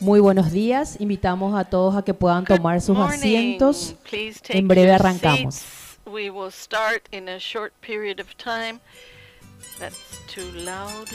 Muy buenos días. Invitamos a todos a que puedan tomar sus asientos. En breve arrancamos. We will start in a short period of time. That's too loud.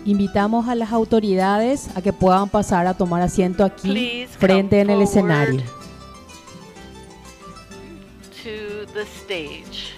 Invitamos a las autoridades a que puedan pasar a tomar asiento aquí Please frente en come el escenario. to the stage.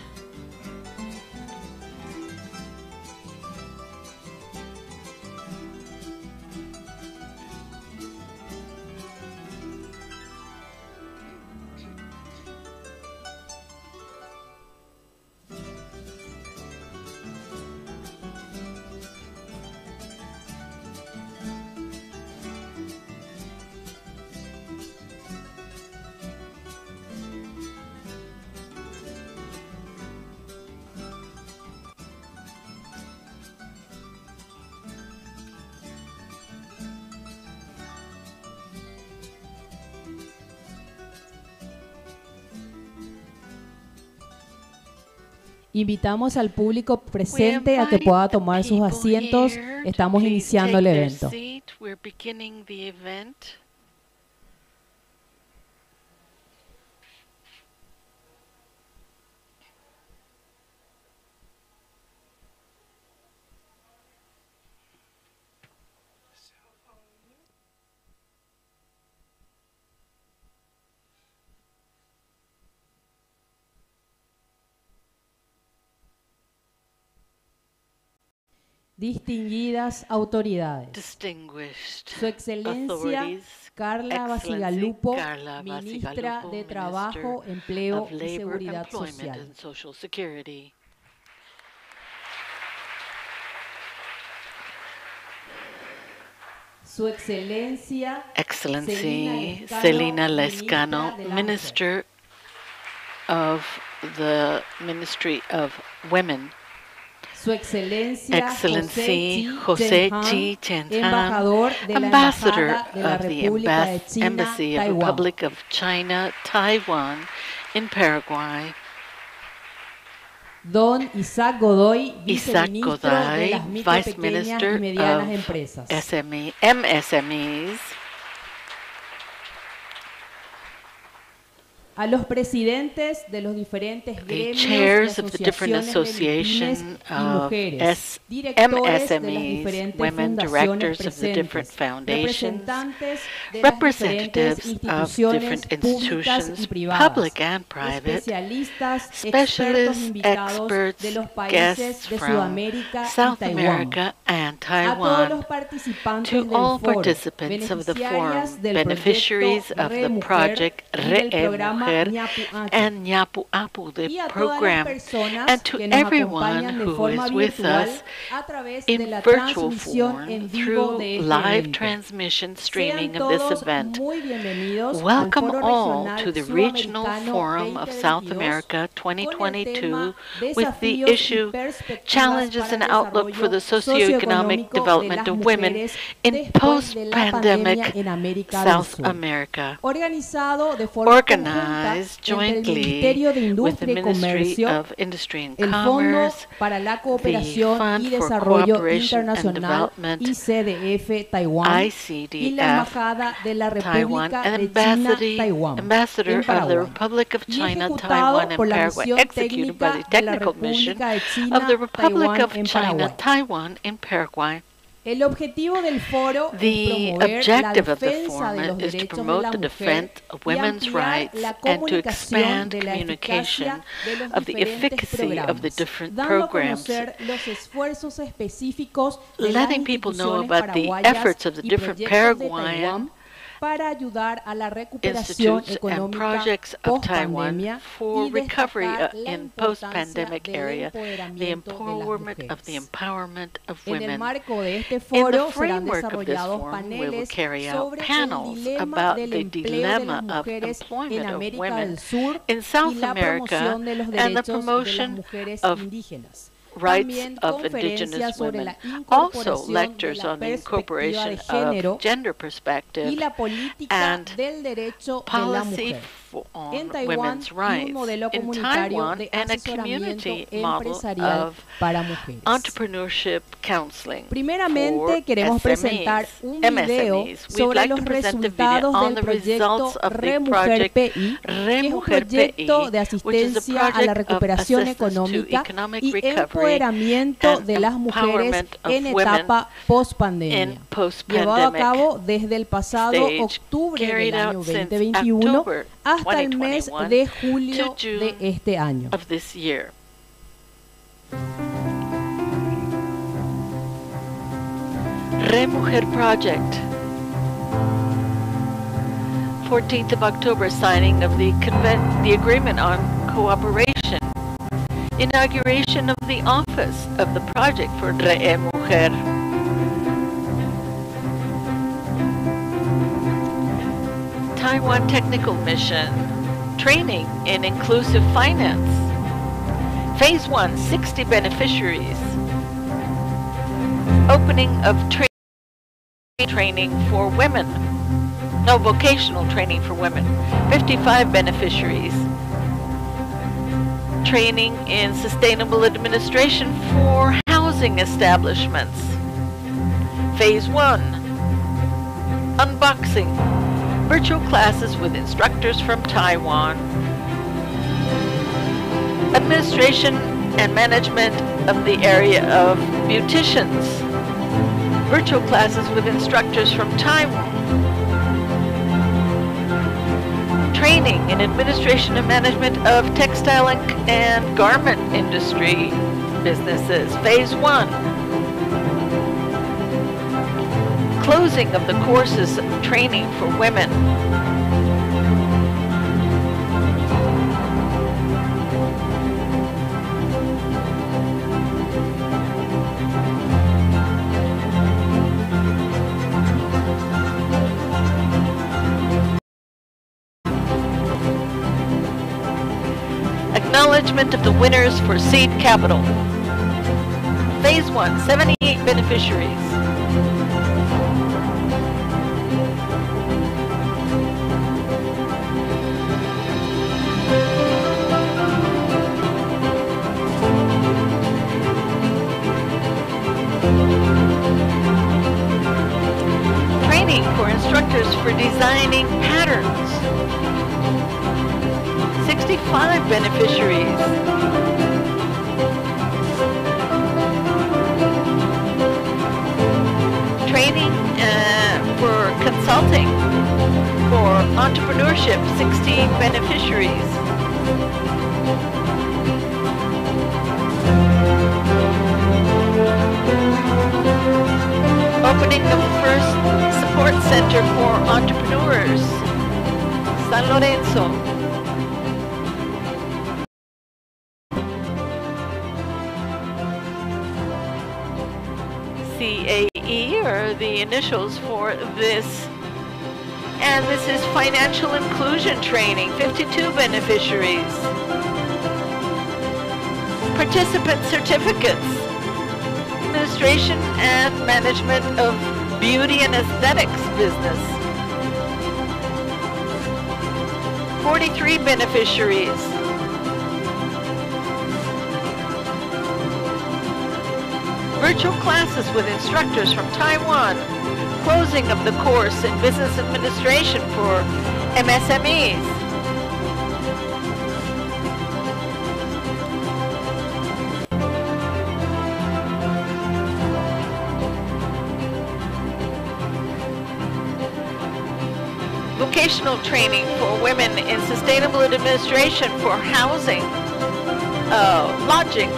Invitamos al público presente a que pueda tomar sus asientos. Estamos iniciando el evento. We're beginning the event. Distinguidas autoridades, Distinguished Su Excelencia authorities, Carla Excellency Basigalupo, Carla Ministra Basigalupo, de Trabajo, Minister Empleo of y Labor, Seguridad Employment Social. and Social Security. Su Excelencia Excellency Celina Lescano, Minister of the Ministry of Women. Su Excelencia Excellency José Chi Chen-han, Embajador de la Ambassador Embajada de la of the República de China, Embassy of Taiwán. Republic of China, Taiwan, in Paraguay. Don Isaac Godoy, Isaac Viceministro de Godoy, las micro, Vice pequeñas y Minister medianas of empresas. MSMEs. A los presidentes de los diferentes The gremios y chairs of the different asociaciones de association pymes y of mujeres, directores de las MSMEs, diferentes women fundaciones directors of the different presentes, foundations, representantes de las diferentes representatives of instituciones different públicas y institutions, privadas, public and private, especialistas, expertos specialists, invitados experts, de los países guests de from Sudamérica y South Taiwán. America and A todos los Taiwan, participantes to del all foro, participants of the beneficiarias forum, del beneficiaries proyecto of the Re-Mujer project y del programa Re-Mujer Ñapu Ancha, and Ñapu Apu, the y a todas las program, personas and to que nos everyone acompañan de who forma is with virtual us a través de in la virtual transmisión form en vivo through de este live evento. transmission Sean streaming of this todos event. muy bienvenidos al Welcome Foro all Regional to the Regional Sudamericano Forum of South 2022 America con el 2022 tema with the Desafíos y issue perspectivas Challenges para and el Outlook for the desarrollo Socioeconomic socioeconómico de Development las of Women mujeres in después de la pandemia post-pandemic en América del South Sur. America, Organizado de forma conjunta organized entre el jointly Ministerio de with the Industria y Ministry Comercio, of Industry and el Fondo Commerce, para la the Cooperación Fund y for Desarrollo Cooperation and Internacional Development, ICDF Taiwán y la ICDF, Embajada de la Taiwan, República and de China, Taiwán, Ambassador en of the Paraguay, Republic of y China, ejecutado Taiwan, por and la Paraguay, Misión executed by Técnica the de la Technical Mission República de of China, the Republic Taiwán, of en China, Paraguay. Taiwan, in Paraguay. El objetivo del foro The es promover la objective of the defensa de forum los is to derechos de promote la the mujer defense of y women's ampliar rights la and to comunicación expand de la communication eficacia de los of the diferentes efficacy of the programas, different dando a programs, conocer los esfuerzos específicos de las letting people know instituciones about the paraguayas efforts of the y different proyectos de Paraguayan Taiwán para ayudar a la recuperación institutes and económica projects of Taiwan post-pandemia for y recovery destacar la in importancia post-pandemic del area, the empoderamiento de las empowerment of the mujeres. empowerment of En el women. marco de este In the foro serán framework of this desarrollados forum, we will paneles carry out sobre el panels dilema about del the empleo de las dilemma of mujeres en employment of América women del Sur in y South la America promoción de los and the derechos de las promotion mujeres of indígenas. rights También of conferencias indigenous sobre women. la Also, incorporación de lectures la on the perspectiva de incorporation género of gender y perspective la política and del derecho de la policy mujer. on En Taiwán women's y un rights. modelo In comunitario Taiwan, de and a asesoramiento community model empresarial of para mujeres. entrepreneurship counseling Primeramente for queremos presentar SMEs. un video MSMEs. We'd sobre like los to present a video resultados on del the proyecto results of the Re-Mujer project PI, que es un Re-Mujer proyecto PI, de which is a asistencia a la project of recuperación assistance to económica economic y recovery empoderamiento de las mujeres en etapa post-pandemia, llevado a cabo desde el pasado octubre del año 2021 hasta el mes de julio de este año. Remujer Project. 14th of October, signing of the agreement on cooperation. Inauguration of the office of the project for Remujer. Taiwan Technical Mission. Training in inclusive finance. Phase 1, 60 beneficiaries. Opening of training for women. No, vocational training for women. 55 beneficiaries. Training in sustainable administration for housing establishments. Phase 1. Unboxing. Virtual classes with instructors from Taiwan. Administration and management of the area of beauticians. Virtual classes with instructors from Taiwan. Training in administration and management of textile and garment industry businesses. Phase 1. Closing of the courses of training for women. Acknowledgement of the winners for seed capital. Phase 1, 78 beneficiaries. Training for instructors for designing patterns. 65 beneficiaries. Training for consulting for entrepreneurship, 16 beneficiaries. Opening the first support center for entrepreneurs, San Lorenzo. CAE are the initials for this. And this is financial inclusion training, 52 beneficiaries. Participant certificates, administration and management of beauty and aesthetics business. 43 beneficiaries. Virtual classes with instructors from Taiwan. Closing of the course in business administration for MSMEs. Vocational training for women in sustainable administration for housing, lodging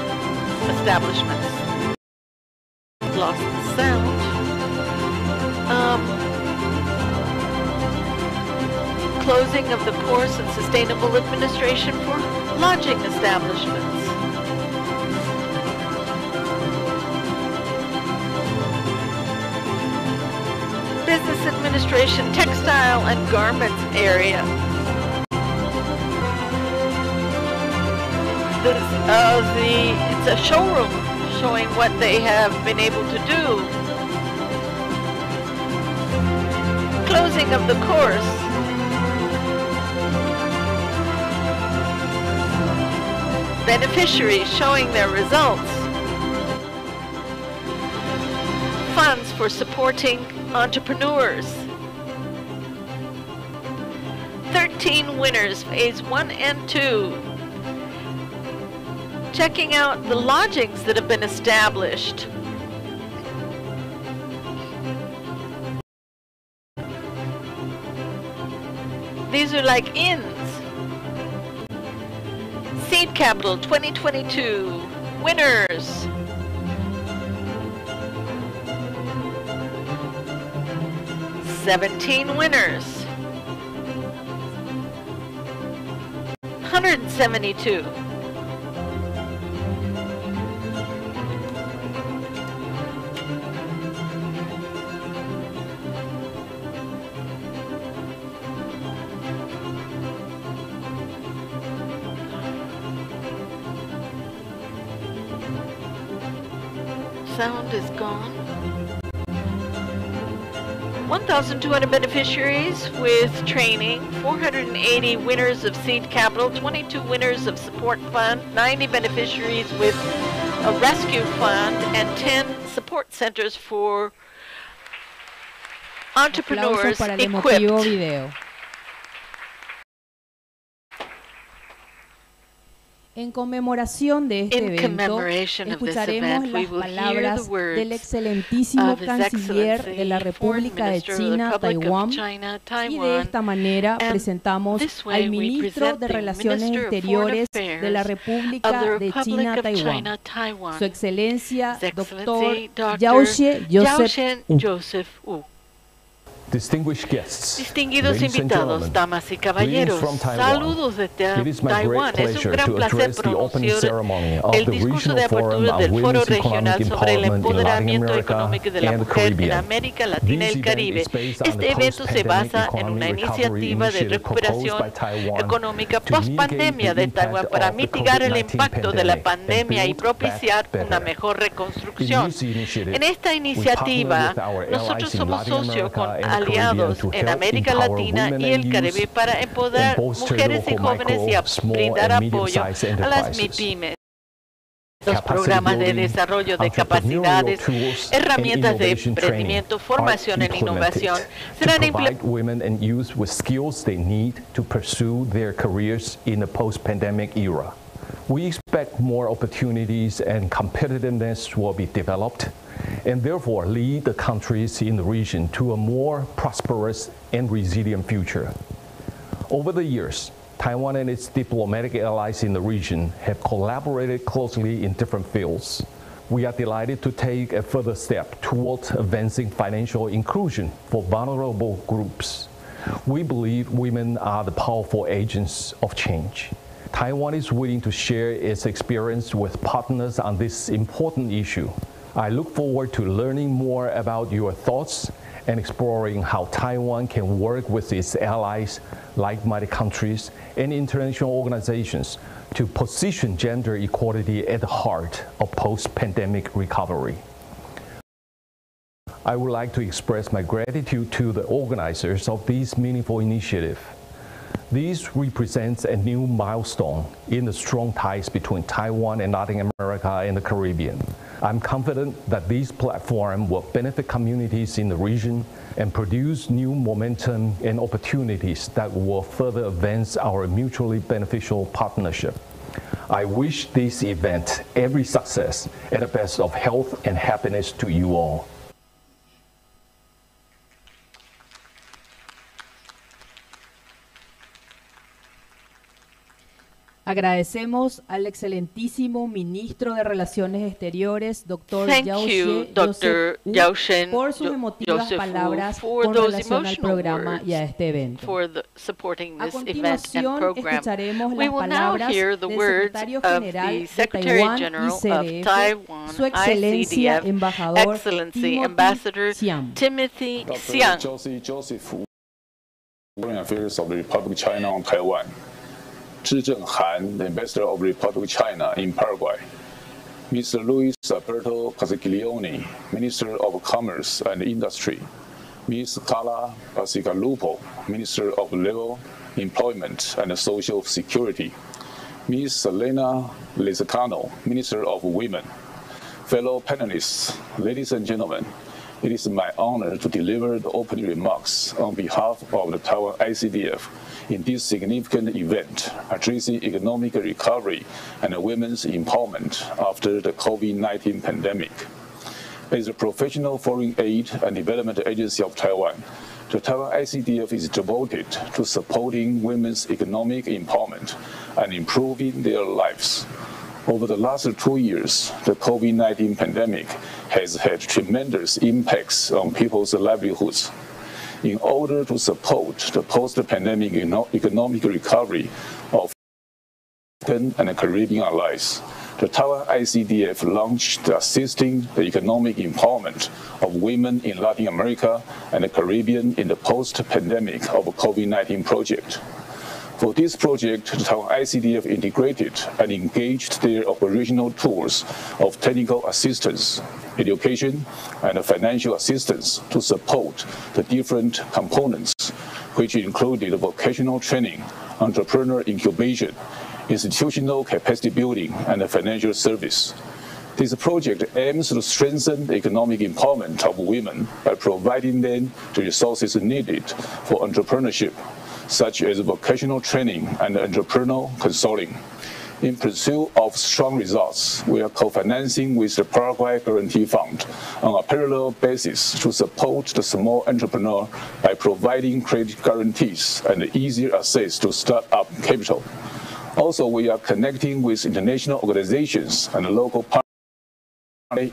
establishments. Lost the sound. Closing of the course in sustainable administration for lodging establishments. Business administration, textile and garment area. It's a showroom showing what they have been able to do. Closing of the course. Beneficiaries showing their results. Funds for supporting entrepreneurs. 13 winners, phase 1 and 2. checking out the lodgings that have been established. These are like inns. Seed Capital 2022 winners. $17 winners. 172. Sound is gone. 1,200 beneficiaries with training, 480 winners of seed capital, 22 winners of support fund, 90 beneficiaries with a rescue fund, and 10 support centers for entrepreneurs equipped. En conmemoración de este evento, escucharemos las palabras del excelentísimo canciller de la República de China, Taiwán, y de esta manera presentamos al ministro de Relaciones Exteriores de la República de China, Taiwán, Su Excelencia, Dr. Joseph Wu. Distinguidos invitados, damas y caballeros, saludos desde Taiwán. Es un gran placer pronunciar el discurso de apertura del Foro Regional sobre el Empoderamiento Económico de la Mujer en América Latina y el Caribe. Este evento se basa en una iniciativa de recuperación económica post-pandemia de Taiwán para mitigar el impacto de la pandemia y propiciar una mejor reconstrucción. En esta iniciativa, nosotros somos socios con aliados en América Latina y el Caribe para empoderar mujeres y jóvenes y brindar apoyo a las MIPYMES. Los programas de desarrollo de capacidades, herramientas de emprendimiento, formación en innovación serán implementados. We expect more opportunities and competitiveness will be developed, and therefore lead the countries in the region to a more prosperous and resilient future. Over the years, Taiwan and its diplomatic allies in the region have collaborated closely in different fields. We are delighted to take a further step towards advancing financial inclusion for vulnerable groups. We believe women are the powerful agents of change. Taiwan is willing to share its experience with partners on this important issue. I look forward to learning more about your thoughts and exploring how Taiwan can work with its allies, like-minded countries, and international organizations to position gender equality at the heart of post-pandemic recovery. I would like to express my gratitude to the organizers of this meaningful initiative. This represents a new milestone in the strong ties between Taiwan and Latin America and the Caribbean. I'm confident that this platform will benefit communities in the region and produce new momentum and opportunities that will further advance our mutually beneficial partnership. I wish this event every success and the best of health and happiness to you all. Agradecemos al excelentísimo ministro de Relaciones Exteriores, Dr. Joseph, por sus emotivas palabras con relación al programa y a este evento. A continuación, escucharemos las palabras del secretario general de Taiwán ICDF, Su Excelencia Embajador Timothy Xiang. Zhi Zhenghan, the ambassador of the Republic of China in Paraguay. Mr. Luis Alberto Castiglione, Minister of Commerce and Industry. Ms. Carla Basigalupo, Minister of Labor, Employment and Social Security. Ms. Selena Lizzacano, Minister of Women. Fellow panelists, ladies and gentlemen, It is my honor to deliver the opening remarks on behalf of the Taiwan ICDF in this significant event addressing economic recovery and women's empowerment after the COVID-19 pandemic. As a professional foreign aid and development agency of Taiwan, the Taiwan ICDF is devoted to supporting women's economic empowerment and improving their lives. Over the last 2 years, the COVID-19 pandemic has had tremendous impacts on people's livelihoods. In order to support the post-pandemic economic recovery of African and Caribbean allies, the Taiwan ICDF launched Assisting the Economic Empowerment of Women in Latin America and the Caribbean in the Post-Pandemic of COVID-19 project. For this project, the Taiwan ICDF integrated and engaged their operational tools of technical assistance, education, and financial assistance to support the different components, which included vocational training, entrepreneur incubation, institutional capacity building, and financial service. This project aims to strengthen the economic empowerment of women by providing them the resources needed for entrepreneurship, such as vocational training and entrepreneurial consulting. In pursuit of strong results, we are co-financing with the Paraguay Guarantee Fund on a parallel basis to support the small entrepreneur by providing credit guarantees and easier access to start-up capital. Also, we are connecting with international organizations and local partners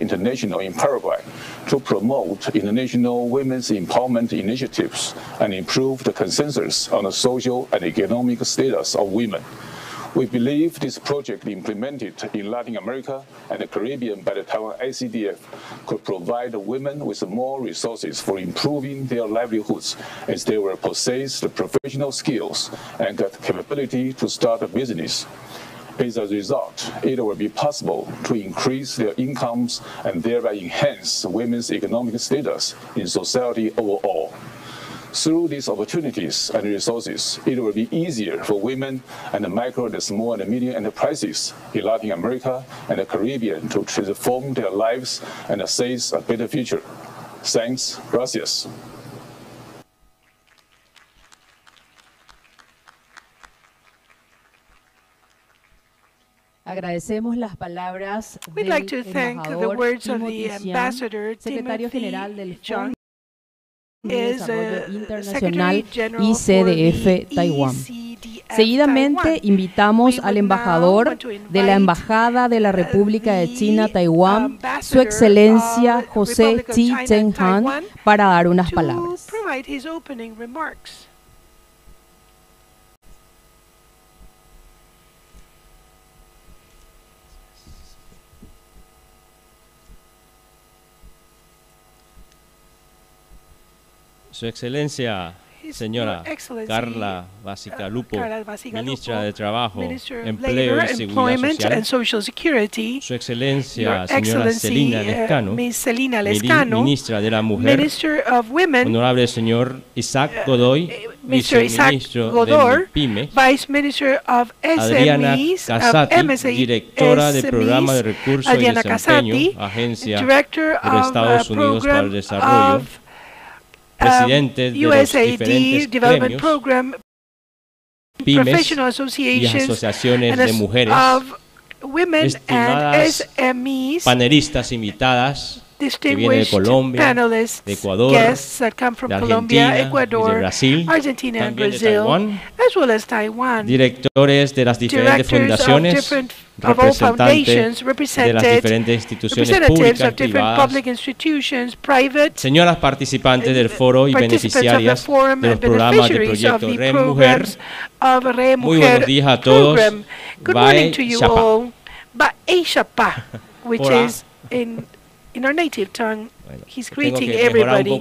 International in Paraguay to promote international women's empowerment initiatives and improve the consensus on the social and economic status of women. We believe this project implemented in Latin America and the Caribbean by the Taiwan ICDF could provide women with more resources for improving their livelihoods as they will possess the professional skills and the capability to start a business. As a result, it will be possible to increase their incomes and thereby enhance women's economic status in society overall. Through these opportunities and resources, it will be easier for women and the micro and small and medium enterprises in Latin America and the Caribbean to transform their lives and access a better future. Thanks. Gracias. Agradecemos las palabras We'd del like to thank the words of the ambassador, secretario Timothy general del John, Fondo de Desarrollo Internacional Secretary General ICDF for the Taiwán. ICDF Seguidamente Taiwan. invitamos We al would embajador now want to de la invite, Embajada de la República de China, the Taiwán, Su ambassador Excelencia of José Republic of Chi China, Chen-han, Taiwan, para dar unas to palabras. provide his opening remarks. Su Excelencia, señora Carla Basigalupo, Ministra de Trabajo, Empleo y Seguridad Social. Su Excelencia, señora Celina Lescano, Ministra de la Mujer, Honorable señor Isaac Godoy, Viceministro de MIPYME, Adriana Casati, Directora del Programa de Recursos y Desempeño, Agencia de los Estados Unidos para el Desarrollo, presidentes de los diferentes gremios, pymes y asociaciones de mujeres, estimadas panelistas invitadas que vienen de Colombia, de Ecuador, de Argentina, y de Brasil, también de Taiwán, directores de las diferentes fundaciones, representantes de las diferentes instituciones públicas y privadas, señoras participantes del foro y beneficiarias de los programas del proyecto RE Mujer, muy buenos días a todos. Bye, Chapa. In our native tongue, he's greeting everybody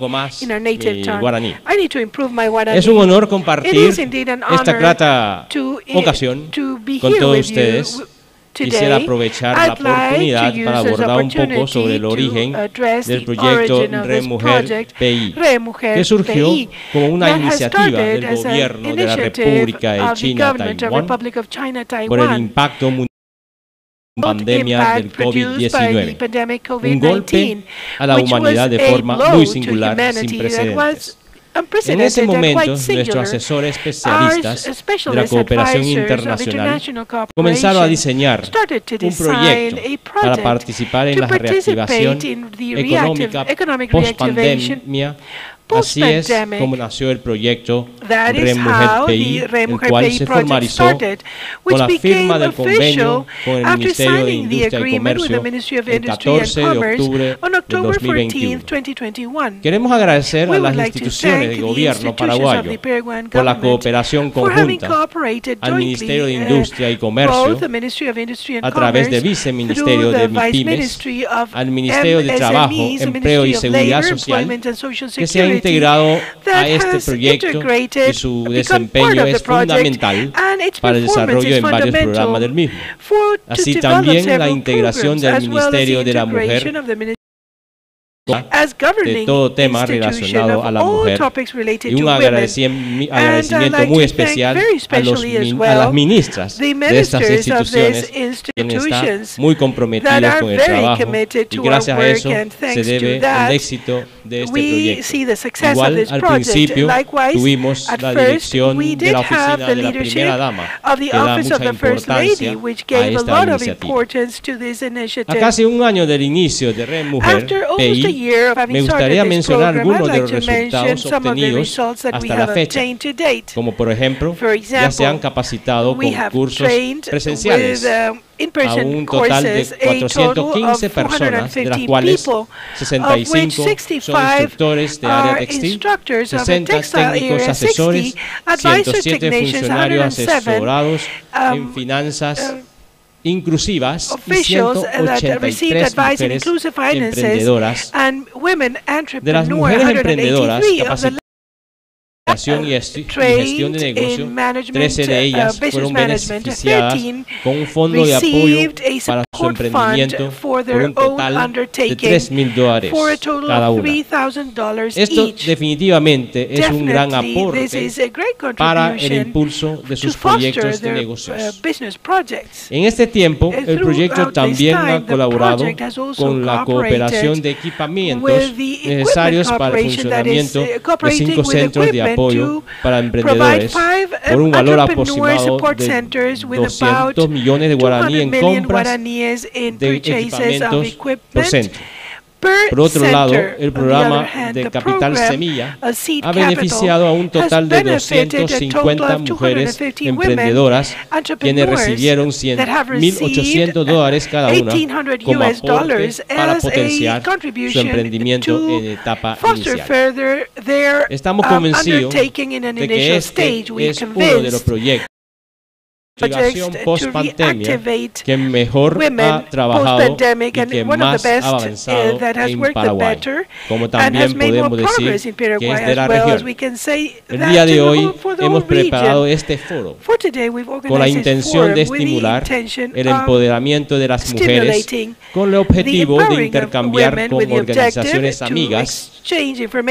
in our native tongue. I need to improve my Guarani. Es un honor compartir esta grata ocasión con todos ustedes. Quisiera aprovechar la oportunidad para abordar un poco sobre el origen del proyecto RE Mujer PI, que surgió como una iniciativa del gobierno de la República de China, Taiwán, por el impacto mundial pandemia del COVID-19, un golpe a la humanidad de forma muy singular, sin precedentes. En ese momento, nuestros asesores especialistas de la cooperación internacional comenzaron a diseñar un proyecto para participar en la reactivación económica post-pandemia. Así es como nació el proyecto Remujer PI, el cual se formalizó con la firma del convenio con el Ministerio de Industria y Comercio el 14 de octubre de 2021. Queremos agradecer a las instituciones del gobierno paraguayo por la cooperación conjunta, al Ministerio de Industria y Comercio a través del Viceministerio de MIPYMES, al Ministerio de Trabajo, Empleo y Seguridad Social, que se ha integrado a este proyecto y su desempeño es fundamental para el desarrollo en varios programas del mismo. Así también la integración del Ministerio de la Mujer de todo tema relacionado a la mujer y un agradecimiento muy especial a las ministras de estas instituciones, quienes están muy comprometidas con el trabajo, y gracias a eso se debe el éxito de este proyecto. Igual al principio tuvimos la dirección de la oficina de la primera dama, que da mucha importancia a esta iniciativa. A casi un año del inicio de Red Mujer PI, me gustaría mencionar algunos de los resultados obtenidos hasta la fecha, como por ejemplo, ya se han capacitado con cursos presenciales a un total de 415 personas, de las cuales 65 son instructores de área textil, 60 técnicos asesores, 107 funcionarios asesorados en finanzas inclusivas y 183 mujeres emprendedoras. De las mujeres emprendedoras, capacitación y gestión de negocio, 13 de ellas fueron beneficiadas con un fondo de apoyo para su emprendimiento por un total de $3,000 cada una. Esto definitivamente es un gran aporte para el impulso de sus proyectos de negocios. En este tiempo, el proyecto también ha colaborado con la cooperación de equipamientos necesarios para el funcionamiento de 5 centros de apoyo para emprendedores por un valor aproximado de 200 millones de guaraní en compras de equipamientos por centro. Por otro lado, el programa de Capital Semilla ha beneficiado a un total de 250 mujeres emprendedoras, quienes recibieron $1,800 cada una como aporte para potenciar su emprendimiento en etapa inicial. Estamos convencidos de que este es uno de los proyectos post-pandemia que mejor ha trabajado y que más ha avanzado en Paraguay, como también podemos decir que es de la región. El día de hoy hemos preparado este foro con la intención de estimular el empoderamiento de las mujeres con el objetivo de intercambiar con organizaciones amigas,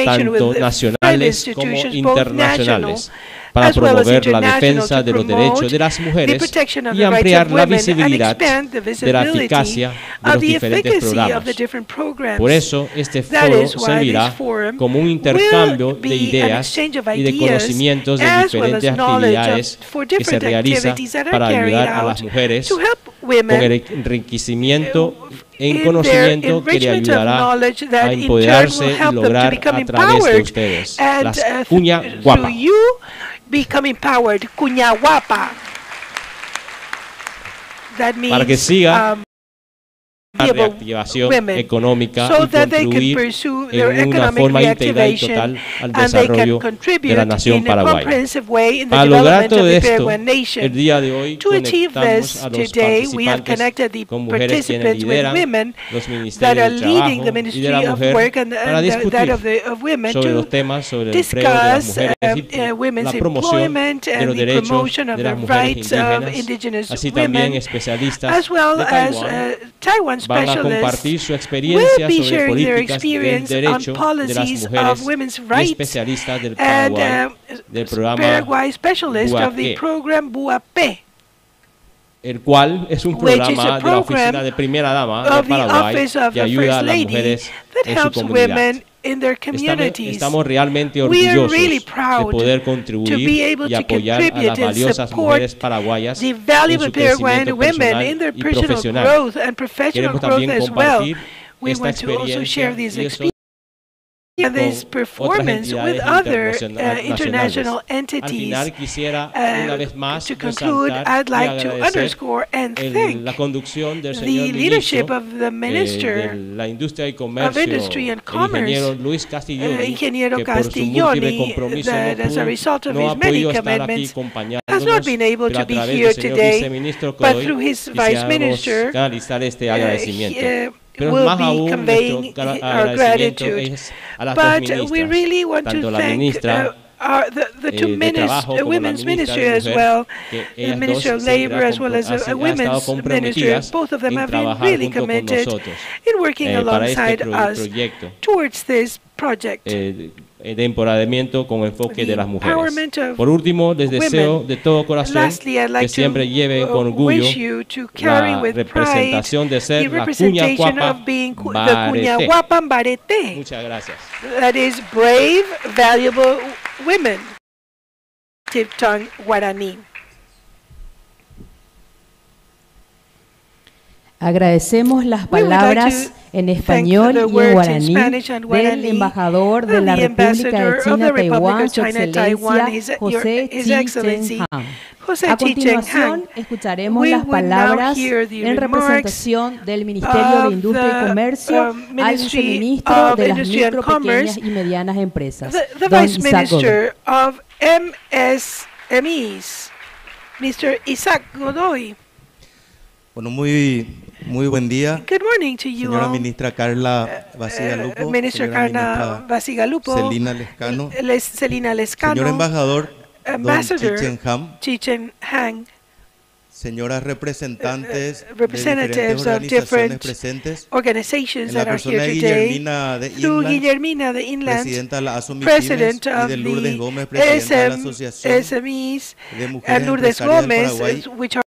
tanto nacionales como internacionales, para promover la defensa de los derechos de las mujeres y ampliar la visibilidad de la eficacia de los diferentes programas. Por eso, este foro servirá como un intercambio de ideas y de conocimientos de diferentes actividades que se realizan para ayudar a las mujeres con el enriquecimiento en conocimiento que le ayudará a empoderarse y lograr a través de ustedes las cuña guapa. Become empowered, cuña guapa. That means, para que siga la reactivación económica y contribuir en una forma íntegra y total al desarrollo de la nación paraguaya. Para lograr todo esto, el día de hoy conectamos a los participantes con mujeres quienes lideran los ministerios del trabajo y de la mujer para discutir sobre los temas sobre el empleo de las mujeres y la promoción de los derechos de las mujeres indígenas, así también especialistas de Taiwán van a compartir su experiencia sobre políticas del derecho de las mujeres y especialistas del Paraguay, del programa BUAP. el cual es un programa de la Oficina de Primera Dama de Paraguay que ayuda a las mujeres en su comunidad. Estamos realmente orgullosos de poder contribuir y apoyar a las valiosas mujeres paraguayas en su crecimiento personal y profesional. Queremos también compartir esta experiencia and this performance with other international entities. To conclude, I'd like to underscore and thank the leadership of the Minister of Industry and Commerce, Ingeniero Castiglioni, that as a result of his many commitments has not been able to be here today, but through his Vice Minister, will be conveying our gratitude. But we really want to thank the two women's ministry as well, the Ministry of Labor as well as the women's ministry. Both of them have been really committed in working alongside us towards this project. De empoderamiento con enfoque de las mujeres. Por último, les deseo de todo corazón que siempre lleven con orgullo la representación de ser la cuña guapa Mbarete. Muchas gracias. That is brave, valuable women. Native tongue Guaraní. Agradecemos las palabras en español y en guaraní del embajador de la República de China, Taiwán, Su Excelencia José Chi-Chen-Han. A continuación, escucharemos las palabras en representación del Ministerio de Industria y Comercio al viceministro de las micro, pequeñas y medianas empresas, don Isaac Godoy. MSMEs, Mr. Isaac Godoy. Bueno, muy buen día. Good morning to you señora all. Ministra Carla Basigalupo, Minister Carla Basigalupo, Celina Lescano, señor embajador Ambassador Chi-Chen-Han, señoras representantes representatives de of different presentes, organizations that are here today, through Guillermina de Inland, presidenta de la Asuncion, president of y de Lourdes Gómez, the presidenta de la Asociación SMEs, de Mujeres and Lourdes Empresarias de Gómez, Paraguay, which are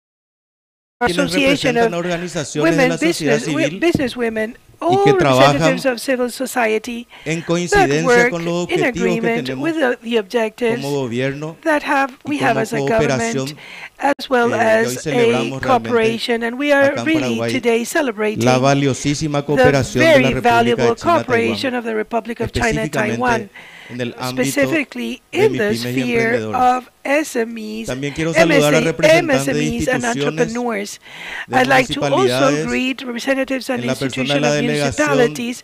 quienes Association representan of organizaciones de la sociedad civil business women, all que trabajan representatives of civil society en that coincidencia work con los in objetivos que agreement tenemos with the objectives como gobierno that we have as a government, as well as a cooperation, and we are really today celebrating la valiosísima the cooperación de la very República valuable de China, cooperation Taiwán, of the Republic of China, Taiwan, en el ámbito specifically de in the MIPYMES y sphere emprendedores. of SMEs, También quiero saludar a representantes de MSMEs and instituciones, entrepreneurs. de I'd like to also municipalidades, greet representatives and en la persona de institutions la of delegación municipalities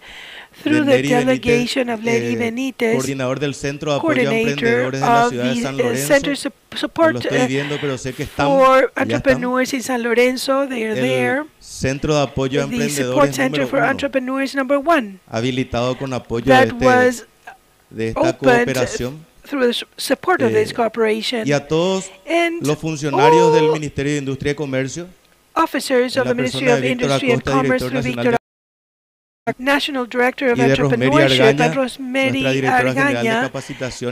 through the delegation of Lady Benitez, coordinador del Centro de Apoyo a coordinator Emprendedores de la of ciudad de San the Center Lorenzo. No Support lo estoy viendo, pero sé que están, for ya están. Entrepreneurs in San Lorenzo. They are there. El Centro de Apoyo a The Support Emprendedores Center for número 1, Entrepreneurs #1 habilitado con apoyo that was de esta opened cooperación. through the support of this cooperation. Y a todos And los funcionarios del Ministerio de Industria y Comercio, officers of the Ministry of Industry and Commerce, through Víctor National Director of Entrepreneurship, and Rosemary Argaña,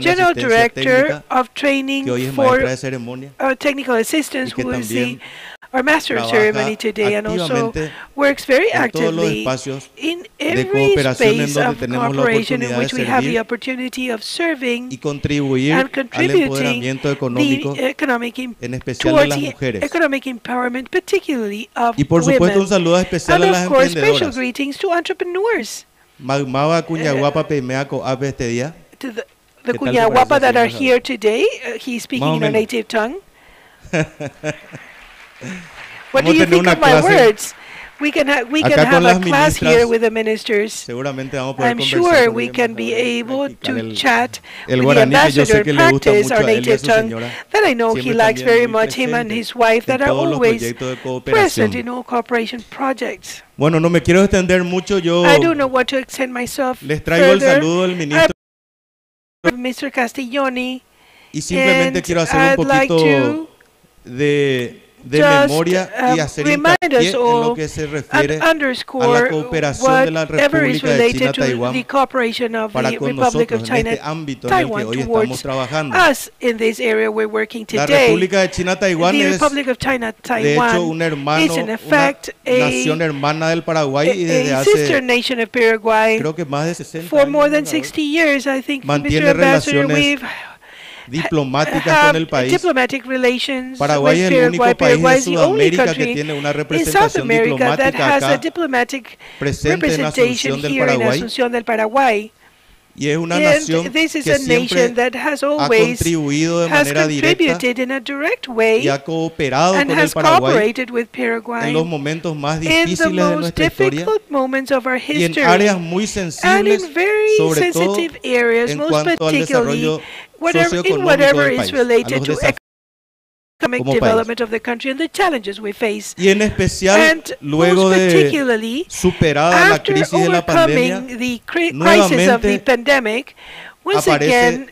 General Director of Training for Technical Assistance, who is our Master of Ceremony today, and also works very actively in every space of cooperation in which we have the opportunity of serving and contributing the economic empowerment, particularly of women. And of course, special greetings to entrepreneurs. To the Cuña Guapa that are here today. He's speaking in a native tongue. What do you think of my words? We can have a class here with the ministers. I'm sure we can be able to chat with the ambassador and practice our native tongue that I know he likes very much, him and his wife, that are always present in all cooperation projects. Bueno, no me quiero extender mucho. I don't know what to extend myself les traigo el saludo del ministro Mr. Castiglioni, y simplemente quiero hacer un poquito de de memoria y hacer hincapié en lo que se refiere a la cooperación de la República de China Taiwán para con nosotros en este ámbito en el que hoy estamos trabajando. La República de China Taiwán es de hecho un hermano, una nación hermana del Paraguay y desde hace creo que más de 60 años mantiene relaciones diplomáticas con el país. Paraguay es el único país de Sudamérica que tiene una representación diplomática acá presente en Asunción del Paraguay. Y es una nación que siempre ha contribuido de manera directa y ha cooperado con el Paraguay en los momentos más difíciles de nuestra historia y en áreas muy sensibles, sobre todo en cuanto al desarrollo socioeconómico del país, a los desafíos como país. Y en especial, luego de superada la crisis de la pandemia, nuevamente aparece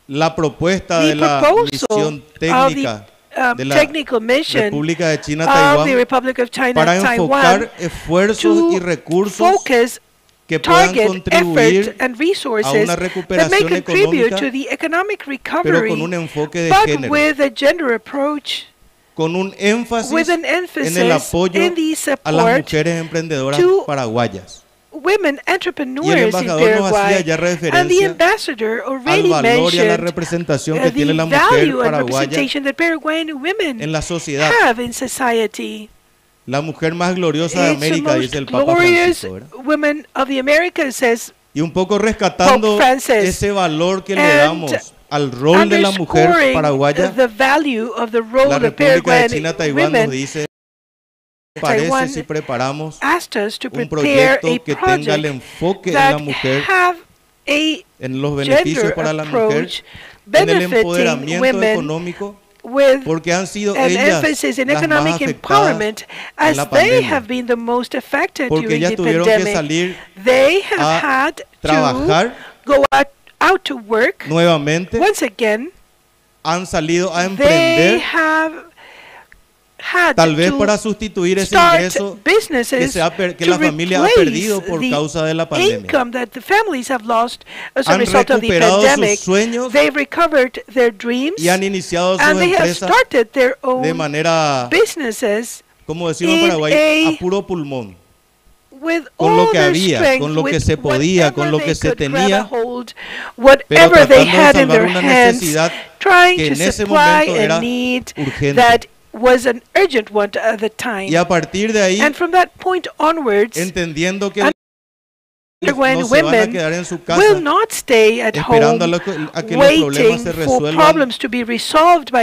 la propuesta de la misión técnica de la República de China Taiwán para enfocar esfuerzos y recursos que puedan contribuir a una recuperación económica, pero con un enfoque de género, con un énfasis en el apoyo a las mujeres emprendedoras paraguayas. Y el embajador nos hacía ya referencia al valor y a la representación que tiene la mujer paraguaya en la sociedad. La mujer más gloriosa de América, dice el Papa Francisco, y un poco rescatando ese valor que le damos al rol de la mujer paraguaya, la República de China Taiwán nos dice: parece si preparamos un proyecto que tenga el enfoque en la mujer, en los beneficios para la mujer, en el empoderamiento económico, porque han sido ellas las más afectadas en la pandemia, porque ellas tuvieron que salir a trabajar nuevamente, han salido a emprender, tal vez para sustituir ese ingreso que la familia ha perdido por causa de la pandemia. Han recuperado sus sueños y han iniciado sus empresas de manera, como decimos en Paraguay, a puro pulmón, con lo que había, con lo que se podía, con lo que se tenía, pero tratando de salvar una necesidad que en ese momento era urgente. Y a partir de ahí, entendiendo que no se van a quedar en su casa esperando a que los problemas se resuelvan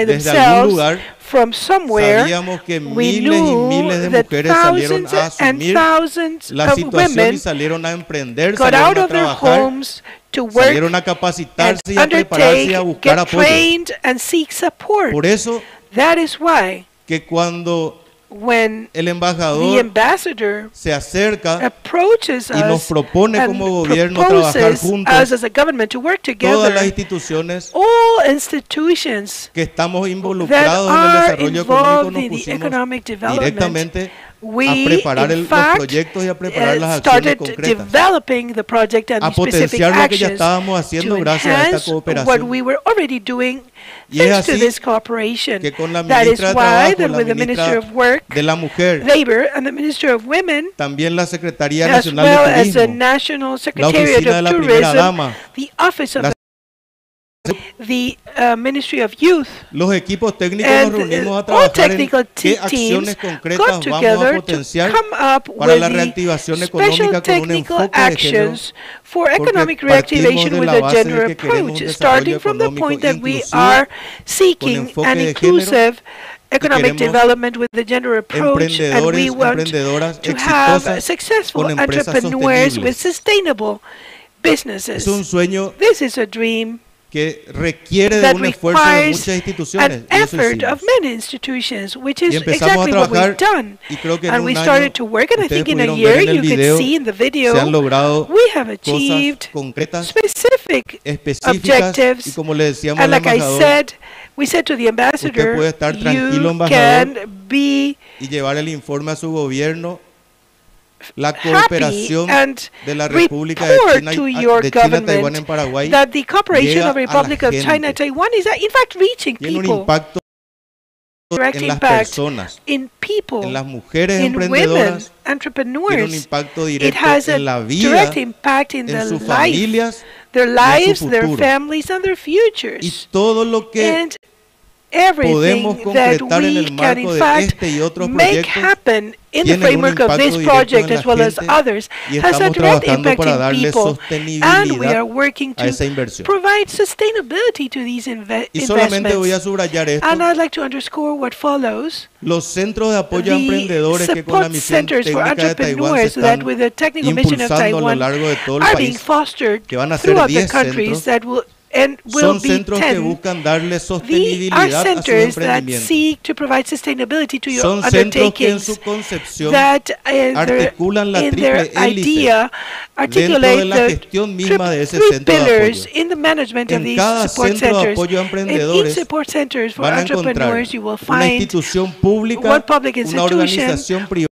desde algún lugar, sabíamos que miles y miles de mujeres salieron a asumir la situación y salieron a emprender, salieron a trabajar, salieron a capacitarse y a prepararse y a buscar apoyo. Por eso que cuando el embajador se acerca y nos propone como gobierno trabajar juntos, todas las instituciones que estamos involucrados en el desarrollo económico nos pusimos directamente a preparar los proyectos y a preparar las acciones concretas, a potenciar lo que ya estábamos haciendo gracias a esta cooperación. Y es así que con la ministra de Trabajo, con la ministra de la Mujer, también la Secretaría Nacional de Turismo, la Oficina de la Primera Dama, los equipos técnicos nos reunimos a trabajar en qué acciones concretas vamos a potenciar para la reactivación económica con un enfoque de género, porque partimos de la base de que queremos un desarrollo económico inclusivo, con enfoque de género, economic development with the gender approach, and we want to have successful entrepreneurs with sustainable businesses. Es un sueño. This is a dream que requiere de un esfuerzo de muchas instituciones, y eso hicimos. Y empezamos a trabajar, y creo que en un año, ustedes pudieron ver en el video, se han logrado cosas concretas, específicas, y como le decíamos al embajador, We said to the ambassador, usted puede estar tranquilo, embajador, y llevar el informe a su gobierno, la cooperación de la República de China, Taiwán en Paraguay that the cooperation of the Republic of gente. China, Taiwan is in fact reaching Tiene people. un impacto en las personas, in people, en las mujeres in emprendedoras, women, entrepreneurs. tiene un impacto It directo has a en la vida, direct impact in en sus their familias, their lives, su their futuro. families, and their futures. Y todo lo que And everything podemos that concretar en we el can marco in de fact este y otros make proyectos happen in the tienen un framework of impacto this directo project en as la well as gente, others y has a estamos direct trabajando impact para in darle people, and we are sostenibilidad working a to esa inversión. provide sustainability to these Y solamente voy a investments. subrayar esto: And I'd like to underscore what follows. los centros de apoyo a The emprendedores que con la support misión centers for técnica de Taiwán se entrepreneurs that están with the technical mission of impulsando a lo Taiwan largo de todo el are being país, fostered que van a ser throughout the 10 countries centros, that will son be centros que 10. buscan darle Are sostenibilidad a su centers that emprendimiento. seek to provide sustainability to your Son centros que en undertakings, su concepción that articulan la in triple their hélice idea dentro de articulate la the gestión misma de ese three centro de pillars apoyo. in the management of En these cada support centro de centers. apoyo a In each emprendedores support centers for van a encontrar entrepreneurs, you will una find institución pública, one public una institution, organización privada,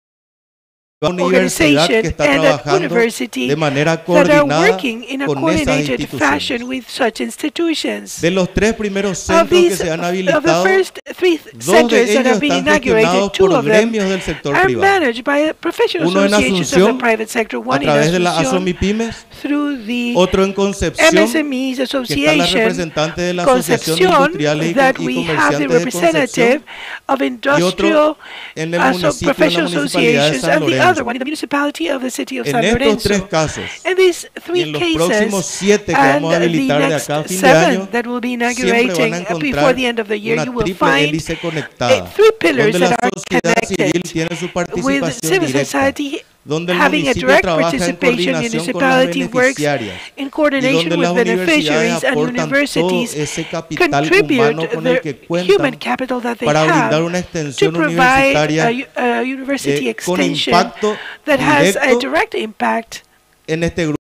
una universidad que organization, está and a trabajando university de manera that are coordinada working in a con esas coordinated fashion instituciones. with such institutions. De los 3 primeros Of centros que these, se han of the habilitado, first 3 2 centers de that ellos have been están inaugurated, gestionados 2 por of them gremios del sector are privado. managed by professional Uno en associations of the Asuncion, private sector, a one in través de la Asuncion, ASOMIPYMES, through the otro en Concepción, MSMEs que está la Association, representante de la Asociación de Concepción, Industriales that y we have the Comerciantes de representative Concepción, of y industrial otro en el municipio de la professional Municipalidad de associations, San and the other Lorenzo. one in the municipality of the city of En San estos 3 Lorenzo. casos In these y 3 en los próximos cases, 7 que and vamos a the habilitar de next acá a fin de 7 año, that will be siempre van inaugurating a before encontrar the end of the year, una you will triple find hélice conectada, three pillars donde la that are sociedad civil connected tiene su with participación civil directa, society donde el having a municipio direct trabaja en participation, coordinación con las municipality works beneficiarias, in y coordination donde with las beneficiaries, universidades and aportan todo universities ese capital contribute humano con el que the human cuentan capital that they para brindar have una to extensión provide universitaria a university con extension impacto that has a directo direct impact en este grupo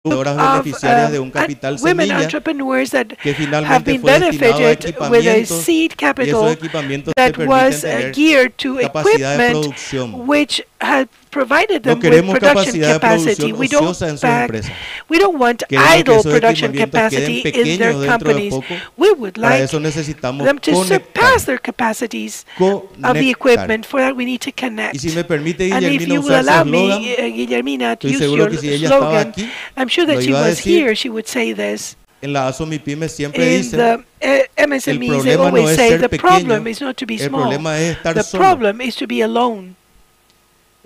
de of beneficiarias de un capital women semilla entrepreneurs that que have finalmente been fue destinado a benefited with a equipamientos, seed y esos capital equipamientos te that permiten was tener geared to capacidad de equipment producción. which had provided them No with queremos production capacidad de capacity. producción ociosa en sus empresas. We don't want Queremos que idle esos production equipamientos capacity queden in their pequeños dentro de companies. poco. We would Para like eso necesitamos them to conectar. surpass their capacities of the equipment. For that we need to connect. Y si me permite, And if Guillermina, you will usar su allow eslogan, me, Guillermina, to estoy use seguro your que si ella estaba slogan, aquí, I'm sure that lo she iba a was decir. here, she would say this. En la ASOMIPYME siempre In dicen, the el MSMEs, they problema no always es say ser the pequeño, problem is not to be el small. problema es estar The solo. problem is to be alone.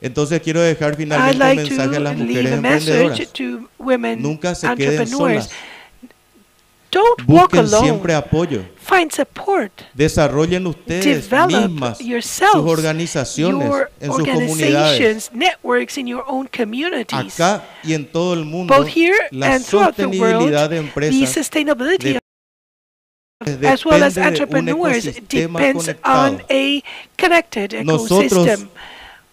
Entonces quiero dejar I'd finalmente un like mensaje a to las leave mujeres a message emprendedoras. to women Nunca se queden entrepreneurs. solas. Don't walk Busquen alone. siempre apoyo. Find support. Desarrollen ustedes Develop mismas sus yourselves, organizaciones your en sus comunidades. organizations, networks in your own communities. Acá y en todo el mundo, Both here la and throughout the sostenibilidad world, de the empresas sustainability depende as well as de un entrepreneurs ecosistema depends conectado. on a connected Nosotros, ecosystem.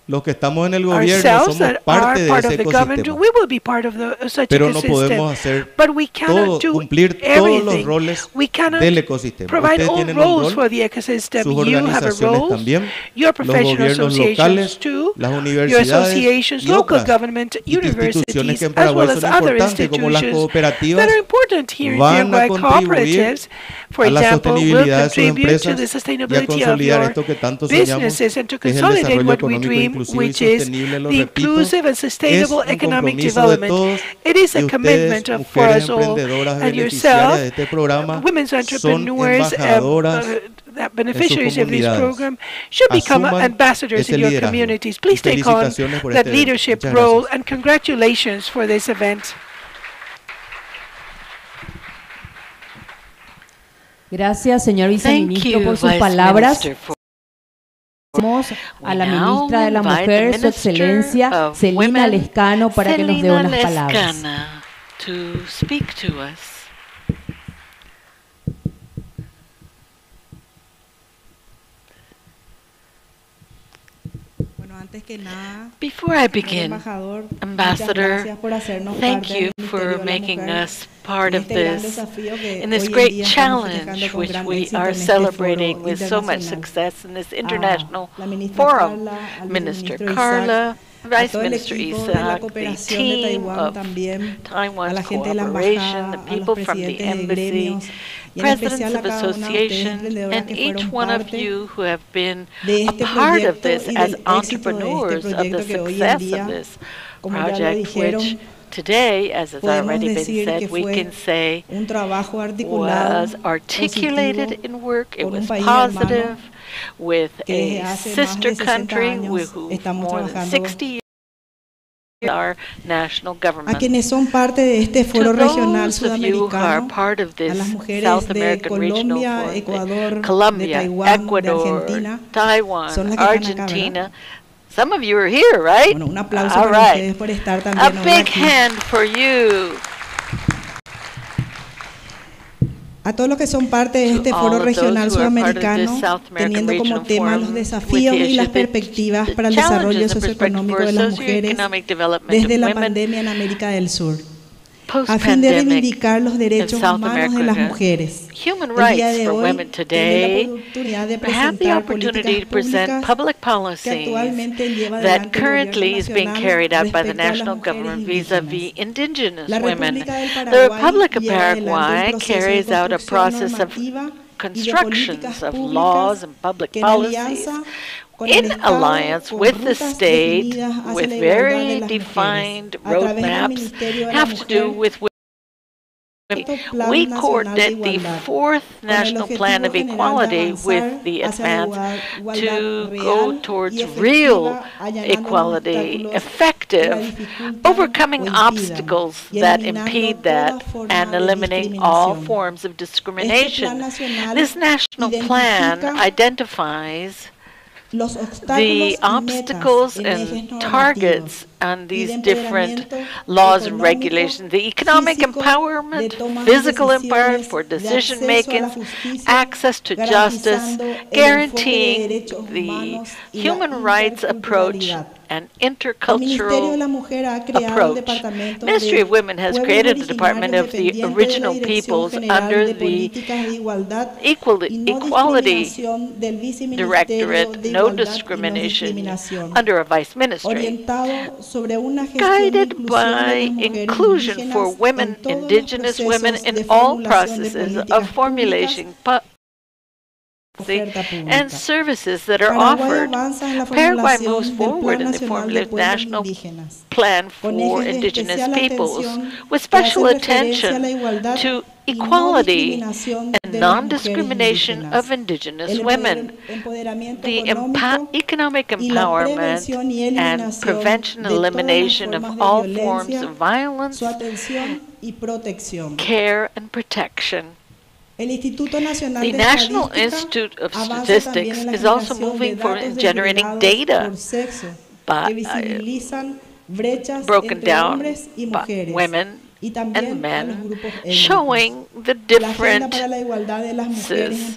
los que estamos en el gobierno, Ourselves somos that parte are de part ese of the government, ecosistema. we will be part of such Pero no ecosystem. podemos hacer But we cannot do cumplir todos los everything. roles We cannot del ecosistema. provide Ustedes all tienen un roles rol, for the ecosystem. sus You have a organizaciones role, también, your los professional gobiernos associations locales, too, las your universidades associations, y local otras government, instituciones universities, que en as Paraguay well as son other importantes, como las institutions cooperativas, that are important here in van a Paraguay. contribuir Cooperatives, for a la example, will sostenibilidad de sus contribute to empresas the y a sustainability of consolidar your esto que tanto soñamos, businesses and to que es el consolidate desarrollo what we económico dream, inclusivo y which is sostenible, lo the repito, inclusive and es sustainable un economic compromiso de development. todos, It is y a commitment ustedes, for mujeres us all, emprendedoras and beneficiarias yourself, de este programa, women's son entrepreneurs, embajadoras that beneficiaries of this comunidades. program should become Asuman ambassadors ese in your liderazgo. communities. Please Y take on felicitaciones por that este evento. leadership Muchas role, gracias. and congratulations for this event. Gracias, señor viceministro, por sus palabras. Vamos a la ministra de la Mujer, Su Excelencia, Celina Lescano, para que nos dé unas palabras. Before I begin, Ambassador, thank you for making us part of this, in this great challenge which we are celebrating with so much success in this international forum. Minister Carla, Vice Minister Isaac, the team of Taiwan's cooperation, the people from the embassy, presidents of associations, and each one of you who have been a part of this as entrepreneurs of the success of this project, which today, as has already been said, we can say was articulated in work. It was positive with a sister country with more than 60 years. Our national government. A quienes son parte de este foro regional sudamericano, a las mujeres de Colombia, Ecuador, Colombia, de Taiwán, Ecuador, de Argentina, Taiwan, son las que Argentina. Some of you are here, right? Bueno, un aplauso para ustedes por estar también hoy aquí. A big hand for you. A todos los que son parte de este foro regional sudamericano, teniendo como tema los desafíos y las perspectivas para el desarrollo socioeconómico de las mujeres desde la pandemia en América del Sur, a fin de reivindicar los derechos humanos de las mujeres. El día de hoy tiene la oportunidad de presentar políticas públicas que actualmente lleva adelante el gobierno nacional respecto a las mujeres indígenas. La República del Paraguay carries out a process of constructions of laws and public policies in alliance with the state, with very defined roadmaps, have to do with women. We coordinate the 4th National Plan of Equality with the advance to go towards real equality, effective, overcoming obstacles that impede that, and eliminating all forms of discrimination. This national plan identifies the obstacles and targets on these different laws and regulations, the economic empowerment, physical empowerment for decision-making, access to justice, guaranteeing the human rights approach and intercultural approach. Ministry of Women has created the Department of the Original Peoples under the Equality Directorate, no discrimination, under a vice ministry. Guided by inclusion for women, indigenous women in all processes of formulation and services that are offered. Paraguay moves forward in the formulation of the National Plan for Indigenous Peoples with special attention to equality and non-discrimination of indigenous women, the economic empowerment and prevention and elimination of all forms of violence, care and protection. The National Institute of Statistics is also moving forward in generating data broken down by women and men, showing the differences,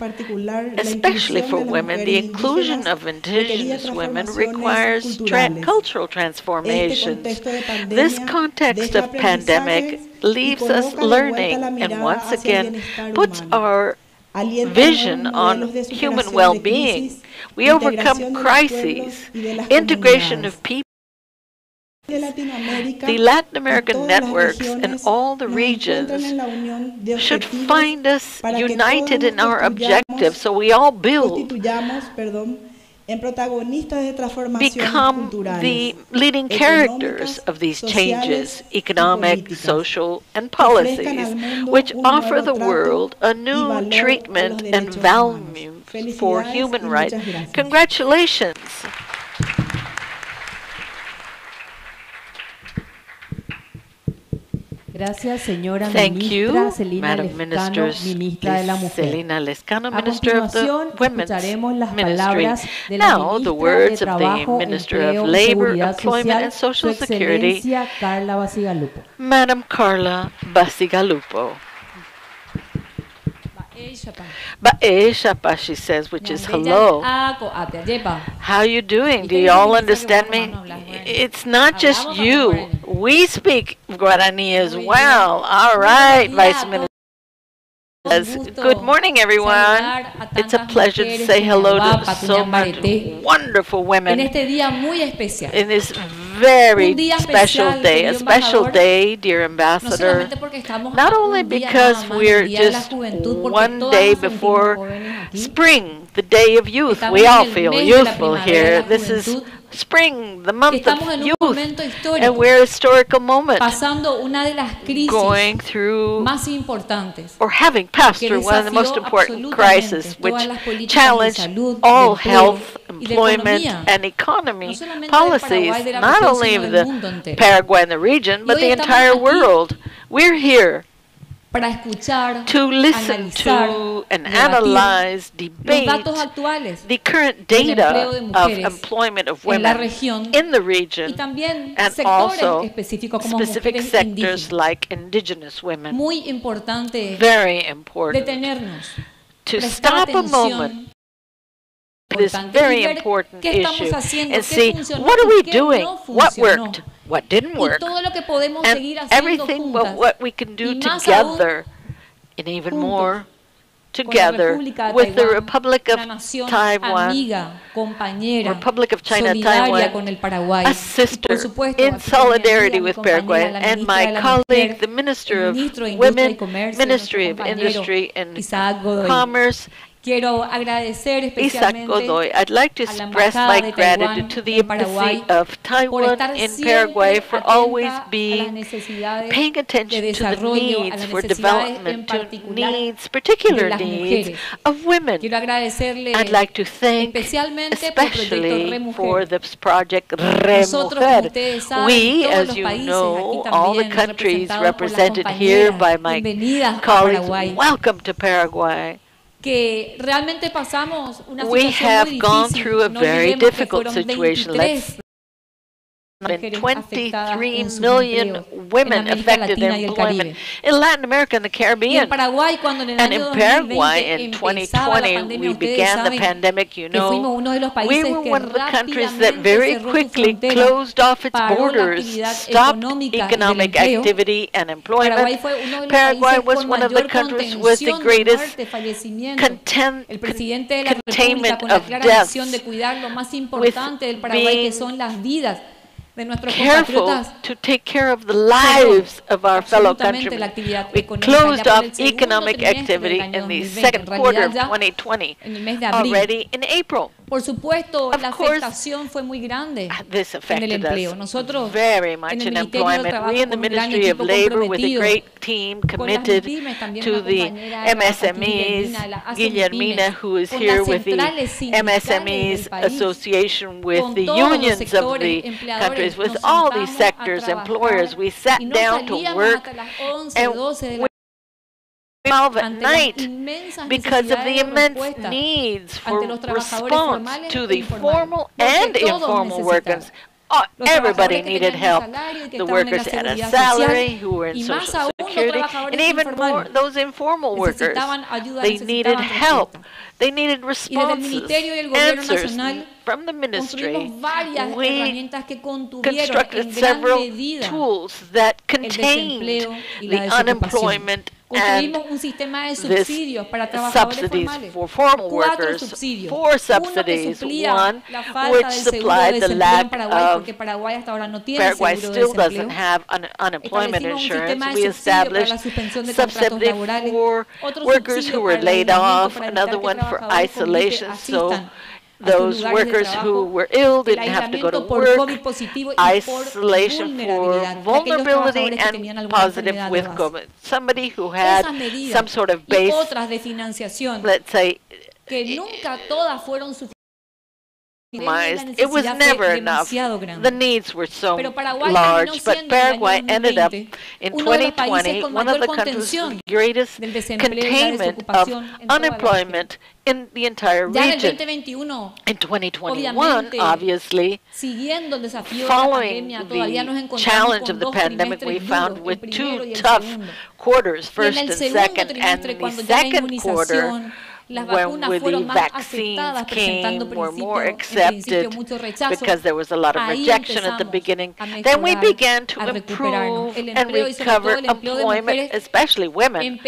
especially for women. The inclusion of indigenous women requires cultural transformations. This context of pandemic leaves us learning and once again puts our vision on human well-being. We overcome crises, integration of people. The Latin American networks in all the regions should find us united in our objective, so we all become the leading characters of these changes, economic, social, and policies, which offer the world a new treatment and value for human rights. Congratulations. Gracias, señora Thank you, ministra Celina Madam Lescano, Minister ministra de la Mujer. Celina Lescano, A Minister of the continuación, Women's escucharemos las Ministry. palabras de la Now, the ministra words de of the Trabajo, Minister Empleo of y Labor, Seguridad Employment Social, and Social Su Security, Excelencia Carla Basigalupo. Madam Carla Basigalupo. Ba'eshapa, she says, which is hello. How you doing? Do you all understand me? It's not just you. We speak Guarani as well. All right, Vice Minister. Good morning, everyone. It's a pleasure to say hello to so many wonderful women in this very special day. A special day, dear Ambassador, not only because we're just one day before spring, the day of youth. We all feel youthful here. This is spring, the month of youth, and we're a historical moment, going through or having passed through one of the most important crises, which challenged all health, employment, and economy policies, not only of the Paraguay and the region, but the entire world. We're here to listen to and analyze, debate the current data of employment of women in the region, and also specific sectors like indigenous women. Very important to stop a moment this very important issue and see what are we doing, what worked, what didn't work, and everything but what we can do together, and even more together with the Republic of Taiwan, Republic of China, Taiwan, a sister in solidarity with Paraguay, and my colleague, the Minister of Women, Ministry of Industry and Commerce, Isaac Godoy. I'd like to express my gratitude to the Embassy of Taiwan in Paraguay for always paying attention to the needs for development, to needs, particular needs of women. I'd like to thank especially for this project Remujer. We, as you know, all the countries represented here by my colleagues, welcome to Paraguay. We have gone through a very difficult situation. Let's 23 million women affected in employment in Latin America and the Caribbean. And in Paraguay in 2020, we began the pandemic, you know. We were one of the countries that very quickly closed off its borders, stopped economic activity and employment. Paraguay was one of the countries with the greatest containment of deaths, with being careful to take care of the lives of our fellow countrymen. We closed off economic activity in the second quarter of 2020, already in April. Por supuesto, la afectación fue muy grande en el empleo. Nosotros very much in employment. We in the Ministry of Labor with a great team committed to the MSMEs. Guillermina, who is here with the MSMEs Association, with the unions of the countries, with all these sectors, employers, we sat down to work and 12 at night because of the immense needs for response to the formal and informal workers. Everybody needed help. The workers had a salary, who were in Social Security, and even more, those informal workers, they needed help. They needed responses, answers from the ministry. We constructed several tools that contained the unemployment and this subsidies for formal workers, 4 subsidies, one which supplied the lack of, Paraguay still doesn't have unemployment insurance. We established subsidy for workers who were laid off, another one for isolation, so those workers who were ill didn't have to go to work, isolation for vulnerability and positive with COVID. Somebody who had some sort of base, let's say, It was never enough. The needs were so large, but Paraguay ended up in 2020 one of the countries with the greatest containment of unemployment in the entire region. In 2021, obviously, following the challenge of the pandemic, we found with two tough quarters, first and second, and the second quarter, when the vaccines came, were more accepted because there was a lot of rejection at the beginning. Then we began to improve and recover employment, especially women,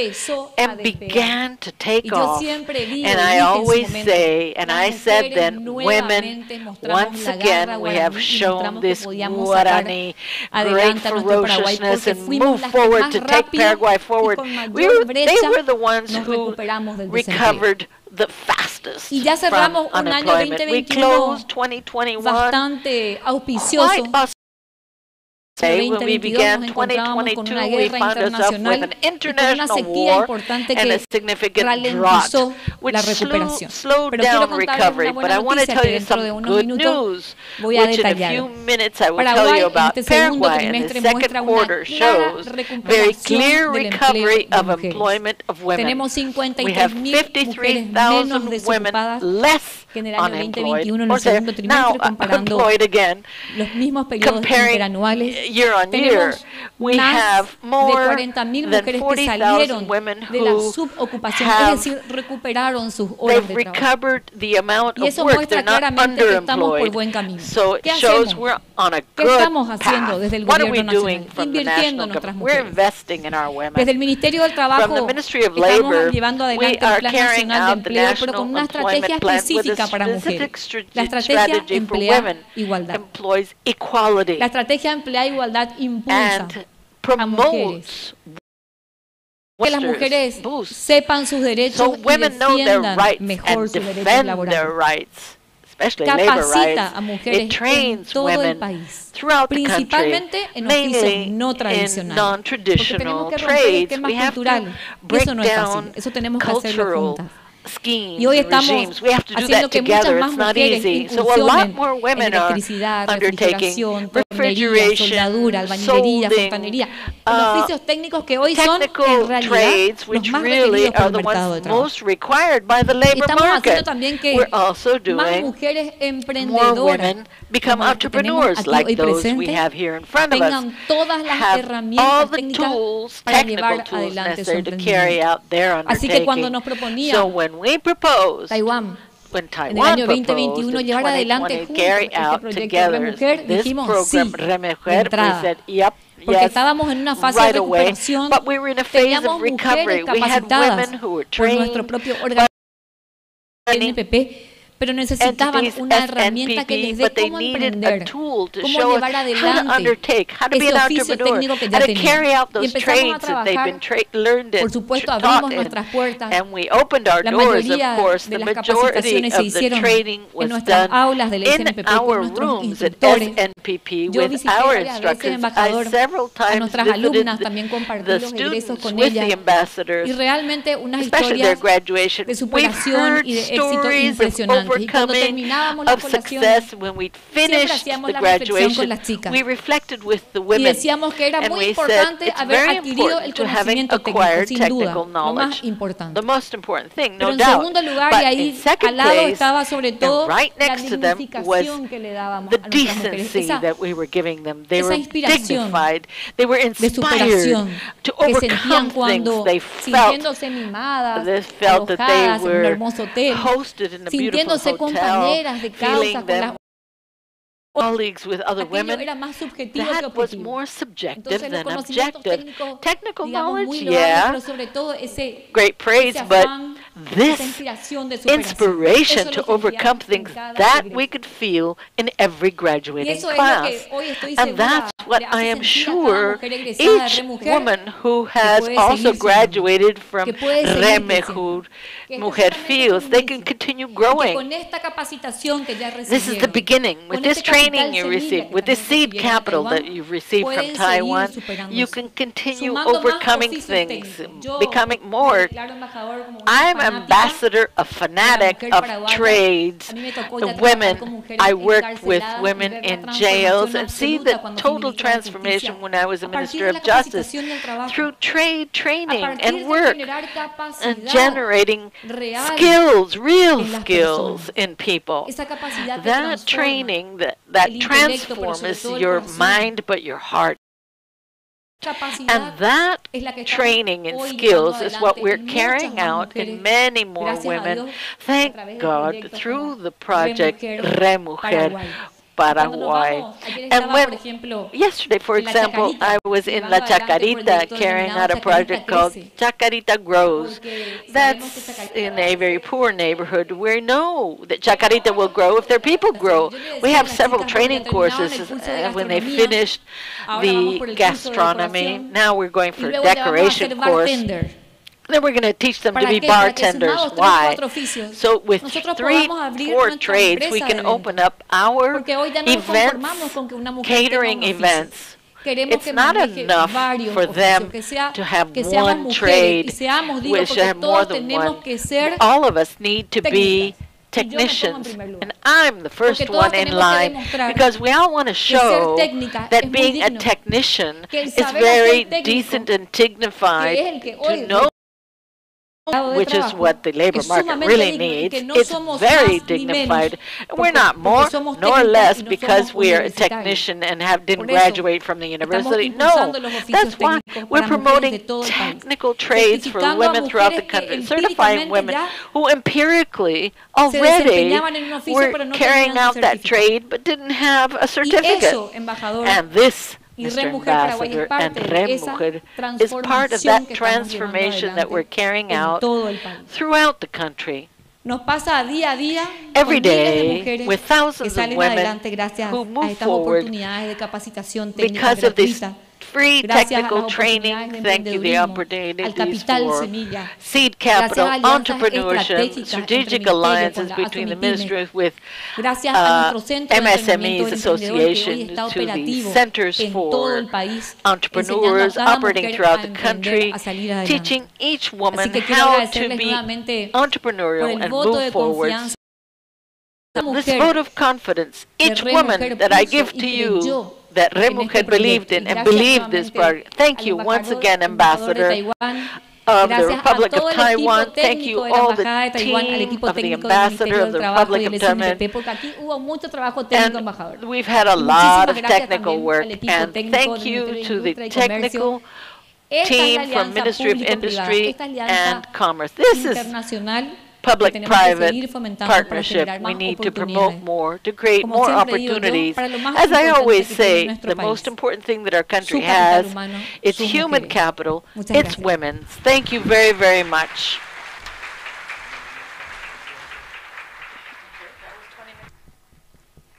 and began to take off. And I always say, and I said then, women, once again, we have shown this Guarani great ferociousness and moved forward to take Paraguay forward. They were the ones who recovered the fastest from unemployment. We closed 2021 quite when we began 2022, we found ourselves with an international war and a significant drought, which slowed down recovery. But I want to tell you some good news, which in a few minutes I will tell you about. Paraguay in the second quarter shows very clear recovery of employment of women. We have 53,000 women less unemployed, or they're now unemployed again. Comparing year on year, we have more than 40,000 women who have they've recovered the amount of work. They're not underemployed. So it shows we're on a good path. What are we doing from the national government? We're investing in our women. From the Ministry of Labor, we are carrying out the National Employment Plan with a specific strategy for women, employs equality, and promotes que las mujeres sepan sus derechos y defiendan mejor sus derechos laborales. Capacita a mujeres en todo el país, principalmente en oficios no tradicionales, porque tenemos que romper esquemas culturales. Eso no es fácil, eso tenemos que hacerlo juntas. Y hoy estamos haciendo que muchas más mujeres incursionen en electricidad, refrigeración, tornería, soldadura, albañilería, fontanería, en oficios técnicos que hoy son en realidad los más requeridos por el mercado de trabajo. Estamos haciendo también que más mujeres emprendedoras como las que tenemos aquí hoy presentes tengan todas las herramientas técnicas para llevar adelante su emprendimiento. Así que cuando nos proponían Taiwán en el año 2021 llevar adelante juntos este proyecto Remujer, dijimos sí, de entrada. Porque estábamos en una fase de recuperación, teníamos mujeres capacitadas por nuestro propio organismo NPP, pero necesitaban una herramienta que les dé cómo emprender, cómo llevar adelante ese oficio técnico que ya tenían. Y empezamos a trabajar, por supuesto, abrimos nuestras puertas. La mayoría de las capacitaciones se hicieron en nuestras aulas del SNPP con nuestros instructores. Yo visité varias veces, embajador, a nuestras alumnas, también compartí los egresos con ellas. Y realmente unas historias de superación y de éxito impresionantes. Y cuando terminábamos la colación, siempre hacíamos la reflexión con las chicas. Y decíamos que era muy importante haber adquirido el conocimiento técnico, sin duda, lo más importante. Pero en segundo lugar, y ahí al lado estaba sobre todo la dignificación que le dábamos a nuestras mujeres. Esa inspiración de superación que sentían cuando, sintiéndose mimadas, alojadas en un hermoso hotel, sintiéndose compañeras de causa con las colleagues with other women, era más subjetivo que that was objetivo. more subjective Entonces, than los conocimientos objective. Technical digamos, knowledge, muy loables, yeah, pero sobre todo ese great praise, ese but afán, esa this inspiración de superación. inspiration Eso to lo overcome sentíamos en things cada that egreso. we could feel in every Y graduating eso es lo class. que hoy estoy And segura that's what le I hace am sentir a cada sure mujer egresada de each Remujer, woman who has puede also seguir siendo, graduated from que puede seguir Remehud que esto Mujer solamente es feels un they can inicio, continue y que growing. con esta capacitación que ya This is the recibieron, beginning. With con this este training you receive, with the seed capital that you've received from Taiwan, you can continue overcoming things, becoming more. I'm ambassador, a fanatic of trades, women. I worked with women in jails and see the total transformation when I was a Minister of Justice through trade training and work and generating skills, real skills in people. That training, that transforms your mind but your heart. And that training and skills is what we're carrying out in many more women, thank God, through the project Re Mujer Paraguay. And when yesterday, for example, I was in La Chacarita carrying out a project called Chacarita Grows. That's in a very poor neighborhood where we know that Chacarita will grow if their people grow. We have several training courses when they finished the gastronomy. Now we're going for a decoration course. Then we're going to teach them to be bartenders. Why? So with 3, 4 trades, we can open up our events, catering events. It's not enough for them to have one trade, we should have more than one. All of us need to be technicians, and I'm the first one in line because we all want to show that being a technician is very decent and dignified, to know which is what the labor market really needs. It's very dignified. We're not more nor less because we're a technician and didn't graduate from the university. No, that's why we're promoting technical trades for women throughout the country, certifying women who empirically already were carrying out that trade but didn't have a certificate. And this, Mr. Ambassador, and Re Mujer is part of that transformation that we're carrying out throughout the country. Every day, with thousands of women who move forward because of this free technical training. Thank you, the opportunities for seed capital, entrepreneurship, strategic alliances between the ministry with MSMEs Association to the centers for entrepreneurs operating throughout the country, teaching each woman how to be entrepreneurial and move forward. This vote of confidence, each woman that I give to you, that Re Mujer believed in and believed this project. Thank you once again, Ambassador of the Republic of Taiwan. Thank you all the team of the Ambassador of the Republic of Taiwan. And we've had a lot of technical work, and thank you to the technical team from Ministry of Industry and Commerce. This is public-private partnership. We need to promote more, to create more opportunities. As I always say, the most important thing that our country has, it's human capital, it's women. Thank you very, very much.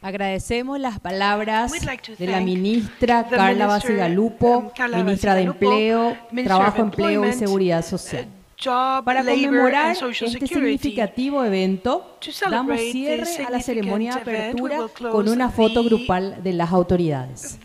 Agradecemos las palabras de la ministra Carla Basigalupo, ministra de Empleo, Trabajo, Empleo y Seguridad Social. Para conmemorar este significativo evento, damos cierre a la ceremonia de apertura con una foto grupal de las autoridades.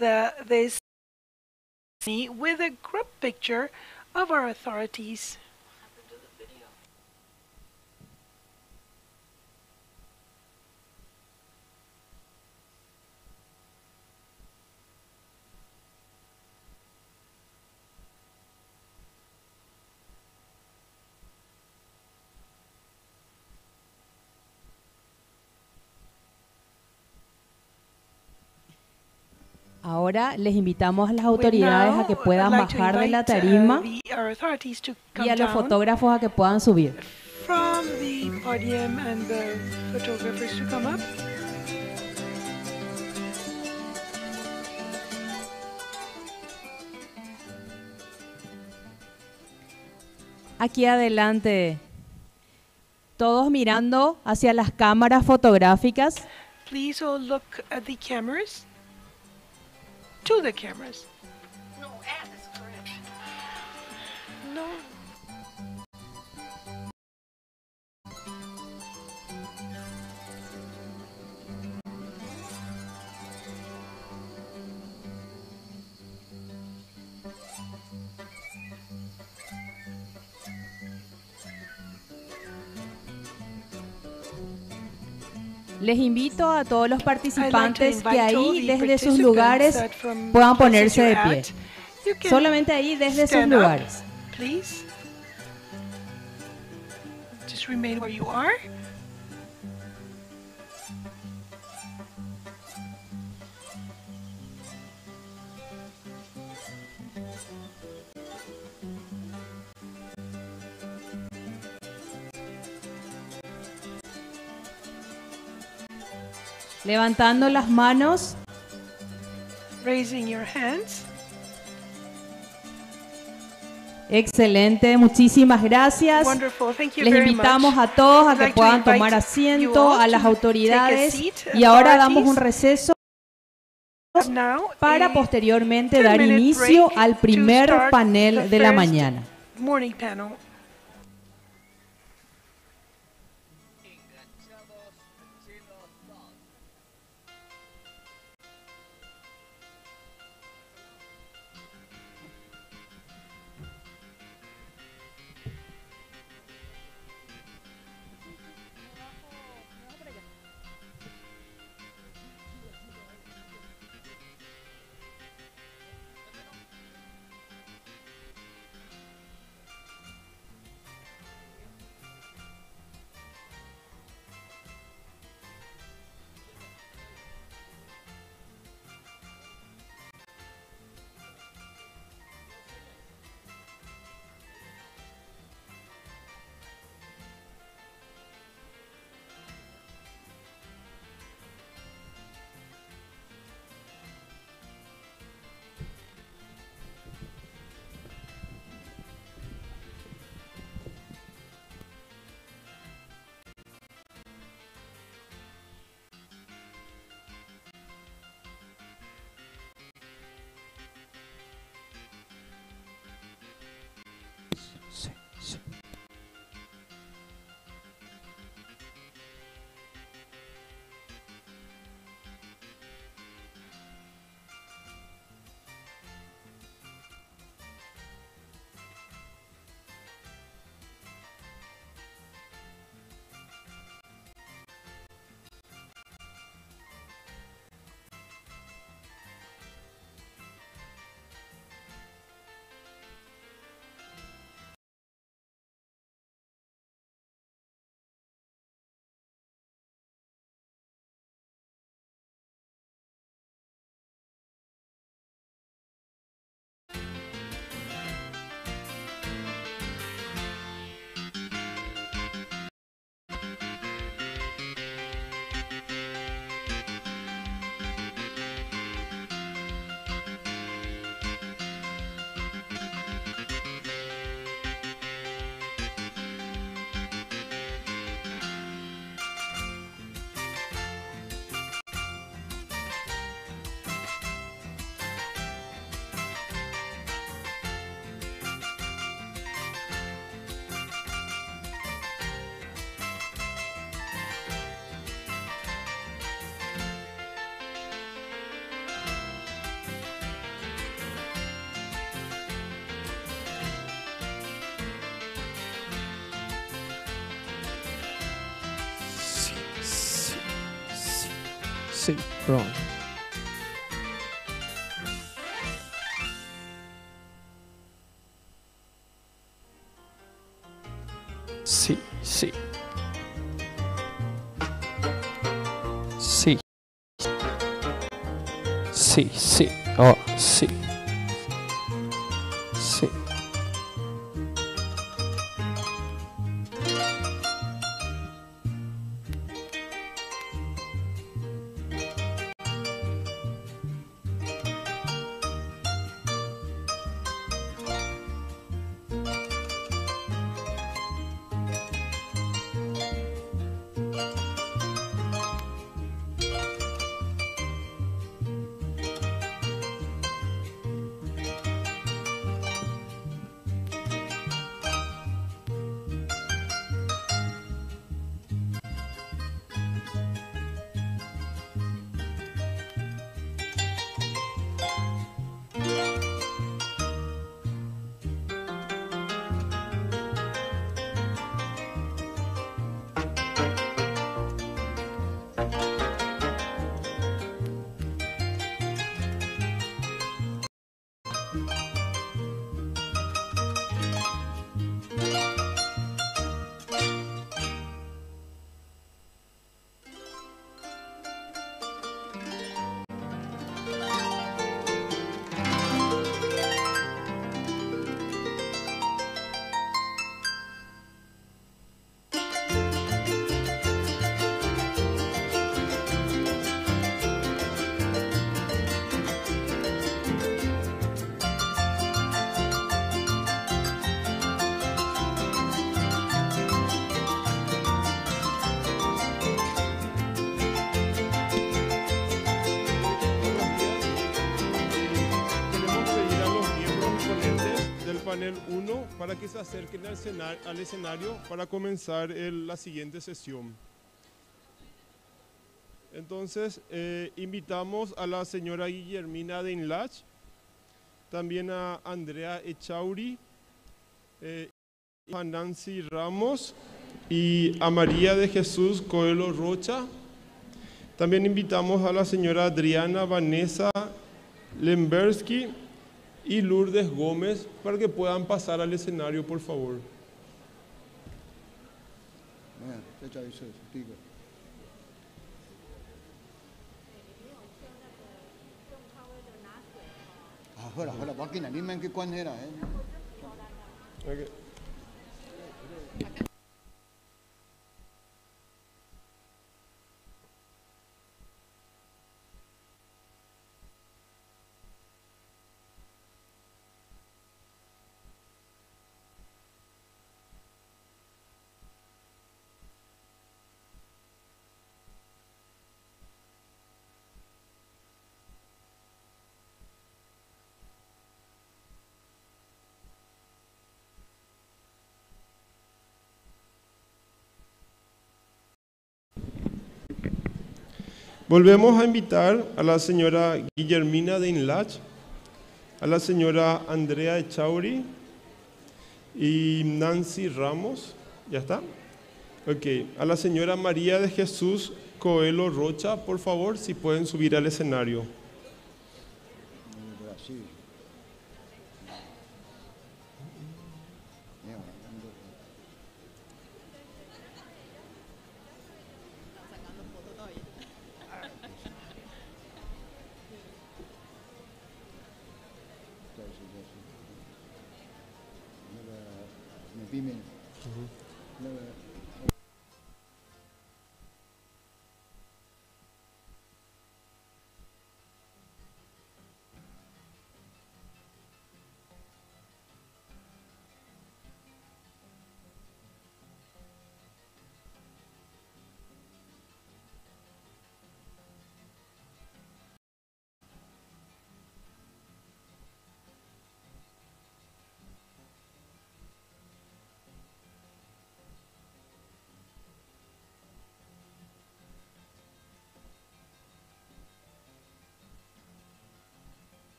Ahora les invitamos a las autoridades a que puedan bajar de la tarima y a los fotógrafos a que puedan subir. Aquí adelante, todos mirando hacia las cámaras fotográficas. Please all look at the cameras. To the cameras. No, and is correct. No. Les invito a todos los participantes que ahí desde sus lugares puedan ponerse de pie. Solamente ahí desde sus lugares. Just remain where you are. Levantando las manos. Raising your hands. Excelente, muchísimas gracias. Les invitamos a todos a que puedan tomar asiento, a las autoridades, y ahora damos un receso para posteriormente dar inicio al primer panel de la mañana. Sí, wrong. Sí, sí. Sí. Sí, sí. Oh, sí. Sí. panel 1 para que se acerquen al escenario para comenzar la siguiente sesión. Entonces, invitamos a la señora Guillermina de Inlach, también a Andrea Echauri, a Nancy Ramos y a María de Jesús Coelho Rocha. También invitamos a la señora Adriana Vanessa Lembersky y Lourdes Gómez para que puedan pasar al escenario, por favor. Okay. Volvemos a invitar a la señora Guillermina de Inlach, a la señora Andrea Echauri y Nancy Ramos. ¿Ya está? Ok. A la señora María de Jesús Coelho Rocha, por favor, si pueden subir al escenario.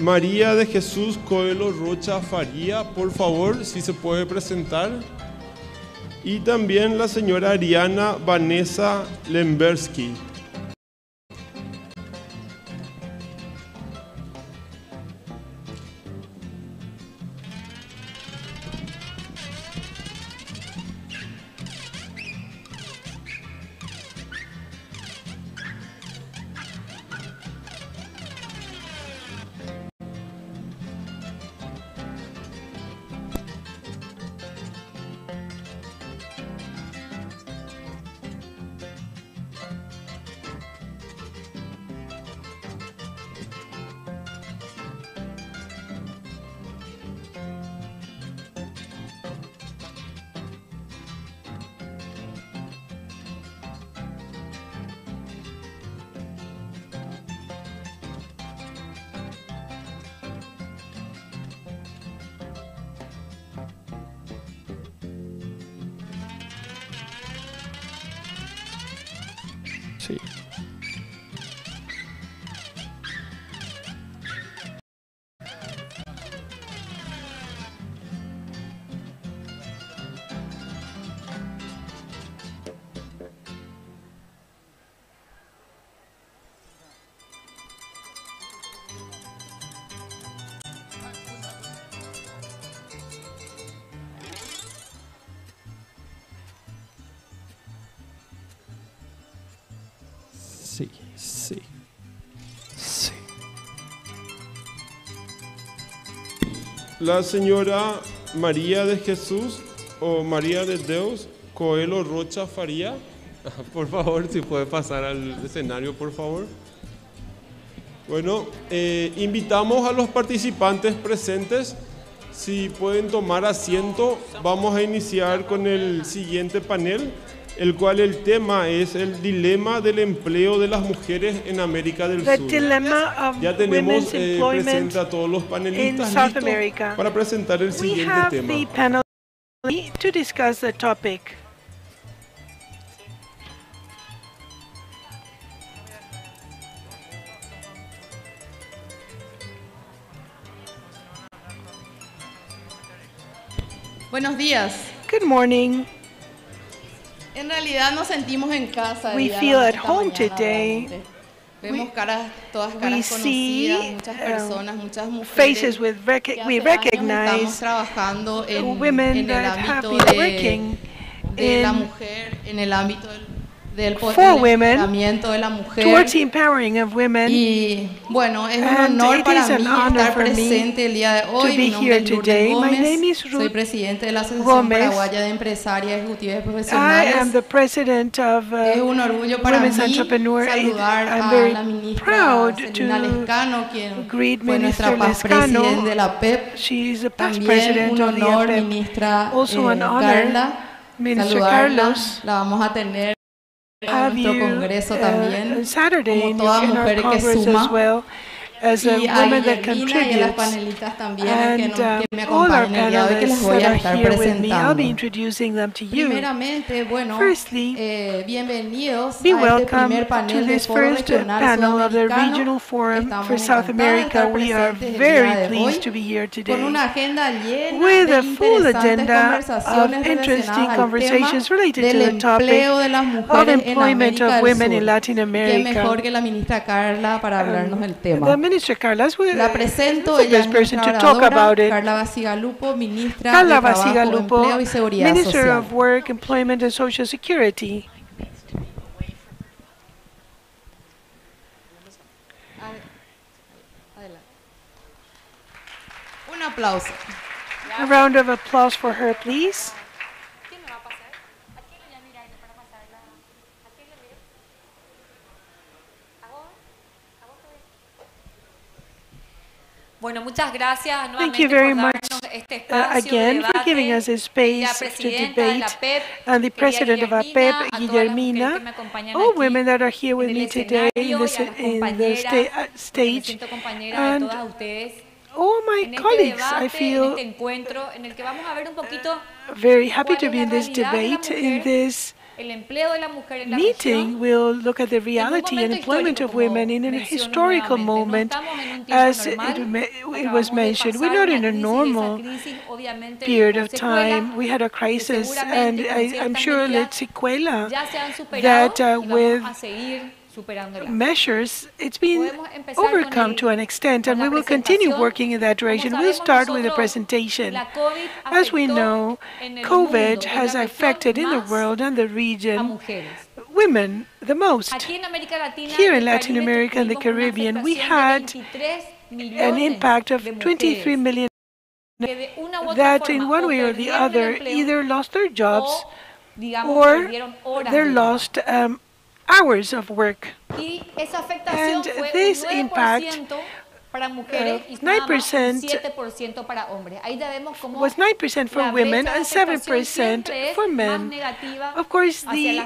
María de Jesús Coelho Rocha Faría, por favor, si se puede presentar. Y también la señora Ariana Vanessa Lembersky. Sí. Sí, sí. La señora María de Jesús o María de Deus Coelho Rocha Faría. Por favor, si puede pasar al escenario, por favor. Bueno, invitamos a los participantes presentes. Si pueden tomar asiento, vamos a iniciar con el siguiente panel, el cual el tema es el dilema del empleo de las mujeres en América del Sur. Ya tenemos presente a todos los panelistas listos para presentar el siguiente tema. Buenos días. Good morning. En realidad nos sentimos en casa. We feel at home today. Vemos todas caras conocidas, muchas personas, muchas mujeres. Faces we recognize. Estamos trabajando en women el that have ámbito been working de la mujer, en el ámbito del empoderamiento de la mujer. Towards the empowering of women. Y bueno, es un honor para mí estar presente el día de hoy. Mi nombre es Lourdes Gómez, soy presidente de la Asociación Paraguaya de Empresarias Ejecutivas y Profesionales. I am the president of es un orgullo para mí saludar a la ministra Celina Lescano, quien fue nuestra paz presidente de la PEP. También un honor, ministra Carla, saludarla. La vamos a tener en nuestro congreso también, como toda mujer que suma, y a Guillermina y a las panelistas también que me acompañan el día de hoy, que les voy a estar presentando. Primeramente, bueno, bienvenidos a este primer panel del Foro Regional Sudamericano. Estamos encantados de estar presentes el día de hoy, con una agenda llena de interesantes conversaciones relacionadas al tema del empleo de las mujeres en América del Sur. Qué mejor que la ministra Carla para hablarnos del tema. La presento, ella es nuestra oradora, Carla Basigalupo, ministra de Trabajo, Empleo y Seguridad Minister Social. of Work, Employment and Social Security. Un aplauso. A round of applause for her, please. Bueno, muchas gracias Thank you very much again for giving us a space to debate. And the president of APEP, Guillermina, all women that are here with me today in the stage, and all my colleagues. I feel very happy to be in this debate. In this meeting, we'll look at the reality and employment of women in a historical moment. As it was mentioned, we're not in a normal period of time. We had a crisis, and I'm sure it's sequela that with measures, it's been overcome to an extent, and we will continue working in that direction. We'll start with a presentation. As we know, COVID has affected in the world and the region women the most. Here in Latin America and the Caribbean, we had an impact of 23 million that in one way or the other either lost their jobs or they lost hours of work. And this impact 9% was 9% for women and 7% for men. Of course, the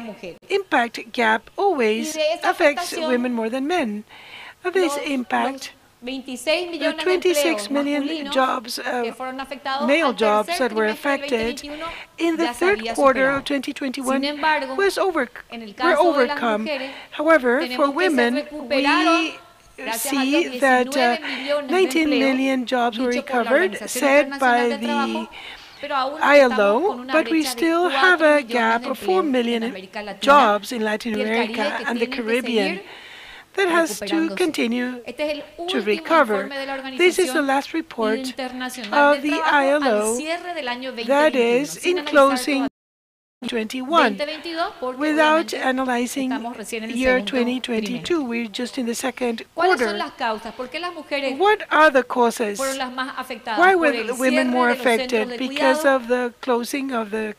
impact gap always affects women more than men. Of this impact, the 26 million jobs, male jobs that were affected in the third quarter of 2021 were overcome. However, for women, we see that 19 million jobs were recovered, said by the ILO, but we still have a gap of 4 million jobs in Latin America and the Caribbean that has to continue to recover. This is the last report of the ILO that is in closing 2021 without analyzing year 2022. We're just in the second quarter. What are the causes? Why were women more affected? Because of the closing of the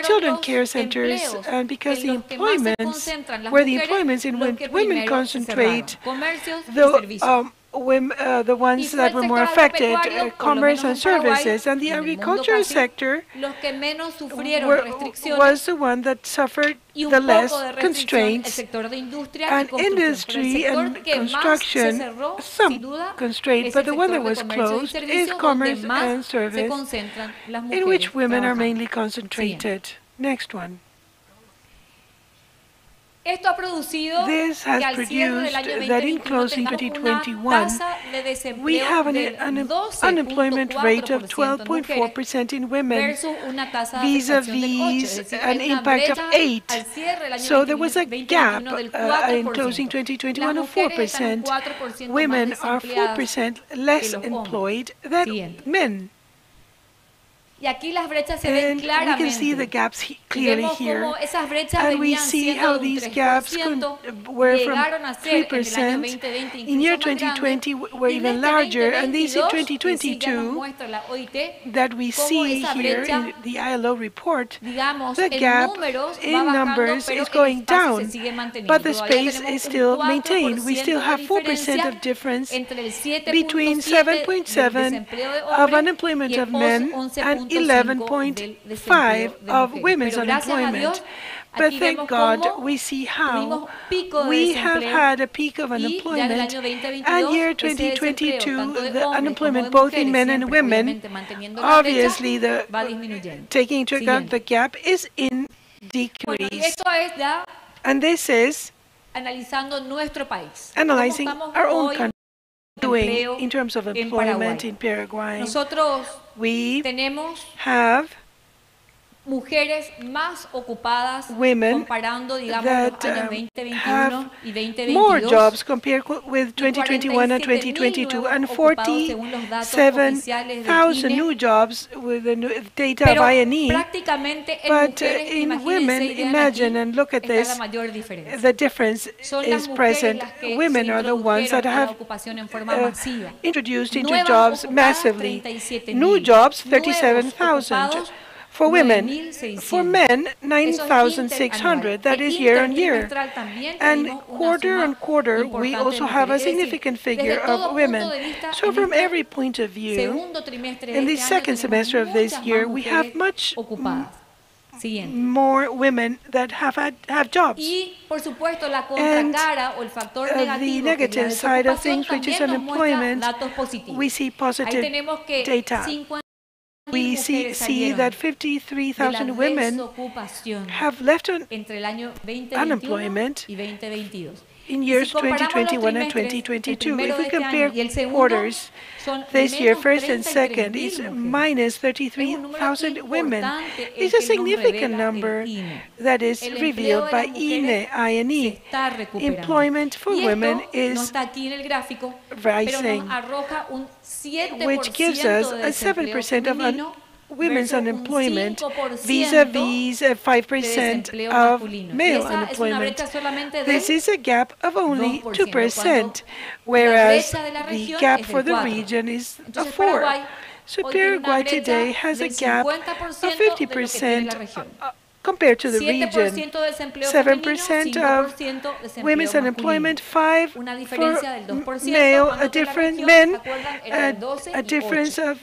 children care centers and because the employments, where the employments in which women concentrate, the ones that were more affected, commerce and services, and the agricultural sector was the one that suffered the less constraints, and industry and construction, some constraints, but the one that was closed is commerce and service, in which women are mainly concentrated. Next one. This has produced that in closing 2021, we have an unemployment rate of 12.4% in women, vis-a-vis an impact of 8. So there was a gap in closing 2021 of 4%. Women are 4% less employed than men. And we can see the gaps clearly here, and we see how these gaps were from 3% in year 2020 were even larger, and these in 2022 that we see here in the ILO report, the gap in numbers is going down, but the space is still maintained. We still have 4% of difference between 7.7 of unemployment of men and 11.5 of women's unemployment. But thank God, we see how we have had a peak of unemployment, and year 2022, the unemployment both in men and women, obviously taking into account the gap, is in decrease. And this is analyzing our own country. Doing in terms of employment in Paraguay. We have women that have more jobs compared with 2021 and 2022, and 47,000 new jobs with the data of INE. But in women, imagine and look at this, the difference is present. Women are the ones that have introduced into jobs massively. New jobs, 37,000. For women, for men, 9,600, that is year on year. And quarter on quarter, we also have a significant figure of women. So from every point of view, in the second semester of this year, we have much more women that have jobs. And the negative side of things, which is unemployment, we see positive data. We see that 53,000 women have left unemployment in years 2021 and 2022. If we compare quarters, this year, first and second, is minus 33,000 women. It's a significant number that is revealed by INE. Employment for women is rising, which gives us a 7% of women's unemployment vis-a-vis 5% of male unemployment. This is a gap of only 2%, whereas the gap for the region is 4%. So Paraguay today has a gap of 50% compared to the region. 7% of women's unemployment, 5% for male, a different men, a difference of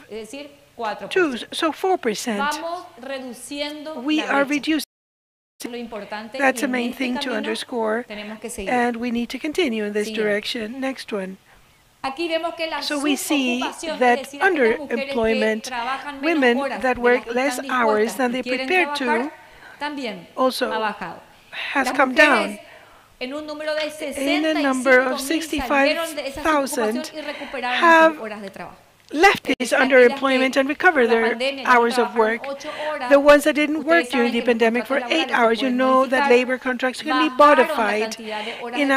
2%, so 4%. We are reducing. That's the main thing to underscore, and we need to continue in this direction. Next one. So we see that underemployment, women that work less hours than they're prepared to, also has come down. In a number of 65,000 have left this underemployment and recover their hours of work. The ones that didn't work during the pandemic for 8 hours, you know that labor contracts can be modified in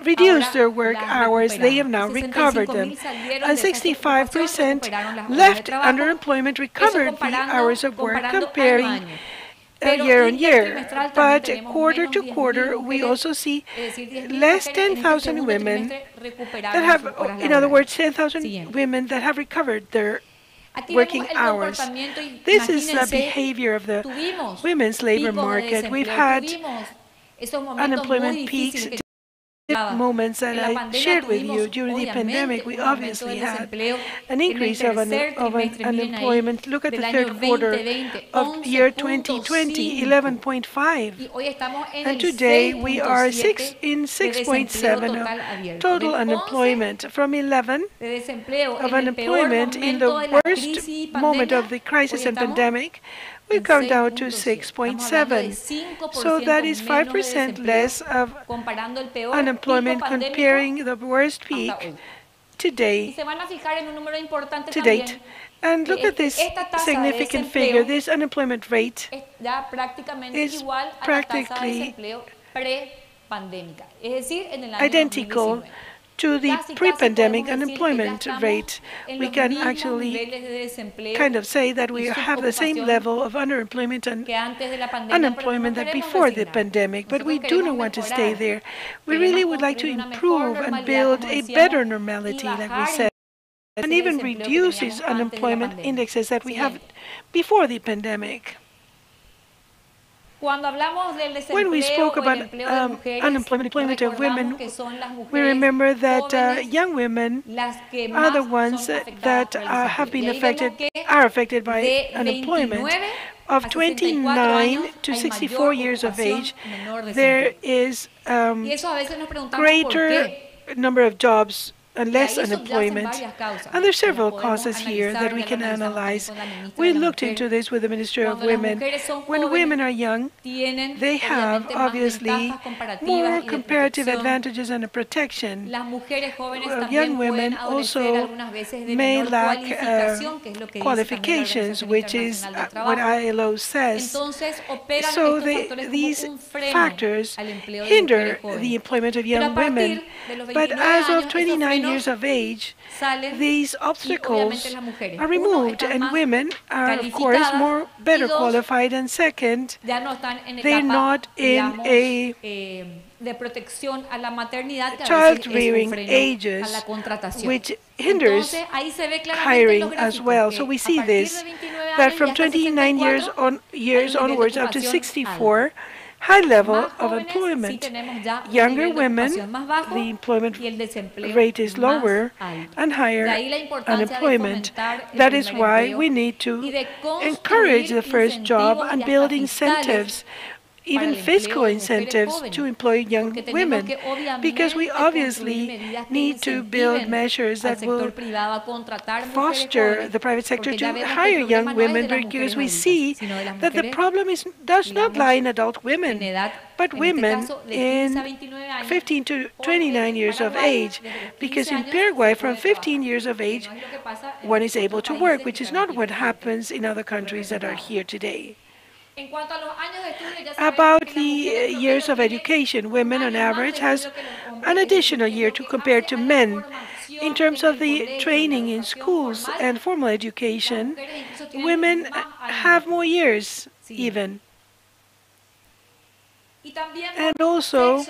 reduce their work hours. They have now recovered them. And 65% left underemployment recovered the hours of work, comparing year on year, but quarter to quarter we also see less 10,000 women that have, in other words, 10,000 women that have recovered their working hours. This is the behavior of the women's labor market. We've had unemployment peaks, moments that I shared with you. During the pandemic, we obviously had an increase of unemployment. Look at the third quarter of year 2020, 11.5. And today we are in 6.7 of total unemployment, from 11 of unemployment in the worst moment of the crisis and pandemic. We've come down to 6.7. So that is 5% less of unemployment comparing the worst peak to date. And look at this significant figure. This unemployment rate is practically identical to the pre-pandemic unemployment rate. We can actually kind of say that we have the same level of underemployment and unemployment that before the pandemic, but we do not want to stay there. We really would like to improve and build a better normality, like we said, and even reduce these unemployment indexes that we have before the pandemic. When we spoke about unemployment of women, we remember that young women are the ones that have been affected by unemployment. Of 29 to 64 years of age, there is greater number of jobs and less unemployment. And there are several causes here that we can analyze. We looked into this with the Ministry of Women. When women are young, they have obviously more comparative advantages and protection. Young women also may lack qualifications, which is what ILO says. So these factors hinder the employment of young women. But as of 29 years of age, these obstacles are removed, and women are, of course, better qualified. And second, they're not in a child-rearing ages, which hinders hiring as well. So we see this, that from 29 years onwards up to 64, high level of employment. Younger women, the employment rate is lower and higher unemployment. That is why we need to encourage the first job and build incentives, even fiscal incentives, to employ young women, because we obviously need to build measures that will foster the private sector to hire young women, because we see that the problem does not lie in adult women, but women in 15 to 29 years of age, because in Paraguay, from 15 years of age, one is able to work, which is not what happens in other countries that are here today. About the years of education, women on average has an additional year to compare to men. In terms of the training in schools and formal education, women have more years even. And also,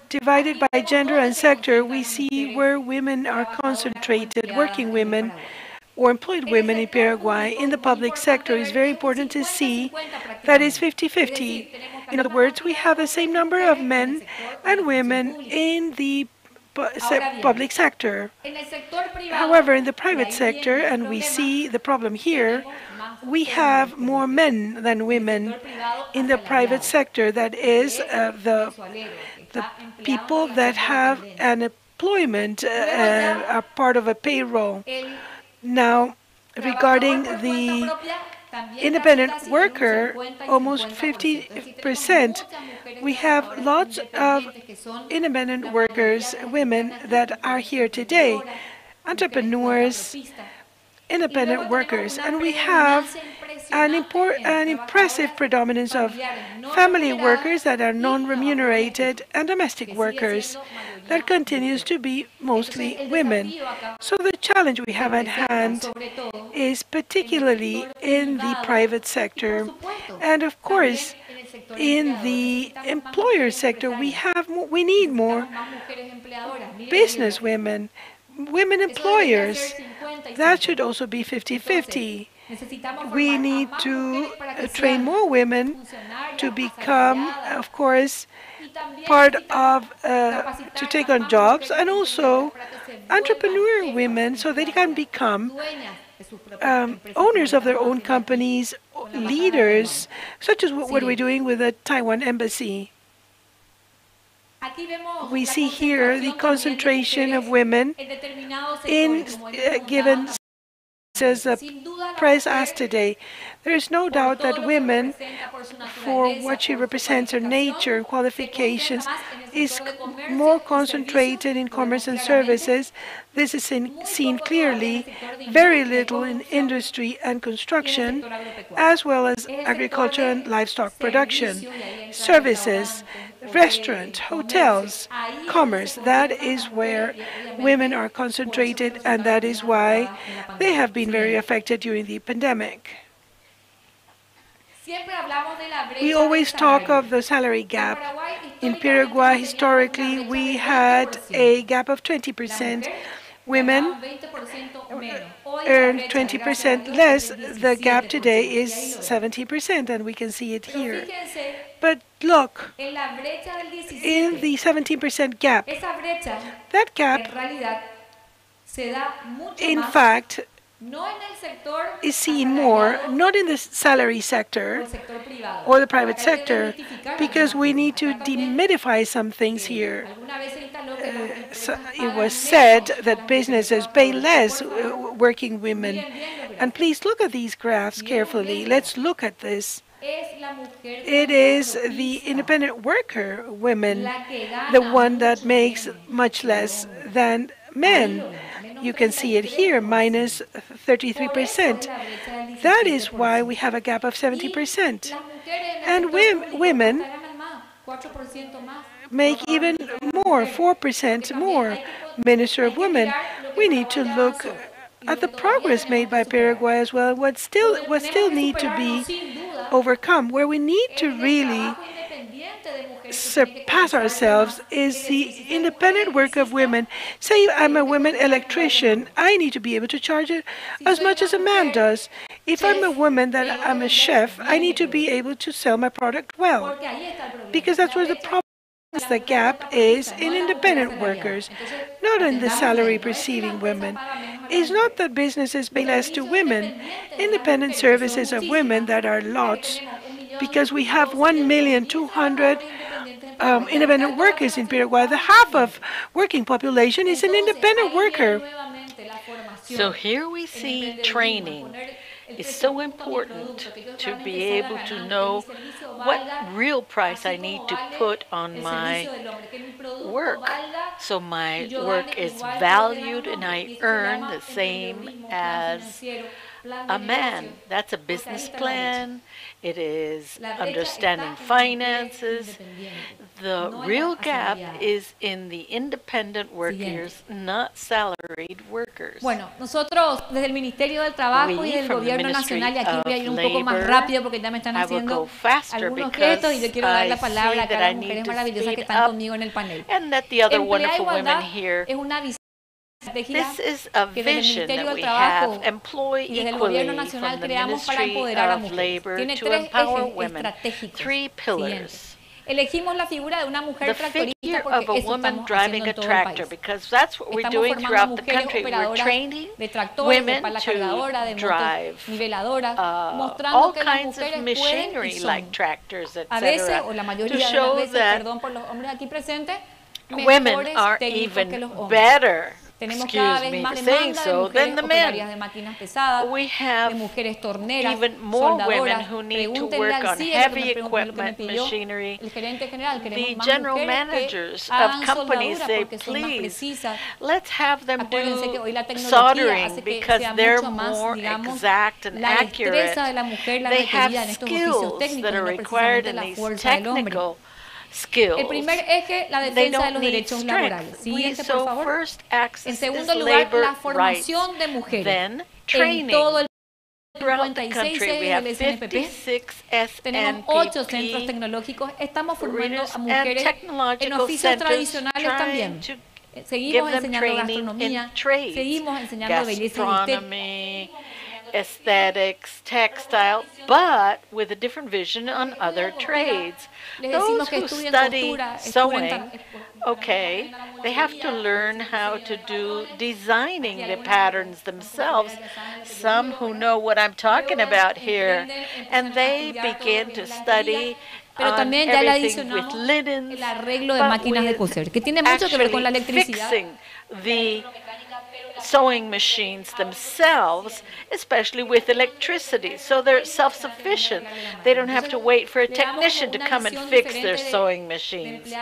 divided by gender and sector, we see where women are concentrated. Working women or employed women in Paraguay in the public sector is very important to see that is 50-50. In other words, we have the same number of men and women in the public sector. However, in the private sector, and we see the problem here, we have more men than women in the private sector. That is, the people that have an employment, are part of a payroll. Now, regarding the independent worker, almost 50%, we have lots of independent workers, women that are here today, entrepreneurs, independent workers, and we have an impressive predominance of family workers that are non-remunerated and domestic workers that continues to be mostly women. So the challenge we have at hand is particularly in the private sector, and of course in the employer sector we need more business women employers. That should also be 50-50. We need to train more women to become, of course, part of, to take on jobs, and also entrepreneur women so they can become owners of their own companies, leaders, such as what we're doing with the Taiwan embassy. We see here the concentration of women in given, as the press asked today. There is no doubt that women, for what she represents, her nature and qualifications, is more concentrated in commerce and services. This is seen clearly, very little in industry and construction, as well as agriculture and livestock production. Services, restaurants, hotels, commerce, that is where women are concentrated, and that is why they have been very affected during the pandemic. We always talk of the salary gap. In Paraguay, historically, we had a gap of 20%. Women earn 20% less. The gap today is 70%, and we can see it here. But look, in the 17% gap, that gap, in fact, is seen more, not in the salary sector or the private sector, because we need to demystify some things here. It was said that businesses pay less working women. And please look at these graphs carefully. Let's look at this. It is the independent worker women, the one that makes much less than men. You can see it here, minus 33%. That is why we have a gap of 70%. And women make even more, 4% more. Minister of Women, we need to look at the progress made by Paraguay as well, what still need to be overcome. Where we need to really surpass ourselves is the independent work of women. Say I'm a woman electrician, I need to be able to charge it as much as a man does. If I'm a woman that I'm a chef, I need to be able to sell my product well, because that's where the problem is. The gap is in independent workers, not in the salary receiving women. It's not that businesses pay less to women. Independent services of women that are lots, because we have 1,200,000 independent workers in Paraguay. The half of working population is an independent worker. So here we see training is so important to be able to know what real price I need to put on my work. So my work is valued and I earn the same as a man. That's a business plan. It is understanding finances. The real gap is in the independent workers, not salaried workers. Bueno, nosotros desde el Ministerio del Trabajo y del Gobierno Nacional, y aquí voy a ir un poco más rápido porque ya me están haciendo algunos gestos y yo quiero dar la palabra a cada las mujeres maravillosas que están conmigo en el panel. Emplear igualdad es una visión. This is a vision that we have, employ equally from the Ministry of Labor to empower women. 3 pillars. Elegimos la figura de una mujer tractorista porque eso estamos haciendo en todo el país. Because that's what we're doing throughout the country. We're training women to drive all kinds of machinery like tractors, etc. To show that women are even better Tenemos cada vez más demanda de mujeres operarias de máquinas pesadas, de mujeres torneras, soldadoras. Pregúntenle al CIE lo que me pidió el gerente general. Queremos más mujeres que hagan soldadura porque son más precisas. Acuérdense que hoy la tecnología hace que sea mucho más, digamos, la destreza de la mujer la requerida en estos oficios técnicos, no precisamente la fuerza del hombre. El primer eje, la defensa de los derechos laborales. Siguiente, por favor. En segundo lugar, la formación de mujeres. En todo el 56 sedes del SNPP, tenemos 8 centros tecnológicos. Estamos formando a mujeres en oficios tradicionales también. Seguimos enseñando gastronomía, seguimos enseñando belleza y estética. Aesthetics, textile, but with a different vision on other trades. Those who study sewing, okay, they have to learn how to do designing the patterns themselves. Some who know what I'm talking about here, and they begin to study pero también ya le adicionamos el arreglo de máquinas de coser, que tiene mucho que ver con la electricidad. The sewing machines themselves, especially with electricity, so they're self-sufficient. They don't have to wait for a technician to come and fix their sewing machines.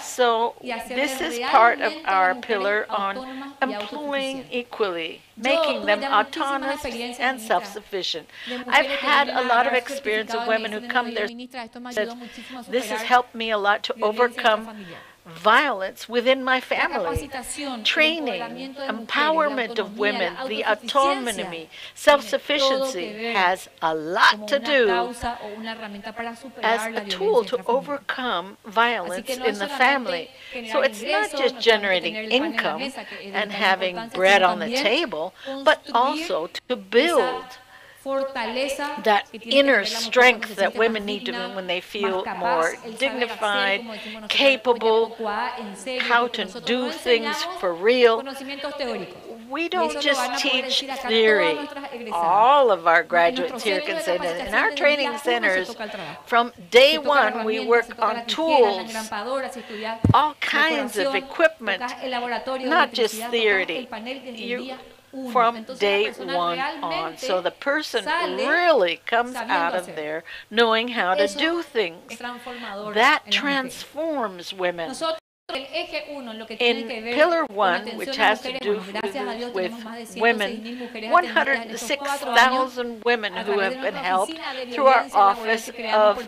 So this is part of our pillar on employing equally, making them autonomous and self-sufficient. I've had a lot of experience of women who come there. This has helped me a lot to overcome violence within my family, training, empowerment of women, the autonomy, self-sufficiency has a lot to do as a tool to overcome violence in the family. So it's not just generating income and having bread on the table, but also to build that inner strength that women need to when they feel more dignified, capable, how to do things for real. We don't just teach theory. All of our graduates here can say that. In our training centers, from day one, we work on tools, all kinds of equipment, not just theory. From day one on. So the person really comes out of there knowing how to do things. That transforms women. In Pillar 1, which has to do with women, 106,000 women who have been helped through our Office of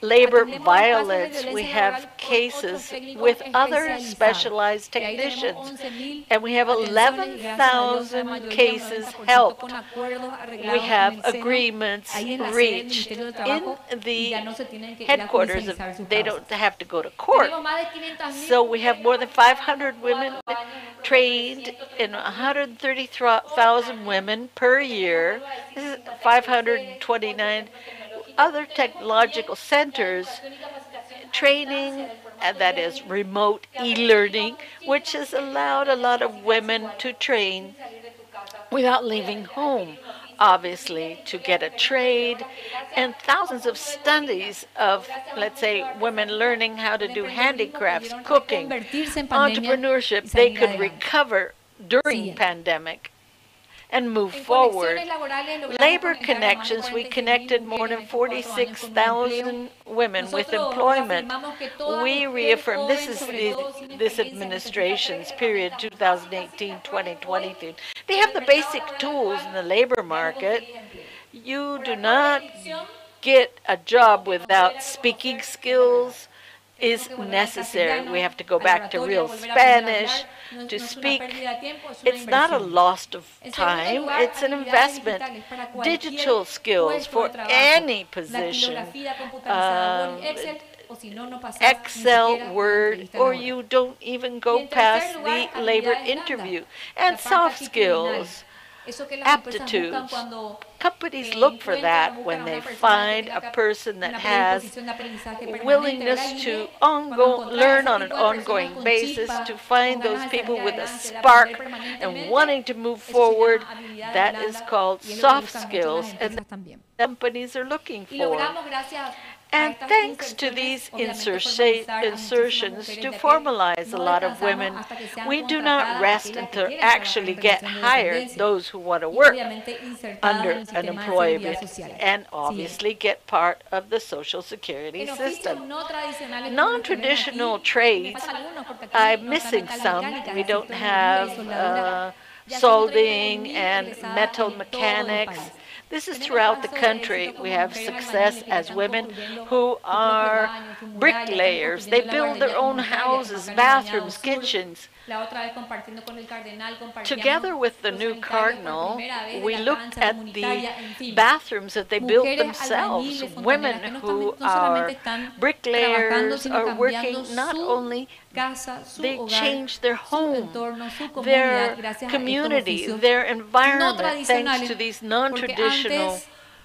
Labor Violence. We have cases with other specialized technicians, and we have 11,000 cases helped. We have agreements reached in the headquarters. They don't have to go to court. So we have more than 500 women trained in 130,000 women per year. This is 529 other technological centers, training, and that is remote e-learning, which has allowed a lot of women to train without leaving home, obviously, to get a trade, and thousands of studies of, let's say, women learning how to do handicrafts, cooking, entrepreneurship. They could recover during pandemic and move forward. Labor connections, we connected more than 46,000 women with employment. We reaffirm, this is this administration's period, 2018-2022. They have the basic tools in the labor market. You do not get a job without speaking skills is necessary. We have to go back to real Spanish to speak. It's not a loss of time, it's an investment. Digital skills for any position. Excel, Word, or you don't even go past the labor interview. And soft skills, aptitudes. Companies look for that when they find a person that has willingness to learn on an ongoing basis, to find those people with a spark and wanting to move forward. That is called soft skills, and companies are looking for. And thanks to these insertions to formalize a lot of women, we do not rest until actually get hired those who want to work under an employment and obviously get part of the Social Security system. Non-traditional trades, I'm missing some. We don't have soldering and metal mechanics. This is throughout the country. We have success as women who are bricklayers. They build their own houses, bathrooms, kitchens. Together with the new cardinal, we looked at the bathrooms that they built themselves. Women who are bricklayers are working not only, they change their home, their community, their environment, thanks to these non-traditional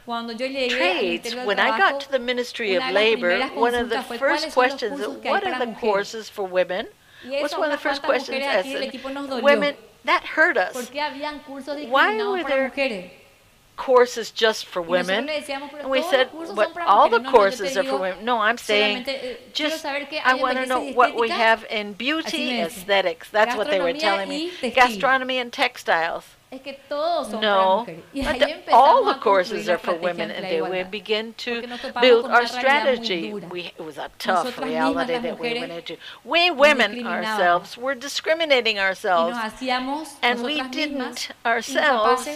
trades. When I got to the Ministry of Labor, one of the first questions, what are the courses for women? Was one of the first questions asked. Women, that hurt us. Why were there courses just for women? And we said, well, all the courses are for women. No, I'm saying, just, I want to know what we have in beauty, aesthetics. That's what they were telling me. Gastronomy and textiles. No, but all the courses are for women, and they will begin to build our strategy. It was a tough reality that we went into. We women ourselves were discriminating ourselves, and we didn't ourselves.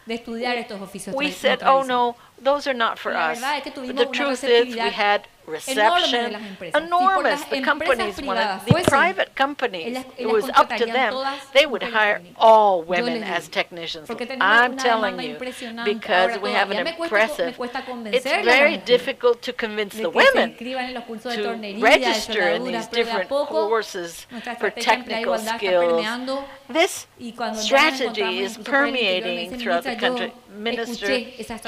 We said, oh no, those are not for us. But the truth is, we had reception enormous. The companies wanted, the private companies, it was up to them. They would hire all women as technicians. I'm telling you, because we have an impressive, it's very difficult to convince the women to register in these different courses for technical skills. This strategy is permeating throughout the country. Minister,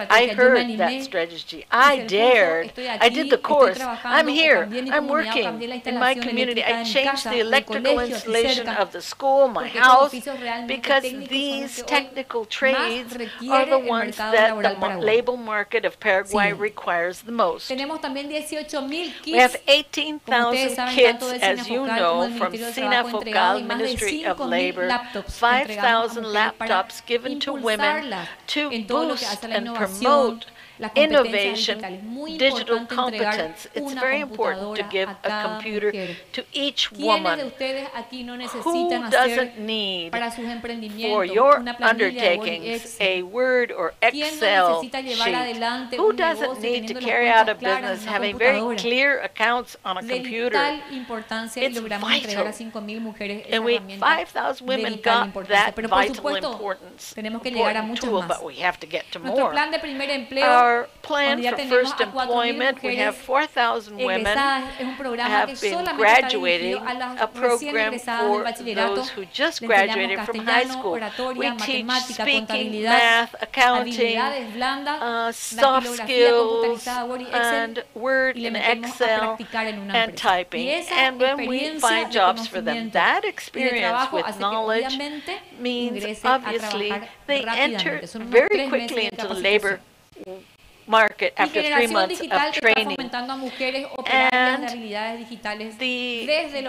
I heard that strategy. I dared. I did the course. I'm here. I'm working in my community. I changed the electrical installation of the school, my house, because these technical trades are the ones that the labor market of Paraguay requires the most. We have 18,000 kits, as you know, from SINAFOCAL, Ministry of Labor, 5,000 laptops given to women to boost and promote innovation, digital competence. It's very important to give a computer to each woman. Who doesn't need for your undertakings a Word or Excel sheet? Who doesn't need to carry out a business having very clear accounts on a computer? It's vital. And 5,000 women got that vital important tool, but we have to get to more. Our plan for first employment, we have 4,000 women have been graduating, a program for those who just graduated from high school. We teach speaking, math, accounting, soft skills, and Word and Excel, and typing. And when we find jobs for them, that experience with knowledge means, obviously, they enter very quickly into the labor market after 3 months of training. And the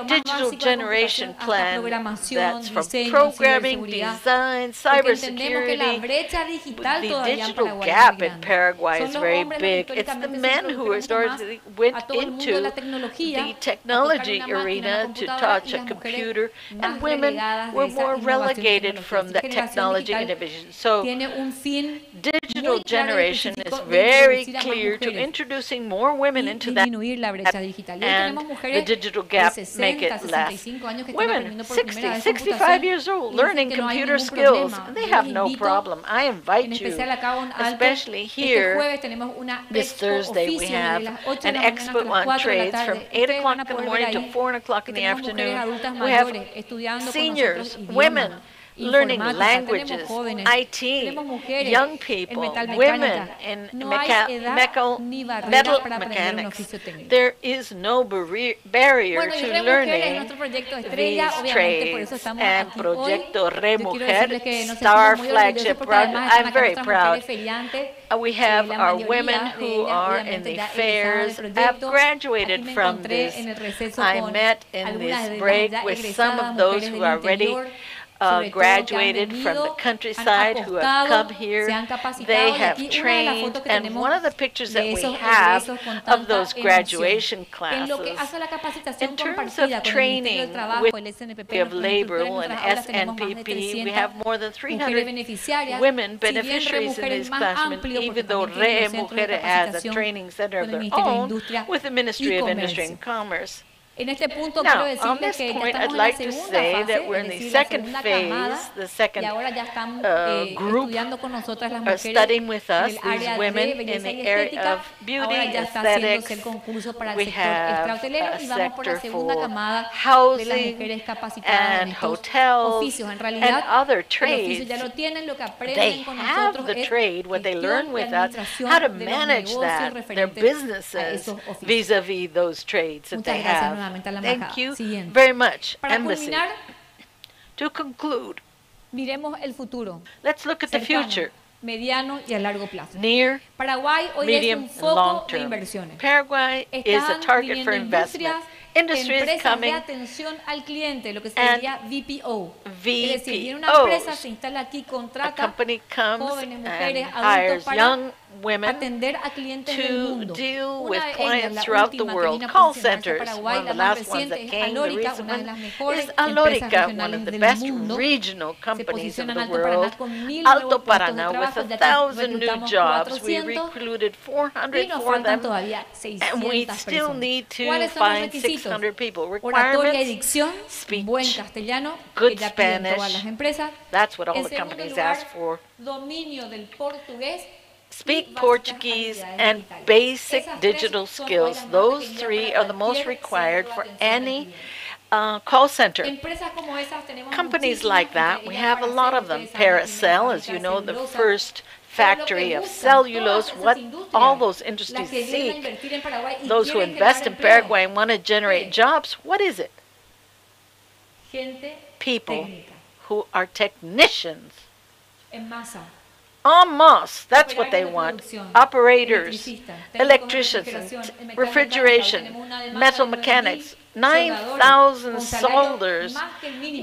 digital generation plan, that's from programming, design, cybersecurity. The digital gap in Paraguay is very big. It's the men who went into the technology arena to touch a computer, and women were more relegated from that technology innovation. So digital generation is very clear to introducing more women into that, and the digital gap make it less. Women 60, 65 years old learning computer skills, they have no problem. I invite you, especially here, this Thursday we have an expo on trades from 8 o'clock in the morning to 4 o'clock in the afternoon. We have seniors, women, learning languages, IT, young people, women in metal mechanics. There is no barrier to learning these trades. And Proyecto Re Mujer, Star Flagship project, I'm very proud. We have our women who are in the fairs, have graduated from this. I met in this break with some of those who are already graduated from the countryside who have come here. They have trained, and one of the pictures that we have of those graduation classes, in terms of training with of labor and SNPP, we have more than 300 women beneficiaries in these classrooms, even though Re Mujer has a training center of their own with the Ministry of Industry and Commerce. Now, on this point, I'd like to say that we're in the second phase, the second group are studying with us, these women in the area of beauty, aesthetics. We have a sector for housing and hotels and other trades. They have the trade, what they learn with us, how to manage that, their businesses vis-a-vis those trades that they have. Thank you very much, Embassy. To conclude, let's look at the future. Mediano y a largo plazo. Near, Paraguay hoy medium, es un foco long de term. inversiones. Paraguay is a target for investment. Industry is coming. De atención al cliente, lo que se diría VPO. Es decir, viene una empresa, se instala aquí, contrata jóvenes, mujeres, adultos para atender a clientes del mundo. Deal with clients throughout the world. Call centers, one of the last ones that came, the recent one is Alorica, one of the best regional companies in the world. Alto Paraná, with 1,000 new jobs. We recruited 400 for them, and we still need to find 600 people. Requirements, speech, good Spanish. That's what all the companies ask for. Speak Portuguese and basic digital skills. Those three are the most required for any call center. Companies like that, we have a lot of them. Paracel, as you know, the first factory of cellulose, what all those industries seek. Those who invest in Paraguay and want to generate jobs, what is it? People who are technicians. En masse, that's what they want. Operators, electricians, refrigeration, metal mechanics, 9,000 solders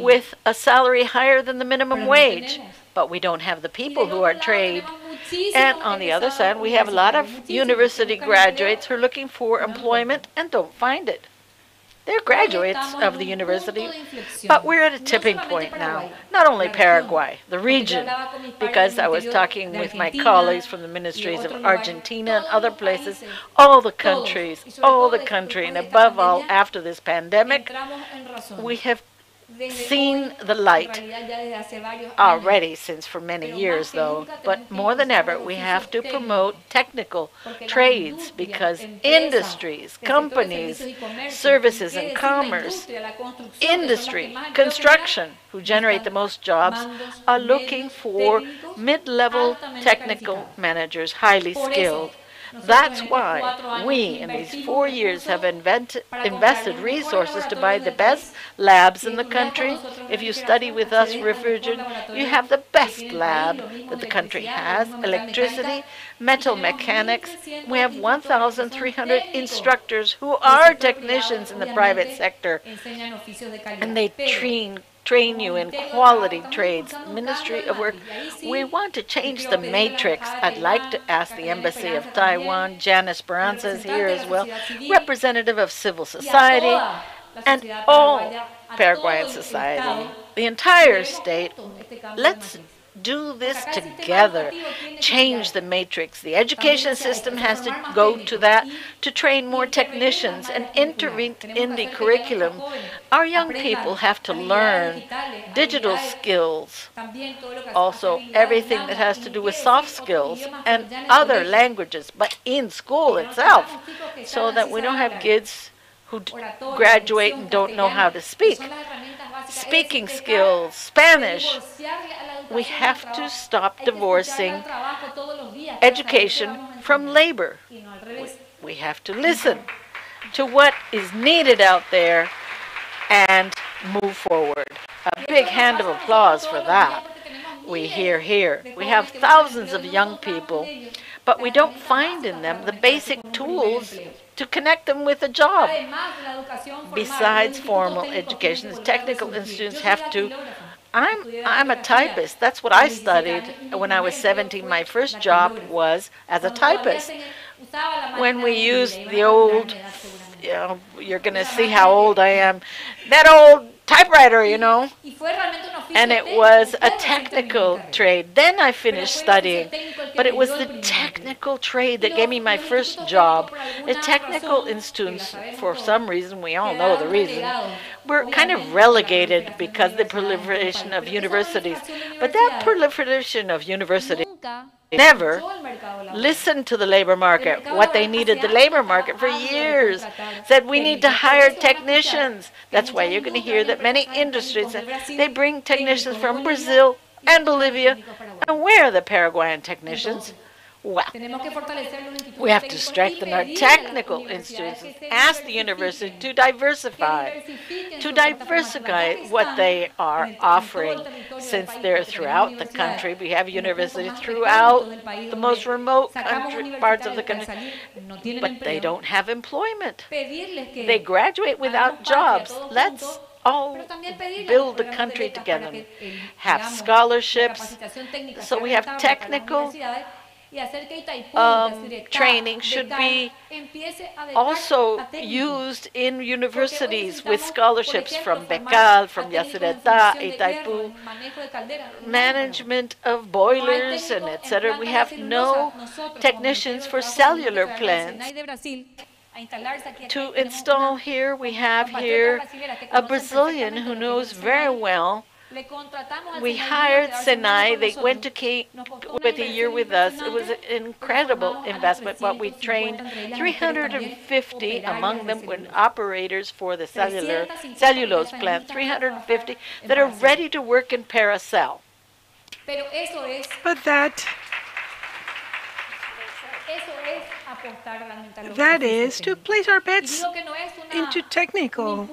with a salary higher than the minimum wage. But we don't have the people who are trained. And on the other side, we have a lot of university graduates who are looking for employment and don't find it. They're graduates of the university, but we're at a tipping point now. Not only Paraguay, the region, because I was talking with my colleagues from the ministries of Argentina and other places, all the country, and above all, after this pandemic, we have seen the light already since for many years though, but more than ever we have to promote technical trades because industries, companies, services and commerce, industry, construction, who generate the most jobs, are looking for mid-level technical managers, highly skilled. That's why we, in these 4 years, have invested resources to buy the best labs in the country. If you study with us refrigerant, you have the best lab that the country has, electricity, metal mechanics. We have 1,300 instructors who are technicians in the private sector, and they train you in quality trades. Ministry of Work, we want to change the matrix. I'd like to ask the Embassy of Taiwan, Jan Esperanza is here as well, representative of civil society, and all Paraguayan society, the entire state. Let's do this together, change the matrix. The education system has to go to that to train more technicians and intervene in the curriculum. Our young people have to learn digital skills, also everything that has to do with soft skills and other languages, but in school itself, so that we don't have kids who graduate and don't know how to speak. speaking skills, Spanish. We have to stop divorcing education from labor. We have to listen to what is needed out there and move forward. A big hand of applause for that. We hear here. We have thousands of young people, but we don't find in them the basic tools to connect them with a job. Besides formal education, the technical institutes have to. I'm a typist. That's what I studied when I was 17. My first job was as a typist. When we used the old, you're going to see how old I am, that old typewriter, and it was a technical trade. Then I finished studying, but it was the technical trade that gave me my first job. The technical institutes, for some reason, we all know the reason, were kind of relegated because of the proliferation of universities. But that proliferation of universities never listened to the labor market, what they needed. The labor market for years said we need to hire technicians. That's why you're going to hear that many industries, they bring technicians from Brazil and Bolivia. And where are the Paraguayan technicians? Well, we have to strengthen our technical institutes and ask the university to diversify what they are offering, since they're throughout the country. We have universities throughout the most remote parts of the country, but they don't have employment. They graduate without jobs. Let's all build the country together, have scholarships, so we have technical training should be also used in universities with scholarships from Becal, from Yacyretá, Itaipu, management of boilers and etc. We have no technicians for cellular plants to install here. We have here a Brazilian who knows very well. We hired Senai. They went to with a year with us. It was an incredible investment, but we trained 350, among them were operators for the cellulose plant, 350 that are ready to work in Paracel. But that is to place our bets into technical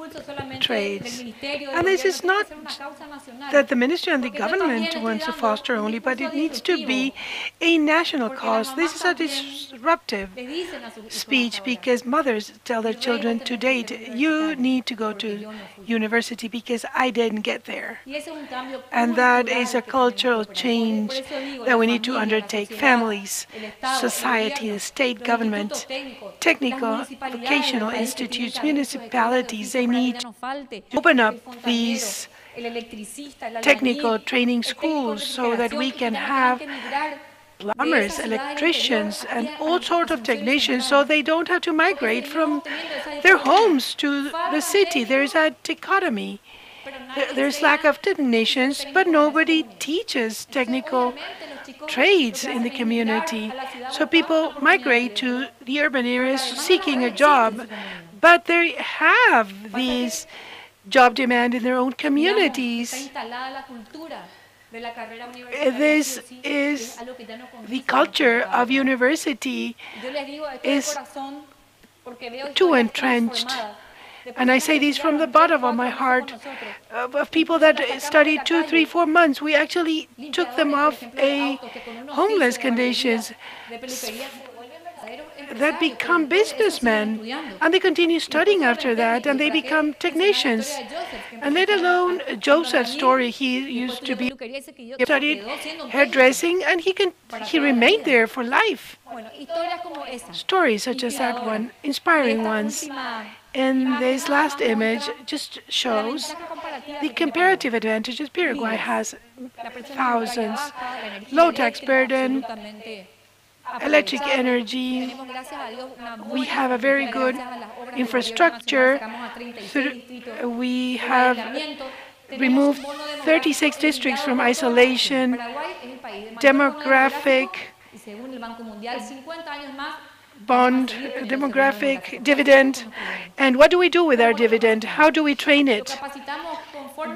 trades. And this is not that the ministry and the government wants to foster only, but it needs to be a national cause. This is a disruptive speech because mothers tell their children to date, you need to go to university because I didn't get there. And that is a cultural change that we need to undertake. Families, society, the state government, technical, vocational institutes, municipalities, they need to open up these technical training schools so that we can have plumbers, electricians, and all sorts of technicians so they don't have to migrate from their homes to the city. There's a dichotomy. There's lack of technicians, but nobody teaches technical trades in the community. So people migrate to the urban areas seeking a job, but they have these job demand in their own communities. This is the culture of university is too entrenched. And I say this from the bottom of my heart, of people that studied 2, 3, 4 months. We actually took them off a homeless conditions that become businessmen, and they continue studying after that, and they become technicians. And let alone Joseph's story, he used to be studied hairdressing, and he remained there for life. Stories such as that one, inspiring ones. And this last image just shows the comparative advantages Paraguay has. Thousands, low tax burden, electric energy. We have a very good infrastructure. We have removed 36 districts from isolation, demographic bond, demographic dividend. And what do we do with our dividend? How do we train it?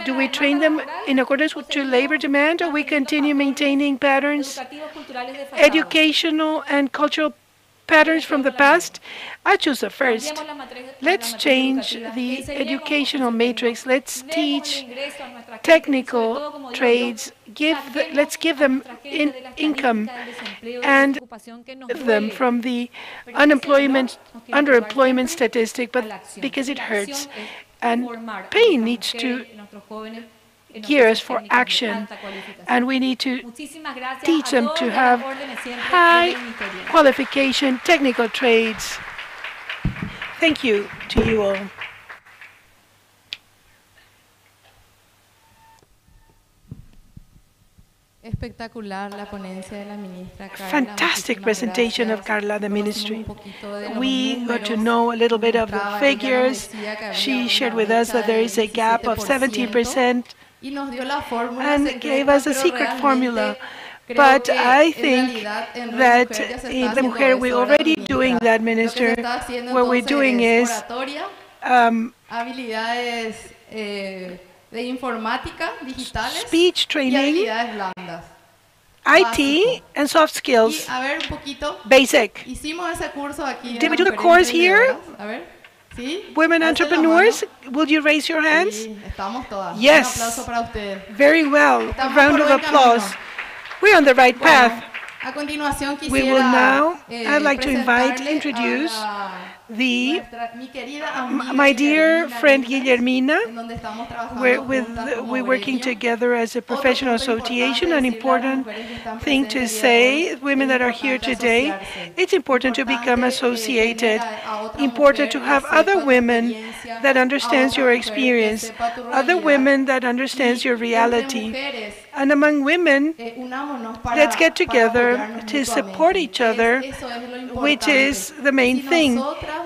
Do we train them in accordance to labor demand, or we continue maintaining patterns, educational and cultural patterns from the past? I choose the first. Let's change the educational matrix. Let's teach technical trades. Let's give them income and them from the underemployment statistic, but because it hurts. And pain needs to gear us for action, and we need to teach them to have high qualification technical trades. Thank you to you all. Fantastic presentation of Carla, the ministry. We got to know a little bit of the figures. She shared with us that there is a gap of 17% and gave us a secret formula. But I think that in La Mujer, we're already doing that, Minister. What we're doing is speech training, IT, and soft skills. Basic. Did we do the course here? Women entrepreneurs, will you raise your hands? Yes. Very well. A round of applause. We're on the right path. We will now, I'd like to introduce my dear friend Guillermina. We're working together as a professional association. An important thing to say, women that are here today, it's important to become associated, important to have other women that understands your experience, other women that understands your reality. And among women, let's get together to support each other, which is the main thing.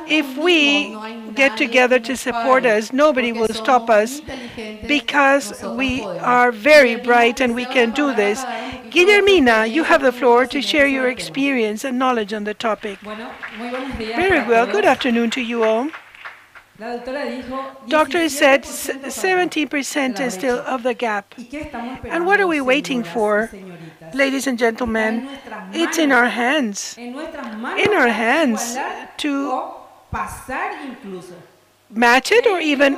If we get together to support us, nobody will stop us, because we are very bright and we can do this. Guillermina, you have the floor to share your experience and knowledge on the topic. Very well. Good afternoon to you all. Doctor said 17% is still of the gap. And what are we waiting for, ladies and gentlemen? It's in our hands. In our hands to match it or even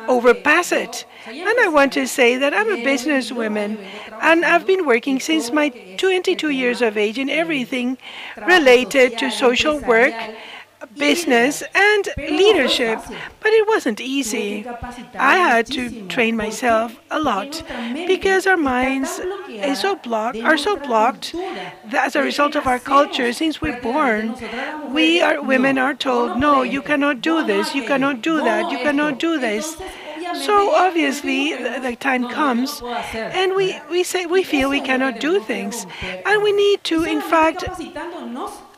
overpass it. And I want to say that I'm a businesswoman, and I've been working since my 22 years of age in everything related to social work, business and leadership, but it wasn't easy. I had to train myself a lot because our minds are so blocked as a result of our culture since we're born. Women are told, no, you cannot do this, you cannot do that, you cannot do this. So obviously the time comes and we feel we cannot do things, and we need to in fact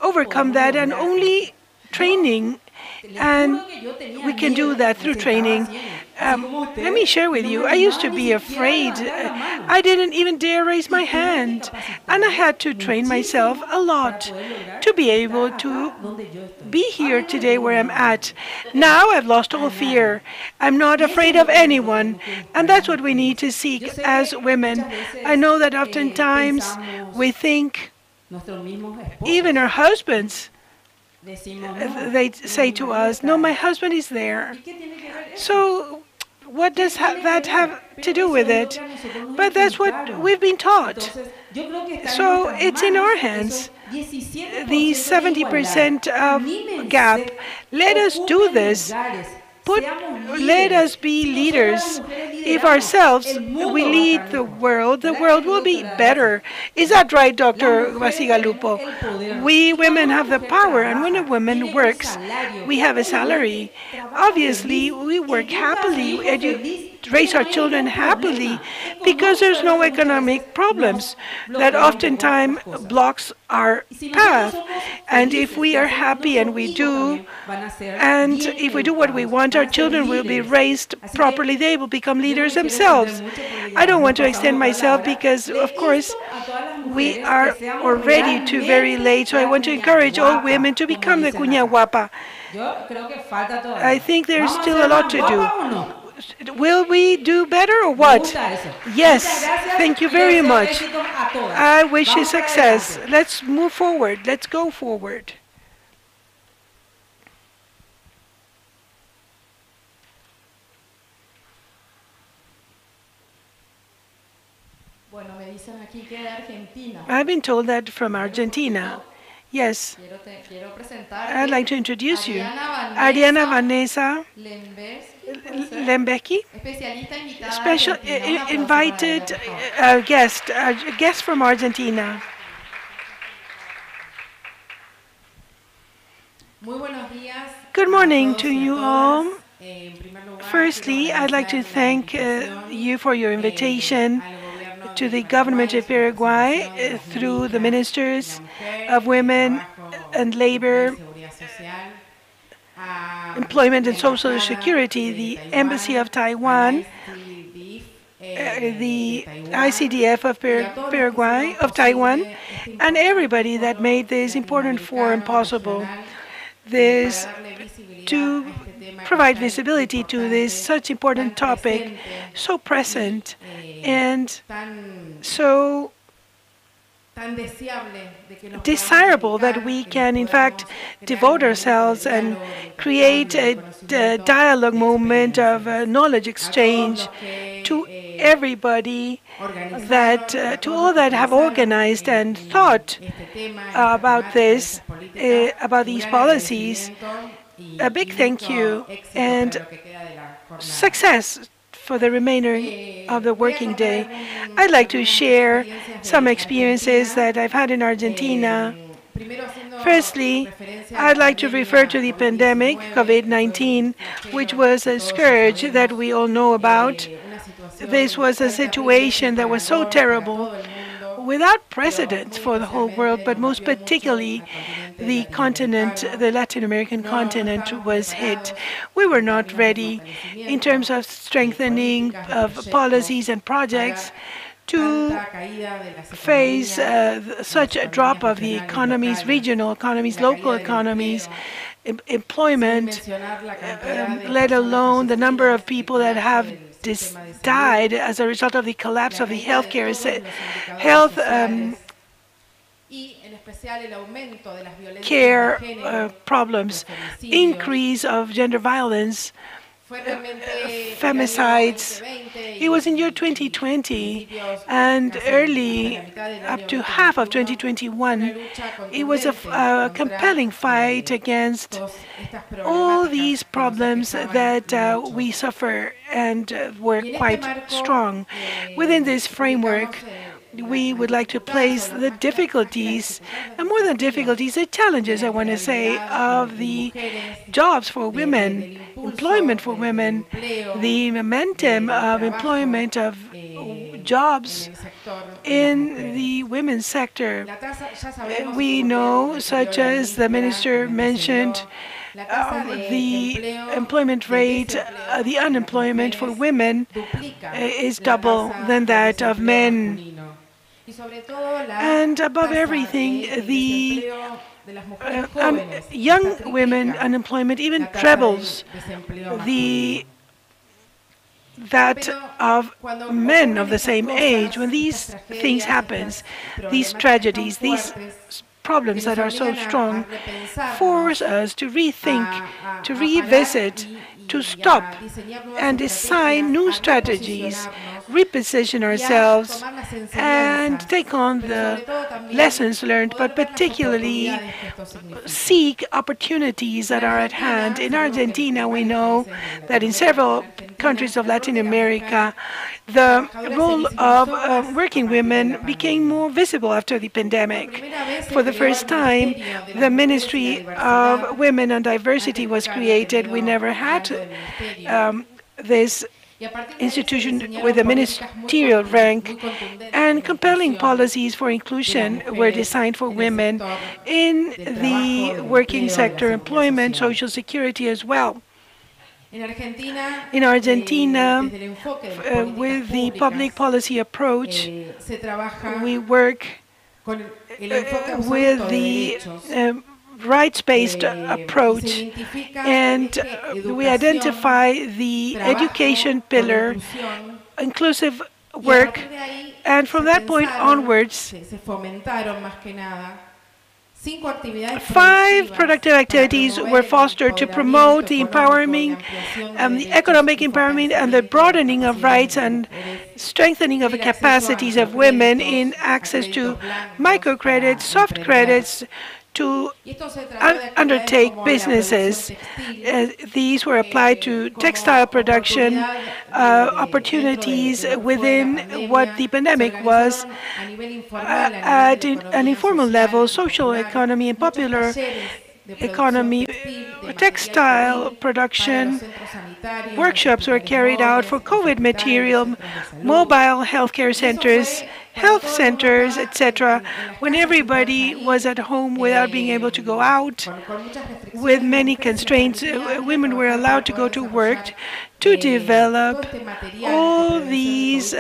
overcome that, and only training, and we can do that through training. Let me share with you, I used to be afraid. I didn't even dare raise my hand, and I had to train myself a lot to be able to be here today where I'm at. Now I've lost all fear. I'm not afraid of anyone, and that's what we need to seek as women. I know that oftentimes we think, even our husbands, they say to us, no, my husband is there. So what does that have to do with it? But that's what we've been taught. So it's in our hands. The 70% gap. Let us do this. Let us be leaders. If ourselves, we lead the world will be better. Is that right, Dr. Basigalupo? We women have the power, and when a woman works, we have a salary. Obviously, we work happily, raise our children happily, because there's no economic problems that oftentimes blocks our path. And if we are happy, and we do, and if we do what we want, our children will be raised properly. They will become leaders themselves. I don't want to extend myself because, of course, we are already too very late. So I want to encourage all women to become the cuña guapa. I think there's still a lot to do. Will we do better or what? Yes, thank you very much. I wish you success. Let's move forward. Let's go forward. I've been told that from Argentina. Yes. I'd like to introduce you. Ariana Vanessa Lembecki, special invited guest from Argentina. Good morning to you all. Firstly, I'd like to thank you for your invitation to the government of Paraguay through the Ministers of Women and Labor, Employment and Social Security, the Embassy of Taiwan, the ICDF of Paraguay, of Taiwan, and everybody that made this important forum possible. This to provide visibility to this such important topic, so present and so desirable that we can, in fact, devote ourselves and create a dialogue moment of knowledge exchange to everybody, that to all that have organized and thought about this, about these policies. A big thank you and success for the remainder of the working day. I'd like to share some experiences that I've had in Argentina. Firstly, I'd like to refer to the pandemic, COVID-19, which was a scourge that we all know about. This was a situation that was so terrible, without precedent for the whole world, but most particularly the continent, the Latin American continent, was hit. We were not ready in terms of strengthening of policies and projects to face such a drop of the economies, regional economies, local economies, employment, let alone the number of people that have died as a result of the collapse of the healthcare care problems, increase of gender violence, femicides. It was in year 2020 and early up to half of 2021. It was a compelling fight against all these problems that we suffer and were quite strong. Within this framework, we would like to place the difficulties, and more than difficulties, the challenges, I want to say, of the jobs for women, employment for women, the momentum of employment of jobs in the women's sector. We know, such as the minister mentioned, the employment rate, the unemployment for women is double than that of men. And above everything, the young women unemployment even trebles that of men of the same age. When these things happen, these tragedies, these problems that are so strong, force us to rethink, to revisit, to stop and design new strategies, reposition ourselves, and take on the lessons learned, but particularly seek opportunities that are at hand. In Argentina, we know that in several countries of Latin America, the role of working women became more visible after the pandemic. For the first time, the Ministry of Women and Diversity was created. We never had this institution with a ministerial rank, and compelling policies for inclusion were designed for women in the working sector, employment, social security as well. In Argentina, with the public policy approach, we work with the rights-based approach, and we identify the education pillar, inclusive work, and from that point onwards, 5 productive activities were fostered to promote the empowerment, the economic empowerment, and the broadening of rights and strengthening of the capacities of women in access to microcredits, soft credits, to undertake businesses. These were applied to textile production, opportunities within what the pandemic was at an informal level, social economy and popular economy. Textile production workshops were carried out for COVID material, mobile healthcare centers, health centers, etc., when everybody was at home without being able to go out. With many constraints, women were allowed to go to work to develop all these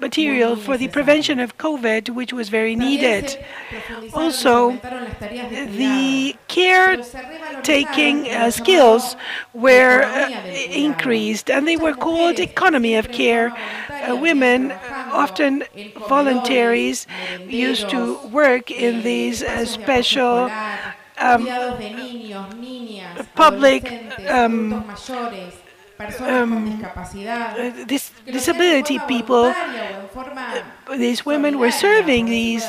material for the prevention of COVID, which was very needed. Also, the caretaking skills were increased, and they were called economy of care. Women, often voluntaries, used to work in these special public disability people. These women were serving these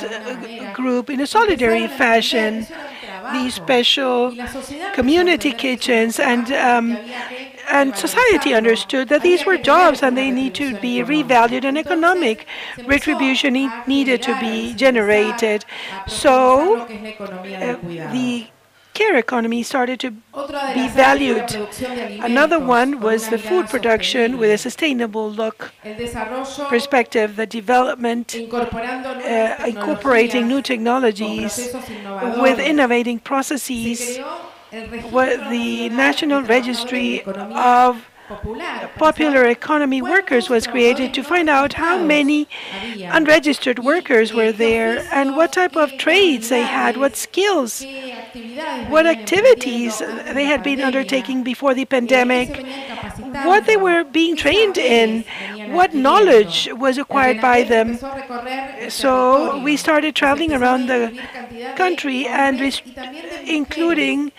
group in a solidary fashion, these special community kitchens, and society understood that these were jobs and they need to be revalued, and economic retribution needed to be generated. So the care economy started to be valued. Another one was the food production with a sustainable look perspective, the development, incorporating new technologies with innovating processes. What the National Registry of Popular Economy Workers was created to find out how many unregistered workers were there and what type of trades they had, what skills, what activities they had been undertaking before the pandemic, what they were being trained in, what knowledge was acquired by them. So we started traveling around the country and including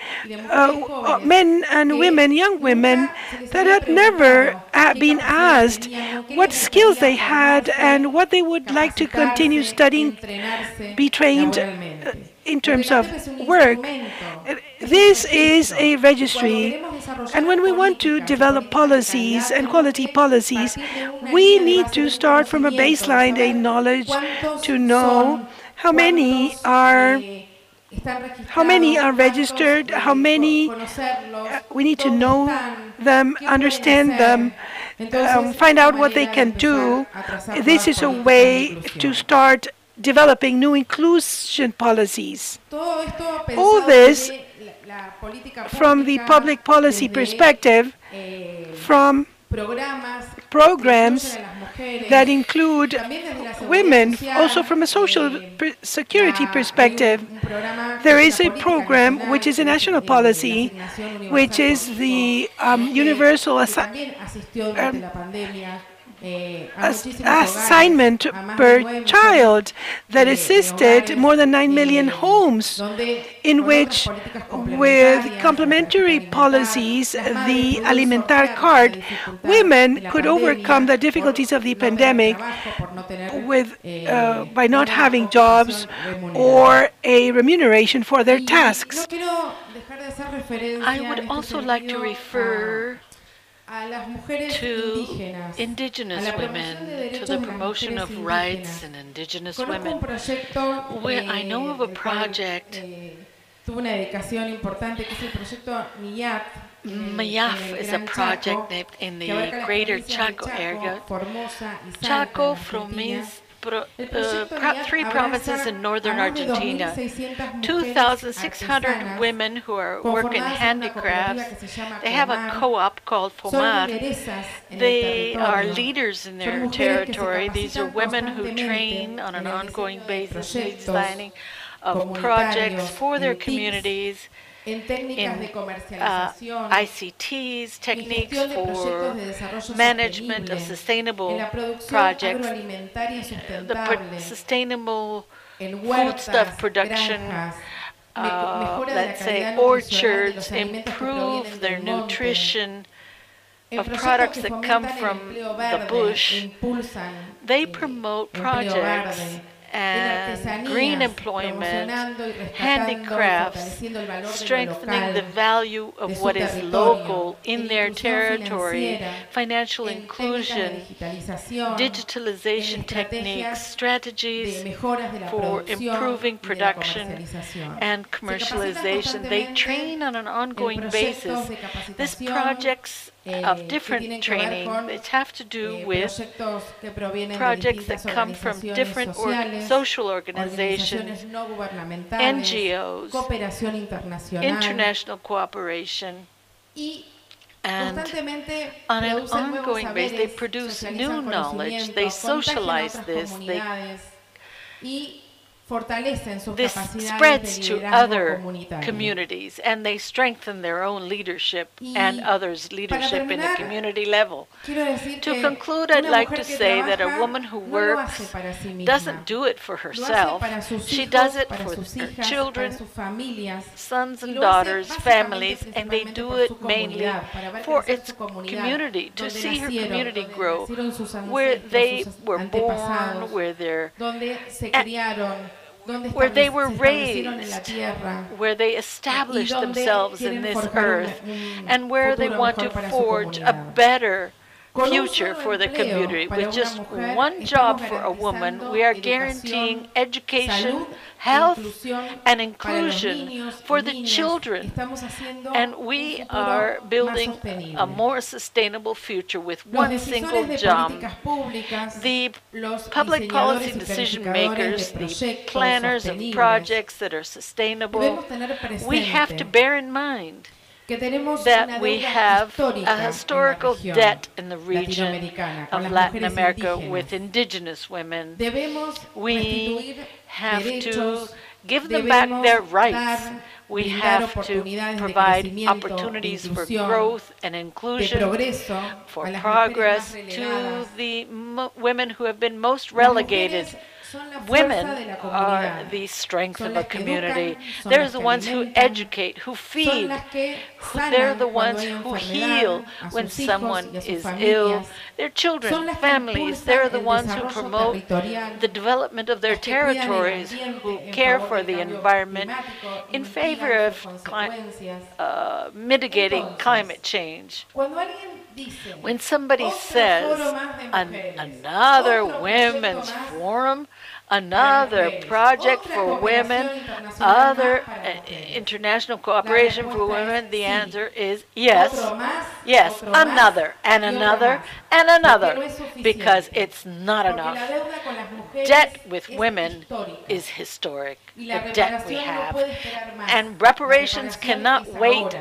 men and women, young women, that had never been asked what skills they had and what they would like to continue studying, be trained in terms of work. This is a registry, and when we want to develop policies and quality policies, we need to start from a baseline, a knowledge to know how many are registered, how many we need to know them, understand them, find out what they can do. This is a way to start developing new inclusion policies. All this from the public policy perspective, from programs that include women, also from a social security perspective. There is aprogram which is a national policy, which is the universal assignment per child that assisted more than 9 million homes, in which, with complementary policies, the Alimentar card, women could overcome the difficulties of the pandemic by not having jobs or a remuneration for their tasks. I would also like to refer to indigenous women, to the promotion of rights in indigenous women. I know of a project, MIAF is a project in the greater Chaco area. Chaco, Formosa, 3 provinces in northern Argentina, 2,600 women who work in handicrafts. They have a co-op called FOMAR. They are leaders in their territory. These are women who train on an ongoing basis, designing of projects for their communities in ICTs, techniques for management of sustainable projects, the sustainable foodstuff production, let's say orchards, improve their nutrition of products that come from the bush. They promote projects and green employment, handicrafts, strengthening the value of what is local in their territory, financial inclusion, digitalization techniques, strategies for improving production and commercialization. They train on an ongoing basis. These projects of different training, which have to do with projects that come from different social organizations, NGOs, international cooperation, and on an ongoing basis, they produce new knowledge, they socialize this, this spreads to other communities, and they strengthen their own leadership and others' leadership in the community level. To conclude, I'd like to say that a woman who works doesn't do it for herself. She does it for her children, sons and daughters, families, and they do it mainly for its community, to see her community grow, where they were born, where they were raised, where they established themselves in this earth, and where they want to forge a better future for the community. With just one job for a woman, we are guaranteeing education, health, and inclusion for the children. And we are building a more sustainable future with one single job. The public policy decision makers, the planners of projects that are sustainable, we have to bear in mind that we have a historical debt in the region of Latin America with indigenous women. We have to give them back their rights. We have to provide opportunities for growth and inclusion, for progress to the women who have been most relegated. Women are the strength of a community. They're the ones who educate, who feed. They're the ones who heal when someone is ill. Their children, families, they're the ones who promote the development of their territories, who care for the environment in favor of mitigating climate change. When somebody says another women's forum, another project for women, other international cooperation for women, the answer is yes, yes, another, and another, and another, because it's not enough. Debt with women is historic, the debt we have, and reparations cannot wait.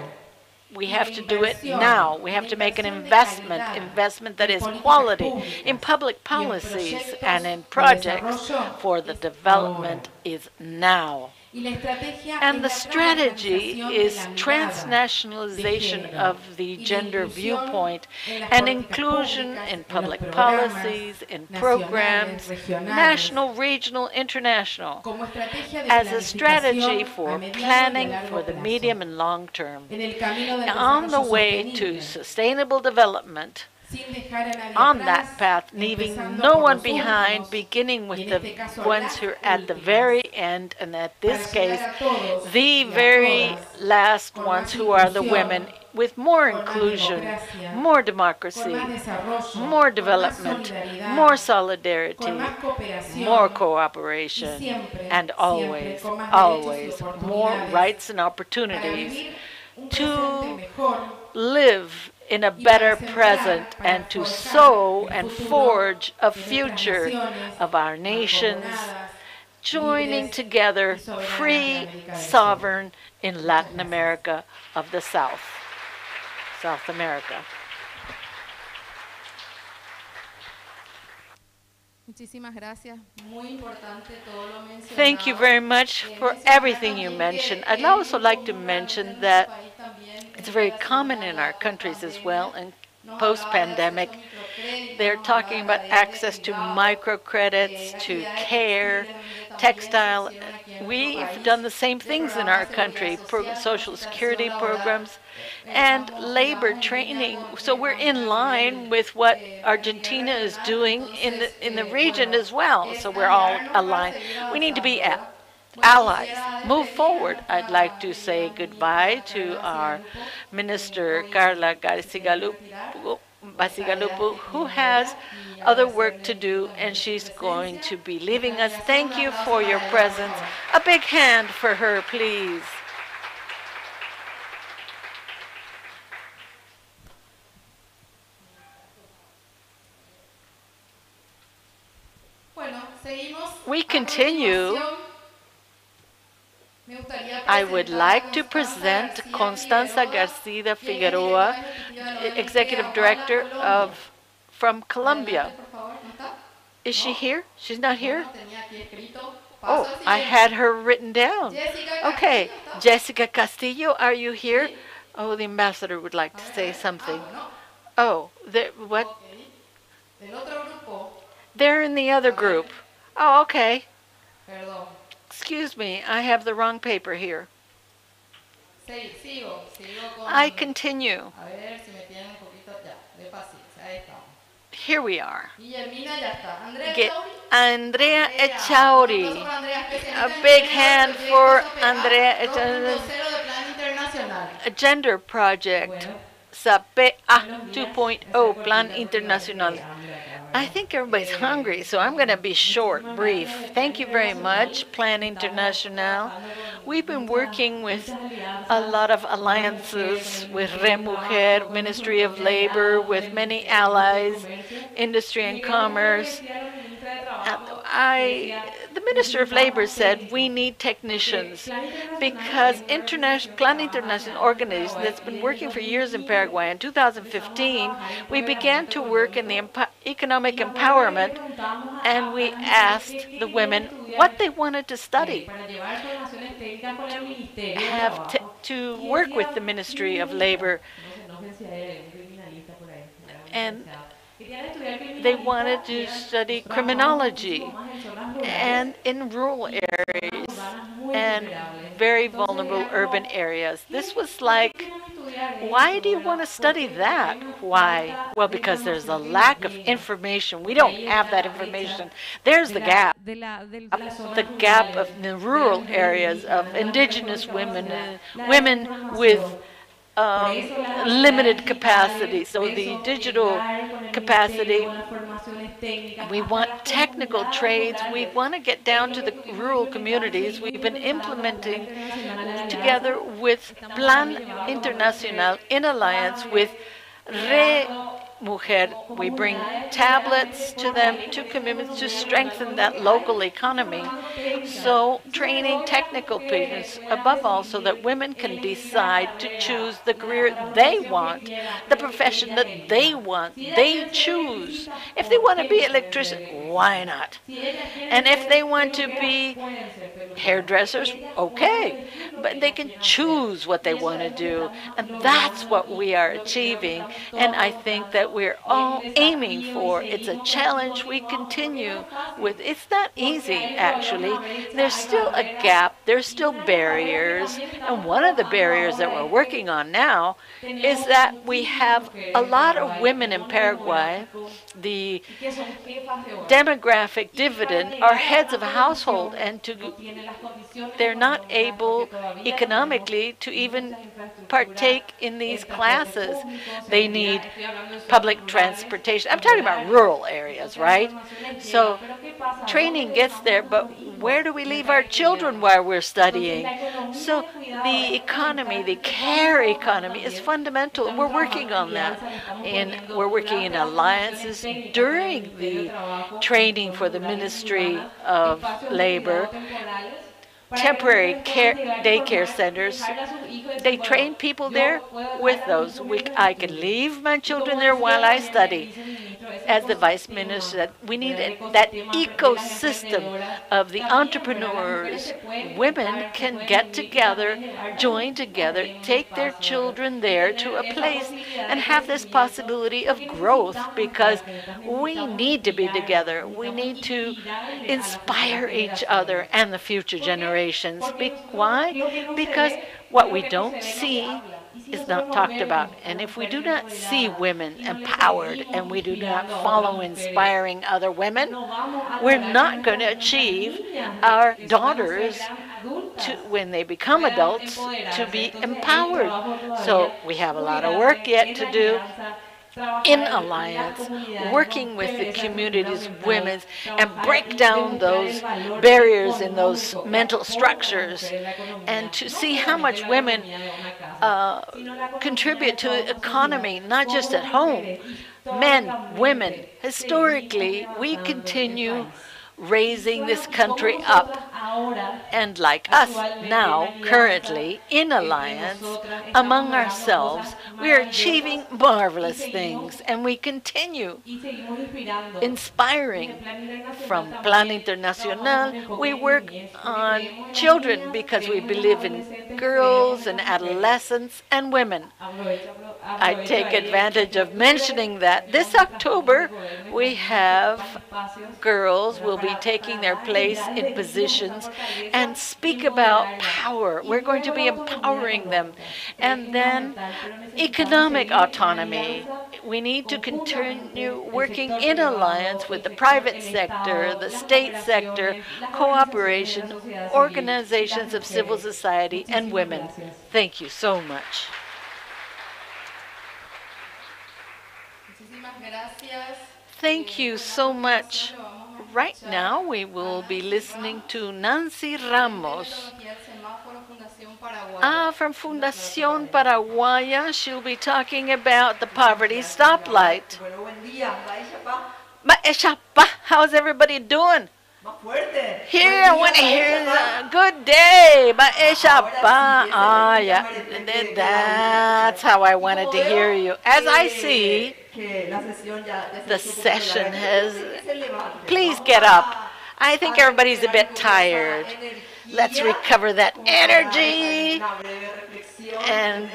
We have to do it now. We have to make an investment that is quality in public policies and in projects, for the development is now. And the strategy is transnationalization of the gender viewpoint and inclusion in public policies, in programs, national, regional, international, as a strategy for planning for the medium and long term. On the way to sustainable development, on that path, leaving no one behind, beginning with the ones who are at the very end, and in this case, the very last ones, who are the women, with more inclusion, more democracy, more development, more solidarity, more cooperation, and always, always more rights and opportunities to live in a better present and to sow and forge a future of our nations, joining together, free, sovereign, in Latin America of the South, South America. Thank you very much for everything you mentioned. I'd also like to mention that it's very common in our countries as well, and post-pandemic, they're talking about access to microcredits, to care, textile. We've done the same things in our country, social security programs and labor training. So we're in line with what Argentina is doing in the region as well. So we're all aligned. We need to be allies. Move forward. I'd like to say goodbye to our Minister Carla Basigalupu, who has other work to do, and she's going to be leaving us. Thank you for your presence. A big hand for her, please. We continue. I would like to present Constanza García Figueroa, Executive Director from Colombia. Is she here? She's not here? Oh, I had her written down. Okay, Jessica Castillo, are you here? Oh, the ambassador would like to say something. Oh, what? They're in the other group. Oh, okay. Excuse me, I have the wrong paper here. I continue. Here we are. Andrea Echauri. A big hand for Andrea Echauri. A gender project. Sa PA 2.0 Plan Internacional. I think everybody's hungry, so I'm going to be short, brief. Thank you very much, Plan Internacional. We've been working with a lot of alliances with ReMujer, Ministry of Labor, with many allies, Industry and Commerce. The Minister of Labor said we need technicians because Plan International organization that's been working for years in Paraguay. In 2015, we began to work in the economic empowerment, and we asked the women what they wanted to study, to work with the Ministry of Labor. And they wanted to study criminology and in rural areas and very vulnerable urban areas. This was like, why do you want to study that? Why? Well, because there's a lack of information. We don't have that information. There's the gap. The gap of the rural areas of indigenous women, women with limited capacity. So the digital capacity, we want technical trades. We want to get down to the rural communities. We've been implementing together with Plan Internacional in alliance with ReMujer. We bring tablets to them, to commitments to strengthen that local economy. So training technical people, above all, so that women can decide to choose the career they want, the profession that they want. They choose. If they want to be electrician, why not? And if they want to be hairdressers, okay. But they can choose what they want to do. And that's what we are achieving. And I think that we're all aiming for. It's a challenge we continue with. It's not easy, actually. There's still a gap. There's still barriers. And one of the barriers that we're working on now is that we have a lot of women in Paraguay. The demographic dividend are heads of a household, and they're not able economically to even partake in these classes. They need public transportation. I'm talking about rural areas, right? So training gets there, but where do we leave our children while we're studying? So the economy, the care economy is fundamental. We're working on that. And we're working in alliances during the training for the Ministry of Labor. Temporary daycare centers, they train people there with those. I can leave my children there while I study. as the Vice Minister said, we need that ecosystem of the entrepreneurs. Women can get together, join together, take their children there to a place and have this possibility of growth, because we need to be together. We need to inspire each other and the future generations. Why? Because what we don't see is not talked about. And if we do not see women empowered and we do not follow inspiring other women, we're not going to achieve our daughters, when they become adults, to be empowered. So we have a lot of work yet to do in alliance, working with the communities, women, and break down those barriers in those mental structures, and to see how much women contribute to the economy, not just at home. Men, women, historically, we continue raising this country up. And like us now, currently, in alliance, among ourselves, we are achieving marvelous things, and we continue inspiring. From Plan Internacional, we work on children because we believe in girls and adolescents and women. I take advantage of mentioning that this October, we have girls will be taking their place in positions and speak about power. We're going to be empowering them. And then economic autonomy. We need to continue working in alliance with the private sector, the state sector, cooperation, organizations of civil society, and women. Thank you so much. Thank you so much. Right now, we will be listening to Nancy Ramos from Fundación Paraguaya. She'll be talking about the poverty stoplight. How's everybody doing? Here, I want to hear the good day. Ah, yeah, that's how I wanted to hear you. As I see, the session has... Please get up. I think everybody's a bit tired. Let's recover that energy. And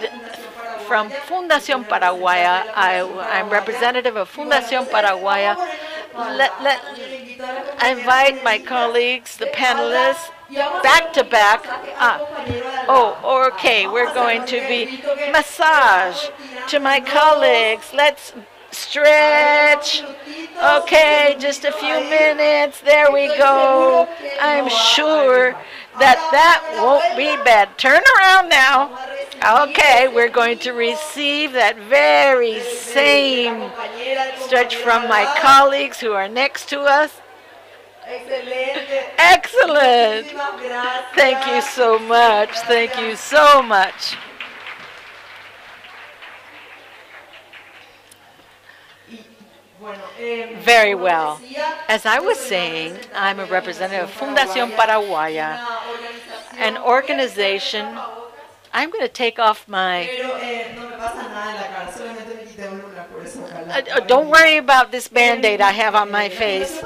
from Fundación Paraguaya, I'm representative of Fundación Paraguaya. I invite my colleagues, the panelists, back to back. Okay, we're going to be massage to my colleagues. Let's stretch. Okay, just a few minutes. There we go. I'm sure that won't be bad. Turn around now. Okay, we're going to receive that very same stretch from my colleagues who are next to us. Excellent. Thank you so much. Thank you so much. Very well. As I was saying, I'm a representative of Fundación Paraguaya, an organization. I'm going to take off my... don't worry about this Band-Aid I have on my face.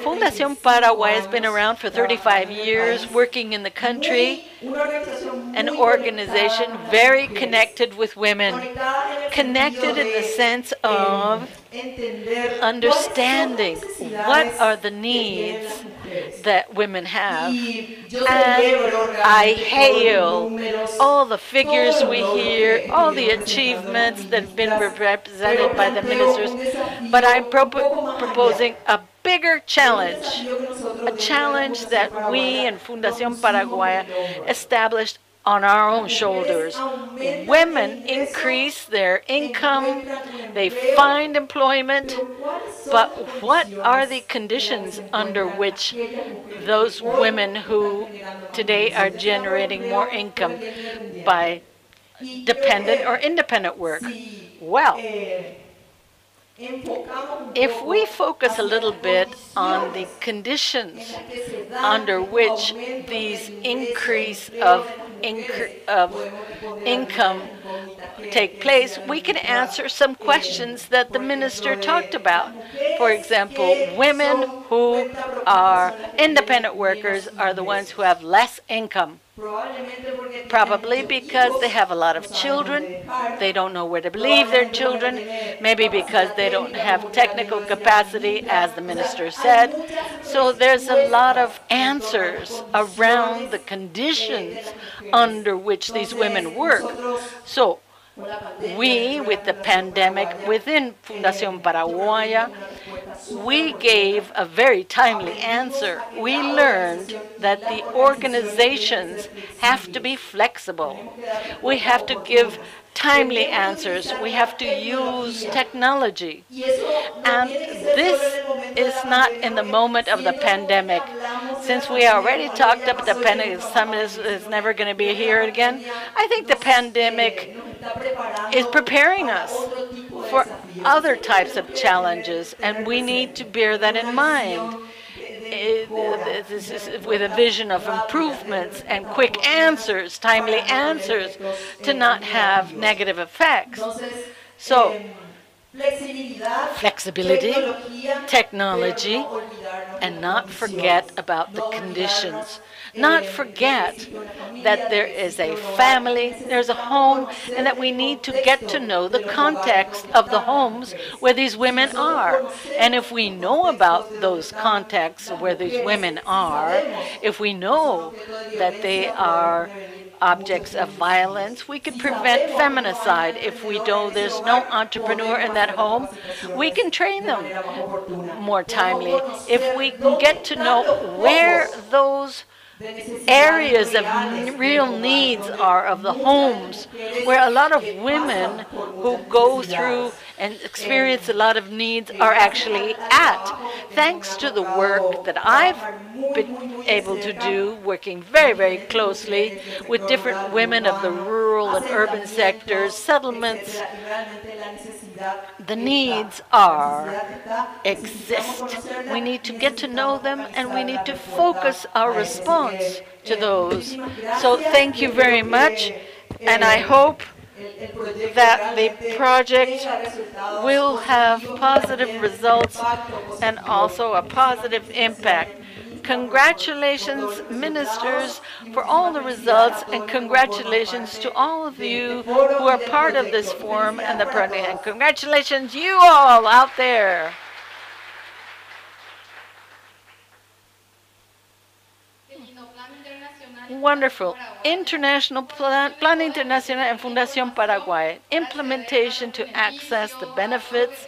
Fundación Paraguay has been around for 35 years, working in the country, an organization very connected with women, connected in the sense of understanding what are the needs that women have. And I hail all the figures we hear, all the achievements that have been represented by the ministers, but I'm proposing a bigger challenge, a challenge that we in Fundación Paraguaya established on our own shoulders. Women increase their income, they find employment, but what are the conditions under which those women who today are generating more income by dependent or independent work? Well, if we focus a little bit on the conditions under which these increase of income take place, we can answer some questions that the minister talked about. For example, women who are independent workers are the ones who have less income. Probably because they have a lot of children, they don't know where to leave their children, maybe because they don't have technical capacity, as the minister said. So there's a lot of answers around the conditions under which these women work. So we, with the pandemic, within Fundación Paraguaya, we gave a very timely answer. We learned that the organizations have to be flexible. We have to give timely answers. We have to use technology. And this is not in the moment of the pandemic. Since we already talked about the pandemic, some is never going to be here again, I think the pandemic is preparing us for other types of challenges, and we need to bear that in mind. This is with a vision of improvements and quick answers, timely answers, to not have negative effects. So, flexibility, technology, and not forget about the conditions. Not forget that there is a family, there's a home, and that we need to get to know the context of the homes where these women are. And if we know about those contexts where these women are, if we know that they are objects of violence, we could prevent feminicide. If we know there's no entrepreneur in that home, we can train them more timely. If we can get to know where those areas of real needs are of the homes, where a lot of women who go through and experience a lot of needs are actually at. Thanks to the work that I've been able to do, working very, very closely with different women of the rural and urban sectors, settlements, the needs exist. We need to get to know them, and we need to focus our response to those. So thank you very much, and I hope that the project will have positive results and also a positive impact. Congratulations, ministers, for all the results, and congratulations to all of you who are part of this forum and the project. And congratulations, you all out there. Wonderful. International Plan Internacional and Fundación Paraguay. Implementation to access the benefits,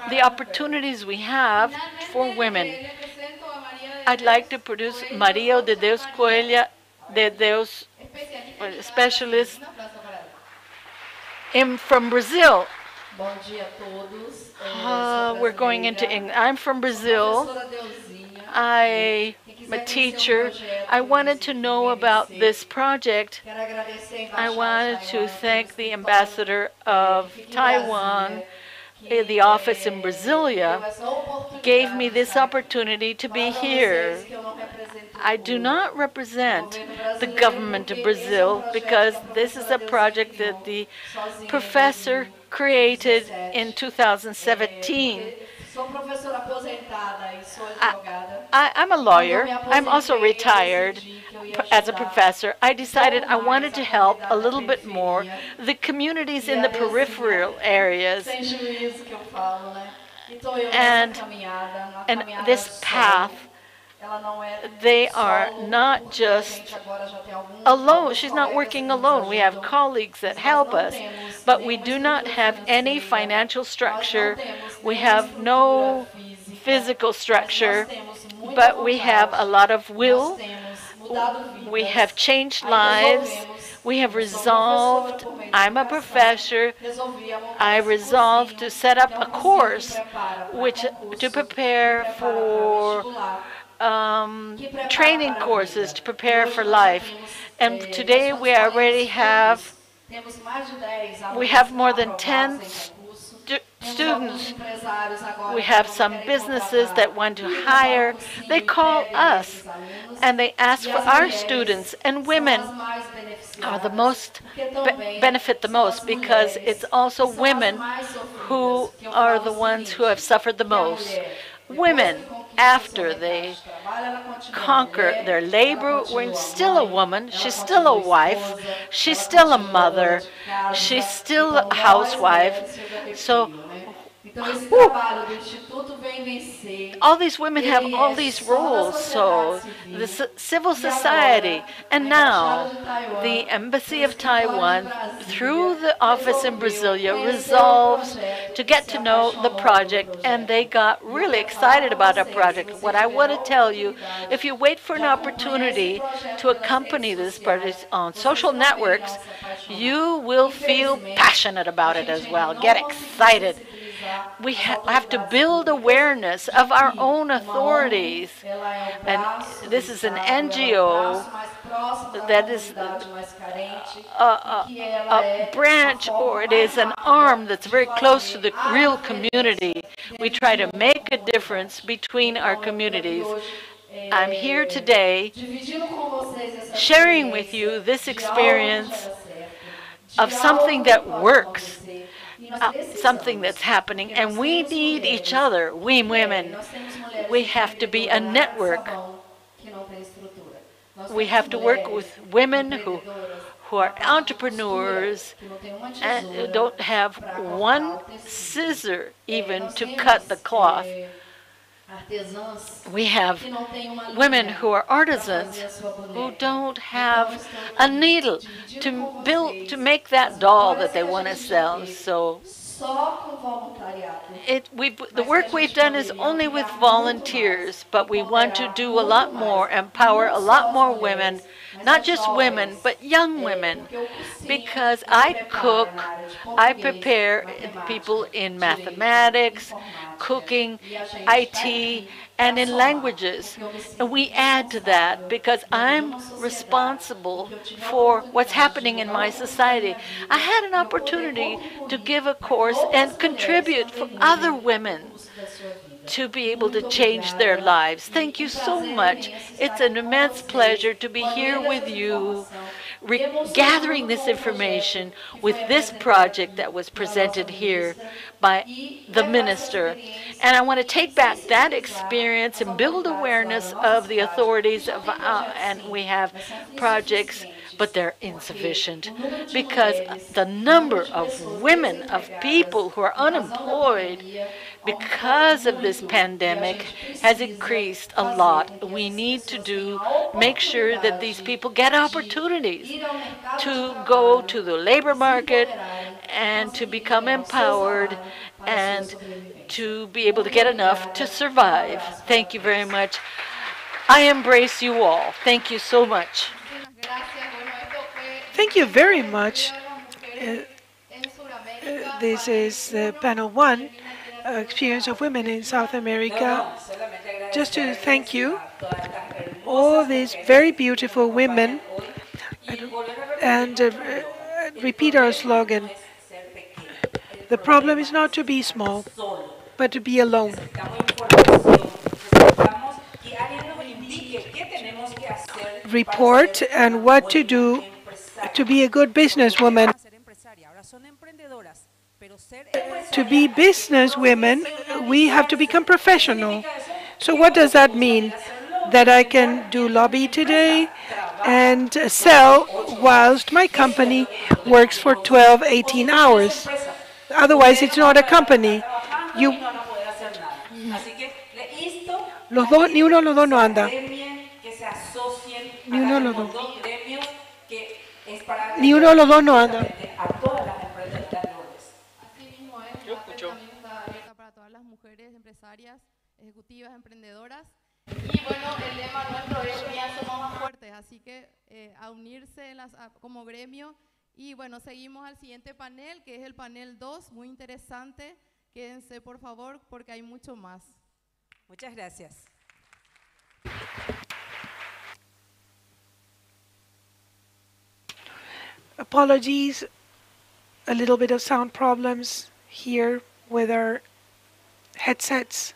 the opportunities we have for women. I'd like to produce Maria de Deus Coelho de Deus, specialist from Brazil. We're going into English. I'm from Brazil. I'm a teacher. I wanted to know about this project. I wanted to thank the ambassador of Taiwan, the office in Brasilia, gave me this opportunity to be here. I do not represent the government of Brazil because this is a project that the professor created in 2017. I'm a lawyer. I'm also retired as a professor. I decided I wanted to help a little bit more the communities in the peripheral areas. And this path, they are not just alone. She's not working alone. We have colleagues that help us, but we do not have any financial structure. We have no physical structure, but we have a lot of will. We have changed lives. We have resolved, I'm a professor, I resolved to set up a course to prepare for training courses to prepare for life. And today we already have more than 10 students. We have some businesses that want to hire. They call us and they ask for our students, and women are the most benefit the most, because it's also women who are the ones who have suffered the most. Women, after they conquer their labor, when still a woman, she's still a wife, she's still a mother, she's still a housewife. So all these women have all these roles. So the civil society, and now the Embassy of Taiwan, through the office in Brasilia, resolves to get to know the project, and they got really excited about our project. What I want to tell you, if you wait for an opportunity to accompany this project on social networks, you will feel passionate about it as well. Get excited. We have to build awareness of our own authorities. And this is an NGO that is a branch, or it is an arm that's very close to the real community. We try to make a difference between our communities. I'm here today sharing with you this experience of something that works. Something that's happening, and we need each other. We women, we have to be a network. We have to work with women who are entrepreneurs and don't have one scissor even to cut the cloth. We have women who are artisans who don't have a needle to make that doll that they want to sell. So the work we've done is only with volunteers, but we want to do a lot more, empower a lot more women, not just women, but young women, because I cook, I prepare people in mathematics, cooking, IT, and in languages. And we add to that because I'm responsible for what's happening in my society. I had an opportunity to give a course and contribute for other women to be able to change their lives. Thank you so much. It's an immense pleasure to be here with you, gathering this information with this project that was presented here by the minister. And I want to take back that experience and build awareness of the authorities of, and we have projects, but they're insufficient because the number of women, of people who are unemployed because of this pandemic has increased a lot. We need to make sure that these people get opportunities to go to the labor market and to become empowered and to be able to get enough to survive. Thank you very much. I embrace you all. Thank you so much. Thank you very much. This is panel 1, experience of women in South America. Just to thank you, all these very beautiful women, and repeat our slogan. The problem is not to be small, but to be alone. Report and what to do to be a good businesswoman. To be businesswomen, we have to become professional. So what does that mean? That I can do lobby today and sell whilst my company works for 12, 18 hours. Otherwise, it's not a company. Los dos, ni uno de los dos no anda. Ni uno de los dos. Ni uno de los dos no anda. Para todas las mujeres empresarias, ejecutivas, emprendedoras. Y bueno, el lema nuestro es unidas somos más fuertes, así que a unirse como gremio. Y bueno, seguimos al siguiente panel, que es el panel 2, muy interesante. Quédense por favor, porque hay mucho más. Muchas gracias. Apologies, a little bit of sound problems here with our headsets.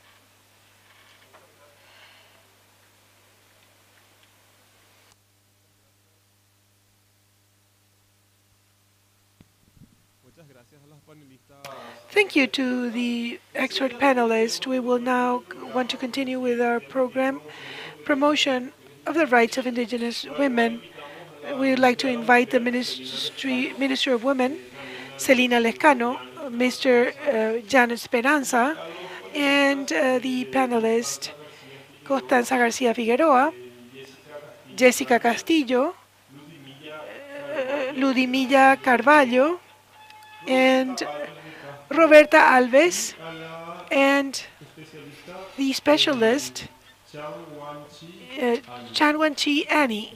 Thank you to the expert panelists. We will now want to continue with our program, Promotion of the Rights of Indigenous Women. We would like to invite the Minister of Women, Celina Lescano, Mr. Jan Esperanza, and the panelists, Constanza Garcia Figueroa, Jessica Castillo, Ludmilla Carvalho, and Roberta Alves, and the specialist, Chanwan-Chi Annie.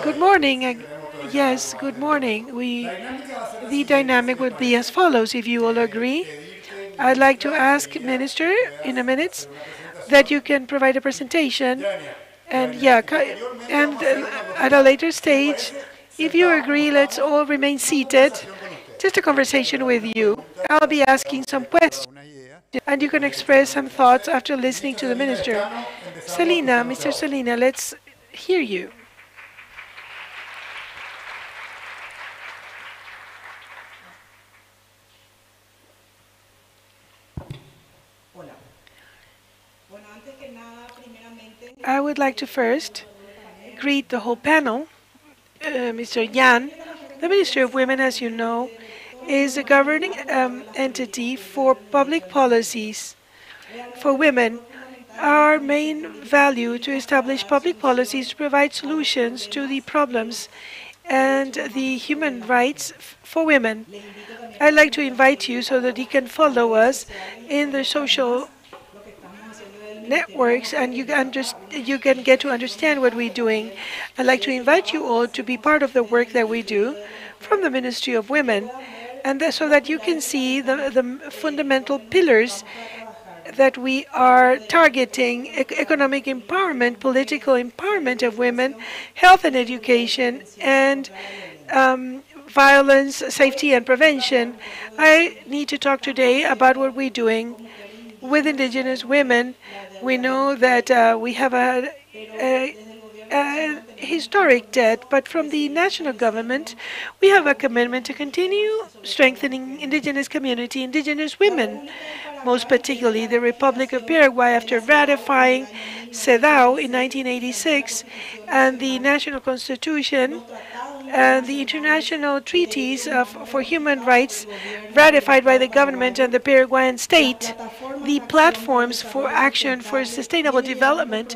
Good morning. Yes, good morning. The dynamic would be as follows, if you will agree. I'd like to ask Minister in a minute that you can provide a presentation, and at a later stage, if you agree, let's all remain seated. Just a conversation with you. I'll be asking some questions, and you can express some thoughts after listening to the Minister. Celina, Mr. Celina, let's hear you. I would like to first greet the whole panel. Mr. Jan, the Ministry of Women, as you know, is a governing entity for public policies for women. Our main value to establish public policies to provide solutions to the problems and the human rights for women. I'd like to invite you so that you can follow us in the social networks and you can get to understand what we're doing. I'd like to invite you all to be part of the work that we do from the Ministry of Women, and so that you can see the fundamental pillars that we are targeting: economic empowerment, political empowerment of women, health and education, and violence, safety and prevention. I need to talk today about what we're doing with indigenous women. We know that we have a historic debt, but from the national government, we have a commitment to continue strengthening indigenous community, indigenous women, most particularly the Republic of Paraguay, after ratifying CEDAW in 1986 and the National Constitution and the international treaties for human rights ratified by the government and the Paraguayan state, the platforms for action for sustainable development.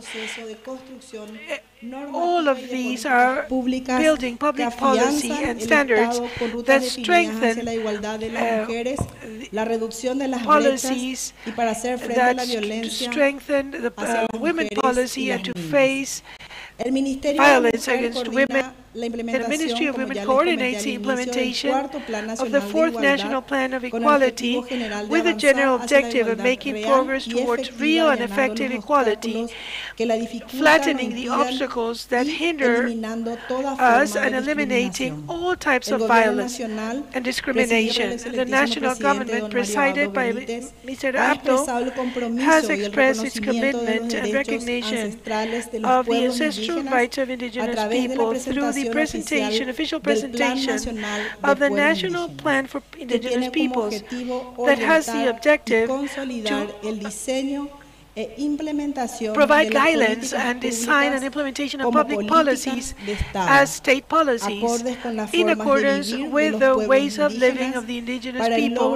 All of these are building public policy and standards that strengthen policies that strengthen the women policy and to face violence against women. The Ministry of Women coordinates the implementation of the 4th National Plan of Equality with the general objective of making progress towards real and effective equality, flattening the obstacles that hinder us and eliminating all types of violence and discrimination. The national government, presided by Mr. Abdo, has expressed its commitment and recognition of the ancestral rights of indigenous people through the official presentation of the National Plan for Indigenous Peoples that has the objective to provide guidelines and design and implementation of public policies as state policies in accordance with the ways of living of the indigenous people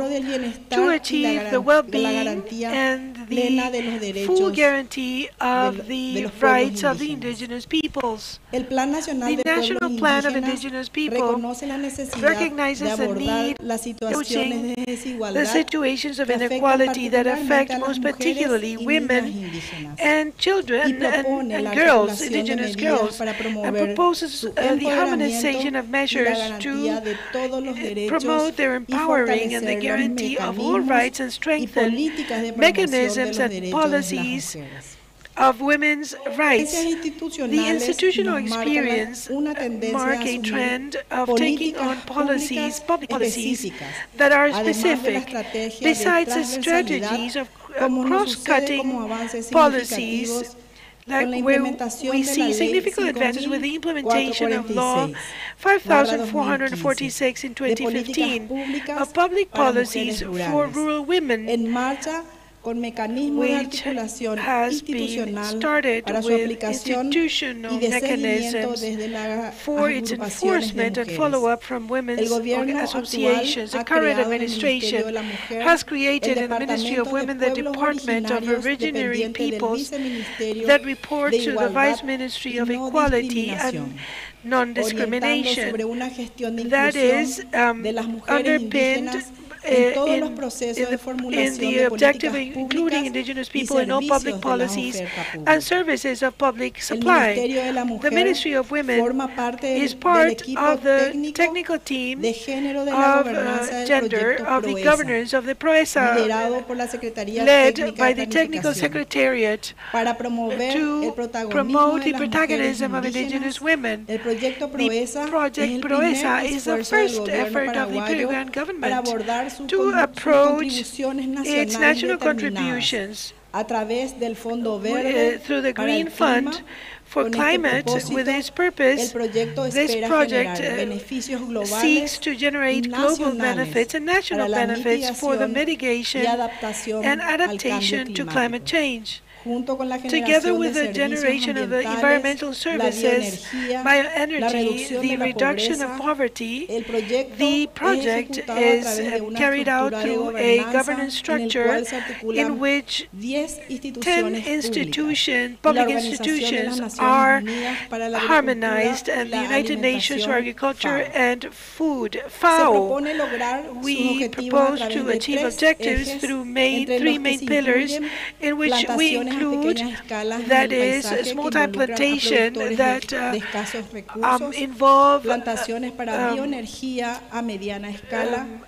to achieve the well-being and the full guarantee of the rights of the indigenous peoples. The National Plan of Indigenous People recognizes the need to change the situations of inequality that affect most particularly women women and children and girls, indigenous girls, and proposes the harmonization of measures to promote their empowering and the guarantee of all rights and strengthen mechanisms and policies of women's rights. The institutional experience mark a trend of taking on policies, public policies that are specific. Besides the strategies of cross-cutting policies, like where we see significant advances with the implementation of Law 5446 in 2015 of public policies for rural women, which has been started with institutional mechanisms for its enforcement and follow-up from women's associations. The current administration has created in the Ministry of Women the Department of Originary Peoples that report to the Vice Ministry of Equality and Non-Discrimination, that is underpinned in the objective of including indigenous people in all public policies and services of public supply. The Ministry of Women is part of the technical team of gender of the governors of the PROESA, led by the Technical Secretariat to promote the protagonism of indigenous women. The Project PROESA is the first effort of the Paraguayan government to approach its national contributions through the Green Fund for Climate. With this purpose, this project seeks to generate global benefits and national benefits for the mitigation and adaptation to climate change. Together with the generation of the environmental services, bioenergy, the reduction of poverty, the project is carried out through a governance structure in which 10 public institutions are harmonized, and the United Nations for Agriculture and Food, FAO. We propose to achieve objectives through three main pillars, in which we include, that is, small-time plantation that involve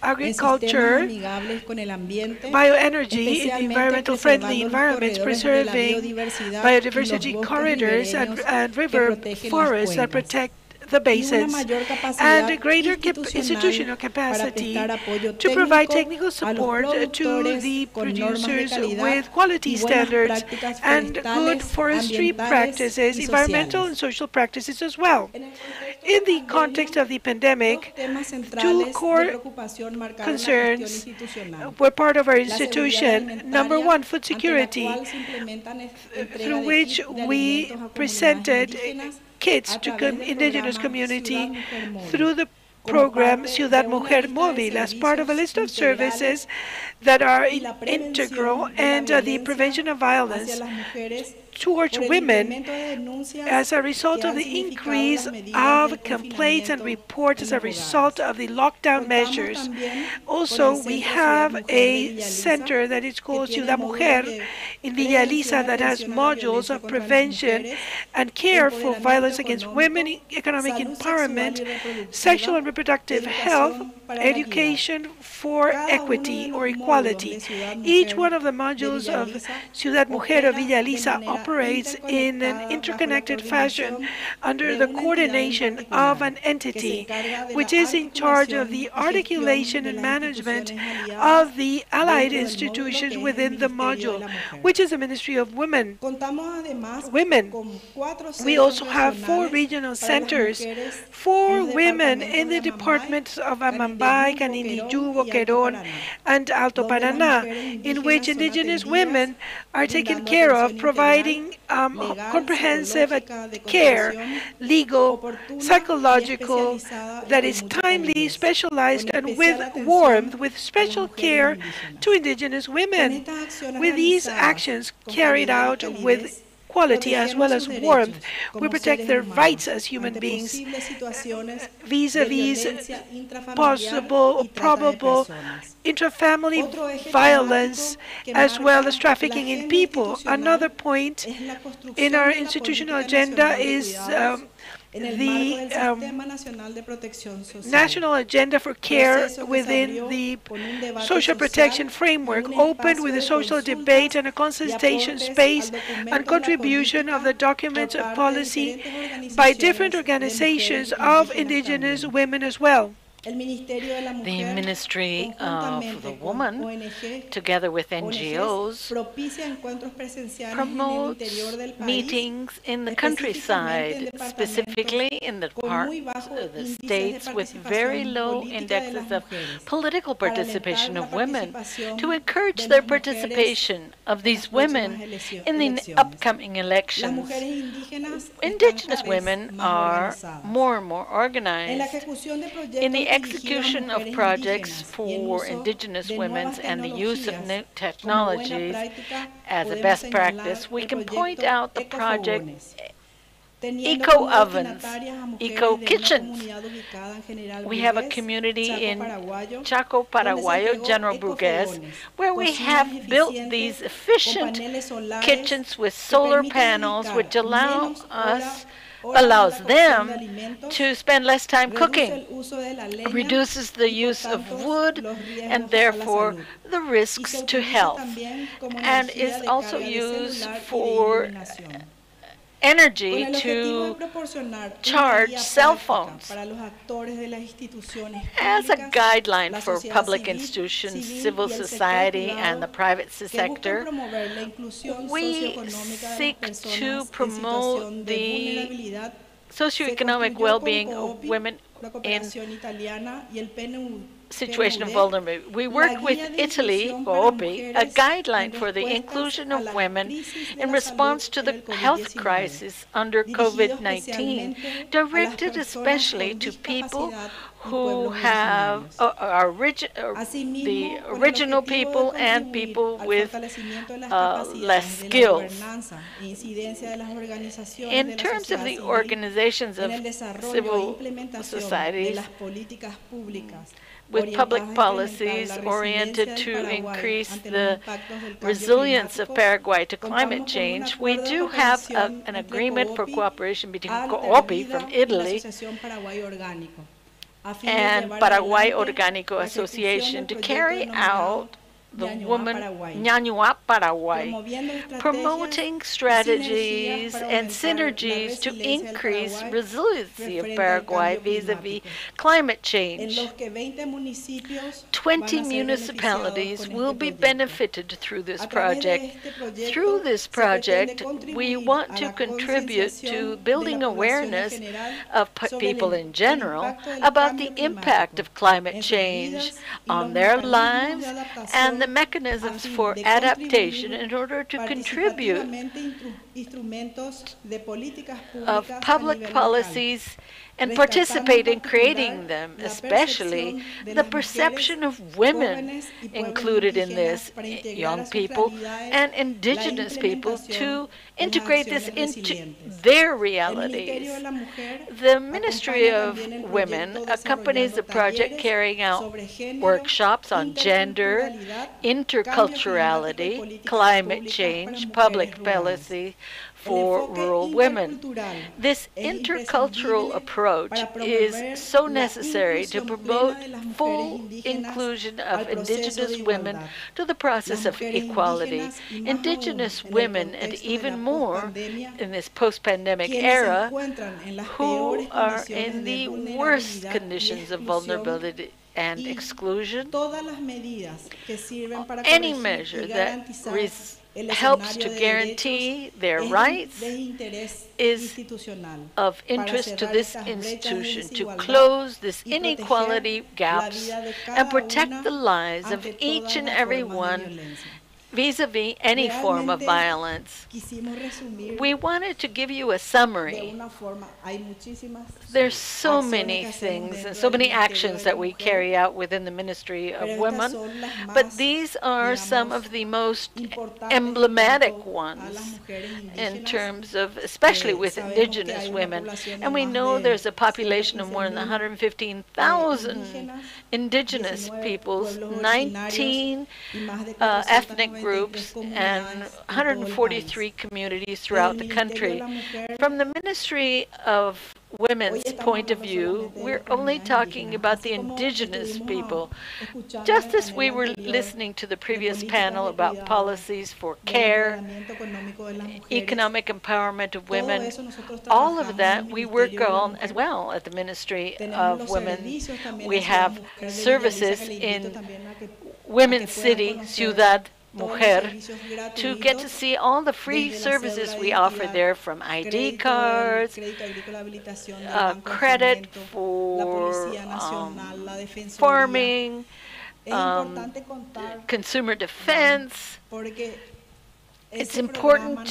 agriculture, bioenergy in environmental-friendly environments, preserving biodiversity corridors and river forests that protect the basins, and greater institutional capacity to provide technical support to the producers with quality standards and good forestry practices, environmental and social practices as well. In the context of the pandemic, two core concerns were part of our institution. Number one, food security, through which we presented kits to indigenous community through the program Ciudad Mujer Móvil as part of a list of services that are integral, and the prevention of violence towards women as a result of the increase of complaints and reports as a result of the lockdown measures. Also, we have a center that is called Ciudad Mujer in Villa Elisa that has modules of prevention and care for violence against women, economic empowerment, sexual and reproductive health, education for equity or equality. Each one of the modules of Ciudad Mujer of Villa Elisa operates in an interconnected fashion under the coordination of an entity which is in charge of the articulation and management of the allied institutions within the module, which is the Ministry of Women. We also have 4 regional centers for women in the departments of Amambay, Canindeyú, Boquerón, and Alto Paraná, in which indigenous women are taken care of, providing comprehensive care, legal, psychological, that is timely, specialized, and with warmth, with special care to indigenous women. With these actions carried out with quality as well as warmth. We protect their rights as human beings vis-a-vis possible or probable intrafamily violence as well as trafficking in people. Another point in our institutional agenda is the National Agenda for Care within the Social Protection Framework, opened with a social debate and a consultation space and contribution of the documents of policy by different organizations of indigenous women as well. The Ministry of the Woman, together with NGOs, promotes meetings in the countryside, specifically in the parts of the states with very low indexes of political participation of women, to encourage their participation of these women in the upcoming elections. Indigenous women are more and more organized. In the execution of projects for indigenous women and the use of new technologies as a best practice, we can point out the project eco-ovens, eco-kitchens. We have a community in Chaco, Paraguay, General Burgues, where we have built these efficient kitchens with solar panels, which allows them to spend less time cooking, reduces the use of wood and therefore the risks to health, and is also used for energy to charge cell phones. As a guideline for public institutions, civil society, and the private sector, we seek to promote the socioeconomic well-being of women in situation of vulnerability. We worked with Italy, COOPI, a guideline for the inclusion of women in response to the health crisis under COVID-19, directed especially to people who have the original people and people with less skills. In terms of the organizations of civil societies, with public policies oriented to increase the resilience of Paraguay to climate change, we do have an agreement for cooperation between COOPI from Italy and Paraguay Orgánico Association to carry out the Woman Ñañua Paraguay, promoting strategies and synergies to increase resiliency of Paraguay vis-a-vis climate change. 20 municipalities will be benefited through this project. Through this project, we want to contribute to building awareness of people in general about the impact of climate change on their lives and the mechanisms for adaptation in order to contribute of public policies and participate in creating them, especially the perception of women included in this, young people and indigenous people, to integrate this into their realities. The Ministry of Women accompanies the project carrying out workshops on gender, interculturality, climate change, public policy for rural women. This intercultural approach is so necessary to promote full inclusion of indigenous women to the process of equality. Indigenous women, and even more in this post-pandemic era, who are in the worst conditions of vulnerability and exclusion, any measure that helps to guarantee their rights is of interest to this institution, to close this inequality gaps and protect the lives of each and every one vis-a-vis any form of violence. We wanted to give you a summary. There's so many things and so many actions that we carry out within the Ministry of Women, but these are some of the most emblematic ones in terms of, especially with indigenous women. And we know there's a population of more than 115,000 indigenous peoples, 19 ethnic groups, and 143 communities throughout the country. From the Ministry of Women's point of view, we're only talking about the indigenous people. Just as we were listening to the previous panel about policies for care, economic empowerment of women, all of that we work on as well at the Ministry of Women. We have services in Women's City, Ciudad Mujer, to get to see all the free services we offer there, from ID cards, credit for farming, consumer defense. It's important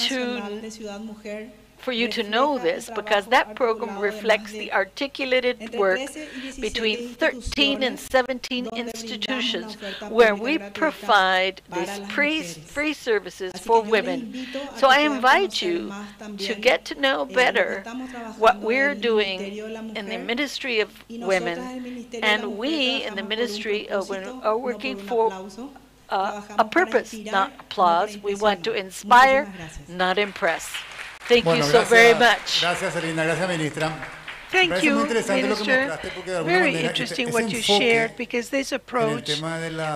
for you to know this, because that program reflects the articulated work between 13 and 17 institutions where we provide these free services for women. So I invite you to get to know better what we're doing in the Ministry of Women, and we in the Ministry of Women are working for a purpose, not applause. We want to inspire, not impress. Thank you so very much. Thank you, Minister. Very interesting what you shared, because this approach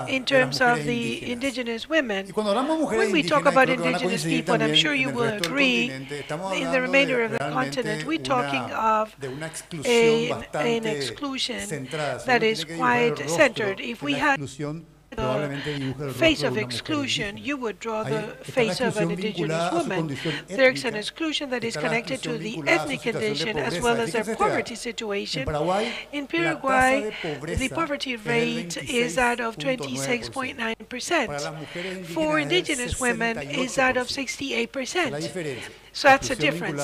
in terms of the indigenous women, when we talk about indigenous people, and I'm sure you will agree, in the remainder of the continent, we're talking of an exclusion that is quite centered. If we had the face of exclusion, you would draw the face of an indigenous woman. There's an exclusion that is connected to the ethnic condition as well as their poverty situation. In Paraguay, the poverty rate is that of 26.9%. For indigenous women, is that of 68%. So that's a difference.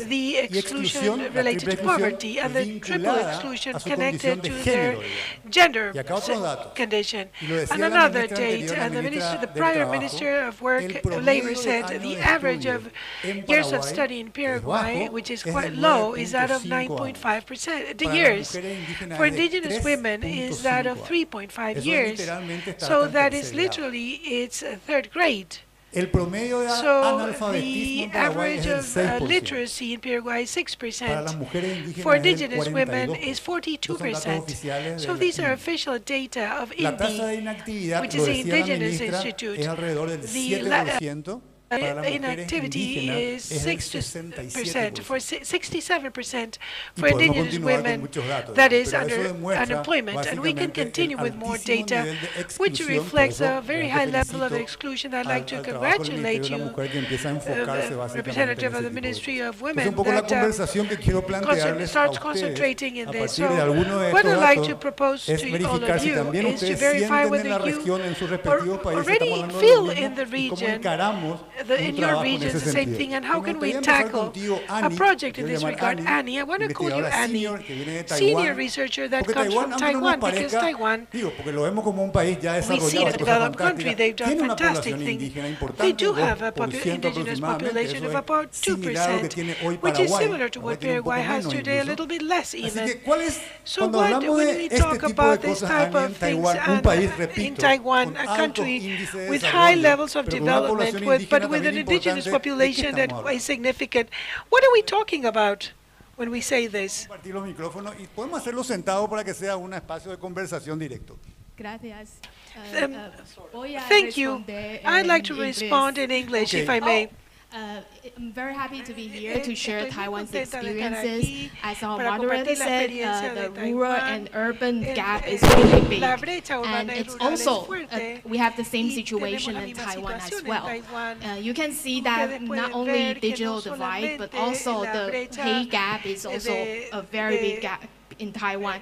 The exclusion related to poverty and the triple exclusion connected to their gender condition. And another date, and the prior Minister of Labor said the average of years of study in Paraguay, which is quite low, is that of 9.5% years. For indigenous women, is that of 3.5 years. So that is literally its third grade. So the average of literacy in Paraguay is 6%. For indigenous women is 42%. So these are official data of INDI, which is the Indigenous Institute. The inactivity is 6%, for 67% for indigenous women, that is under unemployment. And we can continue with more data, which reflects a very high level of exclusion. I'd like to congratulate you, representative of the Ministry of Women, that starts concentrating in this. So what I'd like to propose to all of you is to verify whether you already feel in the region, in your region, the same thing, and how can we tackle a project in this regard. Annie, I want to call you Annie, senior researcher that comes from Taiwan, because Taiwan, we see it a developed country, they've done fantastic things. They do have a indigenous population of about 2%, which is similar to what Paraguay has today, a little bit less even. So when we talk about this type of things, and in Taiwan, a country with high levels of development, but with an indigenous population that is significant. What are we talking about when we say this? Thank you. I'd like to respond in English, if I may. I'm very happy to be here to share Taiwan's experiences. As our moderator said, the rural and urban gap is really big. And it's also, we have the same situation in Taiwan as well. You can see that not only digital divide, but also the pay gap is also a very big gap. in Taiwan,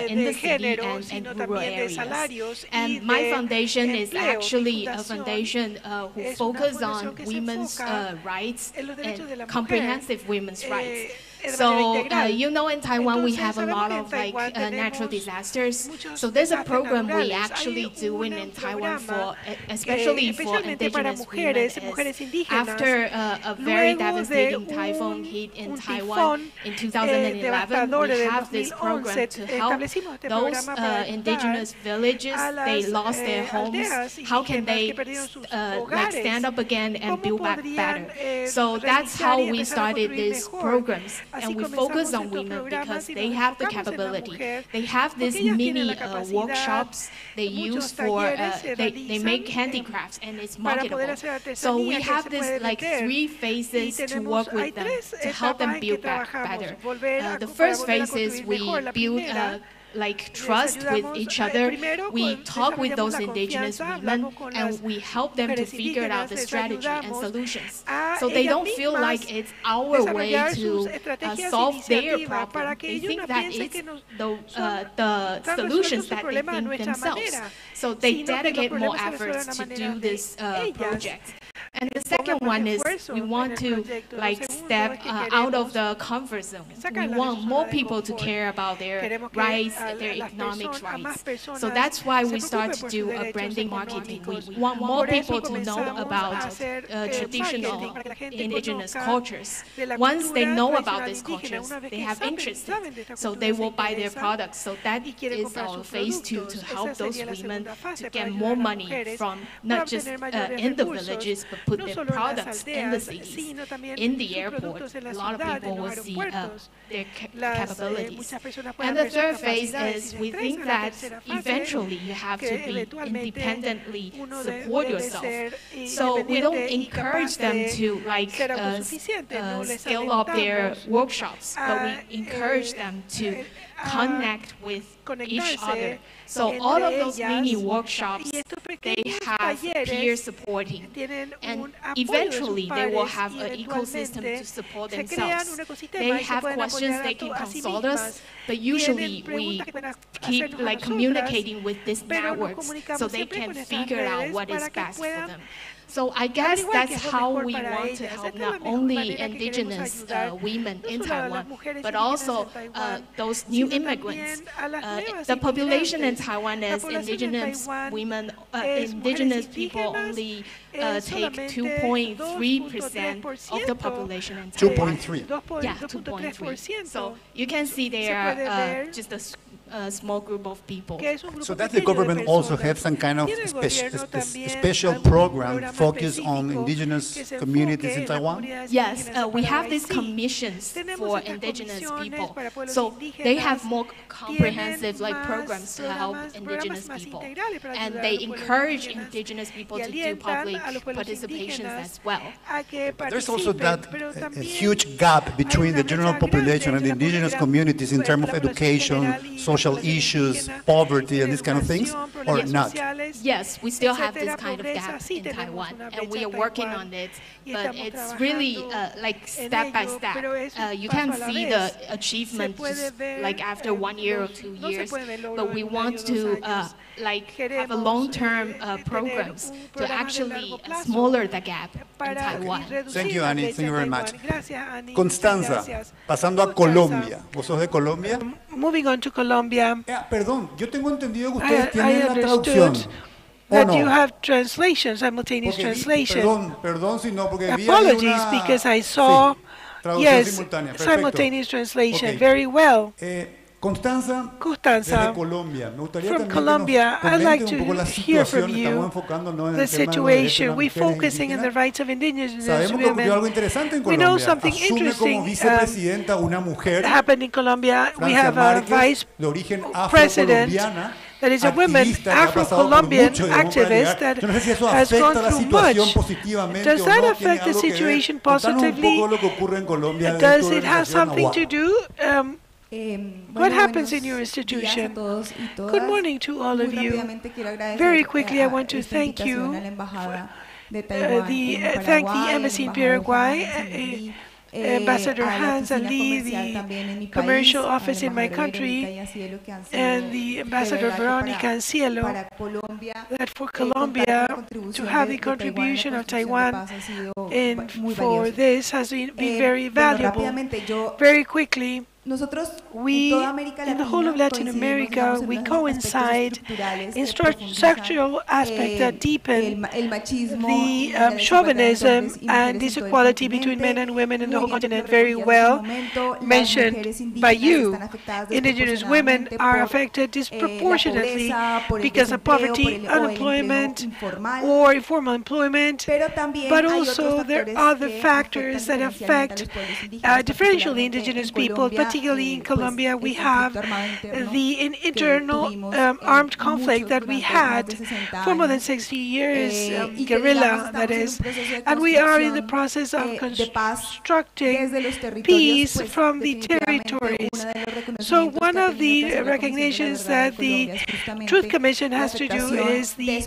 in the city and rural areas. And my foundation is actually a foundation who focuses on women's rights and comprehensive women's rights. So, you know, in Taiwan, we have a lot of natural disasters. So there's a program we actually doing in Taiwan for, especially for indigenous women. After a very devastating typhoon hit in Taiwan in 2011, we have this program to help those indigenous villages. They lost their homes. How can they stand up again and build back better? So that's how we started these programs. And we focus on women because they have the capability. They have these mini workshops they use for, they make handicrafts and it's marketable. So we have this like 3 phases to work with them to help them build back better. The first phase is we build like trust with each other. We talk with those indigenous women and we help them to figure out the strategy and solutions. So they don't feel like it's our way to solve their problem. They think that it's the solutions that they think themselves. So they dedicate more efforts to do this project. And the second one is we want to like step out of the comfort zone. We want more people to care about their rights, their economic rights. So that's why we start to do a branding marketing. We want more people to know about traditional indigenous cultures. Once they know about these cultures, they have interest in it. So they will buy their products. So that is our phase 2 to help those women to get more money from not just in the villages, but put their products in the cities, in the airport. A lot of people will see their capabilities. And the third phase is we think that eventually you have to be independently support yourself. So we don't encourage them to like scale up their workshops, but we encourage them to connect with each other. So all of those mini workshops, they have peer supporting, and eventually they will have an ecosystem to support themselves. They have questions, they can consult us, but usually we keep like communicating with these networks so they can figure out what is best for them. So I guess that's how we want to help not only indigenous women in Taiwan, but also those new immigrants. The population in Taiwan is indigenous women, indigenous people only take 2.3% of the population in Taiwan. 2.3? Yeah, 2.3. So you can see they are just a small group of people. So does the government also have some kind of special program focused on indigenous communities in Taiwan? Yes, we have these commissions for indigenous people. So they have more comprehensive like programs to help indigenous people. And they encourage indigenous people to do public participations as well. But there's also that a huge gap between the general population and the indigenous communities in terms of education, social issues, poverty, and these kind of things, or not? Yes, we still have this kind of gap in Taiwan, and we are working on it, but it's really like step by step. You can see the achievement just like after 1 year or 2 years, but we want to like have a long-term programs to actually smaller the gap in Taiwan. Thank you, Annie. Thank you very much. Constanza, pasando a Colombia. ¿Vos sos de Colombia? Moving on to Colombia. Perdón, yo tengo entendido que ustedes tienen la traducción. That you have translation, simultaneous translation. Perdón si no, porque apologies, because I saw, yes, simultaneous translation. Very well. Constanza, from Colombia, I'd like to hear from you the situation. We're focusing on the rights of indigenous women. We know something interesting happened in Colombia. We have a vice president that is a woman, Afro-Colombian activist that has gone through much. Does that affect the situation positively? Does it have something to do? What happens in your institution? Good morning to all of you. Very quickly, I want to thank you, thank the Embassy in Paraguay Ambassador Hans Ali, the commercial office in my country, and the Ambassador Veronica Ancielo, that for Colombia to have the contribution of Taiwan and for this has been very valuable. Very quickly, we, in the whole of Latin America, we coincide in structural aspects that deepen the chauvinism and disequality between men and women in the whole continent very well mentioned by you. Indigenous women are affected disproportionately because of poverty, unemployment, or informal employment, but also there are other factors that affect differentially indigenous people, particularly in Colombia. We have the internal armed conflict that we had for more than 60 years, guerrilla that is, and we are in the process of constructing peace from the territories. So one of the recognitions that the Truth Commission has to do is the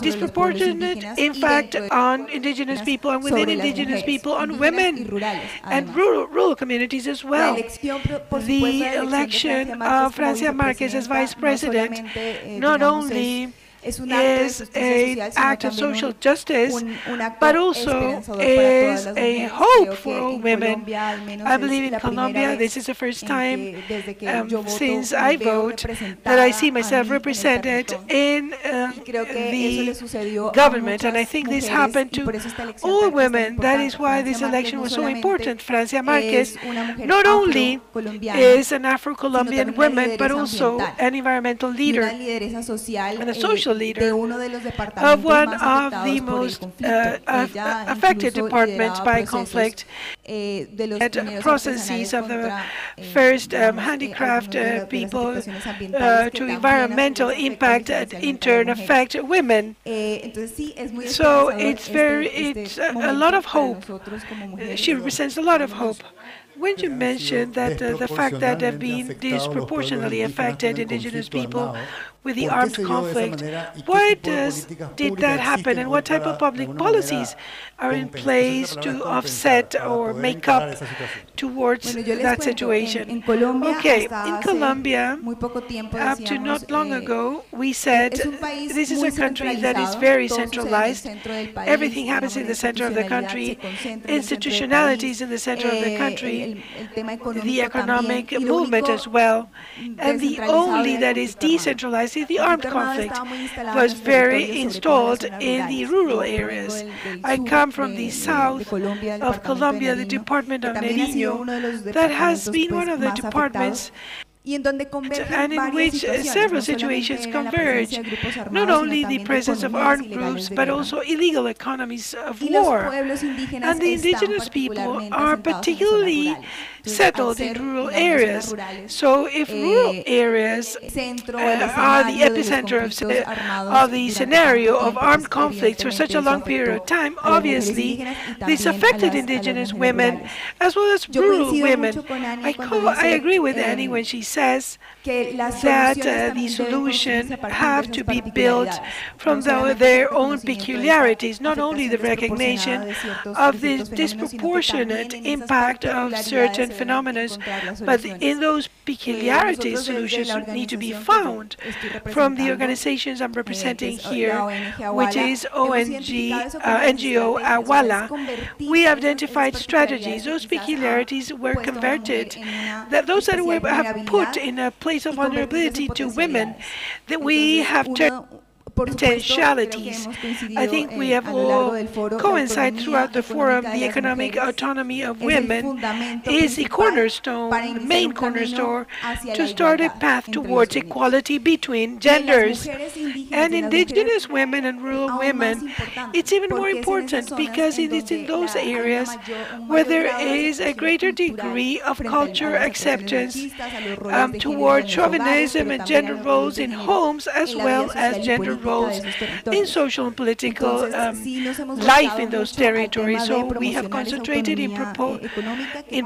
disproportionate impact on indigenous people and within indigenous people on women and rural communities as well. The election of Francia Marquez as vice president not only is an act of social justice, but also is a hope for all women. I believe in Colombia, this is the first time since I vote that I see myself represented in the government, and I think this happened to all women. That is why this election was so important. Francia Marquez not only is an Afro-Colombian woman, but also an environmental leader and a social leader of one of the most affected departments by conflict, processes of the first handicraft people to environmental impact that in turn affect women. So it's a lot of hope. She represents a lot of hope. When you mentioned that the fact that there have been disproportionately affected indigenous people with the armed conflict, why did that happen, and what type of public policies are in place to offset or make up towards that situation? Okay, in Colombia, up to not long ago, we said this is a country that is very centralized. Everything happens in the center of the country. Institutionalities in the center of the country, the economic movement as well. And the only that is decentralized is the armed conflict. Was very installed in the rural areas. I come from the south of Colombia, the Department of Nariño, that has been one of the departments and in which several situations converge, not only the presence of armed groups, but also illegal economies of war. And the indigenous people are particularly settled in rural areas. So if rural areas are the epicenter of the scenario of armed conflicts for such a long period of time, obviously this affected indigenous women as well as rural women. I agree with Annie when she says that the solution have to be built from their own peculiarities, not only the recognition of the disproportionate impact of certain phenomena, but in those peculiarities, solutions need to be found from the organizations I'm representing here, which is NGO Awala. We identified strategies. Those peculiarities were converted, that those that were put in a place of vulnerability to women, that we have turned potentialities. I think we have all coincided throughout the forum. The economic autonomy of women is the cornerstone, the main cornerstone, to start a path towards equality between genders. And indigenous women and rural women, it's even more important because it is in those areas where there is a greater degree of culture acceptance towards chauvinism and gender roles in homes as well as gender roles roles in social and political life in those territories. So we have concentrated in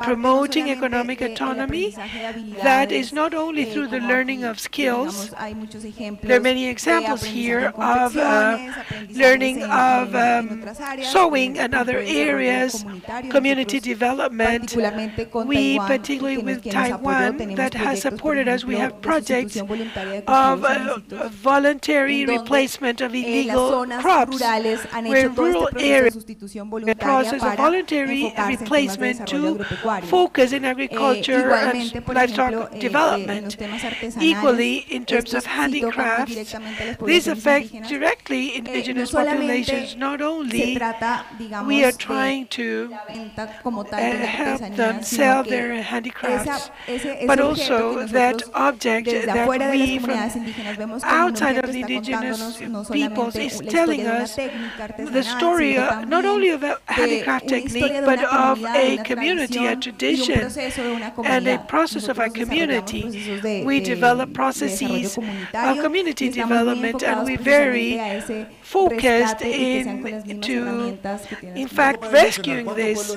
promoting economic autonomy. That is not only through the learning of skills. There are many examples here of learning of sewing and other areas, community development. We, particularly with Taiwan, that has supported us, we have projects of voluntary replacement of illegal crops, where rural areas process of voluntary replacement to focus in agriculture and livestock development. Equally, in terms of handicrafts, this affects directly indigenous populations. Not only we are trying to help them sell their handicrafts, but also that object that we from outside of the indigenous peoples is telling us the story not only of a handicraft technique, but of a community, a tradition, and a process of our community. We develop processes of community development, and we very focused in fact, rescuing this.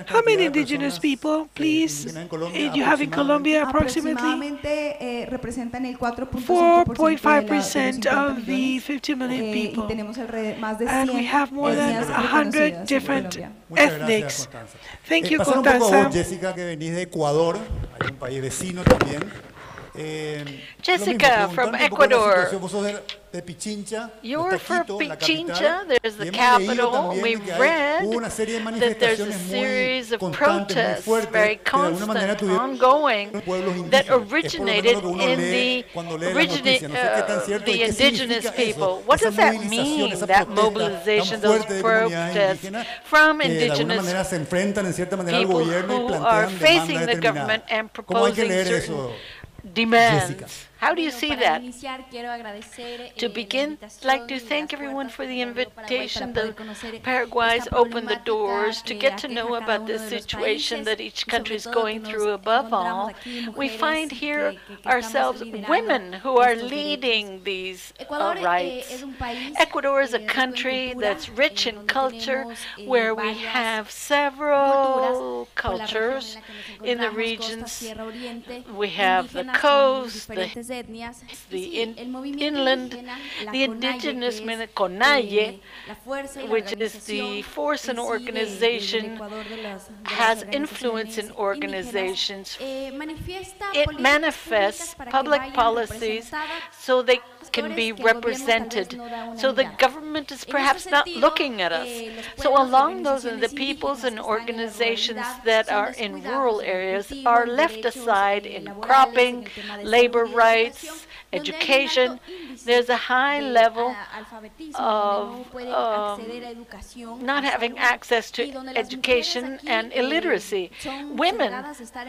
How many indigenous people, please, you have in Colombia approximately? 4.5% of the 50 million people. And we have more than 100 different ethnics. Thank you, Constanza. Jessica, que venís de Ecuador, hay un país vecino también. Jessica from Ecuador. You're from Pichincha, there's the capital. We read that there's a series of protests, very constant, ongoing, that originated in the indigenous people. What does that mean, that mobilization, those protests from indigenous people who are facing the government and proposing certain demands? How do you see that? To begin, I'd like to thank everyone for the invitation. The Paraguay's opened the doors to get to know about the situation that each country is going through. Above all, we find here ourselves women who are leading these rights. Ecuador is a country that's rich in culture, where we have several cultures in the regions. We have the coast, the inland, the indigenous Conalle, which is the force and organization, has influence in organizations. It manifests public policies so they can be represented. So the government is perhaps not looking at us. So along those are the peoples and organizations that are in rural areas are left aside in cropping, labor rights, education. There's a high level of not having access to education and illiteracy. Women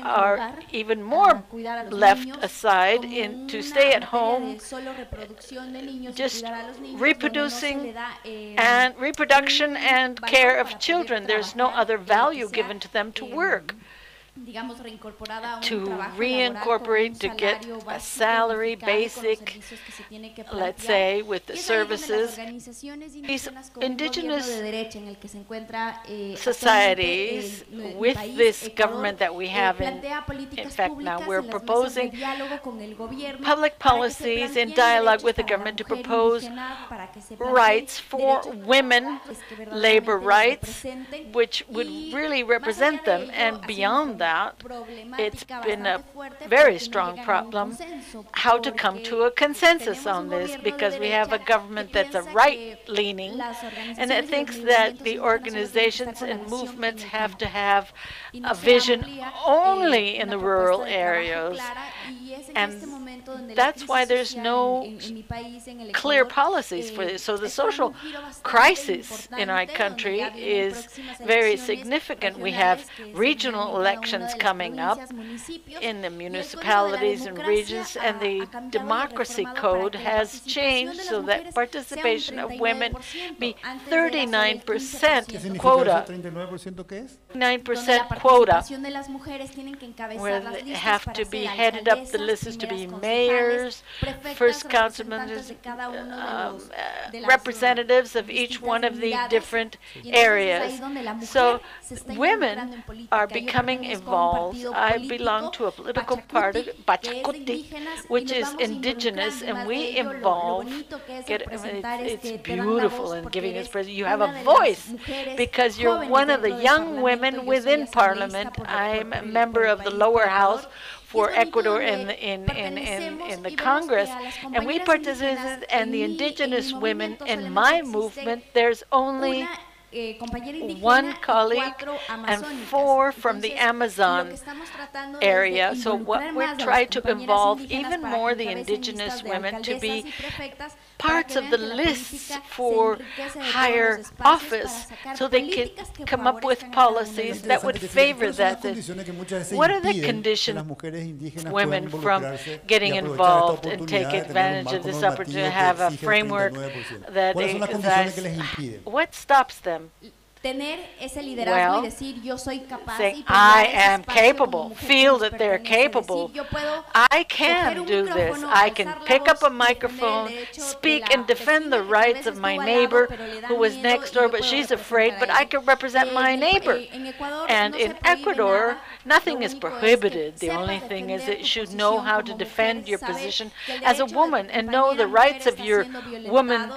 are even more left aside to stay at home, just reproduction and care of children. There's no other value given to them to work. To reincorporate, to get a salary, basic, let's say, with the services. These indigenous societies, with this government that we have, in fact, now we're proposing public policies in dialogue with the government to propose rights for women, labor rights, which would really represent them, and beyond that, it's been a very strong problem how to come to a consensus on this, because we have a government that's a right-leaning, and it thinks that the organizations and movements have to have a vision only in the rural areas. And that's why there's no clear policies for this. So the social crisis in our country is very significant. We have regional elections coming up in the municipalities and regions, and the democracy code has changed so that participation of women be 39% quota. 9% quota, where they have to be headed up the listed to be mayors, first councilmen, representatives of each one of the different areas. So women are becoming involved. I belong to a political party, Pachacuti, which is indigenous, and we involve. It's beautiful in giving us praise. You have a voice because you're one of the young women within Parliament. I'm a member of the lower house for Ecuador in the Congress, and we participated, and the indigenous women in my movement, there's only one colleague and 4 from the Amazon area. So what we try to involve even more the indigenous women to be parts of the lists for higher office, so they can come up with policies that would favor that. What are the conditions women from getting involved and take advantage of this opportunity to have a framework that exists? What stops them? Well, saying, I am capable, feel that they're capable. I can do this. I can pick up a microphone, speak and defend the rights of my neighbor who was next door, but she's afraid, but I can represent my neighbor. And in Ecuador, nothing is prohibited. The only thing is that you should know how to defend your position as a woman and know the rights of your woman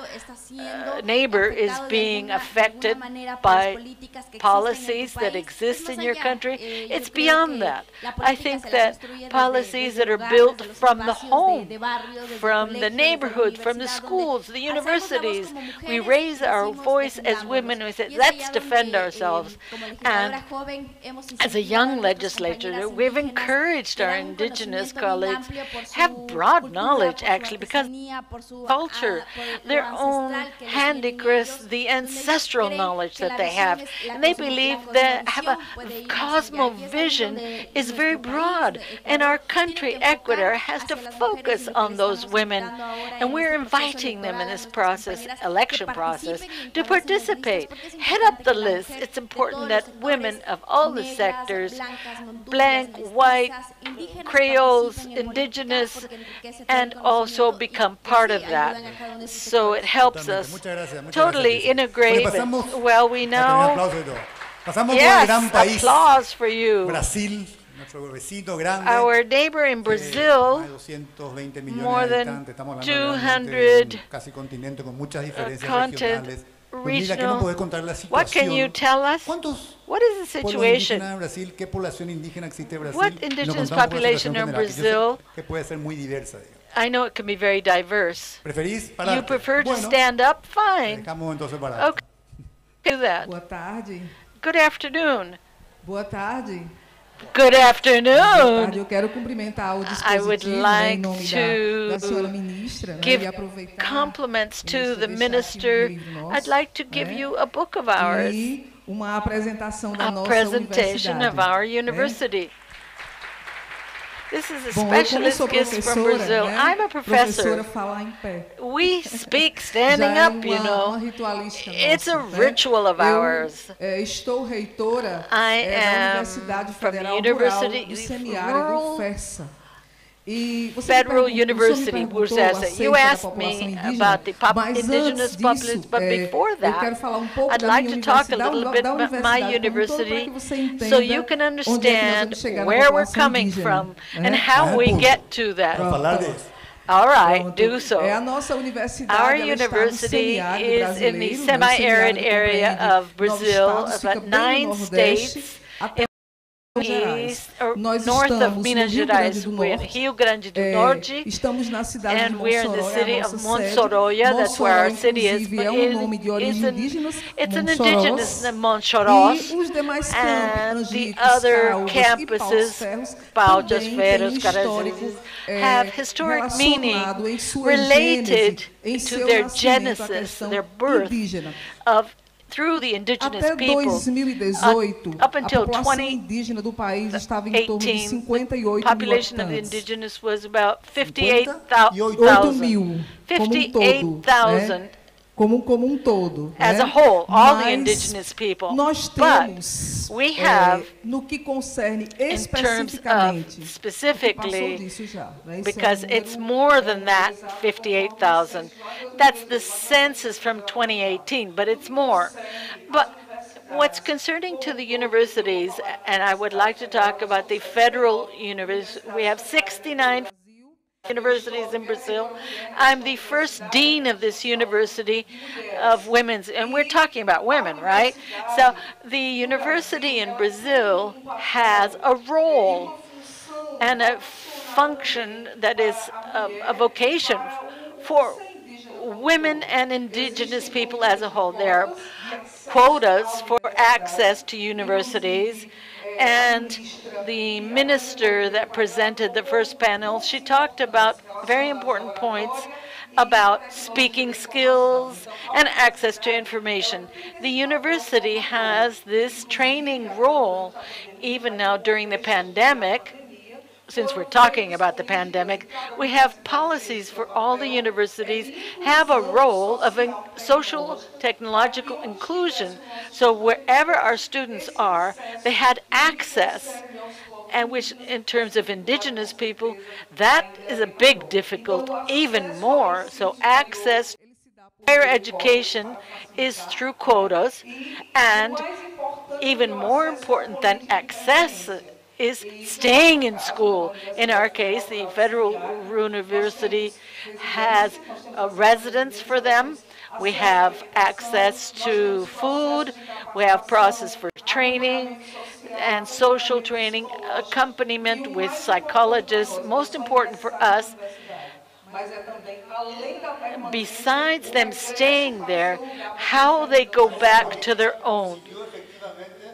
neighbor is being affected by policies that exist in your country. It's beyond that. I think that policies that are built from the home, from the neighborhood, from the schools, the universities, we raise our voice as women. We say, let's defend ourselves. And as a young legislator, we've encouraged our indigenous colleagues have broad knowledge, actually, because culture, their own handicrafts, the ancestral knowledge that they have, and they believe that have a cosmovision is very broad, and our country, Ecuador, has to focus on those women, and we're inviting them in this process, election process, to participate. Head up the list. It's important that women of all the sectors, blank, white, Creoles, indigenous, and also become part of that. So it helps us totally integrate. Well, we know. Yes, applause for you. Our neighbor in Brazil, more than 200 content regional. What can you tell us? What is the situation? What indigenous population in Brazil? I know it can be very diverse. You prefer to stand up? Fine. Okay. Do that. Good afternoon. Good afternoon. I would like to give compliments to the minister. I'd like to give you a book of ours, a presentation of our university. This is a specialist gift from Brazil. I'm a professor. We speak standing up, you know. It's a ritual of ours. I am from the University Federal University, Bursesa. You asked me about the indigenous populations, but before that, I'd like to talk a little bit about my university so you can understand where we're coming from and how we get to that. All right, do so. Our university is in the semi-arid area of Brazil, about 9 states. East or north of Minas Gerais, we're in Rio Grande do Norte, and we're in the city of Monsoroia. That's where our city is. But it's an indigenous Monchoros, and the other campuses, Pautas, Feras, Carazinhos, have historic meaning related to their genesis, their birth of through the indigenous peoples. Up until 2018, the population of the indigenous was about 58,000. 58,000 todo, as a whole, all the indigenous people. Nós temos, we have, no que concerne in terms of specifically, because it's more than that, 58,000. That's the census from 2018, but it's more. But what's concerning to the universities, and I would like to talk about the federal universities, we have 69 universities in Brazil. I'm the first dean of this university of women's, and we're talking about women, right? So the university in Brazil has a role and a function that is a vocation for women and indigenous people as a whole. There are quotas for access to universities, and the minister that presented the first panel, she talked about very important points about speaking skills and access to information. The university has this training role, even now during the pandemic. Since we're talking about the pandemic, we have policies for all the universities have a role of social technological inclusion. So wherever our students are, they had access, and which in terms of indigenous people, that is a big difficult, even more. So access to higher education is through quotas, and even more important than access is staying in school. In our case, the Federal University has a residence for them. We have access to food. We have process for training and social training, accompaniment with psychologists. Most important for us, besides them staying there, how they go back to their own.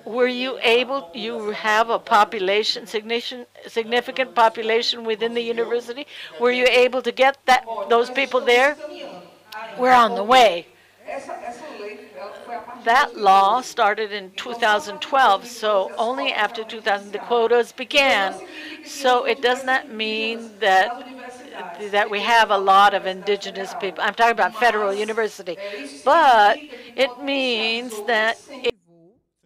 Were you able, you have a population, significant population within the university? Were you able to get those people there? We're on the way. That law started in 2012, so only after 2000 the quotas began. So it does not mean that we have a lot of indigenous people. I'm talking about Federal University. But it means that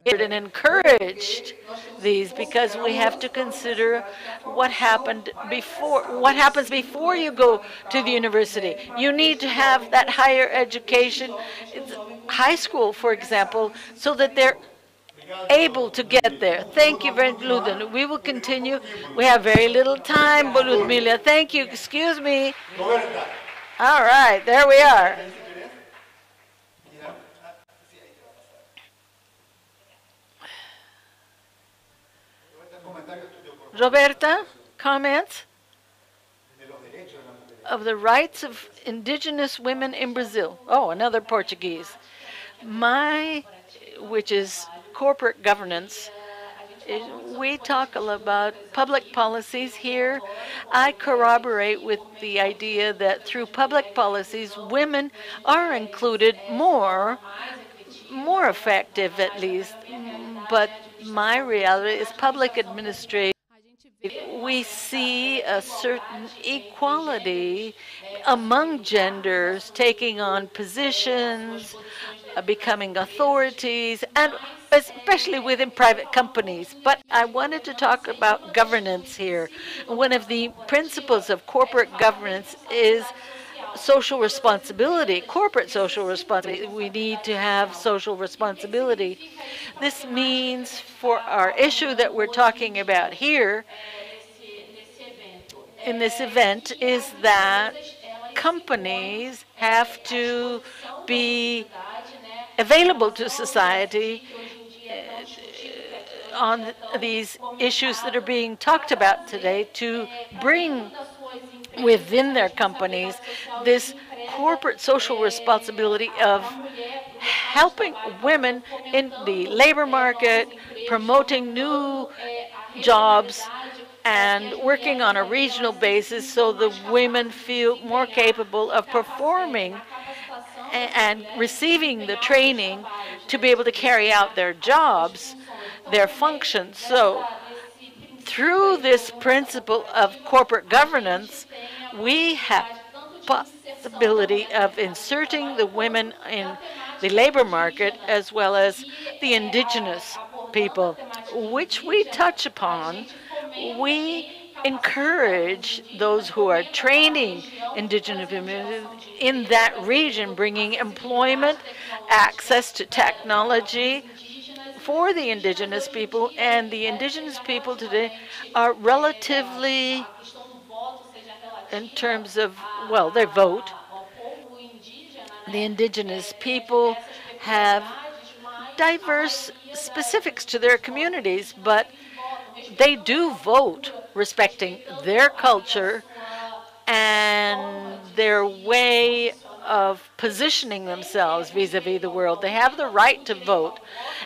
and encouraged these, because we have to consider what happens before you go to the university. You need to have that higher education, high school, for example, so that they're able to get there. Thank you very much, Ludmila. We will continue. We have very little time, but Ludmila, thank you. Excuse me. All right, there we are. Roberta, comments of the rights of indigenous women in Brazil. Oh, another Portuguese. Which is corporate governance. We talk about public policies here. I corroborate with the idea that through public policies, women are included more effective at least. But my reality is public administration. We see a certain equality among genders, taking on positions, becoming authorities, and especially within private companies. But I wanted to talk about governance here. One of the principles of corporate governance is social responsibility, corporate social responsibility. We need to have social responsibility. This means for our issue that we're talking about here in this event is that companies have to be available to society on these issues that are being talked about today, to bring within their companies this corporate social responsibility of helping women in the labor market, promoting new jobs, and working on a regional basis so the women feel more capable of performing and receiving the training to be able to carry out their jobs, their functions. So through this principle of corporate governance, we have possibility of inserting the women in the labor market as well as the indigenous people, which we touch upon. We encourage those who are training indigenous communities in that region, bringing employment, access to technology for the indigenous people. And the indigenous people today are relatively, in terms of, well, their vote, the indigenous people have diverse specifics to their communities, but they do vote respecting their culture and their way of positioning themselves vis-a-vis the world. They have the right to vote.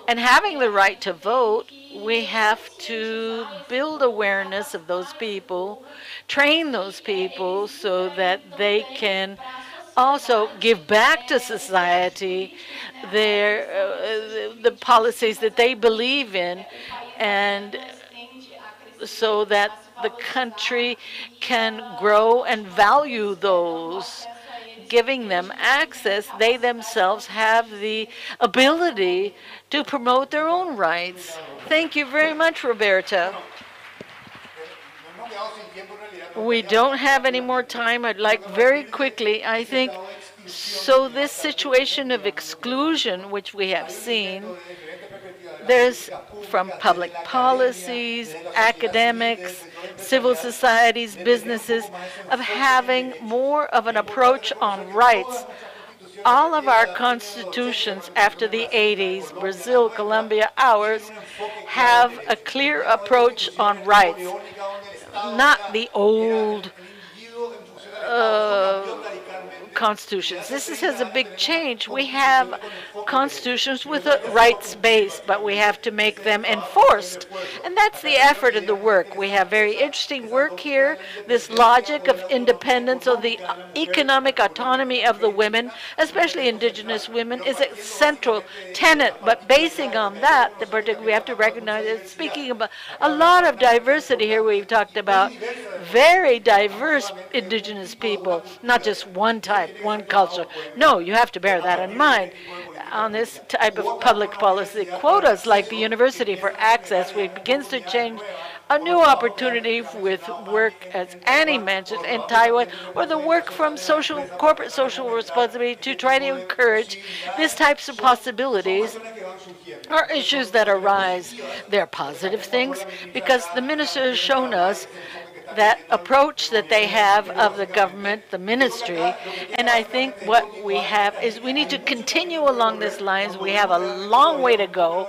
And having the right to vote, we have to build awareness of those people, train those people so that they can also give back to society the policies that they believe in, and so that the country can grow and value those, giving them access. They themselves have the ability to promote their own rights. Thank you very much, Roberta. We don't have any more time. I'd like very quickly, I think, so this situation of exclusion, which we have seen, there's from public policies, academics, civil societies, businesses, of having more of an approach on rights. All of our constitutions after the 80s, Brazil, Colombia, ours, have a clear approach on rights, not the old constitutions. This has a big change. We have constitutions with a rights base, but we have to make them enforced. And that's the effort of the work. We have very interesting work here. This logic of independence, or the economic autonomy of the women, especially indigenous women, is a central tenet. But basing on that, we have to recognize that speaking about a lot of diversity here, we've talked about very diverse indigenous people, not just one type, one culture. No, you have to bear that in mind. On this type of public policy, quotas like the University for Access, we begins to change a new opportunity with work, as Annie mentioned, in Taiwan, or the work from corporate social responsibility to try to encourage these types of possibilities are issues that arise. They're positive things because the minister has shown us that approach that they have of the government, the ministry, and I think what we have is we need to continue along these lines. We have a long way to go.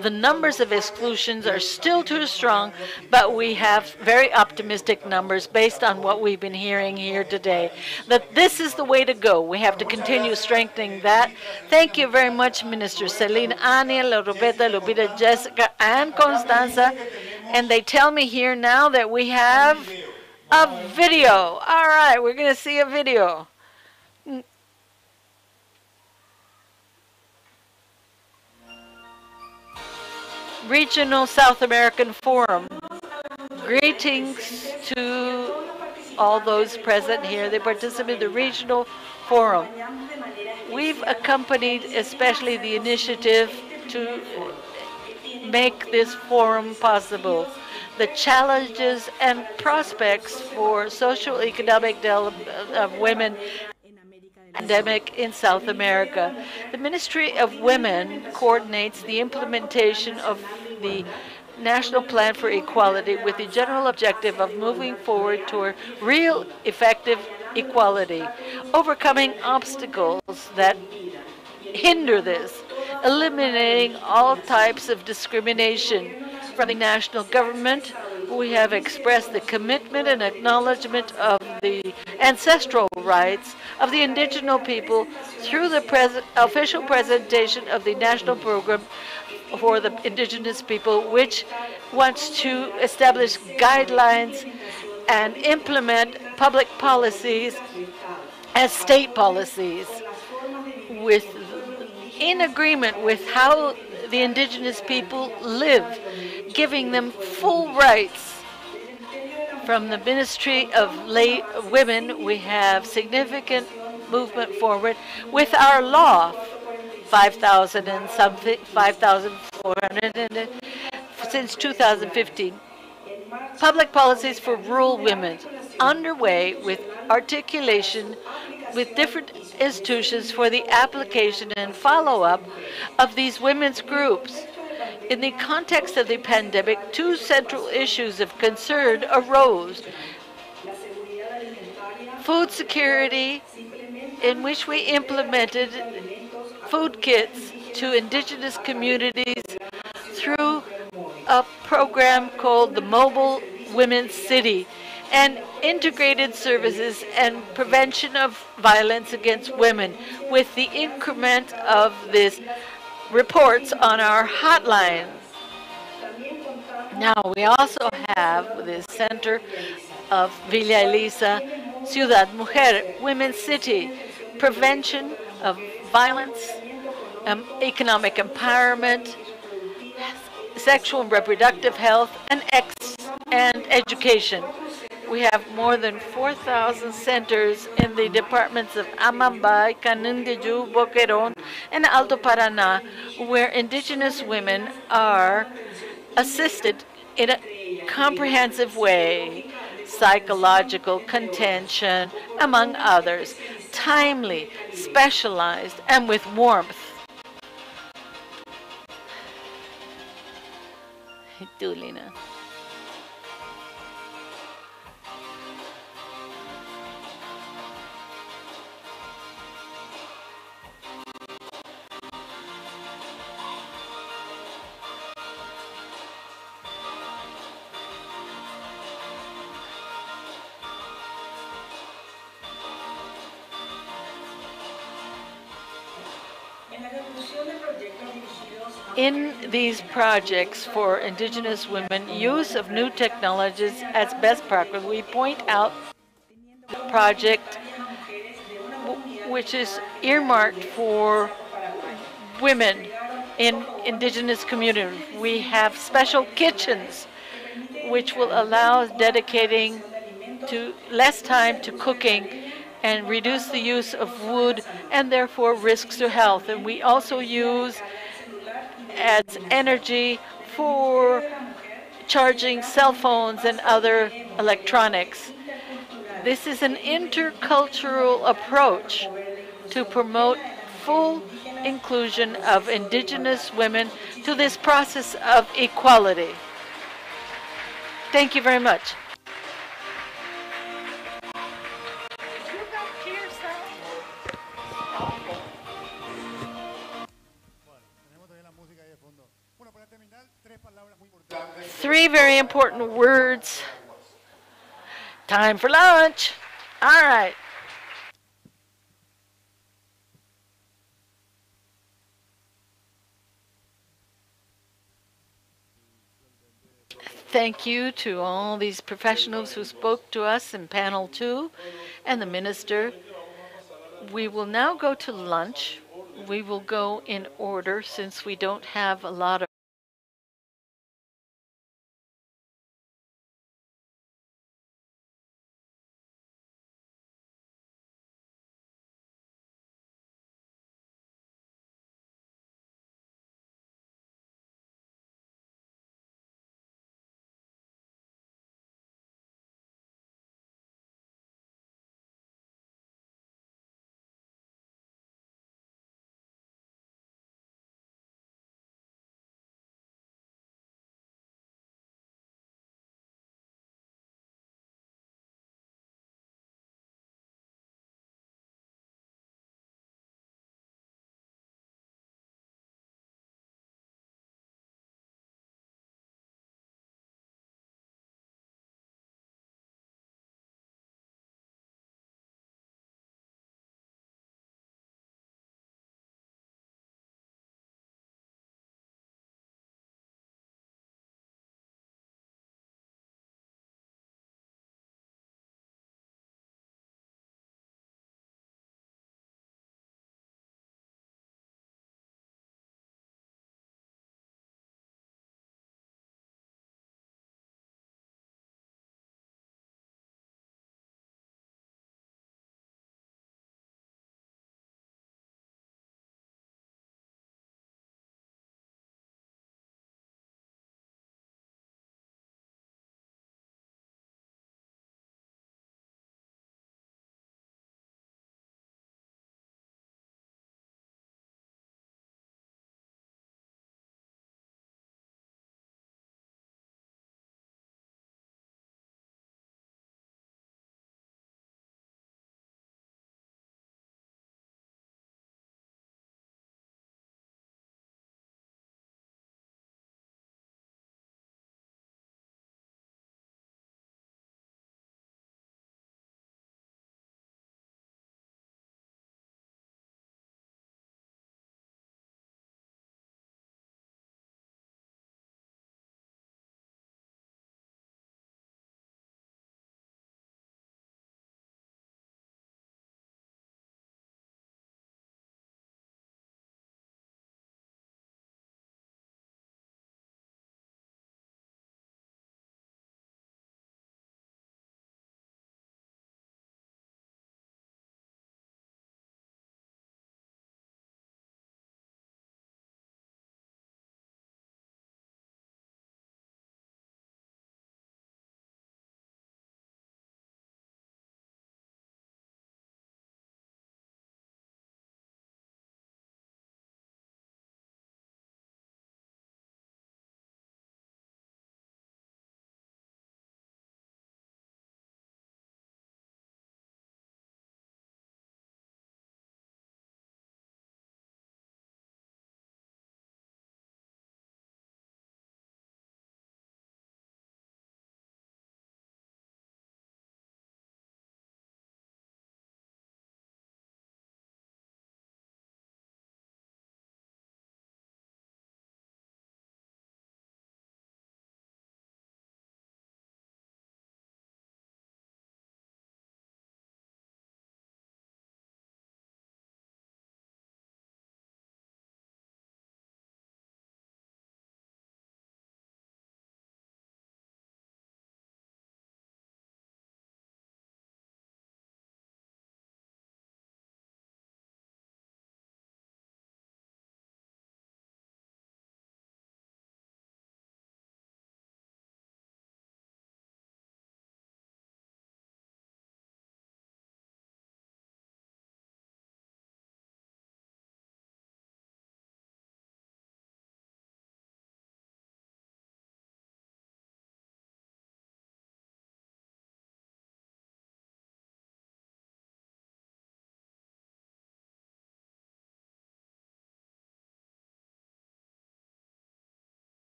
The numbers of exclusions are still too strong, but we have very optimistic numbers based on what we've been hearing here today, that this is the way to go. We have to continue strengthening that. Thank you very much, Minister Celine, Ania, Roberta, Lupita, Jessica, and Constanza. And they tell me here now that we have a video. All right, we're going to see a video. Regional South American Forum. Greetings to all those present here. They participate in the Regional Forum. We've accompanied especially the initiative to make this forum possible. The challenges and prospects for socio-economic development of women pandemic in South America. The Ministry of Women coordinates the implementation of the National Plan for Equality with the general objective of moving forward toward real effective equality, overcoming obstacles that hinder this, eliminating all types of discrimination. From the national government, we have expressed the commitment and acknowledgement of the ancestral rights of the indigenous people through the official presentation of the national program for the indigenous people, which wants to establish guidelines and implement public policies as state policies in agreement with how the indigenous people live, giving them full rights. From the Ministry of Women, we have significant movement forward with our law, 5,000 and something, 5,400 since 2015. Public policies for rural women underway with articulation with different institutions for the application and follow-up of these women's groups. In the context of the pandemic, two central issues of concern arose. Food security, in which we implemented food kits to indigenous communities through a program called the Mobile Women's City, and integrated services and prevention of violence against women with the increment of this reports on our hotline. Now we also have the Center of Villa Elisa, Ciudad Mujer, Women's City, prevention of violence, economic empowerment, sexual and reproductive health, and education. We have more than 4,000 centers in the departments of Amambay, Canindeyú, Boquerón, and Alto Paraná, where indigenous women are assisted in a comprehensive way, psychological contention, among others, timely, specialized, and with warmth. Lina. In these projects for indigenous women, use of new technologies as best practice, we point out the project which is earmarked for women in indigenous communities. We have special kitchens which will allow dedicating to less time to cooking and reduce the use of wood and therefore risks to health. And we also use as energy for charging cell phones and other electronics. This is an intercultural approach to promote full inclusion of indigenous women to this process of equality. Thank you very much. Three very important words. Time for lunch. All right. Thank you to all these professionals who spoke to us in panel 2 and the minister. We will now go to lunch. We will go in order since we don't have a lot of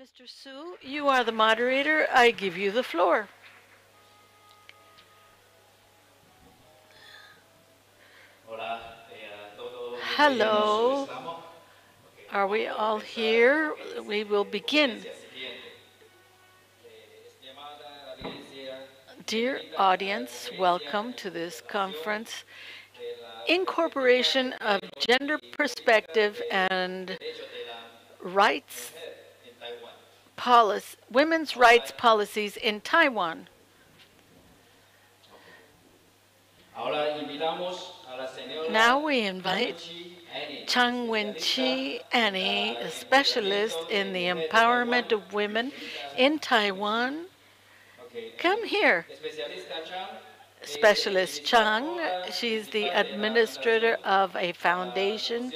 Mr. Su, you are the moderator. I give you the floor. Hello. Are we all here? We will begin. Dear audience, welcome to this conference, Incorporation of Gender Perspective and Rights Policy, Women's Rights Policies in Taiwan. Now we invite Chang Wen-chi Annie, a specialist in the empowerment of women in Taiwan. Come here. Specialist Chang, she's the administrator of a foundation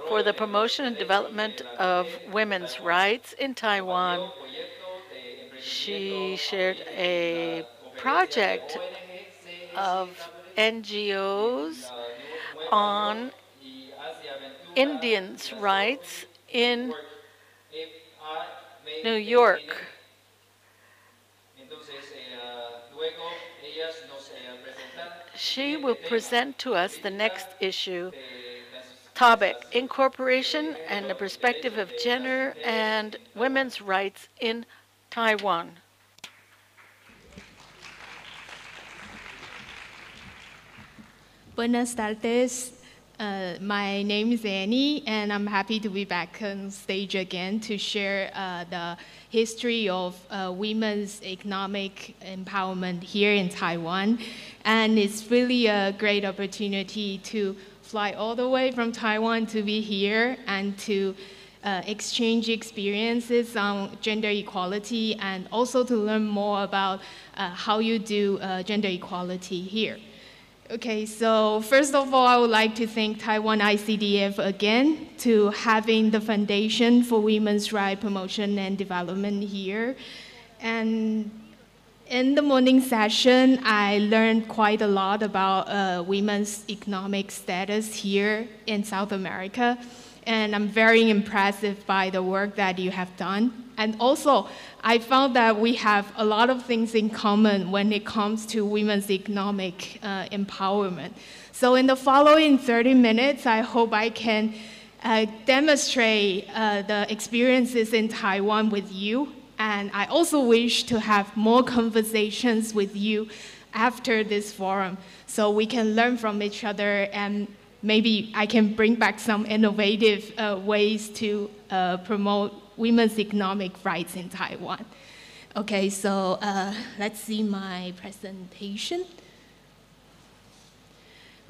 for the promotion and development of women's rights in Taiwan. She shared a project of NGOs on Indians' rights in New York. She will present to us the next issue topic, Incorporation and the Perspective of Gender and Women's Rights in Taiwan. Buenas tardes. My name is Annie, and I'm happy to be back on stage again to share the history of women's economic empowerment here in Taiwan. And it's really a great opportunity to fly all the way from Taiwan to be here and to exchange experiences on gender equality and also to learn more about how you do gender equality here. Okay, so first of all, I would like to thank Taiwan ICDF again to having the Foundation for Women's Rights Promotion and Development here. And in the morning session, I learned quite a lot about women's economic status here in South America. And I'm very impressed by the work that you have done. And also, I found that we have a lot of things in common when it comes to women's economic empowerment. So in the following 30 minutes, I hope I can demonstrate the experiences in Taiwan with you. And I also wish to have more conversations with you after this forum so we can learn from each other, and maybe I can bring back some innovative ways to promote women's economic rights in Taiwan. Okay, so let's see my presentation.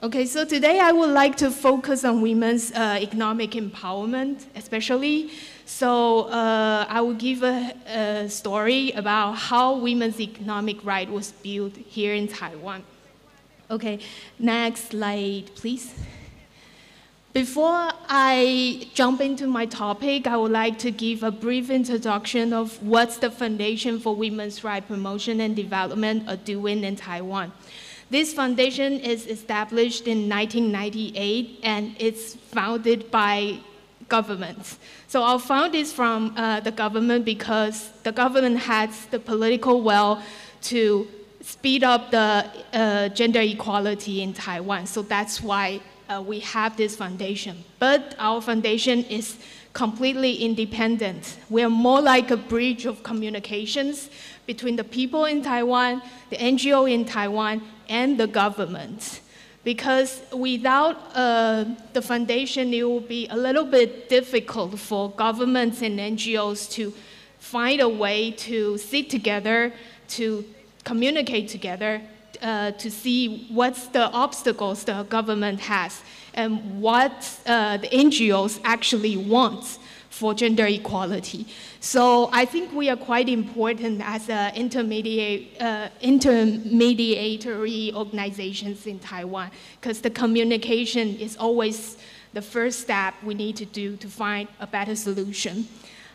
Okay, so today I would like to focus on women's economic empowerment, especially. So I will give a story about how women's economic right was built here in Taiwan. Okay, next slide, please. Before I jump into my topic, I would like to give a brief introduction of what's the Foundation for Women's Rights Promotion and Development are doing in Taiwan. This foundation is established in 1998, and it's founded by governments. So our fund is from the government because the government has the political will to speed up the gender equality in Taiwan. So that's why we have this foundation. But our foundation is completely independent. We are more like a bridge of communications between the people in Taiwan, the NGO in Taiwan, and the government. Because without the foundation, it will be a little bit difficult for governments and NGOs to find a way to sit together, to communicate together, to see what's the obstacles the government has and what the NGOs actually want for gender equality. So I think we are quite important as intermediary organizations in Taiwan, because the communication is always the first step we need to do to find a better solution.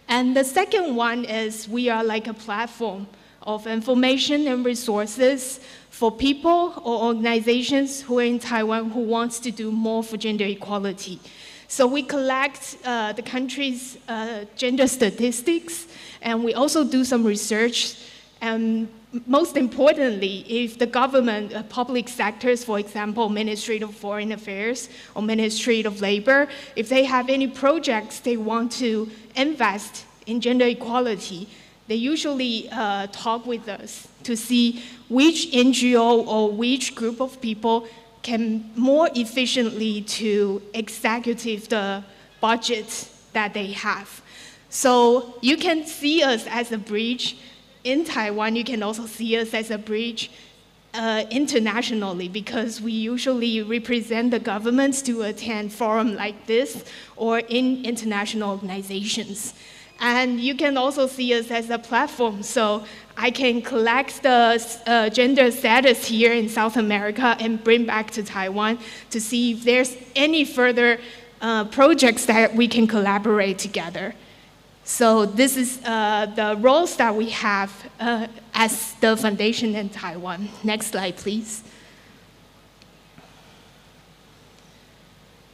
And the second one is we are like a platform of information and resources for people or organizations who are in Taiwan who wants to do more for gender equality. So we collect the country's gender statistics, and we also do some research. And most importantly, if the government, public sectors, for example, Ministry of Foreign Affairs or Ministry of Labor, if they have any projects they want to invest in gender equality, they usually talk with us to see which NGO or which group of people can more efficiently to execute the budget that they have. So you can see us as a bridge. In Taiwan, you can also see us as a bridge internationally, because we usually represent the governments to attend forums like this or in international organizations. And you can also see us as a platform. So I can collect the gender status here in South America and bring back to Taiwan to see if there's any further projects that we can collaborate together. So this is the roles that we have as the foundation in Taiwan. Next slide, please.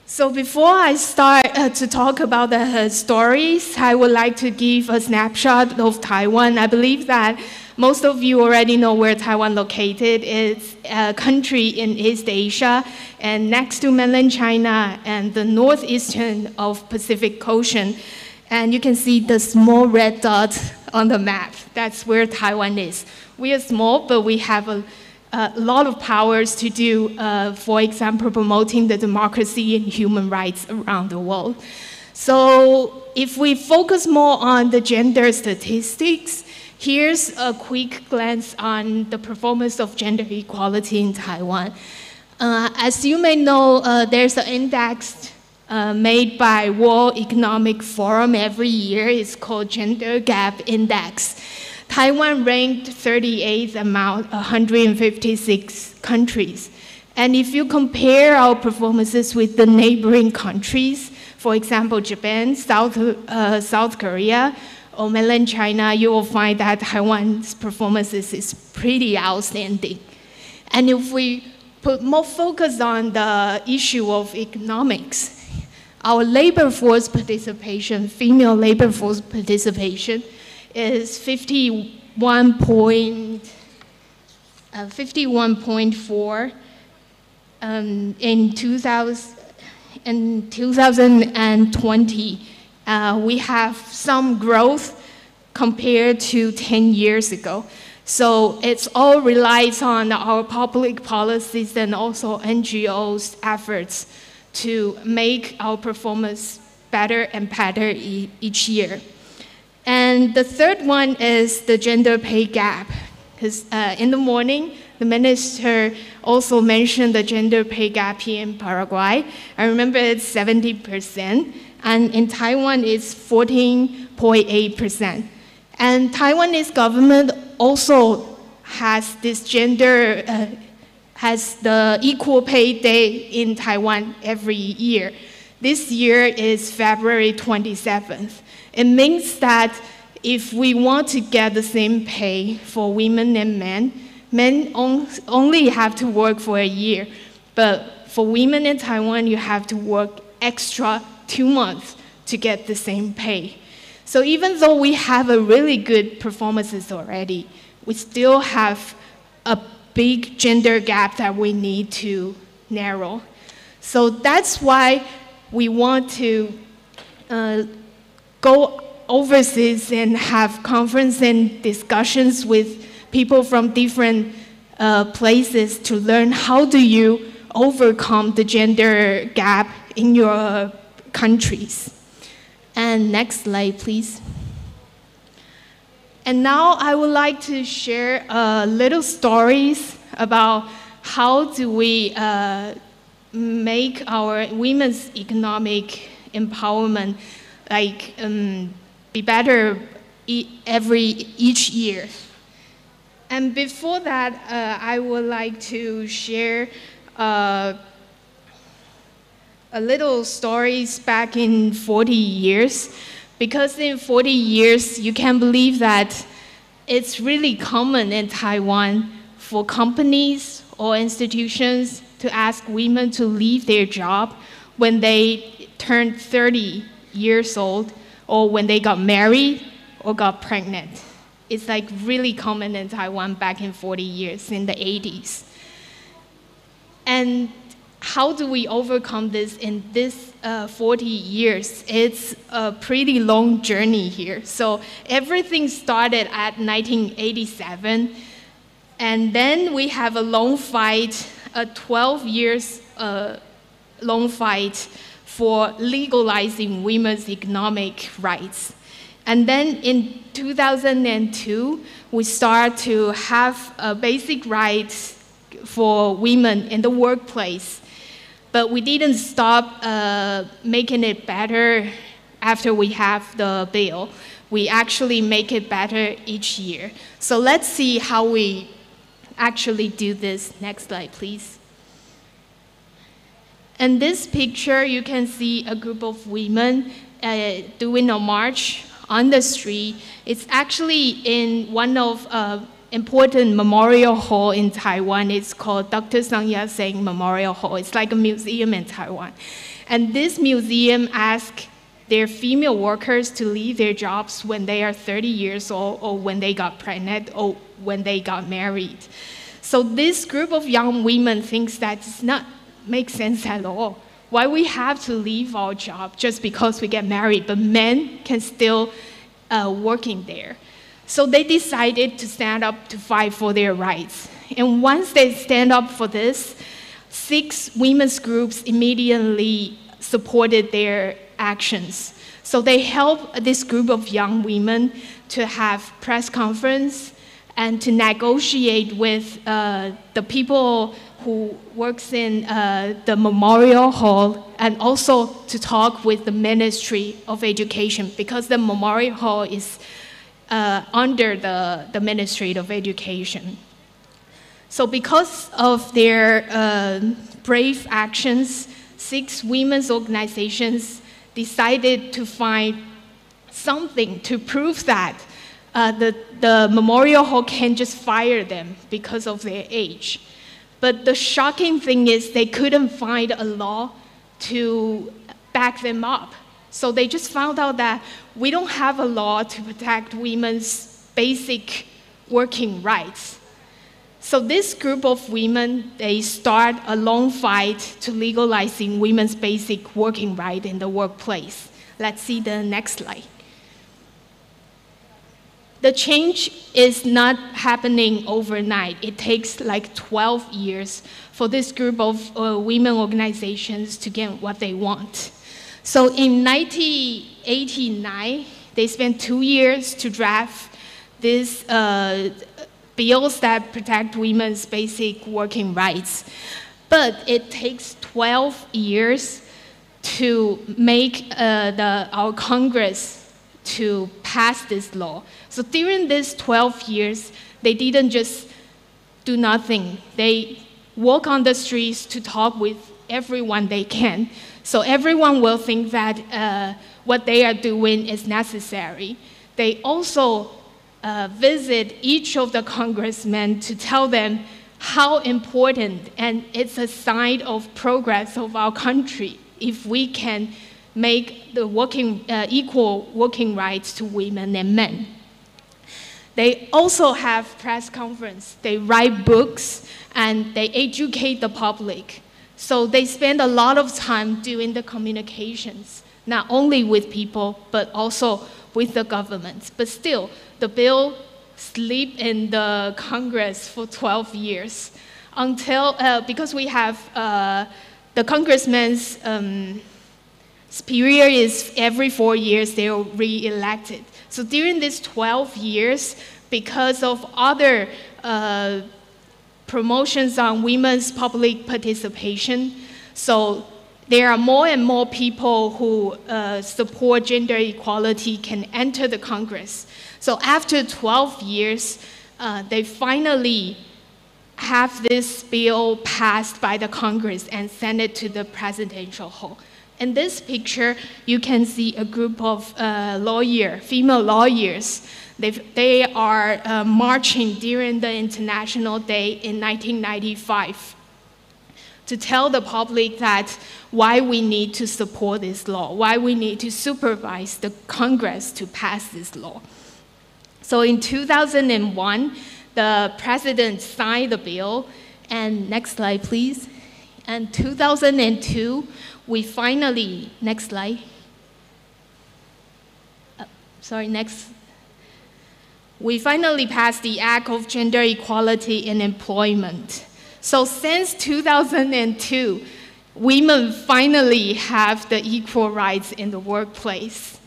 So before I start to talk about the stories, I would like to give a snapshot of Taiwan. I believe that most of you already know where Taiwan is located. It's a country in East Asia and next to mainland China and the northeastern of Pacific Ocean. And you can see the small red dot on the map. That's where Taiwan is. We are small, but we have a lot of powers to do, for example, promoting the democracy and human rights around the world. So if we focus more on the gender statistics, here's a quick glance on the performance of gender equality in Taiwan. As you may know, there's an index made by World Economic Forum every year. It's called Gender Gap Index. Taiwan ranked 38th among 156 countries. And if you compare our performances with the neighboring countries, for example, Japan, South Korea, or mainland China, you will find that Taiwan's performances is pretty outstanding. And if we put more focus on the issue of economics, our labor force participation, female labor force participation, is 51.4 in 2020. We have some growth compared to 10 years ago. So it's all relies on our public policies and also NGOs' efforts to make our performance better and better each year. And the third one is the gender pay gap. Because in the morning, the minister also mentioned the gender pay gap here in Paraguay. I remember it's 70%, and in Taiwan it's 14.8%. And Taiwanese government also has this has the Equal Pay Day in Taiwan every year. This year is February 27th. It means that if we want to get the same pay for women and men only have to work for a year. But for women in Taiwan, you have to work extra 2 months to get the same pay. So even though we have a really good performances already, we still have a big gender gap that we need to narrow. So that's why we want to go overseas and have conference and discussions with people from different places to learn how do you overcome the gender gap in your countries. And next slide, please. And now I would like to share little stories about how do we make our women's economic empowerment be better each year. And before that, I would like to share a little stories back in 40 years. Because in 40 years, you can believe that it's really common in Taiwan for companies or institutions to ask women to leave their job when they turned 30 years old, or when they got married or got pregnant. It's like really common in Taiwan back in 40 years, in the 80s. And how do we overcome this in this 40 years? It's a pretty long journey here. So everything started at 1987, and then we have a long fight, a 12 years long fight for legalizing women's economic rights. And then in 2002, we start to have basic rights for women in the workplace. But we didn't stop making it better after we have the bill. We actually make it better each year. So let's see how we actually do this. Next slide, please. In this picture, you can see a group of women doing a march on the street. It's actually in one of important memorial hall in Taiwan. It's called Dr. Sun Yat-sen Memorial Hall. It's like a museum in Taiwan. And this museum asks their female workers to leave their jobs when they are 30 years old, or when they got pregnant, or when they got married. So this group of young women thinks that does not make sense at all. Why we have to leave our job just because we get married, but men can still working there. So they decided to stand up to fight for their rights. And once they stand up for this, 6 women's groups immediately supported their actions. So they helped this group of young women to have press conference and to negotiate with the people who works in the memorial hall, and also to talk with the Ministry of Education, because the memorial hall is under the Ministry of Education. So because of their brave actions, 6 women's organizations decided to find something to prove that the memorial hall can't just fire them because of their age. But the shocking thing is they couldn't find a law to back them up. So they just found out that we don't have a law to protect women's basic working rights. So this group of women, they start a long fight to legalizing women's basic working right in the workplace. Let's see the next slide. The change is not happening overnight. It takes like 12 years for this group of women organizations to get what they want. So in 1989, they spent 2 years to draft these bills that protect women's basic working rights. But it takes 12 years to make our Congress to pass this law. So during these 12 years, they didn't just do nothing. They walk on the streets to talk with everyone they can. So everyone will think that what they are doing is necessary. They also visit each of the congressmen to tell them how important, and it's a sign of progress of our country if we can make the equal working rights to women and men. They also have press conference. They write books and they educate the public. So they spend a lot of time doing the communications, not only with people, but also with the government. But still, the bill sleep in the Congress for 12 years until, because we have the congressmen's period is every 4 years they are re-elected. So during these 12 years, because of other promotions on women's public participation, so there are more and more people who support gender equality can enter the Congress. So after 12 years, they finally have this bill passed by the Congress and send it to the presidential hall. In this picture, you can see a group of female lawyers. They are marching during the International Day in 1995 to tell the public that why we need to support this law, why we need to supervise the Congress to pass this law. So in 2001, the president signed the bill, and next slide, please. And 2002, we finally, next slide. We finally passed the Act of Gender Equality in Employment. So since 2002, women finally have the equal rights in the workplace.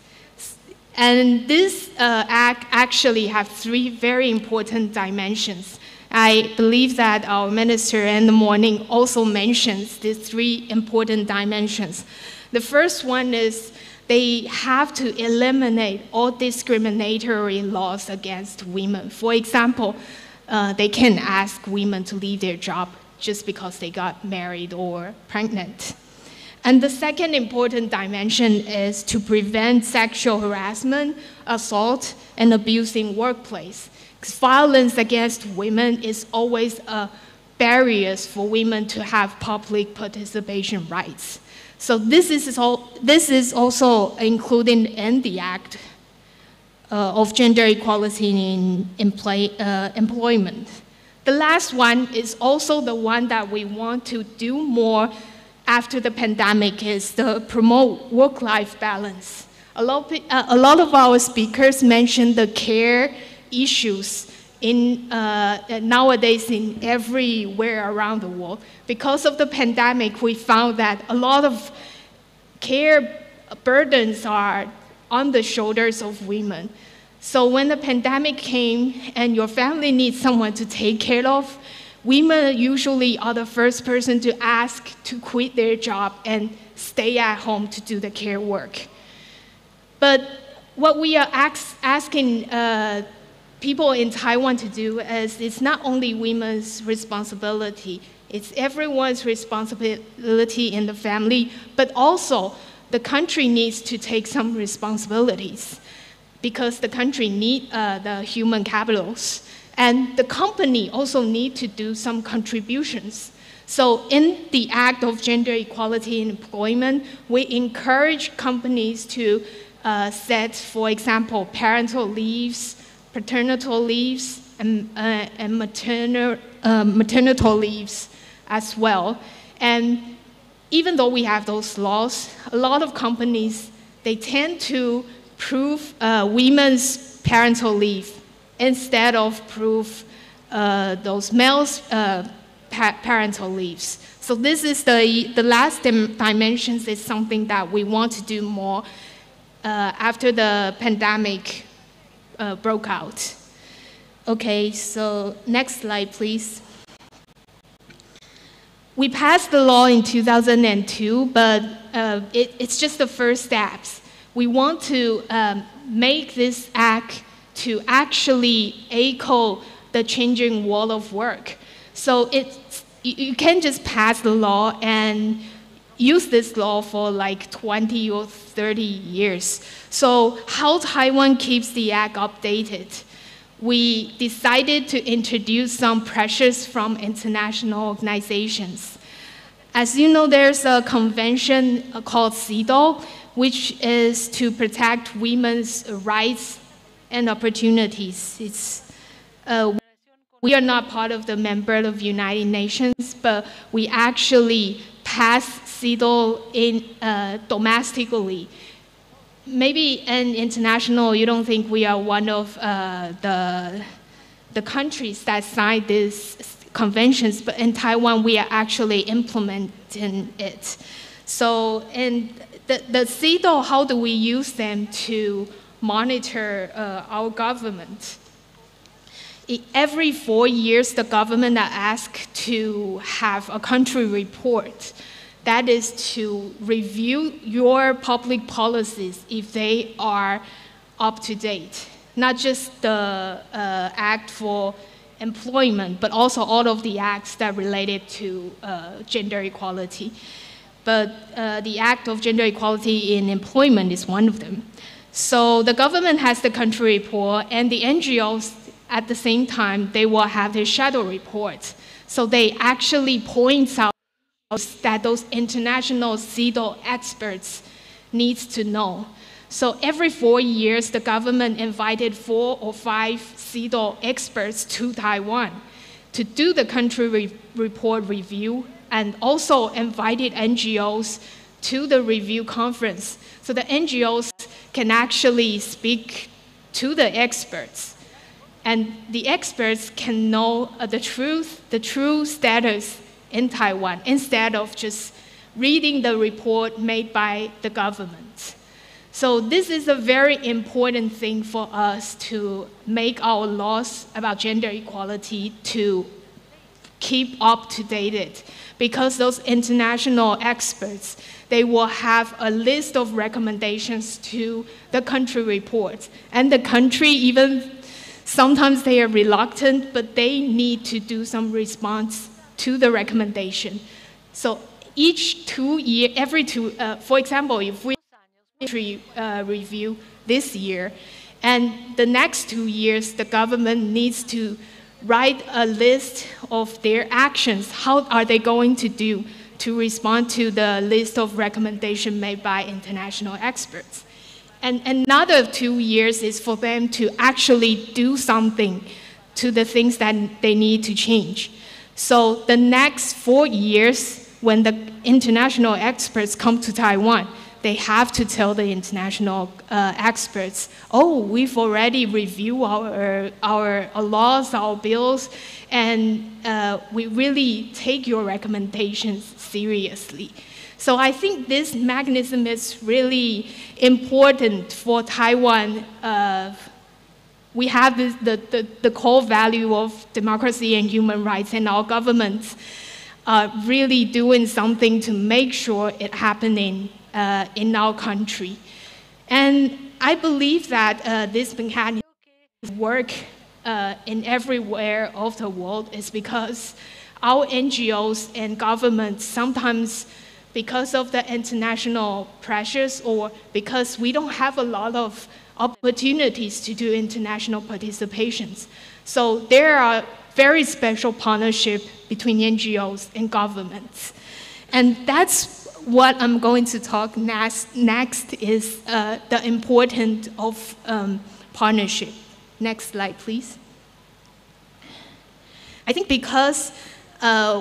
And this act actually has 3 very important dimensions. I believe that our minister in the morning also mentions these 3 important dimensions. The first one is they have to eliminate all discriminatory laws against women. For example, they can ask women to leave their job just because they got married or pregnant. And the second important dimension is to prevent sexual harassment, assault, and abuse in workplace. Because violence against women is always a barrier for women to have public participation rights. So this is also included in the Act of Gender Equality in Employment. The last one is also the one that we want to do more after the pandemic, is to promote work-life balance. A lot of our speakers mentioned the care issues nowadays in everywhere around the world. Because of the pandemic, we found that a lot of care burdens are on the shoulders of women. So when the pandemic came and your family needs someone to take care of, women usually are the first person to ask to quit their job and stay at home to do the care work. But what we are asking people in Taiwan to do is, it's not only women's responsibility, it's everyone's responsibility in the family, but also the country needs to take some responsibilities because the country needs the human capitals. And the company also need to do some contributions. So in the Act of Gender Equality in Employment, we encourage companies to set, for example, parental leaves, paternity leaves, and maternity leaves as well. And even though we have those laws, a lot of companies, they tend to prove women's parental leave instead of prove those males' parental leaves. So this is the last dimensions is something that we want to do more after the pandemic broke out. Okay, so next slide, please. We passed the law in 2002, but it's just the first steps. We want to make this act to actually echo the changing world of work. So you can't just pass the law and use this law for like 20 or 30 years. So how Taiwan keeps the act updated? We decided to introduce some pressures from international organizations. As you know, there's a convention called CEDAW, which is to protect women's rights and opportunities. We are not part of the member of the United Nations, but we actually passed CEDAW domestically. Maybe in international, you don't think we are one of the countries that signed these conventions, but in Taiwan, we are actually implementing it. So, and the CEDAW, how do we use them to monitor our government? Every 4 years, the government are asked to have a country report. That is to review your public policies if they are up to date. Not just the act for employment, but also all of the acts that related to gender equality. But the Act of Gender Equality in Employment is one of them. So the government has the country report, and the NGOs at the same time, they will have their shadow reports. So they actually point out that those international CEDAW experts needs to know. So every 4 years, the government invited 4 or 5 CEDAW experts to Taiwan to do the country report review, and also invited NGOs to the review conference. So the NGOs can actually speak to the experts, and the experts can know the true status in Taiwan, instead of just reading the report made by the government. So this is a very important thing for us to make our laws about gender equality to keep up to date, because those international experts, they will have a list of recommendations to the country reports. And the country, even sometimes they are reluctant, but they need to do some response to the recommendation. So each 2 years, for example, if we review this year, and the next 2 years, the government needs to write a list of their actions. How are they going to do to respond to the list of recommendations made by international experts? And another 2 years is for them to actually do something to the things that they need to change. So the next 4 years, when the international experts come to Taiwan, they have to tell the international experts, oh, we've already reviewed our laws, our bills, and we really take your recommendations seriously. So I think this mechanism is really important for Taiwan. We have the core value of democracy and human rights, and our governments are really doing something to make sure it's happening in our country. And I believe that this mechanism work in everywhere of the world is because our NGOs and governments sometimes, because of the international pressures or because we don't have a lot of opportunities to do international participations. So there are very special partnerships between NGOs and governments. And that's what I'm going to talk next is the importance of partnership. Next slide, please. I think because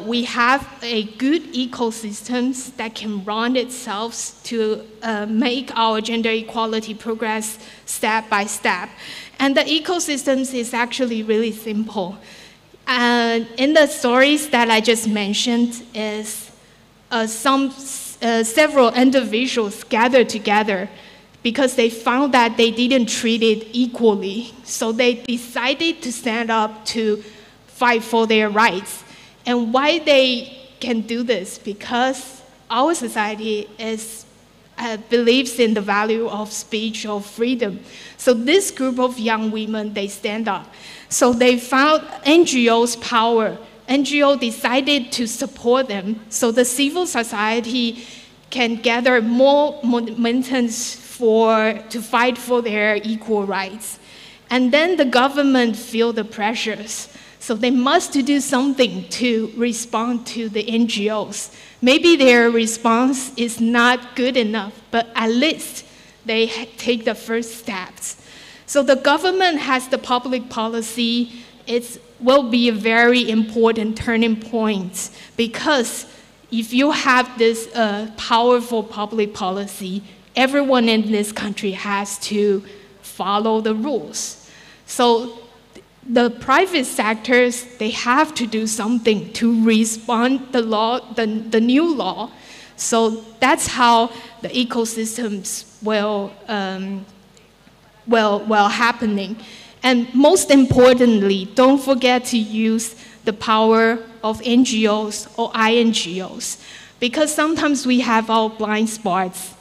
we have a good ecosystems that can run itself to make our gender equality progress step by step. And the ecosystems is actually really simple. In the stories that I just mentioned is several individuals gathered together because they found that they didn't treat it equally. So they decided to stand up to fight for their rights. And why they can do this? Because our society believes in the value of speech, of freedom. So this group of young women, they stand up. So they found NGOs' power. NGO decided to support them, so the civil society can gather more momentum to fight for their equal rights. And then the government feel the pressures. So they must do something to respond to the NGOs. Maybe their response is not good enough, but at least they take the first steps. So the government has the public policy. It will be a very important turning point, because if you have this powerful public policy, everyone in this country has to follow the rules. So the private sectors, they have to do something to respond the new law. So that's how the ecosystems will happening. And most importantly, don't forget to use the power of NGOs or INGOs, because sometimes we have our blind spots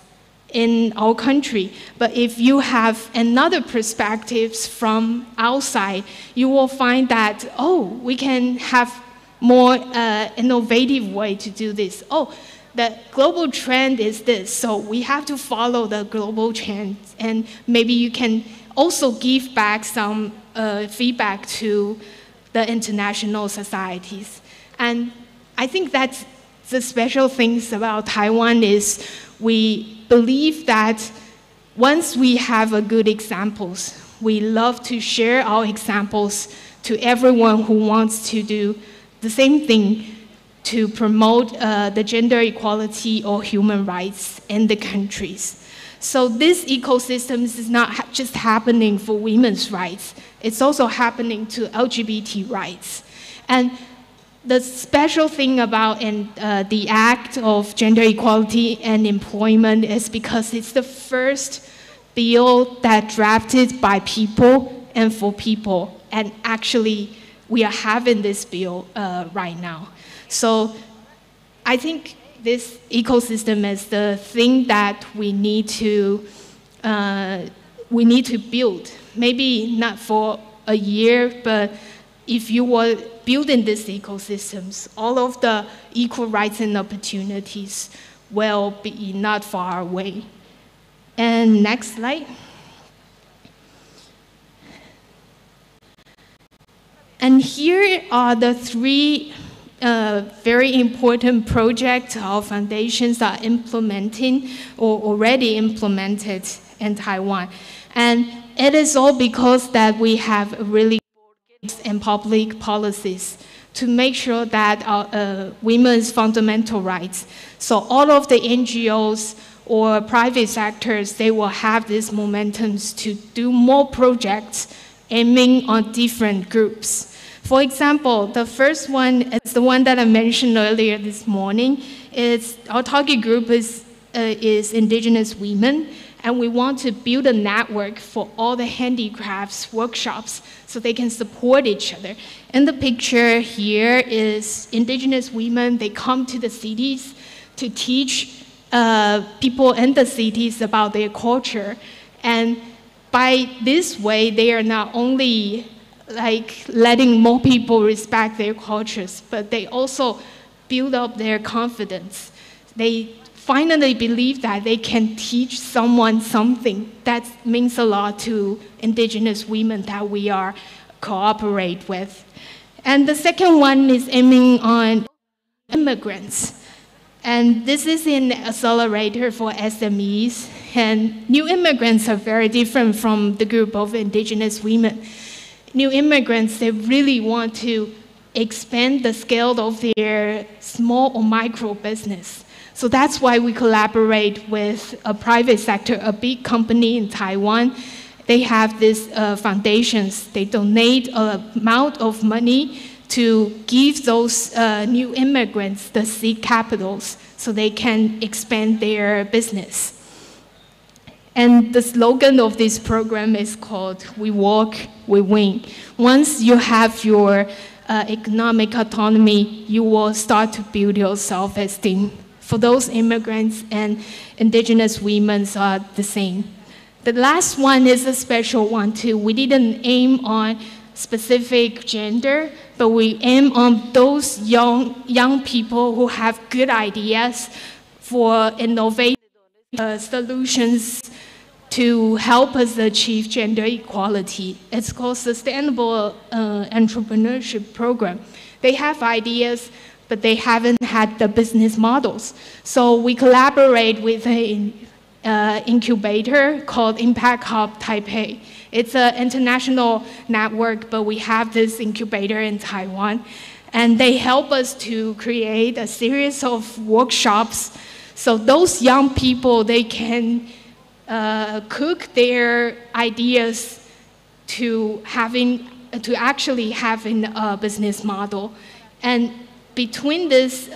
in our country. But if you have another perspectives from outside, you will find that, oh, we can have more innovative way to do this. Oh, the global trend is this, so we have to follow the global trend. And maybe you can also give back some feedback to the international societies. And I think that's the special things about Taiwan is we believe that once we have a good examples, we love to share our examples to everyone who wants to do the same thing to promote the gender equality or human rights in the countries. So this ecosystem is not just happening for women's rights, it's also happening to LGBT rights. And the special thing about the Act of Gender Equality and Employment is because it's the first bill that drafted by people and for people. And actually, we are having this bill right now. So I think this ecosystem is the thing that we need to build. Maybe not for a year, but if you were building these ecosystems, all of the equal rights and opportunities will be not far away. And next slide. And here are the three very important projects our foundations are implementing or already implemented in Taiwan. And it is all because that we have really good and public policies to make sure that our women's fundamental rights. So all of the NGOs or private sectors, they will have these momentums to do more projects aiming on different groups. For example, the first one is the one that I mentioned earlier this morning. Our target group is indigenous women, and we want to build a network for all the handicrafts workshops so they can support each other. In the picture here is indigenous women. They come to the cities to teach people in the cities about their culture. And by this way, they are not only like letting more people respect their cultures, but they also build up their confidence. They finally believe that they can teach someone something. That means a lot to indigenous women that we are cooperate with. And the second one is aiming on immigrants. And this is an accelerator for SMEs. And new immigrants are very different from the group of indigenous women. New immigrants, they really want to expand the scale of their small or micro business. So that's why we collaborate with a private sector, a big company in Taiwan. They have these foundations. They donate an amount of money to give those new immigrants the seed capitals so they can expand their business. And the slogan of this program is called, "We Walk, We Win." Once you have your economic autonomy, you will start to build your self-esteem. For those immigrants and indigenous women are the same. The last one is a special one too. We didn't aim on specific gender, but we aim on those young people who have good ideas for innovative solutions to help us achieve gender equality. It's called Sustainable Entrepreneurship Program. They have ideas, but they haven't had the business models. So we collaborate with an incubator called Impact Hub Taipei. It's an international network, but we have this incubator in Taiwan. And they help us to create a series of workshops. So those young people, they can cook their ideas to actually having a business model. And between these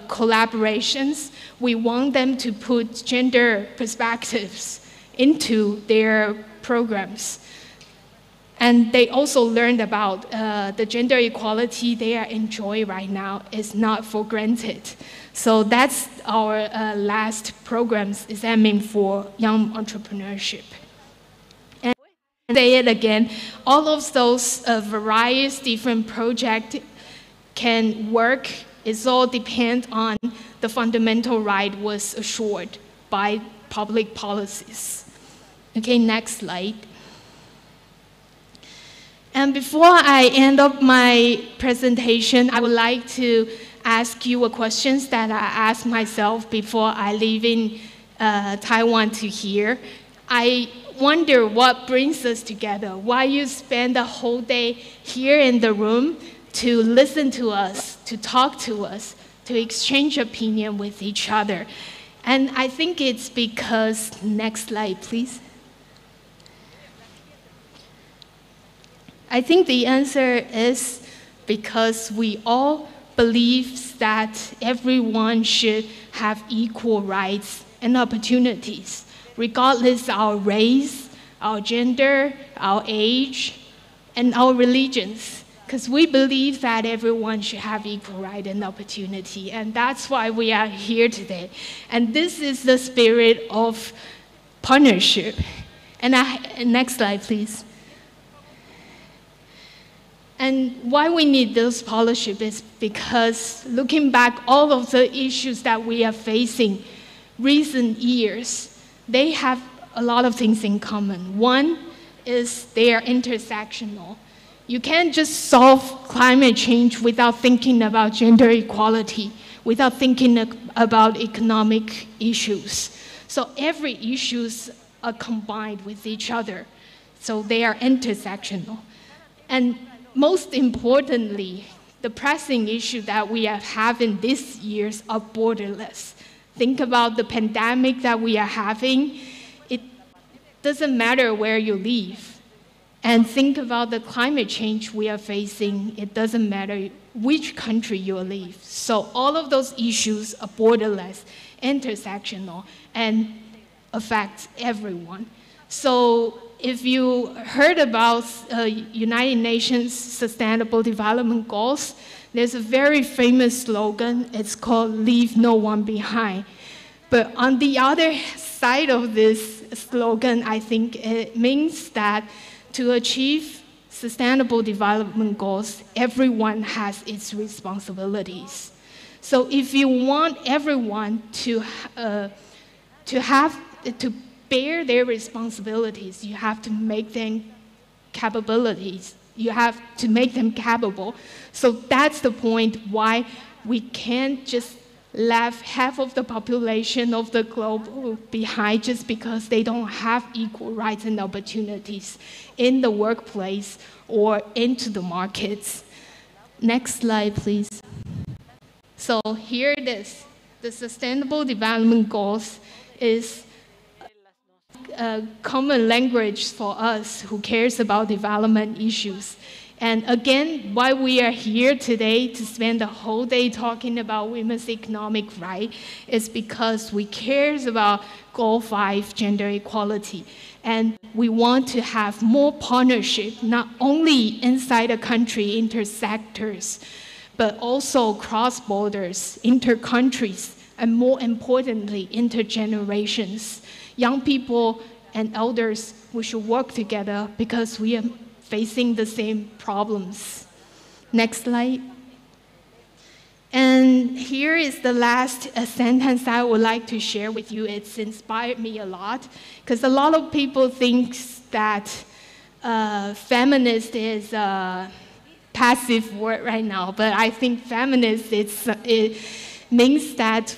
collaborations, we want them to put gender perspectives into their programs. And they also learned about the gender equality they are enjoying right now is not for granted. So that's our last programs is aiming for young entrepreneurship. And say it again, all of those various different projects can work. It all depends on the fundamental right was assured by public policies. Okay, next slide. And before I end up my presentation, I would like to ask you a question that I asked myself before I leave in Taiwan to here. I wonder what brings us together. Why you spend the whole day here in the room to listen to us, to talk to us, to exchange opinion with each other. And I think it's because, next slide, please. I think the answer is because we all believe that everyone should have equal rights and opportunities, regardless of our race, our gender, our age, and our religions. Because we believe that everyone should have equal right and opportunity, and that's why we are here today. And this is the spirit of partnership. And next slide, please. And why we need this partnership is because looking back, all of the issues that we are facing recent years, they have a lot of things in common. One is they are intersectional. You can't just solve climate change without thinking about gender equality, without thinking about economic issues. So every issues are combined with each other. So they are intersectional. And most importantly, the pressing issue that we are having this year are borderless. Think about the pandemic that we are having. It doesn't matter where you live. And think about the climate change we are facing. It doesn't matter which country you live. So all of those issues are borderless, intersectional, and affect everyone. So if you heard about United Nations Sustainable Development Goals, there's a very famous slogan. It's called "Leave No One Behind." But on the other side of this slogan, I think it means that to achieve sustainable development goals, everyone has its responsibilities. So if you want everyone to bear their responsibilities, you have to make them capabilities. You have to make them capable. So that's the point why we can't just left half of the population of the globe behind just because they don't have equal rights and opportunities in the workplace or into the markets. Next slide, please. So here it is. The Sustainable Development Goals is a common language for us who cares about development issues. And again, why we are here today to spend the whole day talking about women's economic rights is because we care about Goal 5, gender equality. And we want to have more partnership, not only inside a country, intersectors, but also cross borders, inter-countries, and more importantly, intergenerations. Young people and elders, we should work together because we are facing the same problems. Next slide. And here is the last sentence I would like to share with you. It's inspired me a lot, because a lot of people think that feminist is a passive word right now, but I think feminist, it means that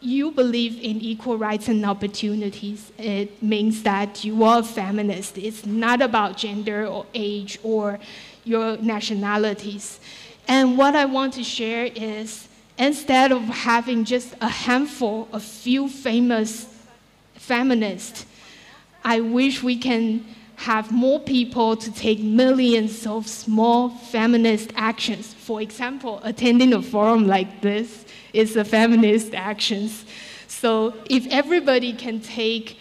you believe in equal rights and opportunities. It means that you are a feminist. It's not about gender or age or your nationalities. And what I want to share is, instead of having just a handful, a few famous feminists, I wish we can have more people to take millions of small feminist actions. For example, attending a forum like this is a feminist actions. So if everybody can take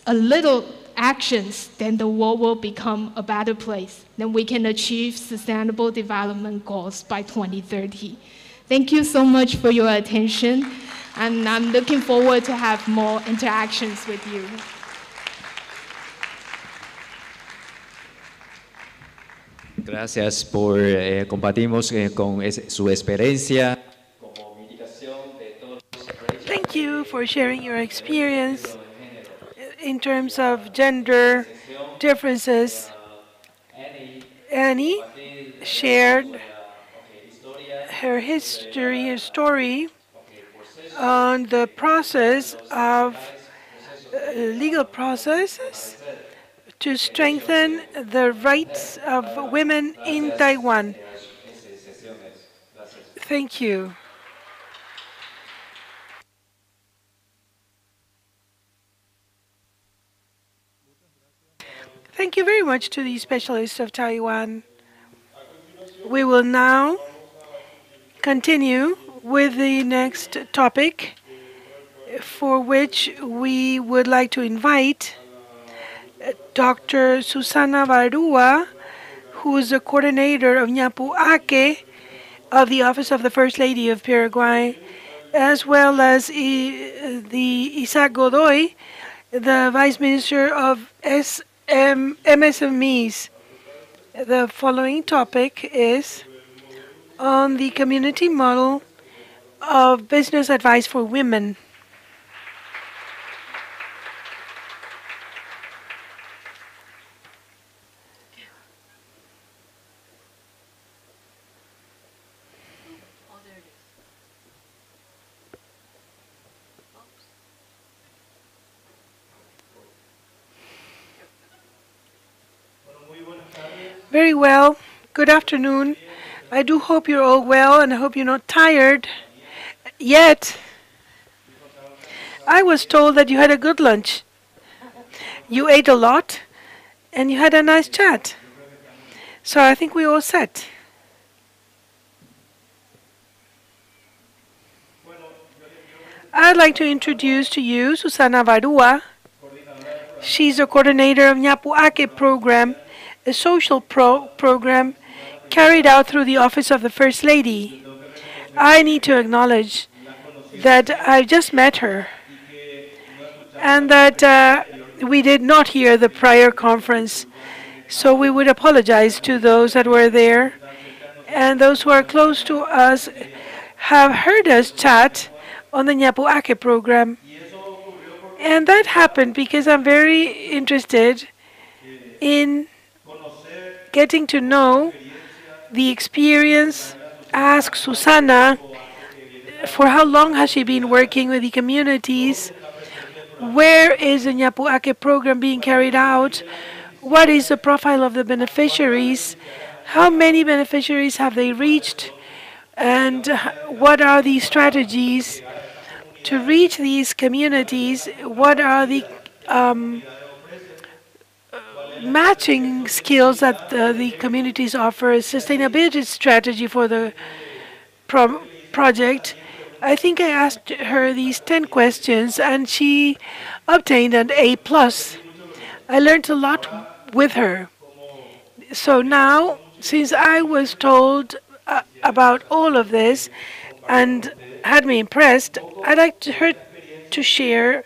a little actions, then the world will become a better place. Then we can achieve sustainable development goals by 2030. Thank you so much for your attention, and I'm looking forward to have more interactions with you. Gracias por compartirnos con su experiencia. Thank you for sharing your experience in terms of gender differences. Annie shared her history, her story on the process of legal processes to strengthen the rights of women in Taiwan. Thank you. Thank you very much to the specialists of Taiwan. We will now continue with the next topic, for which we would like to invite Dr. Susana Varua, who is the coordinator of Ñapu Ake of the Office of the First Lady of Paraguay, as well as the Isaac Godoy, the Vice Minister of MSMEs. The following topic is on the community model of business advice for women. Very well. Good afternoon. I do hope you're all well, and I hope you're not tired yet. I was told that you had a good lunch. You ate a lot, and you had a nice chat. So I think we're all set. I'd like to introduce to you Susana Varua. She's the coordinator of Ñapu Ake program, a social program carried out through the Office of the First Lady. I need to acknowledge that I just met her and that we did not hear the prior conference. So we would apologize to those that were there, and those who are close to us have heard us chat on the Ñapu Ake program. And that happened because I'm very interested in getting to know the experience. Ask Susana, for how long has she been working with the communities? Where is the Ñapu Ake program being carried out? What is the profile of the beneficiaries? How many beneficiaries have they reached? And what are the strategies to reach these communities? What are the matching skills that the communities offer? A sustainability strategy for the project. I think I asked her these 10 questions, and she obtained an A+. I learned a lot with her. So now, since I was told about all of this and had me impressed, I'd like her to share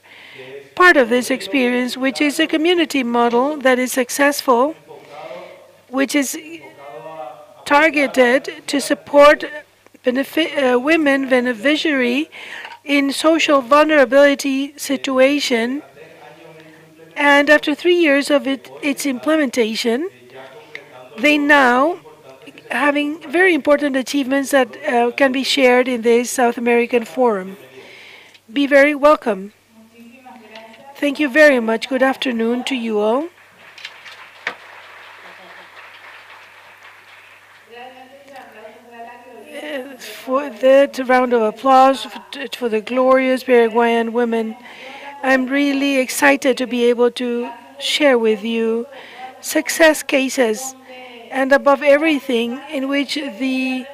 part of this experience, which is a community model that is successful, which is targeted to support women beneficiary in social vulnerability situation. And after 3 years of its implementation, they now having very important achievements that can be shared in this South American forum. Be very welcome. Thank you very much. Good afternoon to you all. For that round of applause for the glorious Paraguayan women. I'm really excited to be able to share with you success cases, and above everything, in which the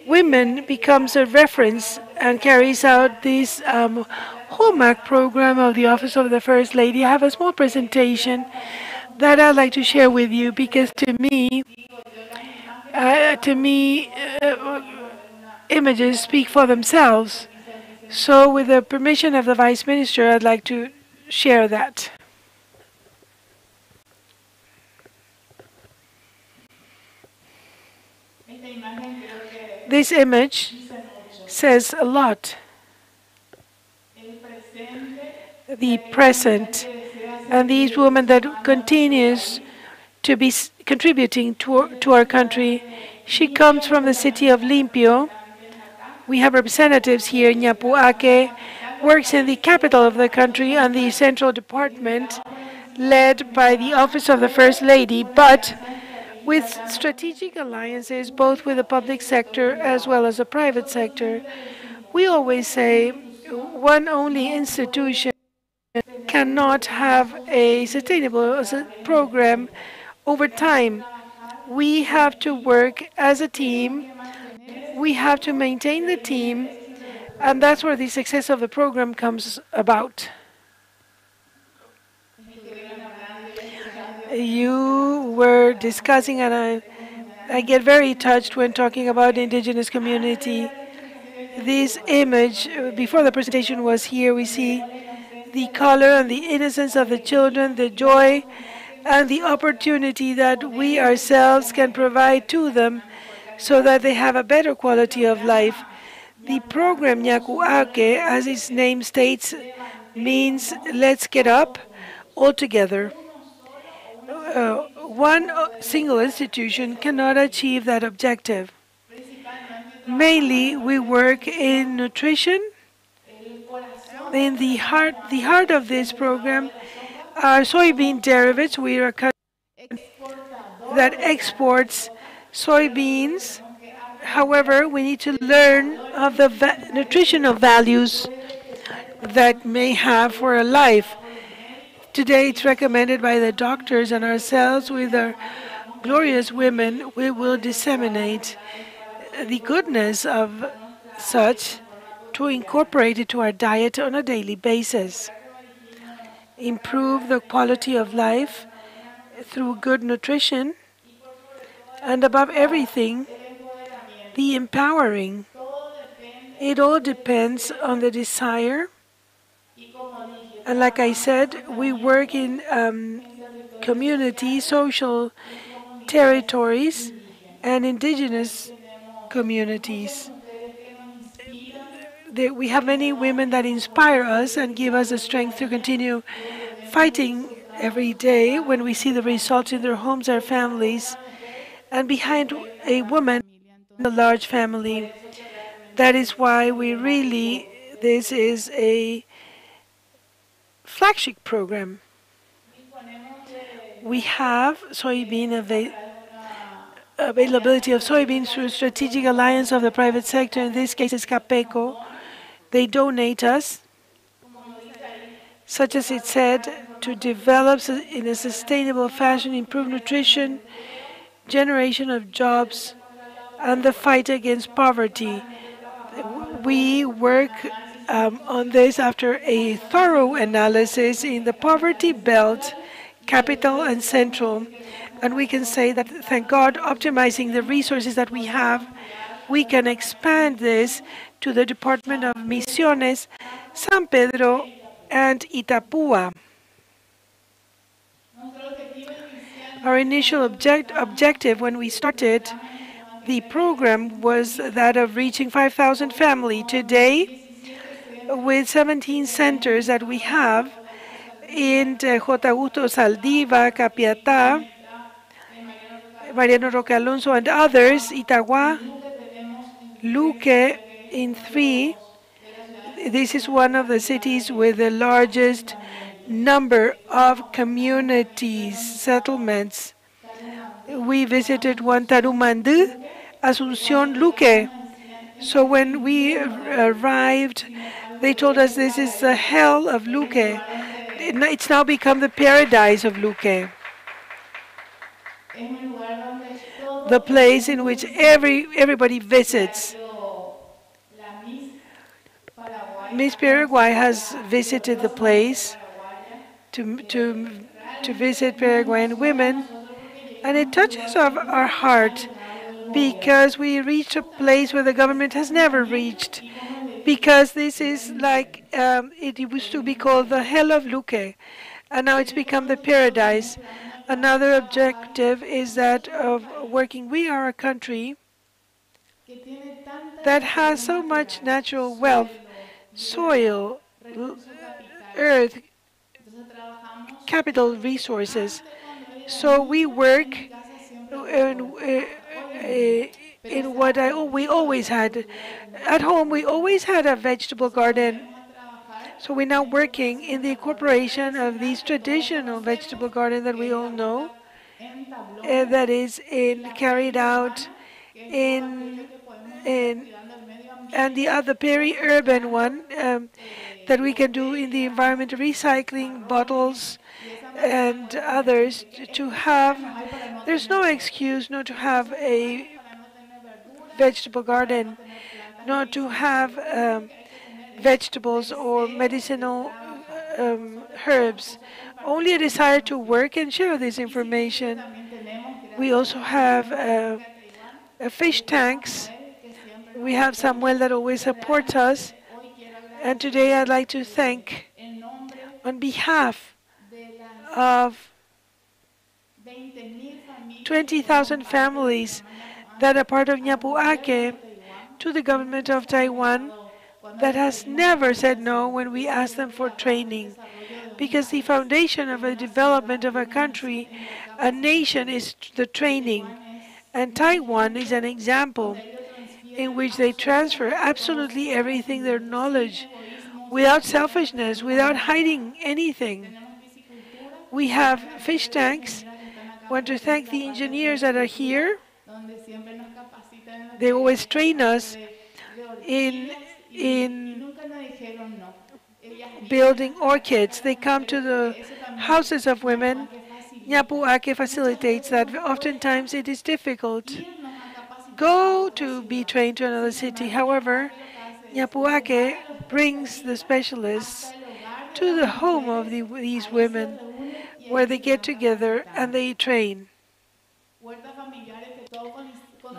women becomes a reference and carries out this hallmark program of the Office of the First Lady. I have a small presentation that I'd like to share with you, because to me, images speak for themselves. So with the permission of the Vice Minister, I'd like to share that. This image says a lot. The present, and these women that continues to be contributing to our country. She comes from the city of Limpio, We have representatives here. Ñapuake works in the capital of the country and the central department led by the Office of the First Lady, but with strategic alliances both with the public sector as well as the private sector. We always say one only institution cannot have a sustainable program over time. We have to work as a team. We have to maintain the team, and that's where the success of the program comes about. You were discussing, and I get very touched when talking about the indigenous community. This image, before the presentation was here, we see the color and the innocence of the children, the joy and the opportunity that we ourselves can provide to them so that they have a better quality of life. The program Ñacuaque, as its name states, means let's get up all together. One single institution cannot achieve that objective. Mainly, we work in nutrition. In the heart of this program are soybean derivatives. We are a country that exports soybeans. However, we need to learn of the nutritional values that may have for a life. Today, it's recommended by the doctors and ourselves with our glorious women. We will disseminate the goodness of such to incorporate it to our diet on a daily basis. Improve the quality of life through good nutrition, and above everything, the empowering. It all depends on the desire. And like I said, we work in community, social territories, and indigenous communities. We have many women that inspire us and give us the strength to continue fighting every day when we see the results in their homes, their families, and behind a woman, a large family. That is why this is a flagship program. We have soybean availability of soybeans through strategic alliance of the private sector. In this case, it's Capeco. They donate us, such as it said, to develop in a sustainable fashion, improve nutrition, generation of jobs, and the fight against poverty. We work on this after a thorough analysis in the poverty belt, capital and central. And we can say that, thank God, optimizing the resources that we have, we can expand this to the Department of Misiones, San Pedro, and Itapúa. Our initial objective when we started the program was that of reaching 5,000 families. Today, with 17 centers that we have in J. Augusto Saldiva, Capiatá, Mariano Roque Alonso, and others, Itagua, Luque, in 3. This is one of the cities with the largest number of communities, settlements. We visited Tarumandú, Asuncion, Luque. So when we arrived, they told us this is the hell of Luque. It's now become the paradise of Luque. The place in which everybody visits. Miss Paraguay has visited the place to visit Paraguayan women, and it touches our heart because we reached a place where the government has never reached, because this is like, it used to be called the hell of Luque, and now it's become the paradise. Another objective is that of working. We are a country that has so much natural wealth, soil, earth, capital resources. So we work in what we always had. At home, we always had a vegetable garden. So we're now working in the incorporation of these traditional vegetable garden that we all know, that is carried out in and the other peri-urban one that we can do in the environment, recycling bottles and others to have. There's no excuse not to have a vegetable garden, not to have vegetables or medicinal herbs. Only a desire to work and share this information. We also have fish tanks. We have Samuel that always supports us. And today I'd like to thank, on behalf of 20,000 families that are part of Ñapuake, to the government of Taiwan that has never said no when we ask them for training. Because the foundation of the development of a country, a nation, is the training. And Taiwan is an example in which they transfer absolutely everything, their knowledge, without selfishness, without hiding anything. We have fish tanks. I want to thank the engineers that are here. They always train us in building orchids. They come to the houses of women. Ñapuake facilitates that. Oftentimes it is difficult. Go to be trained to another city. However, Ñapuake brings the specialists to the home of these women, where they get together and they train.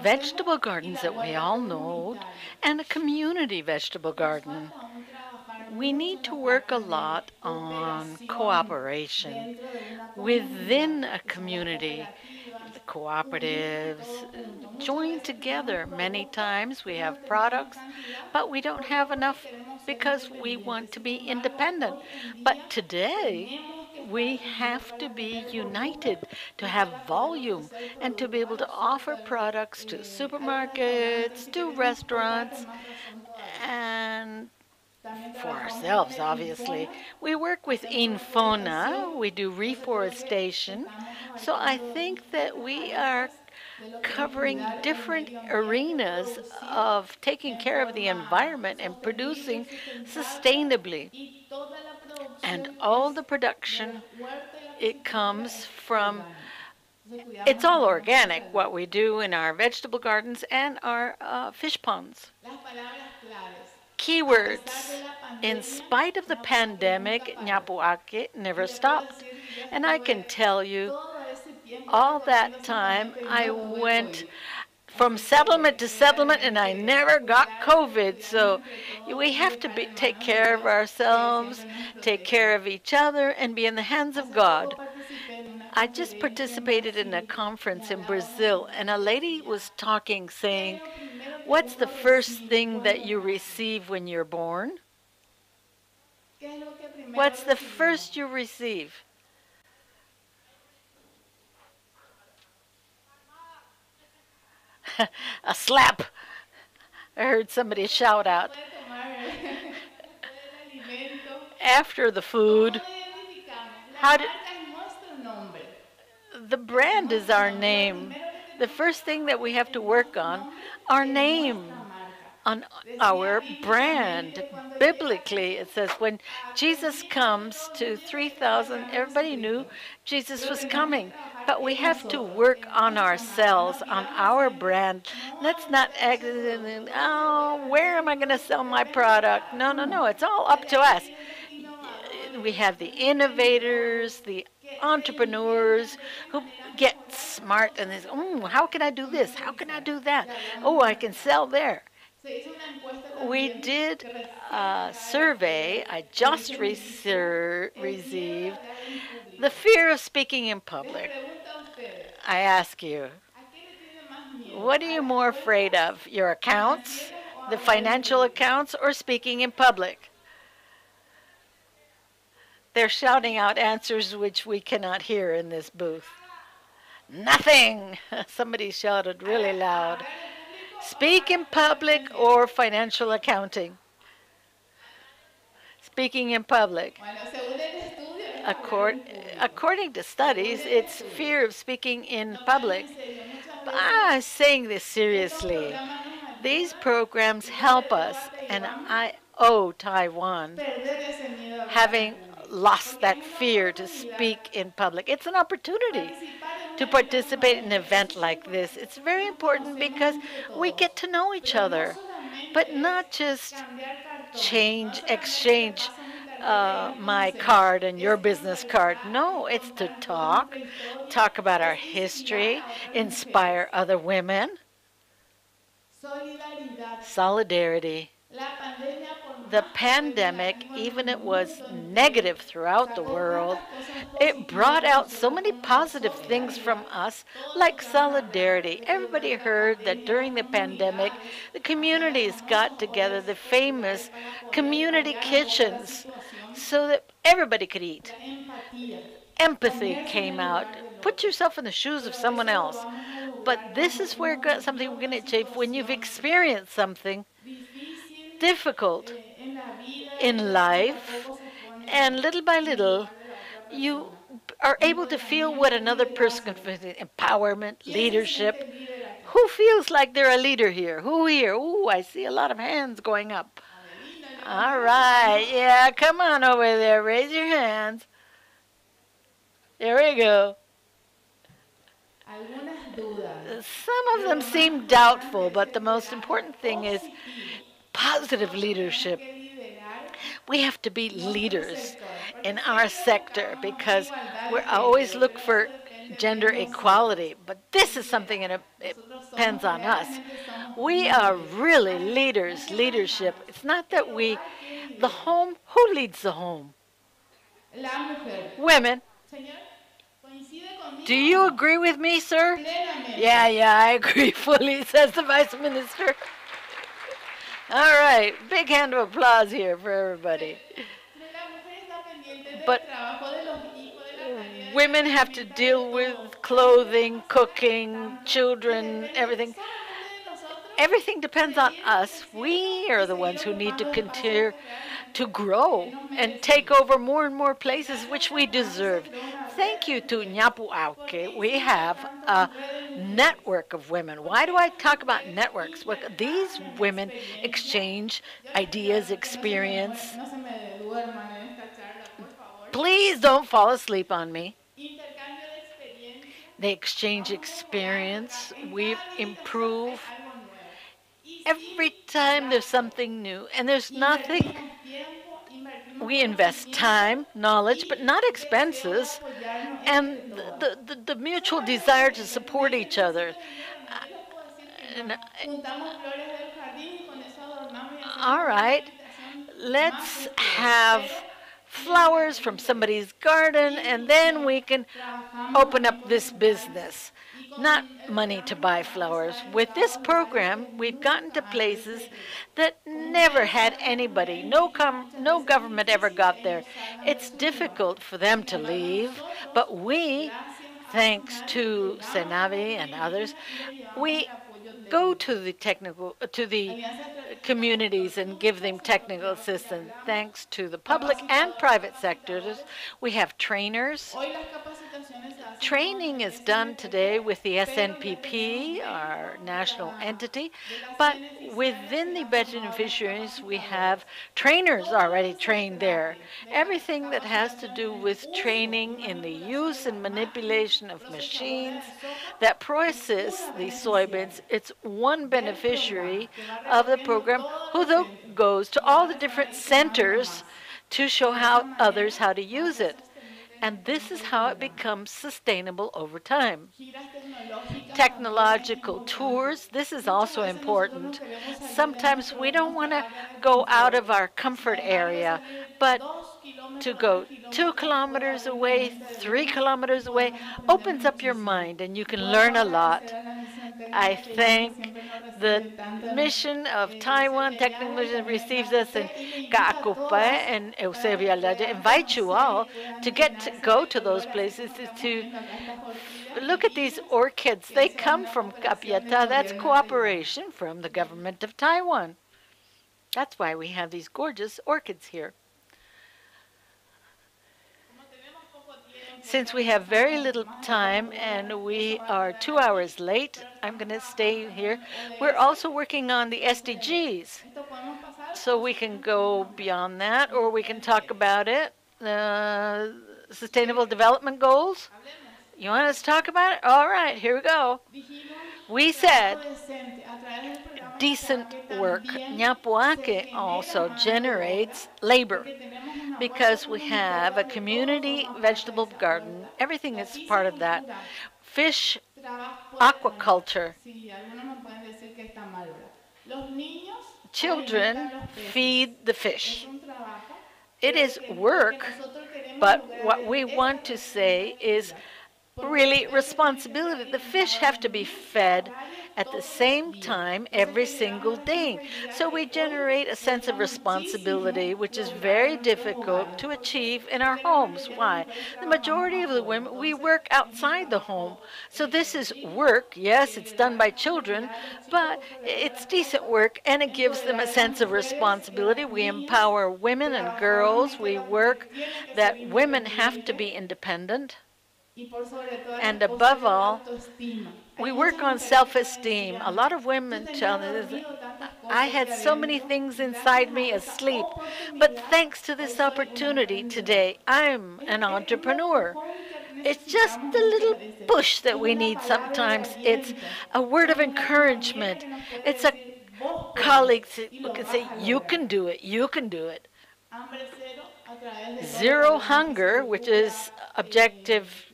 Vegetable gardens that we all know, and a community vegetable garden. We need to work a lot on cooperation within a community. The cooperatives join together. Many times we have products, but we don't have enough because we want to be independent. But today, we have to be united to have volume and to be able to offer products to supermarkets, to restaurants, and for ourselves, obviously. We work with Infona, we do reforestation, so I think that we are covering different arenas of taking care of the environment and producing sustainably. And all the production, it comes from, it's all organic, what we do in our vegetable gardens and our fish ponds. Keywords. In spite of the pandemic, Ñapuake never stopped. And I can tell you, all that time I went from settlement to settlement and I never got COVID. So we have to take care of ourselves, take care of each other, and be in the hands of God. I just participated in a conference in Brazil, and a lady was talking, saying, what's the first thing that you receive when you're born? What's the first you receive? A slap. I heard somebody shout out. After the food, the brand is our name. The first thing that we have to work on, our name, on our brand. Biblically, it says when Jesus comes to 3,000, everybody knew Jesus was coming. But we have to work on ourselves, on our brand. Let's not, oh, where am I going to sell my product? No, no, no. It's all up to us. We have the innovators, the entrepreneurs who get smart and they say, oh, how can I do this? How can I do that? Oh, I can sell there. We did a survey. I just received the fear of speaking in public. I ask you, what are you more afraid of? Your accounts, the financial accounts, or speaking in public? They're shouting out answers which we cannot hear in this booth. Nothing! Somebody shouted really loud. Speak in public or financial accounting? Speaking in public. According to studies, it's fear of speaking in public. But I'm saying this seriously. These programs help us, and I owe Taiwan having lost that fear to speak in public. It's an opportunity to participate in an event like this. It's very important because we get to know each other, but not just exchange my card and your business card. No, it's to talk about our history, inspire other women. Solidarity. The pandemic, even it was negative throughout the world, it brought out so many positive things from us, like solidarity. Everybody heard that during the pandemic, the communities got together, the famous community kitchens, so that everybody could eat. Empathy came out. Put yourself in the shoes of someone else. But this is where something we're going to achieve when you've experienced something difficult in life, and little by little, you are able to feel what another person can feel. Empowerment, leadership. Who feels like they're a leader here? Who here? Ooh, I see a lot of hands going up. All right, yeah, come on over there. Raise your hands. There we go. Some of them seem doubtful, but the most important thing is positive leadership. We have to be leaders in our sector because we always look for gender equality, but this is something that it depends on us. We are really leadership. It's not that the home, who leads the home? Women. Do you agree with me, sir? Yeah, I agree fully, says the Vice Minister. All right, big hand of applause here for everybody. But women have to deal with clothing, cooking, children, everything. Everything depends on us. We are the ones who need to continue to grow and take over more and more places which we deserve. Thank you to Nyapu Auke. We have a network of women. Why do I talk about networks? Well, these women exchange ideas, experience. Please don't fall asleep on me. They exchange experience. We improve. Every time there's something new, and there's nothing. We invest time, knowledge, but not expenses, and the mutual desire to support each other. All right, let's have flowers from somebody's garden, and then we can open up this business. Not money to buy flowers. With this program, we've gotten to places that never had anybody. No government ever got there. It's difficult for them to leave, but we, thanks to Senavi and others, we go to the communities and give them technical assistance. Thanks to the public and private sectors, we have trainers. Training is done today with the SNPP, our national entity, but within the beneficiaries, we have trainers already trained there. Everything that has to do with training in the use and manipulation of machines that process the soybeans, it's one beneficiary of the program who goes to all the different centers to show others how to use it. And this is how it becomes sustainable over time. Technological tours, this is also important. Sometimes we don't want to go out of our comfort area, but to go 2 kilometers away, 3 kilometers away, opens up your mind and you can learn a lot. I thank the mission of Taiwan, technical mission receives us in Ka'akupa and Eusebio. I invite you all to go to those places to look at these orchids. They come from Capiatá. That's cooperation from the government of Taiwan. That's why we have these gorgeous orchids here. Since we have very little time and we are 2 hours late, I'm going to stay here. We're also working on the SDGs. So we can go beyond that, or we can talk about it. Sustainable Development Goals. You want us to talk about it? All right, here we go. We said decent work. Ñapuaque also generates labor because we have a community vegetable garden. Everything is part of that. Fish, aquaculture. Children feed the fish. It is work, but what we want to say is really responsibility. The fish have to be fed at the same time every single day. So we generate a sense of responsibility, which is very difficult to achieve in our homes. Why? The majority of the women, we work outside the home. So this is work. Yes, it's done by children, but it's decent work, and it gives them a sense of responsibility. We empower women and girls. We work that women have to be independent. And above all, we work on self-esteem. A lot of women tell me, I had so many things inside me asleep, but thanks to this opportunity today, I'm an entrepreneur. It's just a little push that we need sometimes. It's a word of encouragement. It's a colleague who can say, you can do it, you can do it. Zero hunger, which is objective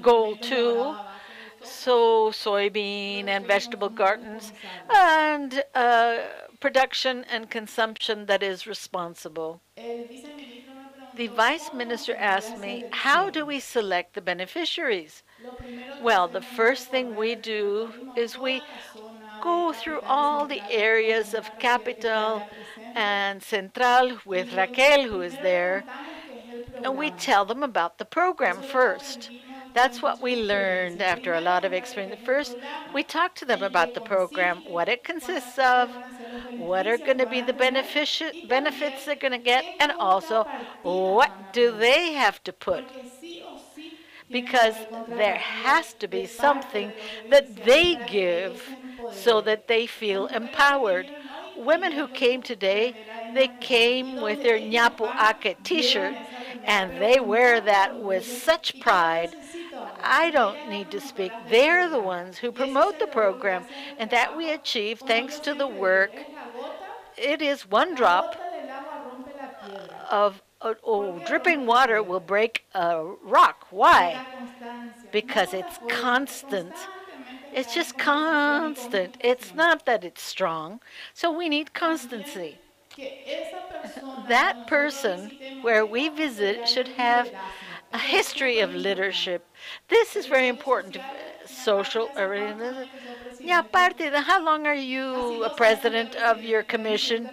goal 2, so soybean and vegetable gardens, and production and consumption that is responsible. The Vice Minister asked me, how do we select the beneficiaries? Well, the first thing we do is we go through all the areas of Capital and Central with Raquel, who is there, and we tell them about the program first. That's what we learned after a lot of experience. First, we talk to them about the program, what it consists of, what are going to be the benefits they're going to get, and also what do they have to put. Because there has to be something that they give so that they feel empowered. Women who came today, they came with their Ñapuaque t-shirt, and they wear that with such pride. I don't need to speak. They're the ones who promote the program, and that we achieve thanks to the work. It is one drop of dripping water will break a rock. Why? Because it's constant. It's just constant. It's not that it's strong. So we need constancy. That person where we visit should have a history of leadership. This is very important to social arenas. Yeah, aparte, how long are you a president of your commission?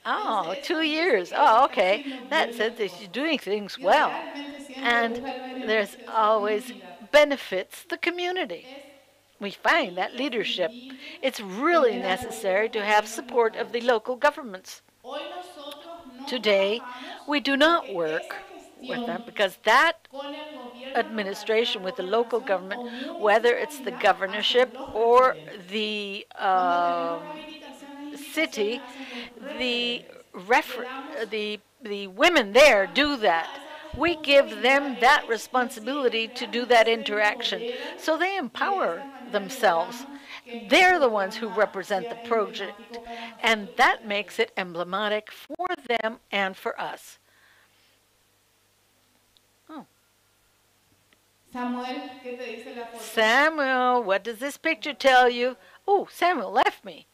Oh, 2 years. Oh, okay. That says that you're doing things well. And there's always benefits the community. We find that leadership. It's really necessary to have support of the local governments. Today, we do not work with them because that administration with the local government, whether it's the governorship or the city, the women there do that. We give them that responsibility to do that interaction. So they empower themselves. They're the ones who represent the project. And that makes it emblematic for them and for us. Oh. Samuel, what does this picture tell you? Oh, Samuel left me.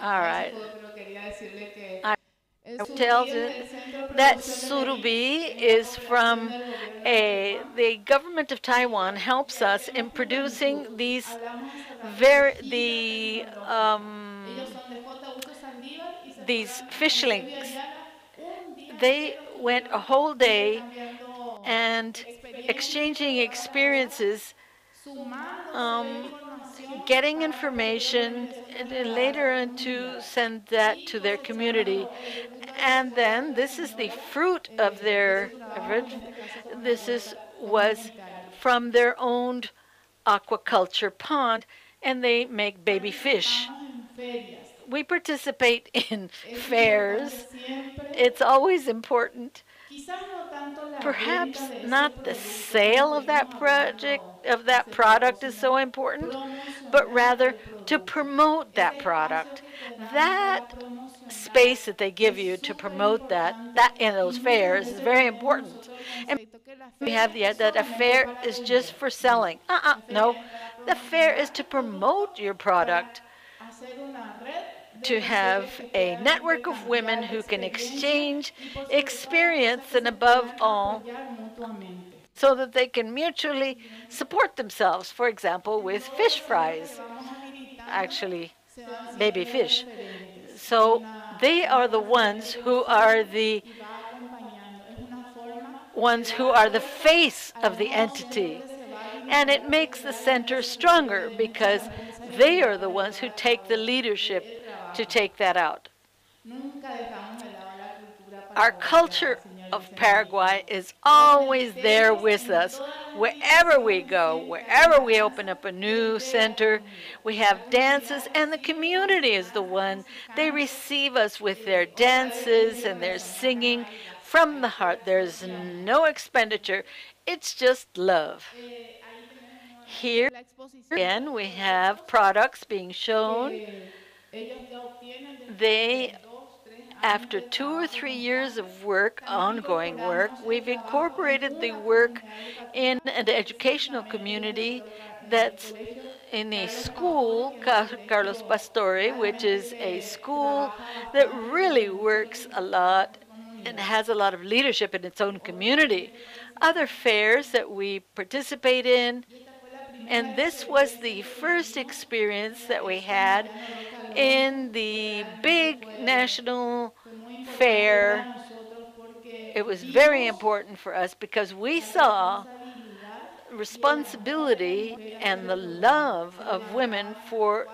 All right. tells it that surubi is from the government of Taiwan helps us in producing these these fishlings. They went a whole day and exchanging experiences, getting information, and then later to send that to their community. And then this is the fruit of their effort. Was from their own aquaculture pond, and they make baby fish. We participate in fairs. It's always important. Perhaps not the sale of that product is so important, but rather to promote that product. That space that they give you to promote that in those fairs is very important. And we have that a fair is just for selling. No, the fair is to promote your product, to have a network of women who can exchange experience, and above all, so that they can mutually support themselves, for example, with fish fries, actually baby fish. So they are the ones who are the face of the entity. And it makes the center stronger because they are the ones who take the leadership to take that out. Our culture of Paraguay is always there with us. Wherever we go, wherever we open up a new center, we have dances, and the community is the one. They receive us with their dances and their singing from the heart. There's no expenditure. It's just love. Here again, we have products being shown. After 2 or 3 years of work, ongoing work, we've incorporated the work in an educational community that's in a school, Carlos Pastore, which is a school that really works a lot and has a lot of leadership in its own community. Other fairs that we participate in, and this was the first experience that we had in the big national fair. It was very important for us because we saw responsibility and the love of women for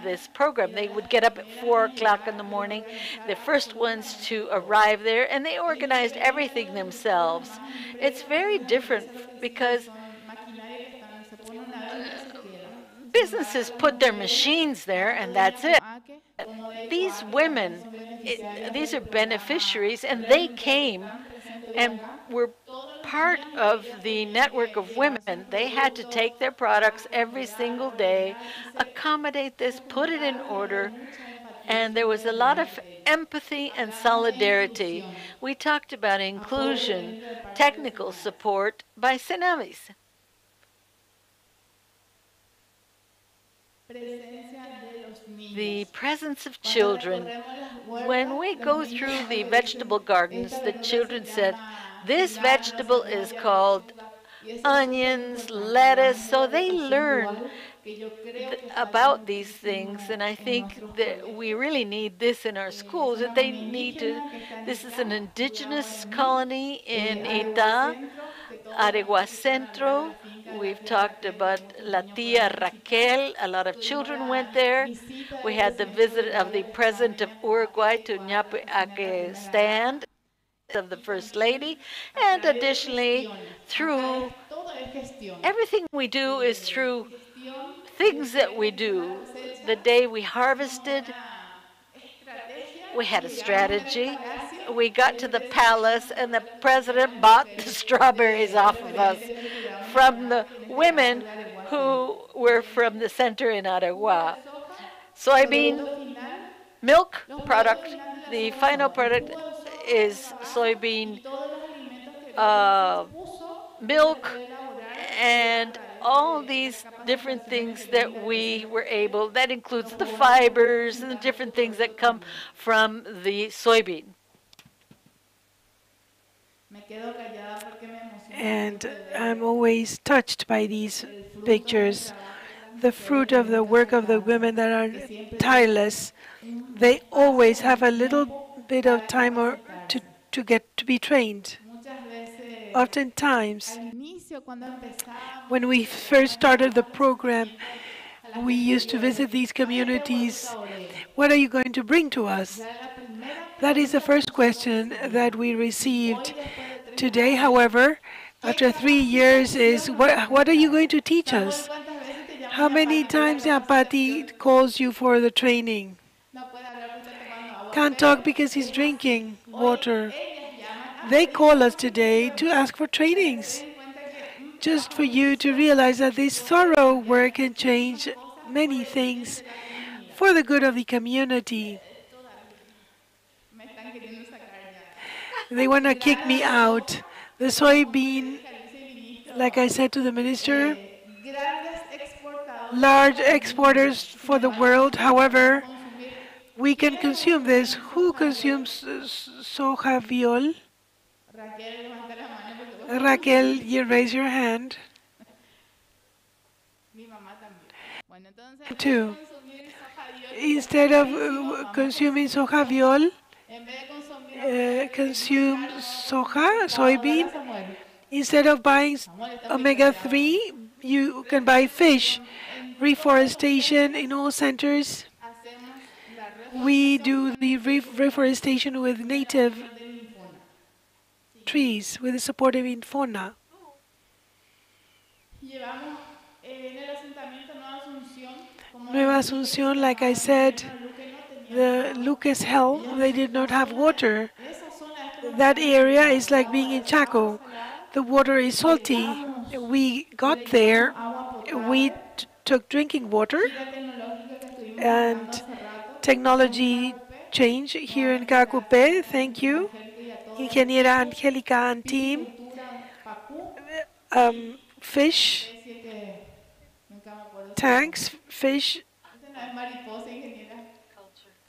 this program. They would get up at 4 o'clock in the morning, the first ones to arrive there, and they organized everything themselves. It's very different because businesses put their machines there and that's it. These women, these are beneficiaries, and they came and were part of the network of women. They had to take their products every single day, accommodate this, put it in order, and there was a lot of empathy and solidarity. We talked about inclusion, technical support by Cenavis. The presence of children. When we go through the vegetable gardens, the children said, this vegetable is called onions, lettuce, so they learn about these things, and I think that we really need this in our schools, that they need to. This is an indigenous colony in Ita, Aregua Centro. We've talked about La Tia Raquel. A lot of children went there. We had the visit of the president of Uruguay to Ñapeaque stand of the First Lady, and additionally, through everything we do is through things that we do. The day we harvested, we had a strategy. We got to the palace, and the president bought the strawberries off of us from the women who were from the center in Aragua. Soybean milk product. The final product is soybean milk, and all these different things that we were able, that includes the fibers and the different things that come from the soybean. And I'm always touched by these pictures. The fruit of the work of the women that are tireless. They always have a little bit of time to get to be trained. Oftentimes, when we first started the program, we used to visit these communities. What are you going to bring to us? That is the first question that we received. Today, however, after 3 years, is what are you going to teach us? How many times Yapati calls you for the training? Can't talk because he's drinking water. They call us today to ask for trainings, just for you to realize that this thorough work can change many things for the good of the community. They want to kick me out. The soybean, like I said to the minister, large exporters for the world. However, we can consume this. Who consumes soja viol? Raquel, you raise your hand. Too. Instead of consuming soja viol, consume soybean. Instead of buying omega-3, you can buy fish. Reforestation in all centers. We do the reforestation with native trees, with the support of Infona. Nueva Asuncion, like I said, the Lucas Hell, they did not have water. That area is like being in Chaco. The water is salty. We got there, we took drinking water, and technology change here in Cacupe. Thank you, Ingeniera Angélica and team. Fish tanks, fish,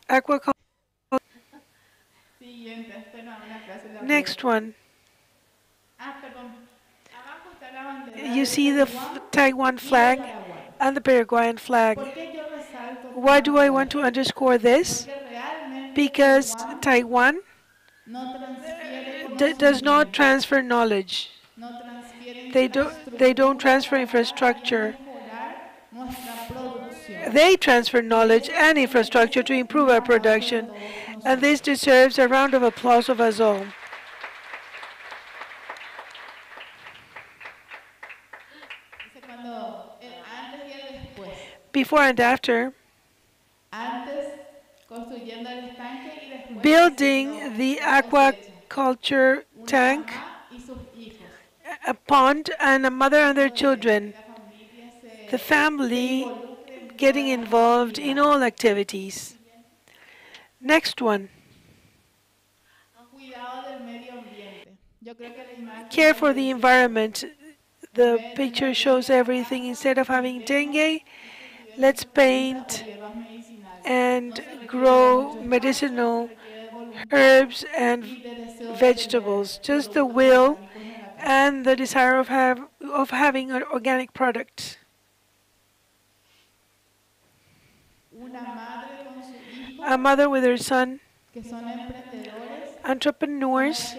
aquaculture. Next one. You see the Taiwan flag and the Paraguayan flag. Why do I want to underscore this? Because Taiwan does not transfer knowledge. They don't transfer infrastructure. They transfer knowledge and infrastructure to improve our production, and this deserves a round of applause of us all. Before and after, building the aquaculture tank, a pond, and a mother and their children. The family getting involved in all activities. Next one. Care for the environment. The picture shows everything. Instead of having dengue, let's paint and grow medicinal herbs and vegetables. Just the will and the desire of having an organic product. A mother with her son, entrepreneurs,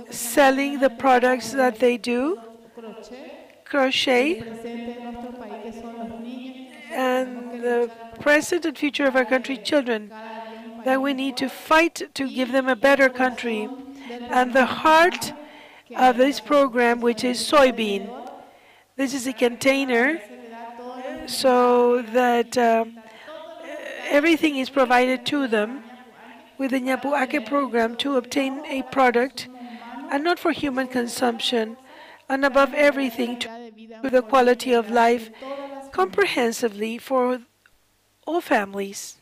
selling the products that they do, crochet, and the present and future of our country, children, that we need to fight to give them a better country. And the heart of this program, which is soybean. This is a container so that everything is provided to them with the Ñapuaque program to obtain a product, and not for human consumption, and above everything to the quality of life comprehensively for all families.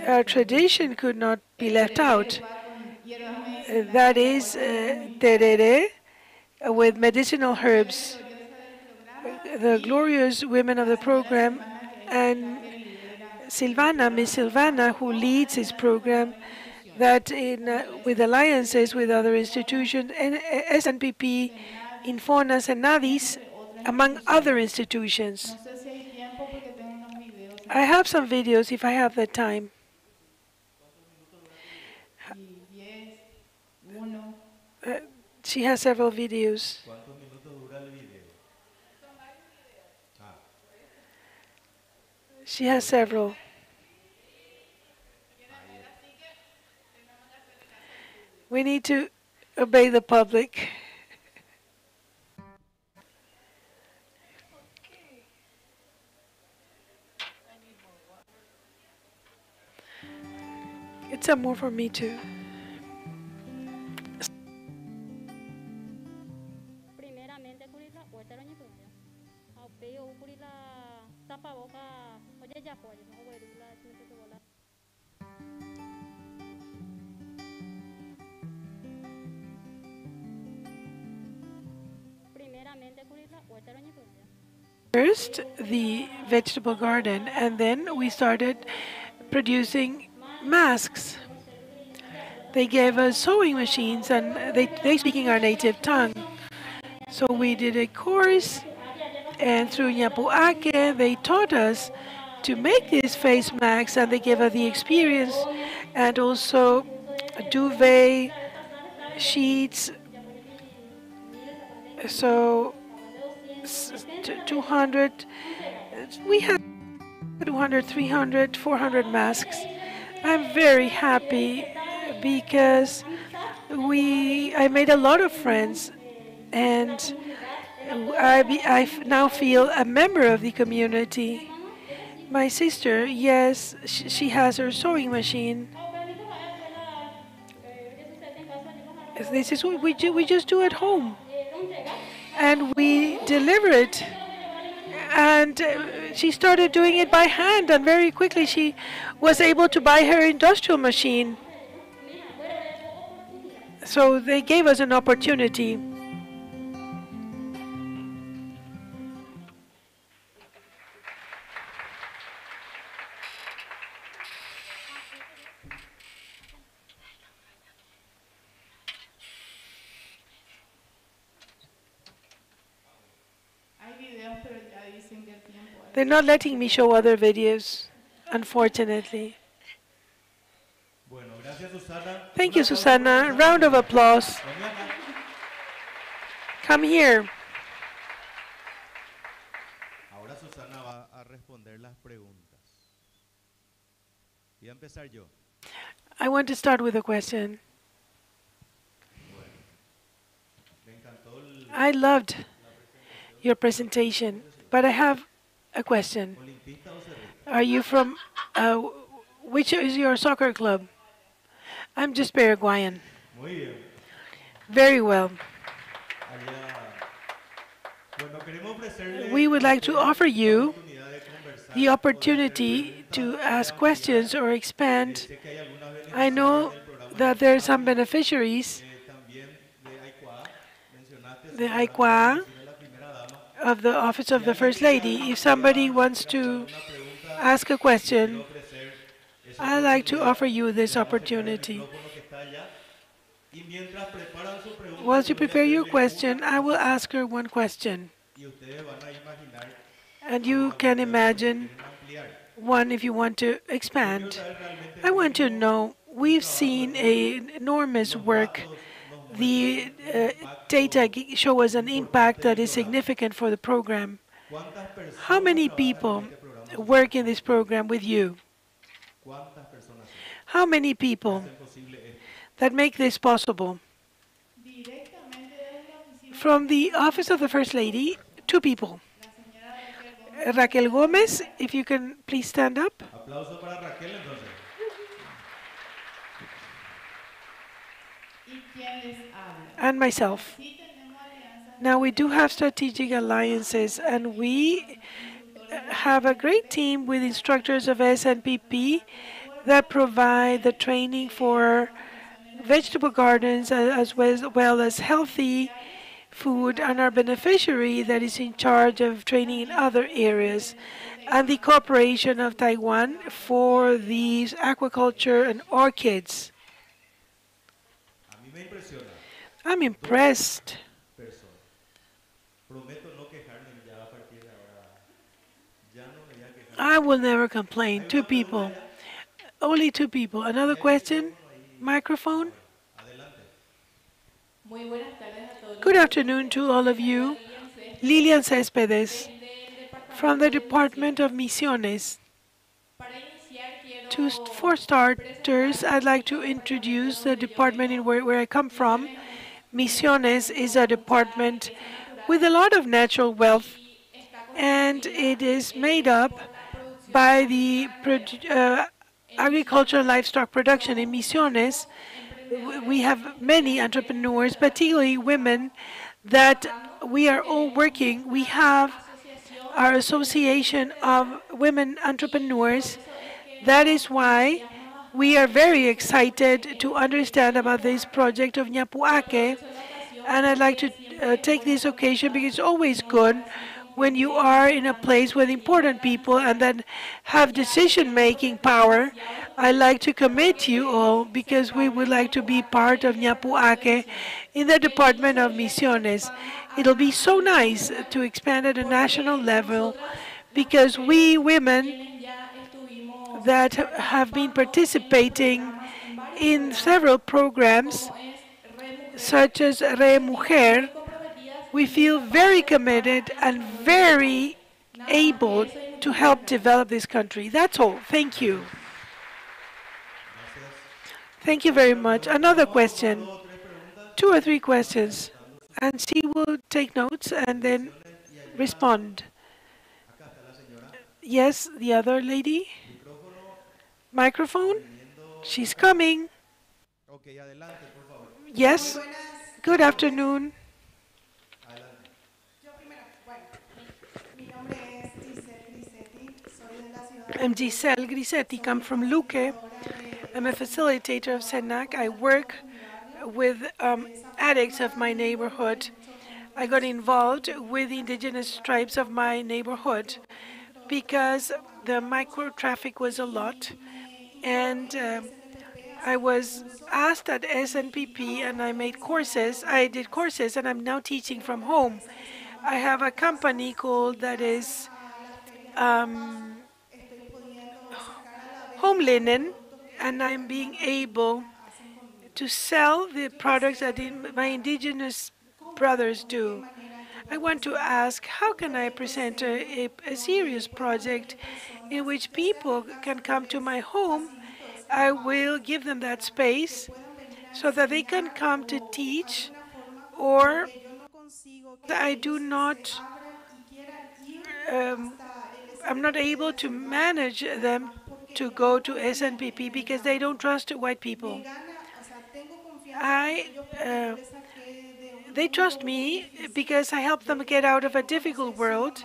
Our tradition could not be left out. that is tereré with medicinal herbs. The glorious women of the program, and Silvana, Miss Silvana, who leads this program, that with alliances with other institutions, and SNPP, Infonas, and NADIS, among other institutions. I have some videos if I have the time. She has several videos. She has several. We need to obey the public. Get some more for me too. First, the vegetable garden, and then we started producing masks. They gave us sewing machines, and they speaking our native tongue. So we did a course, and through Nyapuake, they taught us to make these face masks, and they gave us the experience, and also duvet sheets. So 200, we had 200, 300, 400 masks. I'm very happy because I made a lot of friends, and I now feel a member of the community. My sister, yes, she has her sewing machine. This is what we just do at home. And we deliver it. And she started doing it by hand, and very quickly she was able to buy her industrial machine. So they gave us an opportunity. They're not letting me show other videos, unfortunately. Thank you, Susana. Round of applause. Come here. Ahora Susana va a responder las preguntas. Voy a empezar yo. I want to start with a question. I loved your presentation, but I have a question. Are you from, which is your soccer club? I'm just Paraguayan. Very well. We would like to offer you the opportunity to ask questions or expand. I know that there are some beneficiaries, the ICDF, of the Office of the First Lady. If somebody wants to ask a question, I'd like to offer you this opportunity. Once you prepare your question, I will ask her one question. And you can imagine one if you want to expand. I want to know, we've seen an enormous work. The data show us an impact that is significant for the program. How many people work in this program with you? How many people that make this possible? From the Office of the First Lady, 2 people. Raquel Gomez, if you can please stand up. And myself. Now we do have strategic alliances, and we have a great team with instructors of SNPP that provide the training for vegetable gardens as well as healthy food, and our beneficiary that is in charge of training in other areas, and the cooperation of Taiwan for these aquaculture and orchids. I'm impressed. I will never complain. 2 people. Only 2 people. Another question? Microphone? Good afternoon to all of you. Lilian Céspedes from the Department of Misiones. For starters, I'd like to introduce the department in where I come from. Misiones is a department with a lot of natural wealth, and it is made up by the agricultural livestock production in Misiones. We have many entrepreneurs, particularly women, that we are all working. We have our Association of Women Entrepreneurs. That is why we are very excited to understand about this project of Ñapuaque. And I'd like to take this occasion because it's always good when you are in a place with important people and then have decision-making power. I'd like to commit you all because we would like to be part of Ñapuaque in the Department of Misiones. It'll be so nice to expand at a national level because we women that have been participating in several programs such as Re Mujer, we feel very committed and very able to help develop this country. That's all. Thank you. Thank you very much. Another question. 2 or 3 questions. And she will take notes and then respond. Yes, the other lady? Microphone? She's coming. Yes. Good afternoon. I'm Giselle Grisetti, come from Luque. I'm a facilitator of SENAC. I work with addicts of my neighborhood. I got involved with the indigenous tribes of my neighborhood because the micro-traffic was a lot. And I was asked at SNPP, and I made courses. I did courses, and I'm now teaching from home. I have a company called that is Home Linen, and I'm being able to sell the products that my indigenous brothers do. I want to ask, how can I present a serious project in which people can come to my home? I will give them that space so that they can come to teach, or I do not, I'm not able to manage them to go to SNPP because they don't trust white people. They trust me because I help them get out of a difficult world.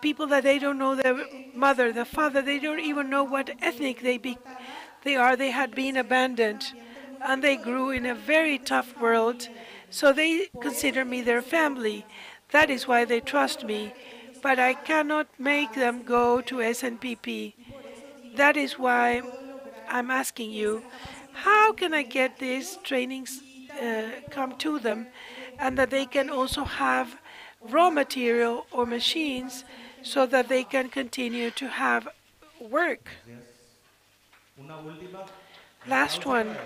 People that they don't know their mother, their father, they don't even know what ethnic they are. They had been abandoned, and they grew in a very tough world. So they consider me their family. That is why they trust me. But I cannot make them go to SNPP. That is why I'm asking you, how can I get these trainings come to them, and that they can also have raw material or machines so that they can continue to have work? Last one.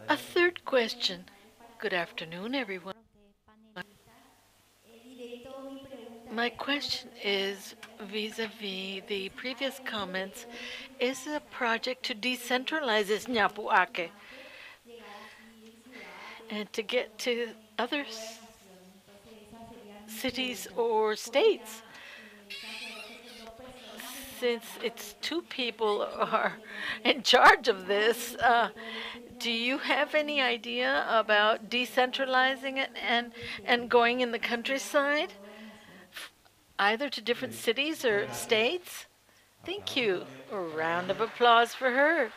A third question. Good afternoon, everyone. My question is vis-a-vis the previous comments. Is a project to decentralize this Ñapuaque and to get to other cities or states? Since it's 2 people are in charge of this, do you have any idea about decentralizing it and going in the countryside, either to different cities or states? Thank you. A round of applause for her.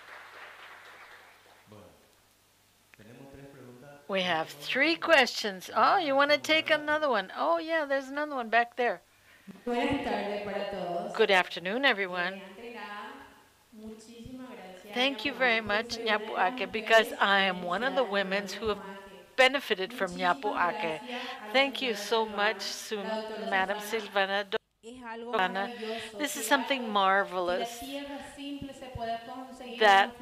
We have 3 questions. Oh, you want to take another one? Oh, yeah, there's another one back there. Good afternoon, everyone. Thank you very much, Nyapuake, because I am one of the women who have benefited from Nyapuake. Thank you so much, Madam Silvana. This is something marvelous, that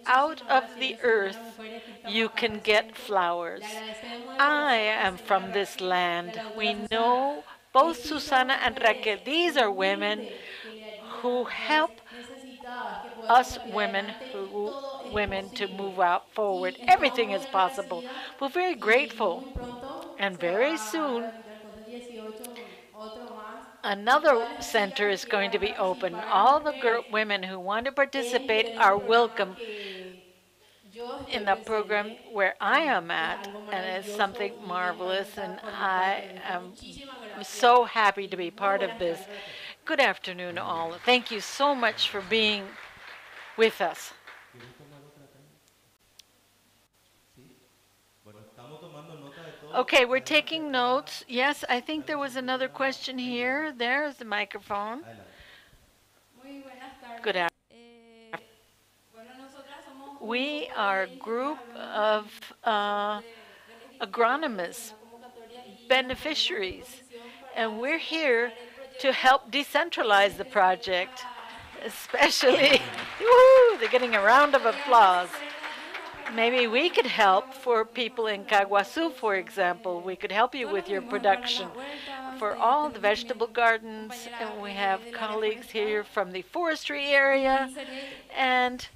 out of the earth you can get flowers. I am from this land. We know both Susana and Raquel. These are women who help us women to move out forward. Everything is possible. We're very grateful. And very soon, another center is going to be open. All the women who want to participate are welcome in the program where I am at, and it's something marvelous, and I am so happy to be part of this. Good afternoon, all. Thank you so much for being with us. Okay, we're taking notes. Yes, I think there was another question here. There's the microphone. Good afternoon. We are a group of agronomists, beneficiaries, and we're here to help decentralize the project, especially, woo, they're getting a round of applause. Maybe we could help for people in Caguasu, for example. We could help you with your production for all the vegetable gardens, and we have colleagues here from the forestry area, and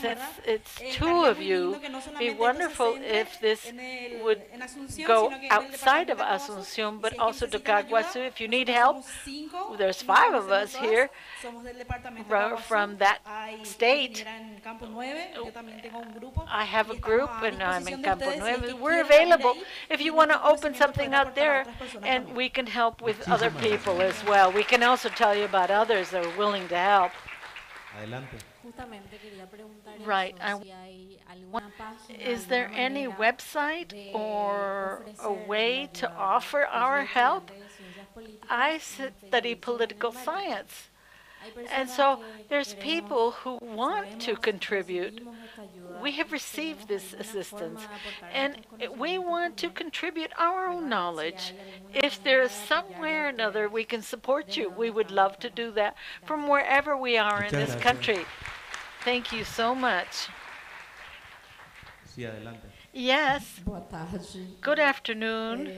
since it's 2 of you, it'd be wonderful if this would go outside of Asuncion, but also to Caguasu. If you need help, there's 5 of us here from that state. I have a group, and I'm in Campo Nuevo. We're available if you want to open something out there, and we can help with other people as well. We can also tell you about others that are willing to help. Right. Is there any website or a way to offer our help? I study political science. And so there's people who want to contribute. We have received this assistance, and we want to contribute our own knowledge. If there is some way or another we can support you, we would love to do that from wherever we are in this country. Thank you so much. Yes. Good afternoon.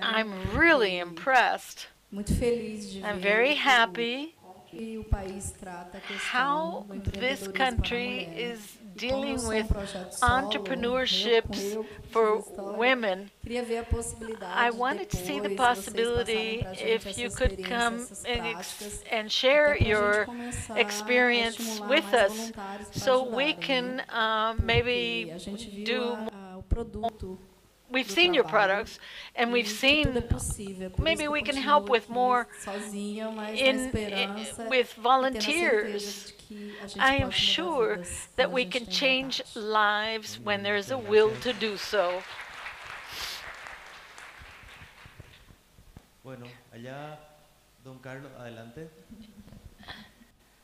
I'm really impressed. I'm very happy how this country is dealing with entrepreneurships for women. I wanted to see the possibility if you could come and share your experience with us so we can maybe do more. We've seen your products, and we've seen maybe we can help with more with volunteers. I am sure that we can change lives when there's a will to do so. Bueno, allá, don Carlos, adelante.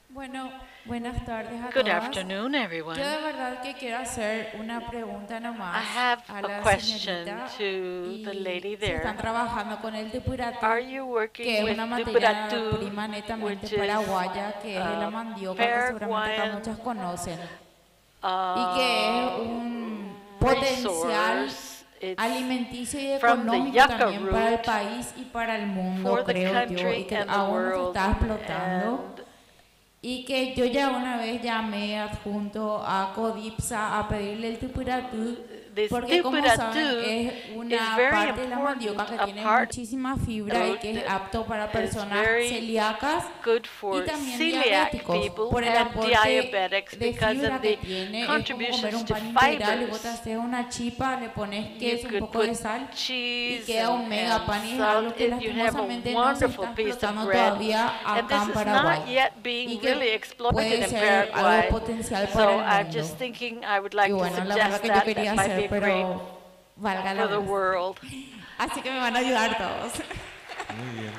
Bueno, buenas tardes a Good afternoon, everyone. Yo de verdad que quiero hacer una pregunta nomás I have a a la question señorita. to the lady there. Están trabajando con el tupiratu, Are you working que es with una materia Duperatu, prima netamente which is paraguaya, que es la mandioca, que seguramente acá Paraguayan muchas conocen, y que es un potencial alimenticio y from the económico yucca también para el root país y para el mundo, for the creo yo, y country que and the aún no se world. está explotando. Y que yo ya una vez llamé adjunto a Codipsa a pedirle el tupiratu this porque como saben is es una very parte de la mandioca que important. tiene A part muchísima fibra y que es apto para personas celíacas good y for también celiac diabéticos people por el and aporte diabetics de because fibra of que the tiene. Es como comer contributions un to pan integral y vos te fibers. haces una chipa, le pones queso, un You poco could de put sal y cheese queda un mega and pan y es algo salt, que and you have a lastimosamente no se wonderful está piece of explotando bread. todavía And acá this en is Paraguay not yet y being que really exploited puede in ser algo Paraguay. potencial So para el I'm mundo. just thinking I would Y like to bueno, la verdad suggest que yo that quería might be hacer, a great pero valga la for the pena. world. Así que me van a ayudar todos. Muy bien.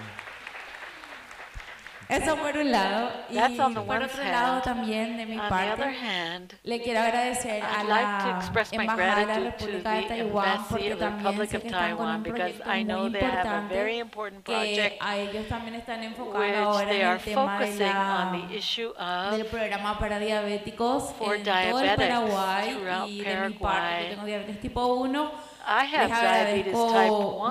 Eso por un lado. Y That's on the por one otro lado hand. también, de mi On the parte, other hand, le quiero agradecer a I'd like to la express my Embajada de la gratitude to República de the Taiwán Embassy porque of the también Republic sé of que están con Taiwan un because proyecto I muy know they have a importante very important que project a ellos también están enfocados which ahora they en are el tema de focusing on the issue del of programa para diabéticos for en todo el diabetics Paraguay throughout y de mi parte, yo Paraguay. tengo diabetes tipo 1. I Les have diabetes type agradezco 1.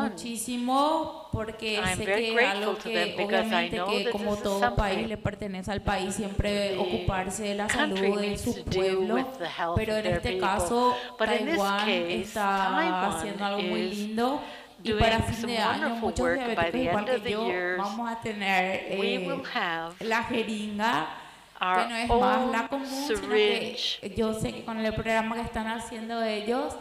muchísimo porque I'm sé very que es algo grateful to them que because I obviamente know que that como this is todo país something le pertenece al país siempre the ocuparse de la country salud de needs su to deal pueblo, with the health pero of en their este people. caso But in this Taiwán case, está Taiwan haciendo algo muy is lindo y doing para fin some de año wonderful muchos work. By diabéticos the igual end of que the yo years, vamos a tener we will have la jeringa que our no es más la own común, sino syringe. que yo sé que con el programa que están haciendo ellos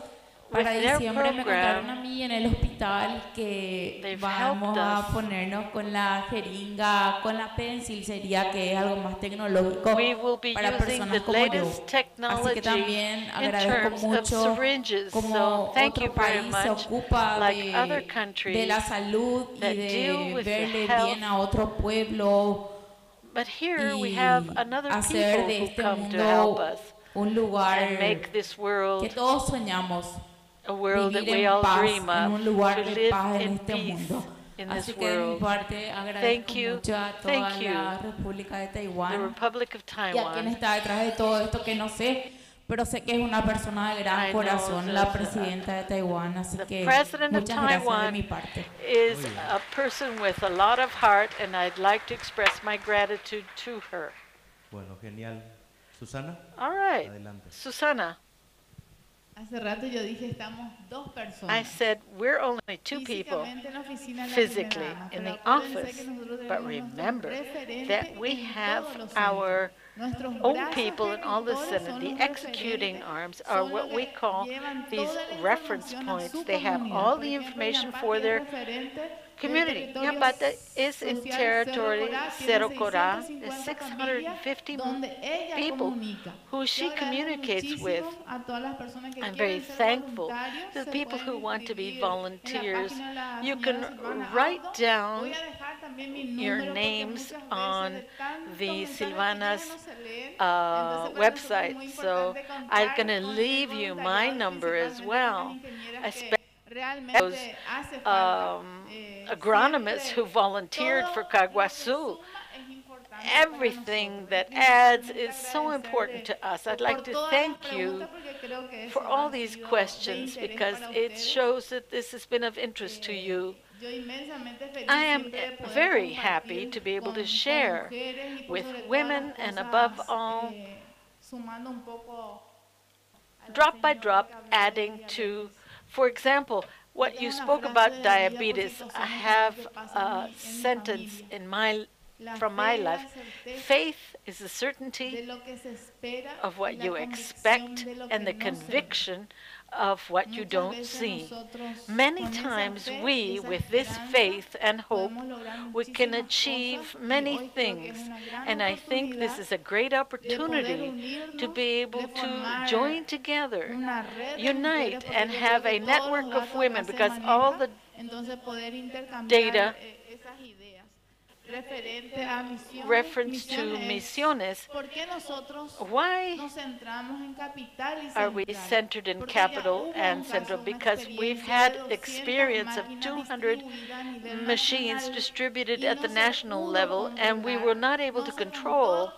para With their diciembre me contaron a program, mí en el hospital que they've vamos helped a us. ponernos con la jeringa, con la pencil, sería que es algo más tecnológico We will be para using personas the como yo. latest Así que technology también in agradezco terms of mucho syringes. como So thank you otro very país se much. ocupa Like other de countries la salud y that deal de with the verle health. bien a otro pueblo But here we y have another hacer people de who este come to help mundo us un lugar and make this que world todos soñamos, a world that vivir we en all paz, dream en of, un lugar to de paz live en in este peace mundo. in this Así que de mi world. parte agradezco you. mucho a toda Thank you. la República de The Taiwán Republic of y a quien Taiwan. está detrás de todo esto que no sé, pero sé que es una persona de gran I know corazón, that la presidenta de Taiwán, así the que president of muchas gracias de Taiwan mi parte. is a person with a lot of heart, and I'd like to express my gratitude to her. Bueno, genial. Susana, All right, adelante. Susana. Hace rato yo dije estamos dos I personas. said we're only two people Físicamente en la oficina de la physically primera dama, in pero the acuérdense office, que nosotros but tenemos nuestros remember referentes that we en have todos los our Nuestros own brazos people in all the gerenciales Senate. son The los executing referentes, arms are son what los we que call llevan these toda la reference información a points. su They have comunidad. all Por the ejemplo, information Yapata for es their referente del community. territorio Yapata is in social territory Cerro Cerro Corá, Corá. tiene There's 650 650 donde ella people comunica. who she Yo agradezco communicates with. muchísimo a todas las personas que I'm quieren very ser thankful voluntarios, to the se people who pueden want to be inscribir en la volunteers. página de la You señora can Silvana write Aldo. down Voy a dejar también mi your número porque names muchas veces on de tantos the mensajes que Silvana's llegan no se leen. Entonces, para nosotros es website. muy So importante I'm contar going to con el leave you my voluntariado, number as principalmente well. con las ingenieras que Especially realmente those hace falta. agronomists who Siempre volunteered for todo lo que Caguazú. suma es importante para Everything nosotros. that Y adds simplemente is so important to us. I'd like por to todas las thank you preguntas, porque creo que for eso all ha these sido de questions interés because para it ustedes. shows that this has been of interest to you. Yo inmensamente feliz I am siempre de poder very compartir happy to be able con to share mujeres y por with sobre todas women las and cosas, above all, sumando un poco a la drop by señora drop, que hablaba de adding diabetes. to, for example, what you spoke about diabetes. I have a sentence in from my life. Faith is the certainty of what you expect and the conviction of what you don't see. Many times we, with this faith and hope, we can achieve many things. And I think this is a great opportunity to be able to join together, unite, and have a network of women, because all the data reference to misiones. Why are we centered in capital and central? Because we've had experience of 200 machines distributed at the national level, and we were not able to control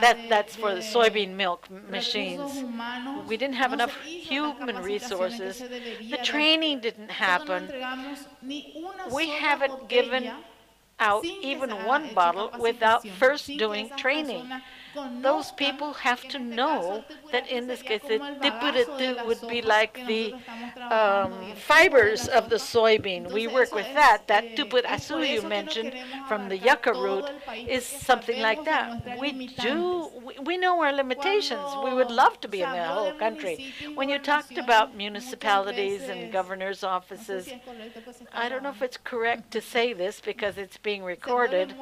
that's for the soybean milk machines. We didn't have enough human resources. The training didn't happen. We haven't given out even one bottle without first doing training. those people have to know that in this case, the tipurete would be like the fibers of the soybean. We work with that. That tupurasu you mentioned from the yucca root is something like that. We know our limitations. We would love to be in the whole country. When you talked about municipalities and governor's offices, I don't know if it's correct to say this because it's being recorded.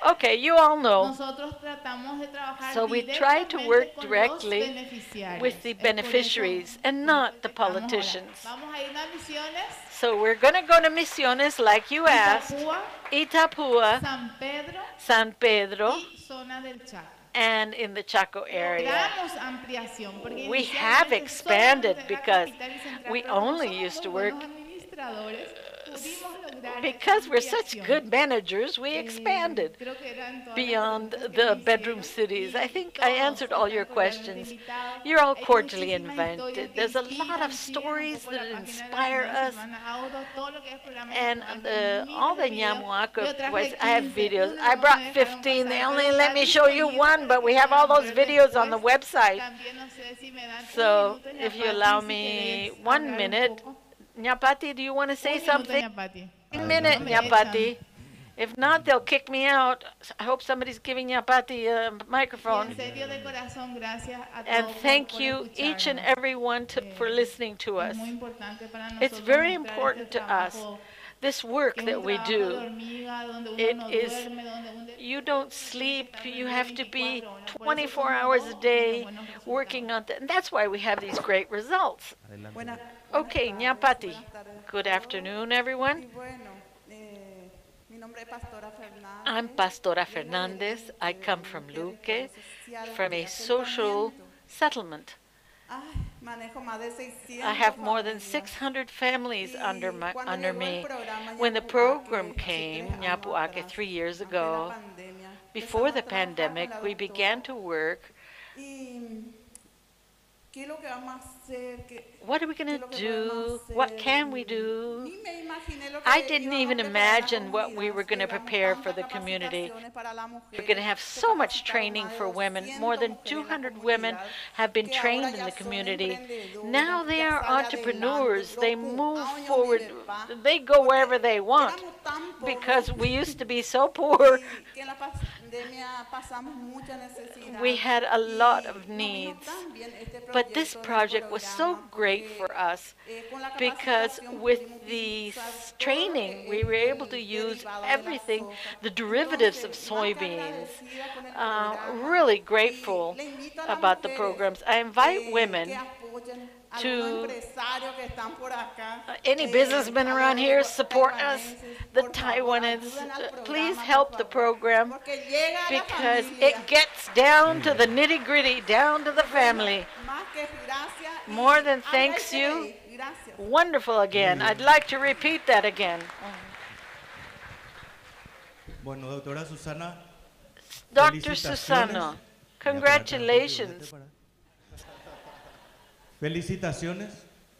Okay, you all know. So we try to work directly with the beneficiaries and not the politicians. So we're going to go to Misiones like you asked, Itapúa, San Pedro, and in the Chaco area. We have expanded because we only used to work. Because we're such good managers, we expanded beyond the bedroom cities. I think I answered all your questions. You're all cordially invited. There's a lot of stories that inspire us. And all the Ñamuaca, I have videos. I brought 15. They only let me show you one, but we have all those videos on the website. So if you allow me 1 minute, Ñapati, do you want to say something? 1 minute, Ñapati. If not, they'll kick me out. I hope somebody's giving Ñapati a microphone. And thank you, each and every one, for listening to us. It's very important to us, this work that we do. It is, you don't sleep, you have to be 24 hours a day working on that. And that's why we have these great results. Okay, Ñapati. Good afternoon, everyone. I'm Pastora Fernandez. I come from Luque, from a social settlement. I have more than 600 families under me. When the program came, Ñapuaque, 3 years ago, before the pandemic, we began to work. What are we going to do? What can we do? I didn't even imagine what we were going to prepare for the community. We're going to have so much training for women. More than 200 women have been trained in the community. Now they are entrepreneurs. They move forward. They go wherever they want because we used to be so poor. We had a lot of needs, but this project was so great for us because with the training we were able to use everything, the derivatives of soybeans. Really grateful about the programs. I invite women to any businessmen around here support us, the Taiwanese. Please help the program because it gets down to the nitty-gritty, down to the family. More than thanks you. Wonderful again. I'd like to repeat that again. Dr. Susano, congratulations. Felicitaciones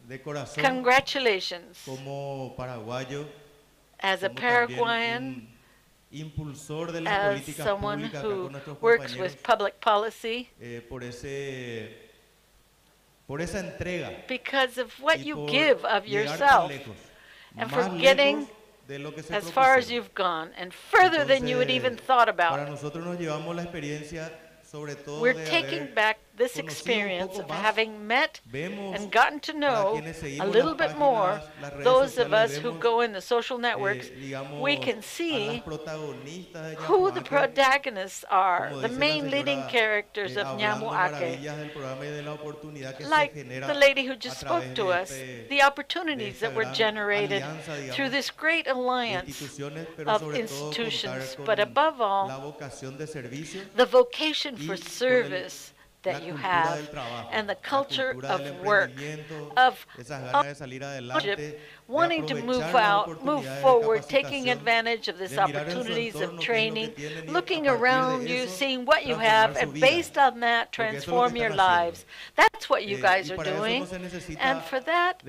de corazón. Congratulations. Como paraguayo, as a Paraguayan, impulsor de las as políticas someone públicas who con nuestros works with public policy, por esa entrega, because of what you give of yourself, and for getting as far as you've gone, and further than you had even thought about. Para nosotros nos llevamos la experiencia. We're taking back this experience of having met and gotten to know a little bit more those of us who go in the social networks. We can see who the protagonists are, the main leading characters of Ñamuaque, like the lady who just spoke to us, the opportunities that were generated through this great alliance of institutions, but above all, the vocation for service that you have and the culture of work, of wanting to move forward, taking advantage of these opportunities of training, looking around you, seeing what you have, and based on that, transform your lives. That's what you guys are doing. And for that,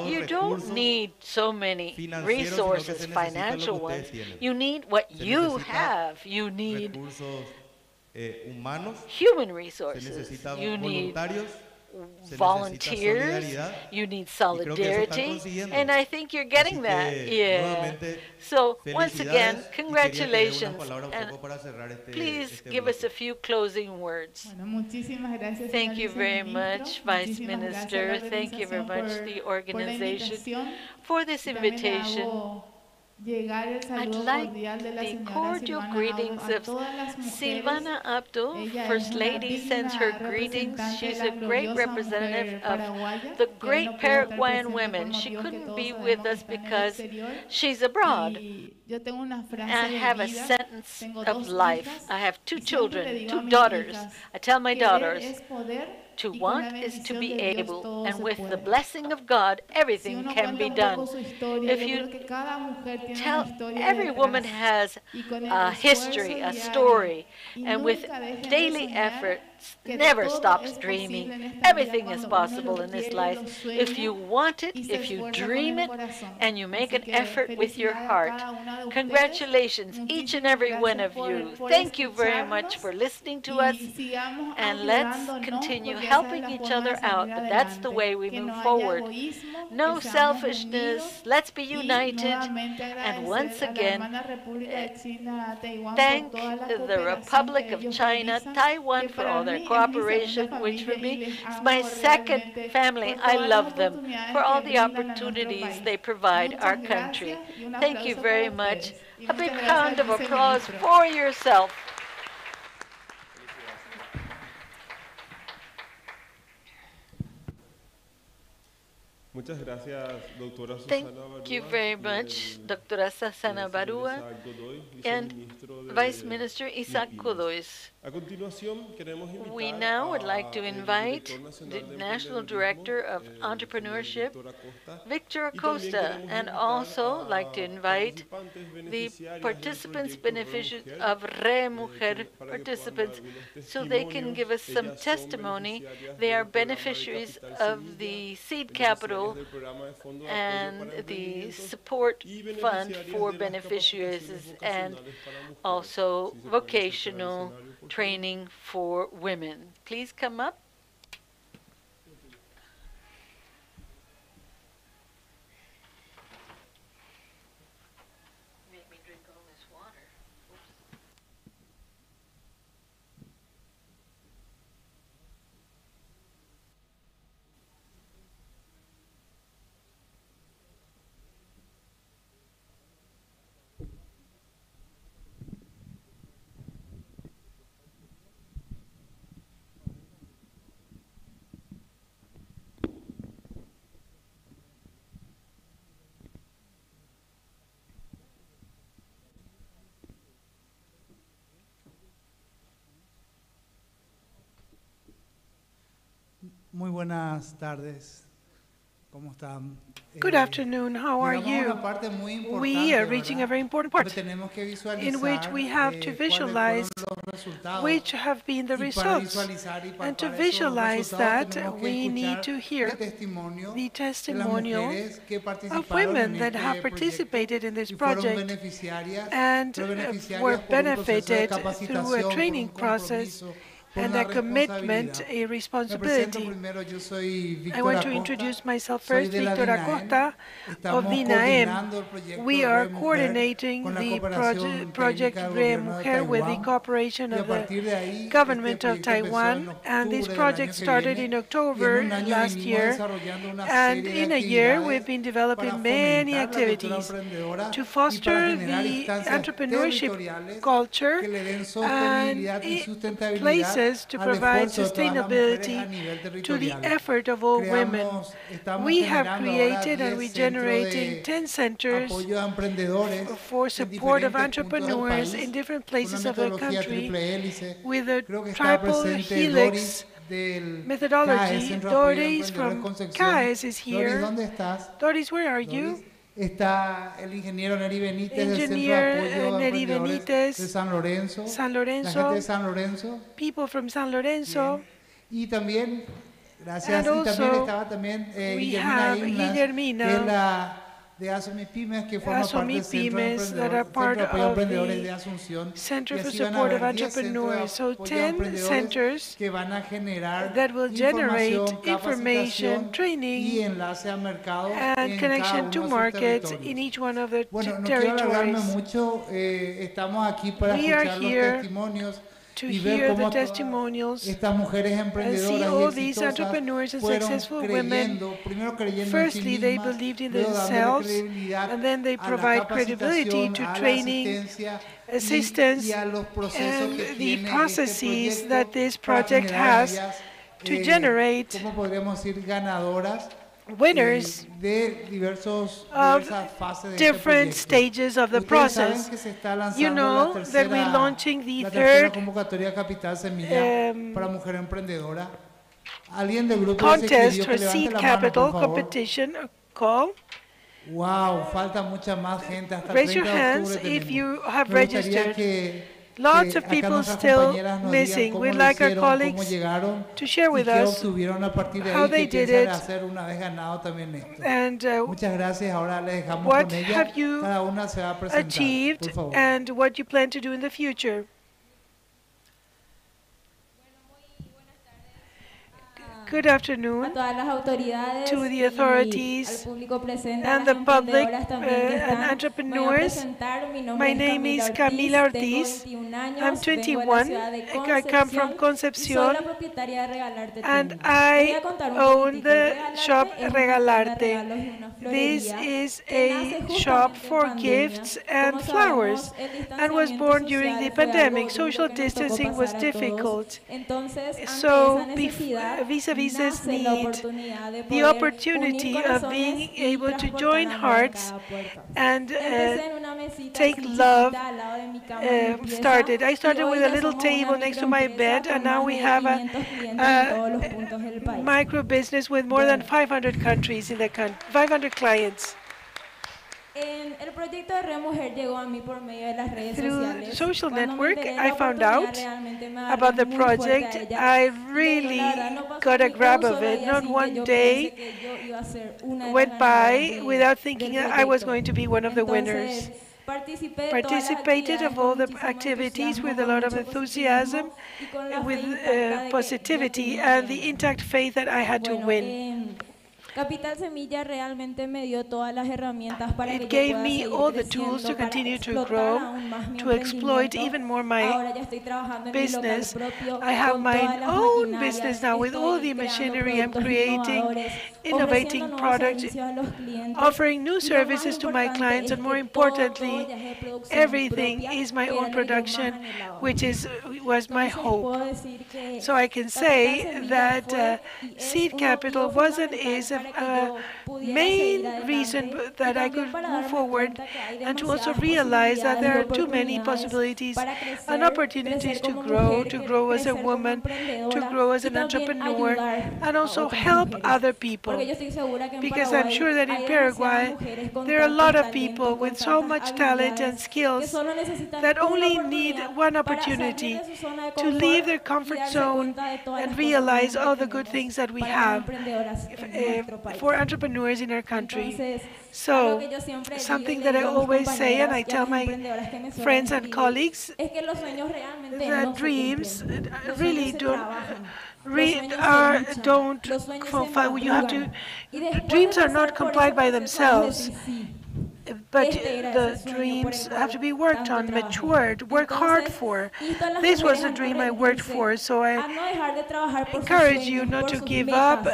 you don't need so many resources, financial ones. You need what you have. You need human resources. You need volunteers, you need solidarity, and I think you're getting that. Yeah. So once again, congratulations, and please give us a few closing words. Thank you very much, Vice Minister. Thank you very much, the organization, for this invitation. I'd like the cordial greetings of Silvana Abdul, First Lady, sends her greetings. She's a great representative of the great Paraguayan women. She couldn't be with us because she's abroad. I have a sentence of life. I have 2 children, 2 daughters. I tell my daughters, to want is to be able, and with the blessing of God, everything can be done. If you tell, every woman has a history, a story, and with daily effort, never stops dreaming. Everything is possible in this life. If you want it, if you dream it, and you make an effort with your heart. Congratulations, each and every one of you. Thank you very much for listening to us, and let's continue helping each other out. But that's the way we move forward. No selfishness. Let's be united. And once again, thank the Republic of China, Taiwan, for all their cooperation, which for me is my second family. I love them for all the opportunities they provide our country. Thank you very much. A big round of applause for yourself. Thank you very much, Dr. Susana Barua and Vice Minister Isaac Godoy. We now would like to invite the National Director of Entrepreneurship, Victor Acosta, and also like to invite the participants, of Re Mujer participants, so they can give us some testimony. They are beneficiaries of the seed capital and the support fund for beneficiaries, and also vocational training for women. Please come up. Muy buenas tardes. ¿Cómo están? Good afternoon. How are you? We are reaching a very important part in which we have to visualize which have been the results. And to visualize that, we need to hear the testimonial of women that have participated in this project and were benefited through a training process and a commitment, a responsibility. I want to introduce myself first, Victor Acosta of DINAEM. We are coordinating the project Re Mujer with the cooperation of the government of Taiwan, and this project started in October last year, and in a year we've been developing many activities to foster the entrepreneurship culture and places resources to provide sustainability to the effort of all women. We have created and we're generating 10 centers for support of entrepreneurs in different places of the country with a triple helix methodology. Doris from CAES is here. Doris, where are you? Está el ingeniero Neri Benítez Engineer Neri Benítez de San Lorenzo, la gente de San Lorenzo, people from San Lorenzo. Y también, gracias, y también estaba también Guillermina, que es la de Asuncion, que forma parte del Centro de Apoyo a Emprendedores de Asunción. Center for Support of Entrepreneurs. So 10 centers that will generate information, training, and connection to markets in each one of the territories. We are here to hear the testimonials and see all these entrepreneurs and successful women. Firstly, they believed in themselves, and then they provide credibility to training, assistance, and the processes that this project has to generate winners of different stages of the process. You know that we're launching the third contest for seed capital competition call. Wow, falta mucha más gente. Hasta Raise your hands if you have registered. Lots of people still missing. We'd like our colleagues to share with us how they did it and what have you achieved and what you plan to do in the future. Good afternoon to the authorities and the public and entrepreneurs. My name is Camila Ortiz. I'm 21. I come from Concepcion and I own the shop Regalarte. This is a shop for gifts and flowers and was born during the pandemic. Social distancing was difficult. So vis-a-vis this need, the opportunity of being able to join hearts and take love started. I started with a little table next to my bed, and now we have a micro business with more than 500 countries in the 500 clients. Through social network, I found out about the project. I really got a grab of it. Not one day went by without thinking I was going to be one of the winners. Participated of all the activities with a lot of enthusiasm, with positivity, and the intact faith that I had to win. It gave me all the tools to continue to grow, to exploit even more my business. I have my own business now with all the machinery I'm creating, innovating products, offering new services to my clients, and more importantly, everything is my own production, which was my hope. So I can say that seed capital was and is a main reason that I could move forward and to also realize that there are too many possibilities and opportunities to grow as a woman, to grow as an entrepreneur, and also help other people. Because I'm sure that in Paraguay, there are a lot of people with so much talent and skills that only need one opportunity to leave their comfort zone and realize all the good things that we have for entrepreneurs in our country. So, something that I always say, and I tell my friends and colleagues, that dreams really dreams are not complied by themselves. But the dreams have to be worked on, matured, work hard for. This was the dream I worked for, so I encourage you not to give up,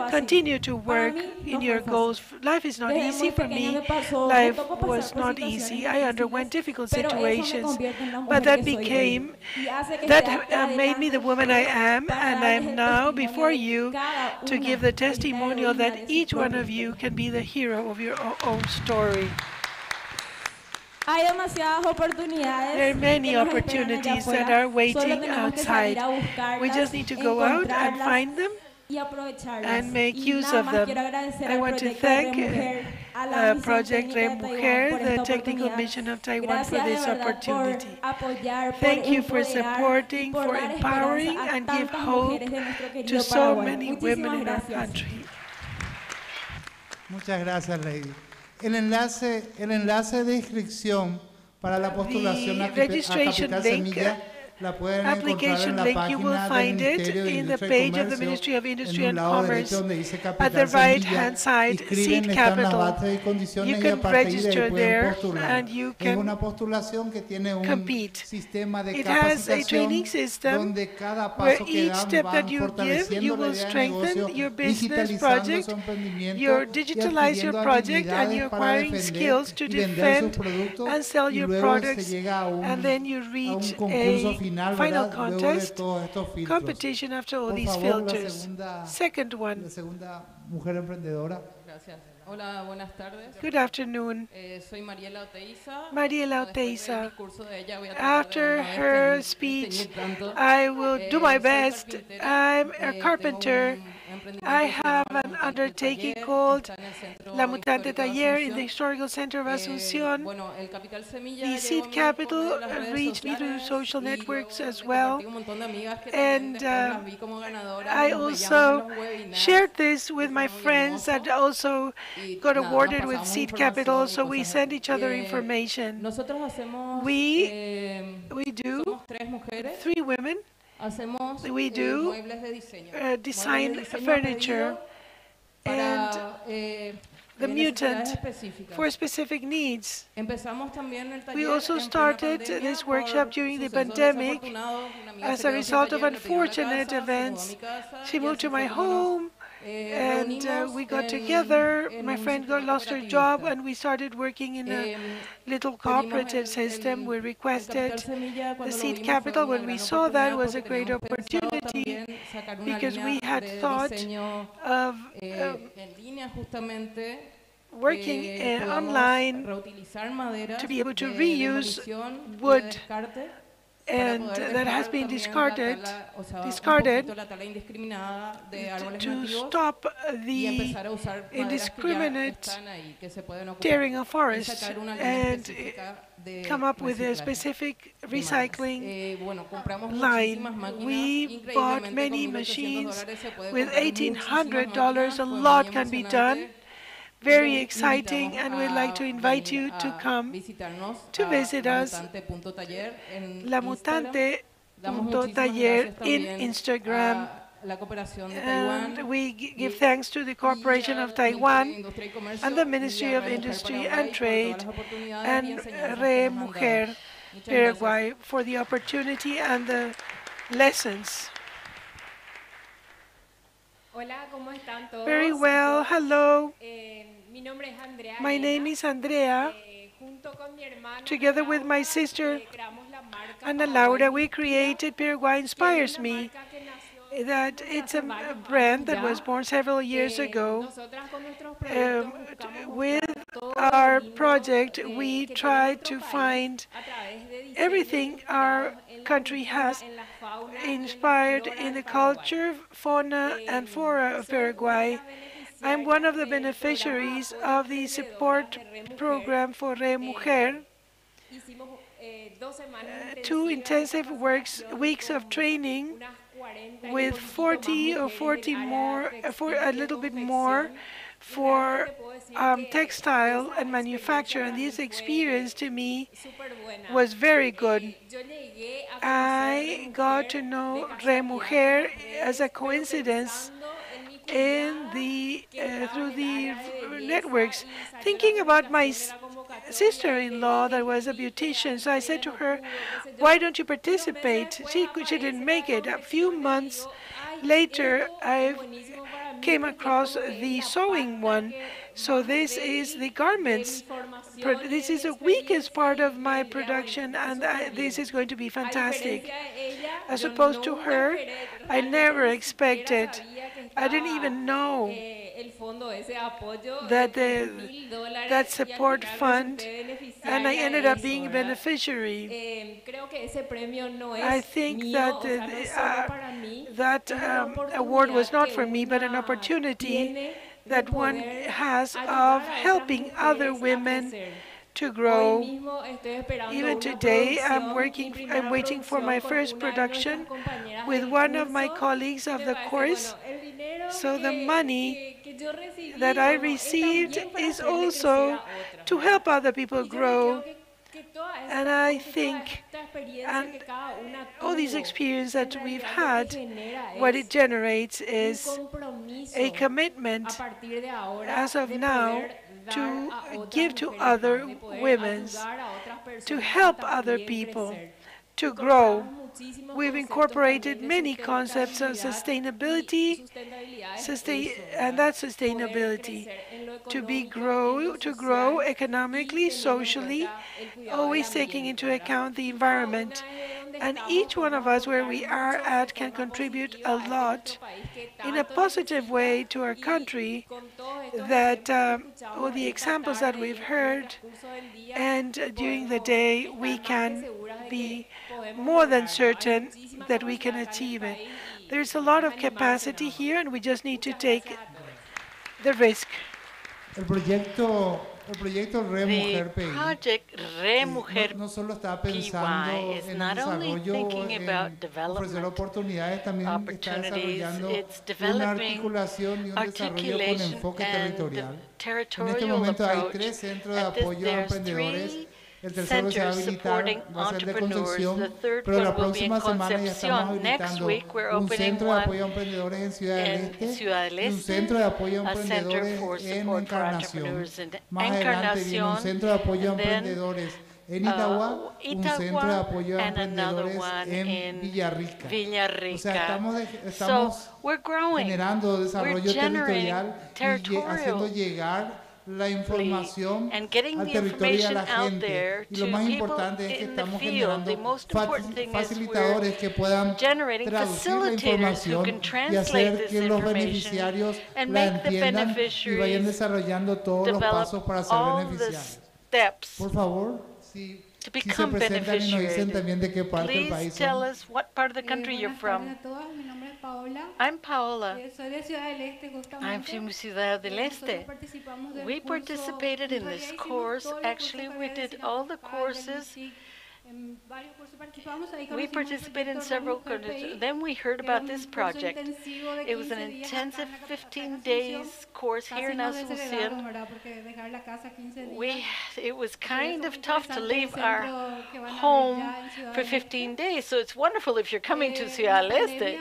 continue to work in your goals. Life is not easy for me. Life was not easy. I underwent difficult situations, but that made me the woman I am, and I am now before you to give the testimonial that each one of you can be the hero of your own story. There are many opportunities that are waiting outside. We just need to go out and find them and make use of them. I want to thank Project Re Mujer, the Technical Mission of Taiwan, for this opportunity. Thank you for supporting, for empowering, and give hope to so many women in our country. Muchas gracias, Lady. El enlace de inscripción para la postulación a Capital Semilla la pueden encontrar en la página del Ministerio de Industria y Comercio en un lado derecho donde dice Capital Semilla. Inscriben, están las bases de condiciones y a partir de ahí pueden postular. Es una postulación que tiene un sistema de capacitación donde cada paso que dan van fortaleciendo la idea de negocio, digitalizando su emprendimiento y adquiriendo habilidades para defender y vender sus productos y luego se llega a un concurso final contest, competition after all these filters. Second one. La segunda mujer emprendedora. Gracias. Hola, buenas tardes. Good afternoon. Soy Mariela Oteiza. Mariela Oteiza. After her speech, I will do my best. I'm a carpenter. I have an undertaking called La Mutante Taller in the Historical Center of Asuncion. The seed capital reached me through social networks as well. And I also shared this with my friends that also got awarded with seed capital, so we send each other information. We do, 3 women. We do design furniture and the mutant for specific needs. We also started this workshop during the pandemic as a result of unfortunate events. She moved to my home and we got together. My friend lost her job and we started working in a little cooperative system. We requested the seed capital. When we saw that, it was a great opportunity because we had thought of working online to be able to reuse wood and that has been discarded to stop the indiscriminate tearing of forests and come up with a specific recycling line. We bought many machines with $1,800. A lot can be done. Very exciting, and we'd like to invite you to come to visit us, La Mutante.taller in Instagram. And we give thanks to the Corporation of Taiwan and the Ministry of Industry and Trade and Re Mujer Paraguay for the opportunity and the lessons. Hola, ¿cómo están todos? Very well, hello. My name is Andrea. Together with my sister, Ana Laura, we created Paraguay Inspires Me. That it's a brand that was born several years ago. With our project, we tried to find everything our country has inspired in the culture, fauna, and flora of Paraguay. I'm one of the beneficiaries of the support program for Re Mujer. 2 intensive weeks of training with 40 or 40 more, for a little bit more for textile and manufacture, and this experience to me was very good. I got to know Re Mujer as a coincidence in the through the networks, thinking about my sister-in-law that was a beautician. So I said to her, why don't you participate? She didn't make it. A few months later, I came across the sewing one. So this is the garments. This is the weakest part of my production, and this is going to be fantastic. As opposed to her, I never expected, I didn't even know that that support fund, and I ended up being a beneficiary. I think that that award was not for me, but an opportunity that one has of helping other women to grow. Even today, I'm waiting for my first production with one of my colleagues of the course. So the money that I received is also to help other people grow. And I think all these experiences that we've had, what it generates is a commitment as of now to give to other women, to help other people, to grow. We've incorporated many concepts of sustainability, and that's sustainability, to grow economically, socially, always taking into account the environment. And each one of us where we are at can contribute a lot in a positive way to our country, that all the examples that we've heard, and during the day we can be more than certain that we can achieve it. There's a lot of capacity here, and we just need to take the risk. El proyecto Re Mujer PI project Re Mujer no solo está pensando is en not only thinking about ofrecer oportunidades, también está desarrollando una articulación y un desarrollo con enfoque territorial. En este momento hay 3 centros de apoyo a emprendedores. El tercero se va a habilitar, va a ser de Concepción, pero la próxima semana ya estamos habilitando un centro de apoyo a emprendedores en Ciudad del Este y un centro de apoyo a emprendedores en Encarnación. Más adelante viene un centro de apoyo a emprendedores en Itagua, un centro de apoyo a emprendedores en Villarrica. O sea, estamos generando desarrollo territorial y haciendo llegar la información al territorio y a la gente. Y lo más importante es que estamos generando facilitadores que puedan traducir la información y hacer que los beneficiarios la entiendan y vayan desarrollando todos los pasos para ser beneficiarios. Por favor, si se presentan y nos dicen también de qué parte del país son. Tell us what part of the country you're from. I'm Paola. I'm from Ciudad del Este. We participated in this course. Actually, we did all the courses. We participated in several courses. Then we heard about this project. It was an intensive 15 days course here in Asuncion. It was kind of tough to leave our home for 15 days, so it's wonderful if you're coming to Ciudad del Este.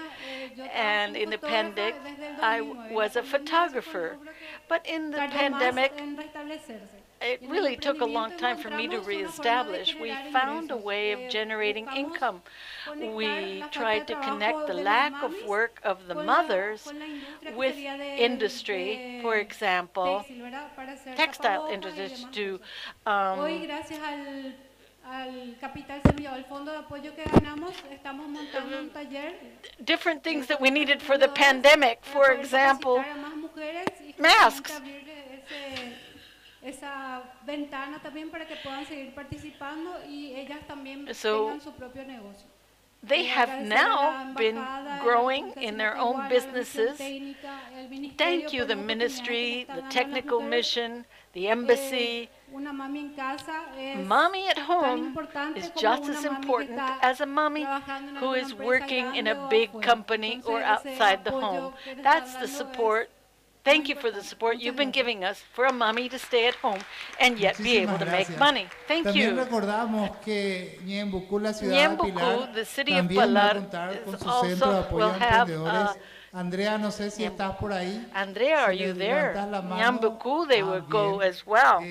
And in the pandemic, I was a photographer. But in the pandemic, it really took a long time for me to reestablish. We found a way of generating income. We tried to connect the lack of work of the mothers with industry, for example, textile industry to different things that we needed for the pandemic, for example, masks. Esa ventana también para que puedan seguir participando y ellas también tengan su propio negocio. They have now been growing in their own businesses. Thank you, the ministry, the technical mission, the embassy. Mommy at home is just as important as a mommy who is working in a big company or outside the home. That's the support. Thank you for the support you've been giving us for a mommy to stay at home and yet be able to make money. Thank you. Recordamos que Ñembucú, the city of Pilar, also will have Andrea, no sé si estás por ahí. Andrea, are you there? Nyambuku, they would go as well.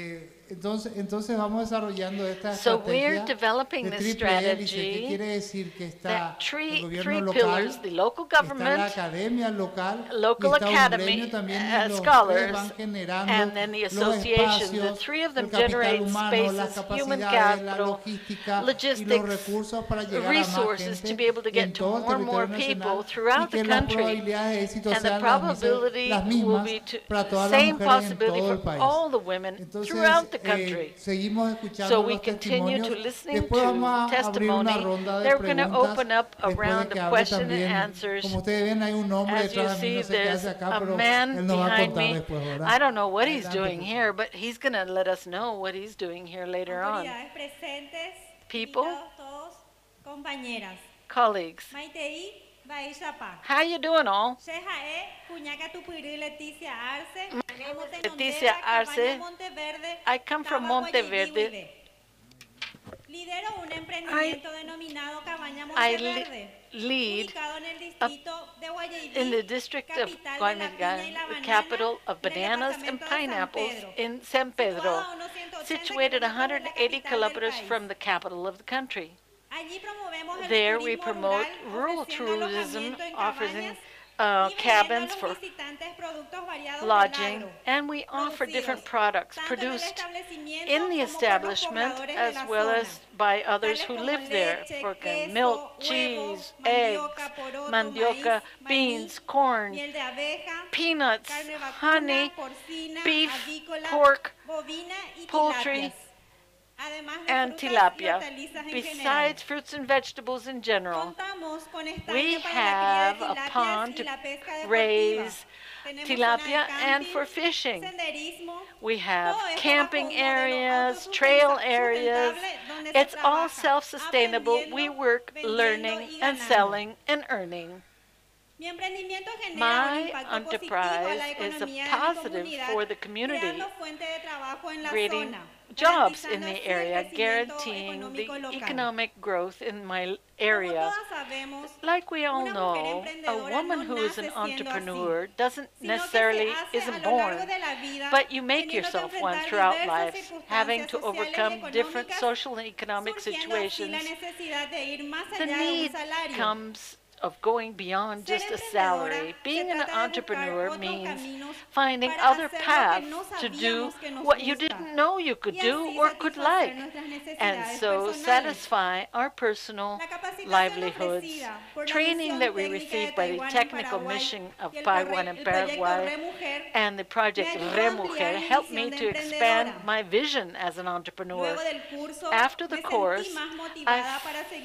Entonces vamos desarrollando esta So we're developing de this triple hélice, strategy que quiere decir que está three el gobierno pillars, local, the local está la government, academia local, local y está un academy, gremio también, y los scholars, tres van generando and then the los association. The espacios, three of them el capital generate humano, las spaces, human capacidades, la capital, logística y los logistics, recursos para llegar a más resources to be able to gente en get to todo el more and more territorio people nacional, y throughout que the las country. probabilidades de éxito And the sean probability las will mismas be para todas las same mujeres en possibility todo el for país. all the women Entonces, throughout the country. seguimos escuchando So we los continue testimonios. to listening Después to vamos a abrir una testimony. ronda de They're going to preguntas. open up a Después de round que of hable question and también, answers. como ustedes ven, hay un hombre As you detrás de mí, see, no sé qué there's hace acá, a pero man él nos va a behind contar me. después, ¿verdad? I don't know what he's Adelante, doing por here, but he's going to let us know what he's doing here later on. Autoridades presentes, People, invitados todos, compañeras. colleagues, Maitei, Baishapa. how you doing all? Shejae, Cuñaca Tupiri, Leticia Arce. Leticia Arce. I come from Monteverde. Lidero un emprendimiento denominado Cabaña I Monteverde, lead ubicado en el distrito de Guayaquil, in the district of Guayaquil, the capital of bananas and pineapples in San Pedro, situated 180 kilometers from the capital of the country. There we promote rural tourism, offering cabins for lodging, and we offer different products produced in the establishment as well as by others who live there, for milk, cheese, eggs, mandioca, beans, corn, peanuts, honey, beef, pork, poultry, and tilapia. Besides fruits and vegetables in general, we have a pond to raise tilapia and for fishing. We have camping areas, trail areas. It's all self-sustainable. We work learning and selling and earning. My enterprise is a positive for the community, creating jobs in the area, guaranteeing the economic growth in my area. Like we all know, a woman who is an entrepreneur isn't born, but you make yourself one throughout life, having to overcome different social and economic situations. The need comes of going beyond just a salary. Being an entrepreneur means finding other paths to do what you didn't know you could do or could like, and so satisfy our personal livelihoods. Training that we received by the technical mission of Taiwan and Paraguay and the project Remujer helped me to expand my vision as an entrepreneur. After the course, I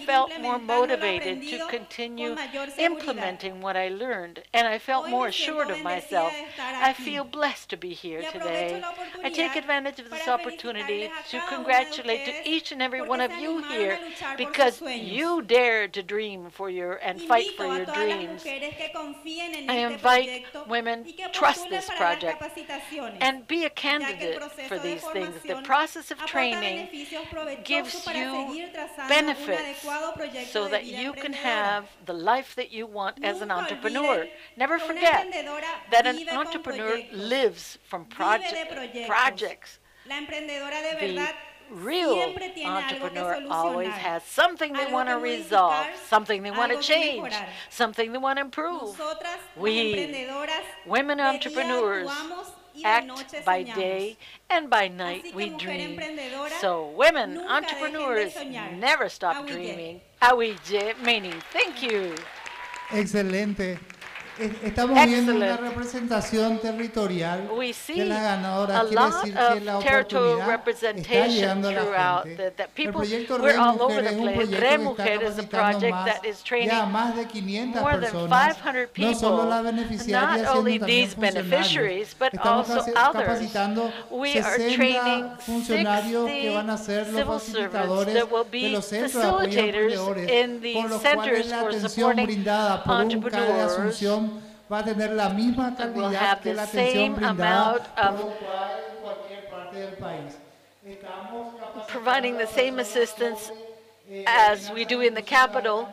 felt more motivated to continue implementing what I learned, and I felt more assured of myself. I feel blessed to be here today. I take advantage of this opportunity to congratulate to each and every one of you here because you dare to dream for and fight for your dreams. I invite women to trust this project and be a candidate for these things. The process of training gives you benefits so that you can have the life that you want as an entrepreneur. Never forget that an entrepreneur lives from projects. The real entrepreneur always has something they want to resolve, something they want to change, something they want to improve. We, women entrepreneurs, act by day and by night we dream. So women entrepreneurs never stop dreaming. Awije, meaning thank you. Excelente. Estamos viendo una representación territorial de la ganadora. Quiere decir que la oportunidad está llegando a la gente. El proyecto Remujer es un proyecto que está capacitando ya más de 500 personas, no solo las beneficiarias, sino también funcionarios. Estamos capacitando 60 funcionarios que van a ser los facilitadores de los centros de apoyo a emprendedores, por lo cual la atención brindada por un CAE de Asuncion va a tener la misma calidad que la atención brindada por cualquier parte del país. Providing the same assistance as we do in the capital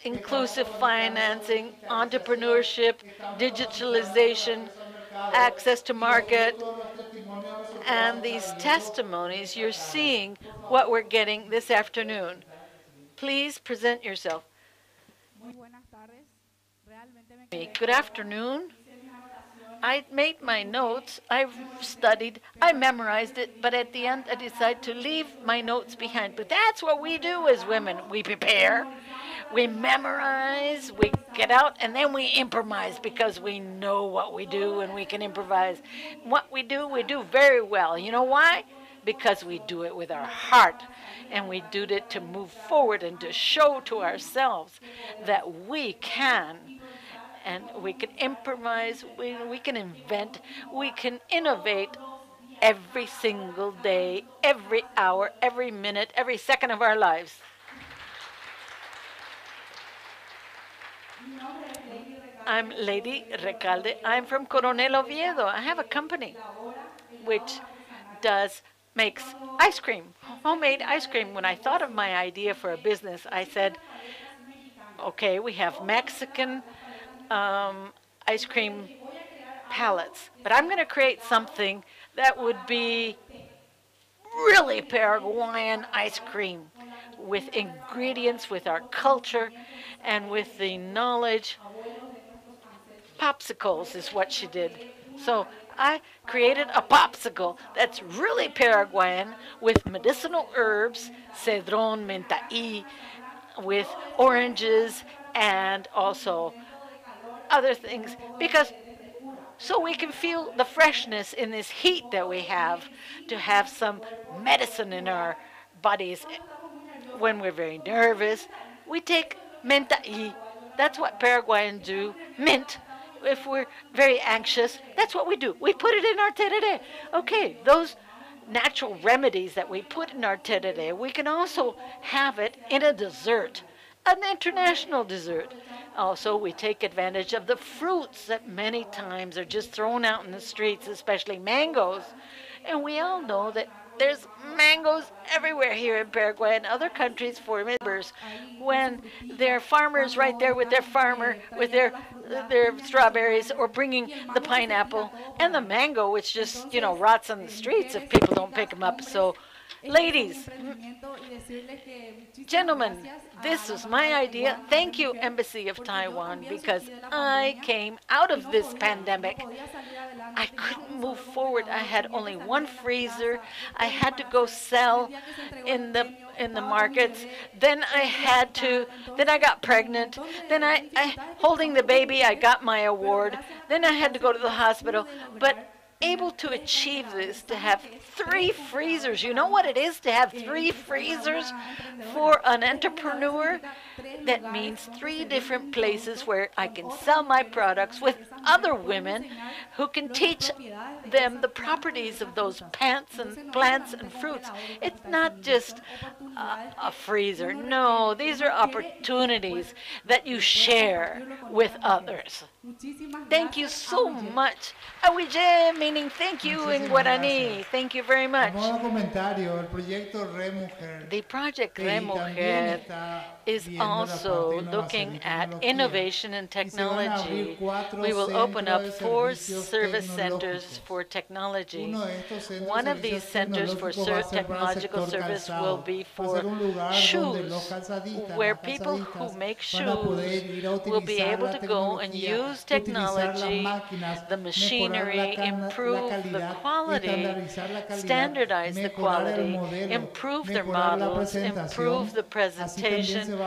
inclusive financing, entrepreneurship, digitalization, access to market, and these testimonies, you're seeing what we're getting this afternoon. Please present yourself. Good afternoon. I made my notes, I've studied, I memorized it, but at the end I decided to leave my notes behind. But that's what we do as women. We prepare, we memorize, we get out, and then we improvise because we know what we do and we can improvise. What we do very well. You know why? Because we do it with our heart, and we do it to move forward and to show to ourselves that we can. And we can improvise, we can invent, we can innovate every single day, every hour, every minute, every second of our lives. I'm Lady Recalde. I'm from Coronel Oviedo. I have a company which makes ice cream, homemade ice cream. When I thought of my idea for a business, I said, okay, we have Mexican ice cream pallets, but I'm going to create something that would be really Paraguayan ice cream with ingredients, with our culture, and with the knowledge. Popsicles is what she did. So I created a popsicle that's really Paraguayan with medicinal herbs, cedrón, mentaí, with oranges and also other things, because so we can feel the freshness in this heat that we have, to have some medicine in our bodies. When we're very nervous, we take mentaí. That's what Paraguayans do, mint. If we're very anxious, that's what we do. We put it in our tereré. Okay, those natural remedies that we put in our tereré, we can also have it in a dessert, an international dessert. Also, we take advantage of the fruits that many times are just thrown out in the streets, especially mangoes. And we all know that there's mangoes everywhere here in Paraguay and other countries for neighbors. When there are farmers right there with their strawberries, or bringing the pineapple and the mango, which just, rots on the streets if people don't pick them up. So, ladies, gentlemen, this was my idea. Thank you, Embassy of Taiwan, because I came out of this pandemic. I couldn't move forward. I had only one freezer. I had to go sell in the markets. Then I got pregnant. Then I holding the baby, I got my award. Then I had to go to the hospital. But able to achieve this, to have 3 freezers. You know what it is to have 3 freezers for an entrepreneur? That means 3 different places where I can sell my products with other women who can teach them the properties of those plants and fruits. It's not just a freezer. No, these are opportunities that you share with others. Thank you so much. Awije, meaning thank you in Guarani. Thank you very much. The project Re Mujer is also looking at innovation and technology. We will open up 4 service centers for technology. One of these centers for technological service will be for shoes, where people who make shoes will be able to go and use technology, the machinery, improve the quality, standardize the quality, improve their models, improve the presentation.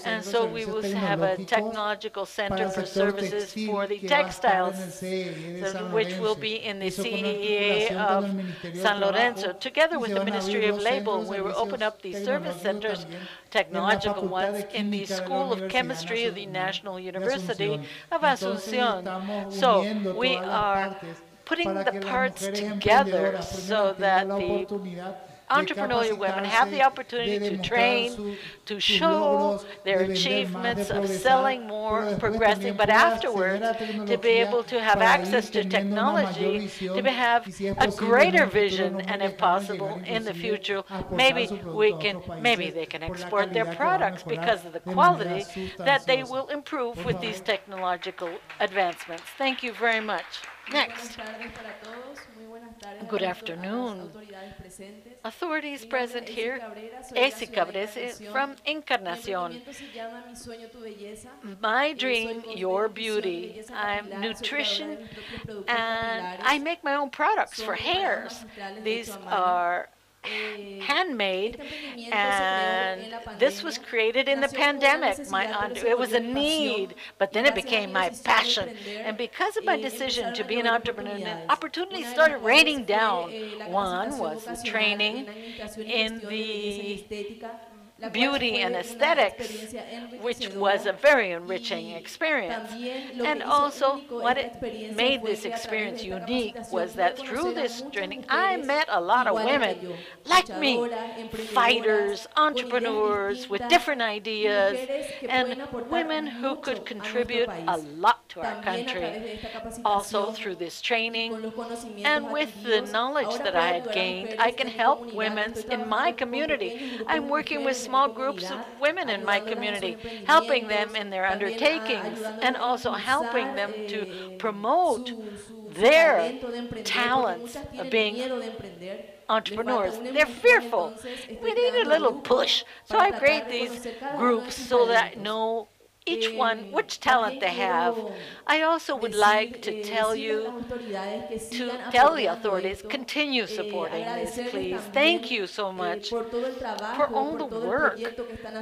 And so we will have a technological center for services for the textiles, which will be in the CEA of San Lorenzo. Together with the Ministry of Labor, we will open up these service centers, technological ones, in the School of Chemistry of the National University of Asuncion. So we are putting the parts together so that the entrepreneurial women have the opportunity to train, to show their achievements of selling more, progressing, but afterwards to be able to have access to technology, to have a greater vision, and if possible, in the future, maybe they can export their products because of the quality that they will improve with these technological advancements. Thank you very much. Next. Good afternoon. Authorities present here. Esi Cabrese from Encarnacion. My dream, your beauty. I'm nutrition, and I make my own products for hairs. These are handmade, and this was created in the pandemic. It was a need, but then it became my passion. And because of my decision to be an entrepreneur, opportunities started raining down. One was the training in the beauty and aesthetics, which was a very enriching experience. And also, what it made this experience unique was that through this training, I met a lot of women like me, fighters, entrepreneurs with different ideas, and women who could contribute a lot to our country. Also, through this training and with the knowledge that I had gained, I can help women in my community. I'm working with small groups of women in my community, helping them in their undertakings, and also helping them to promote their talents of being entrepreneurs. They're fearful. We need a little push. So I create these groups so that I know each one which talent they have. I also would like to tell the authorities, continue supporting this, please. Thank you so much for all the work,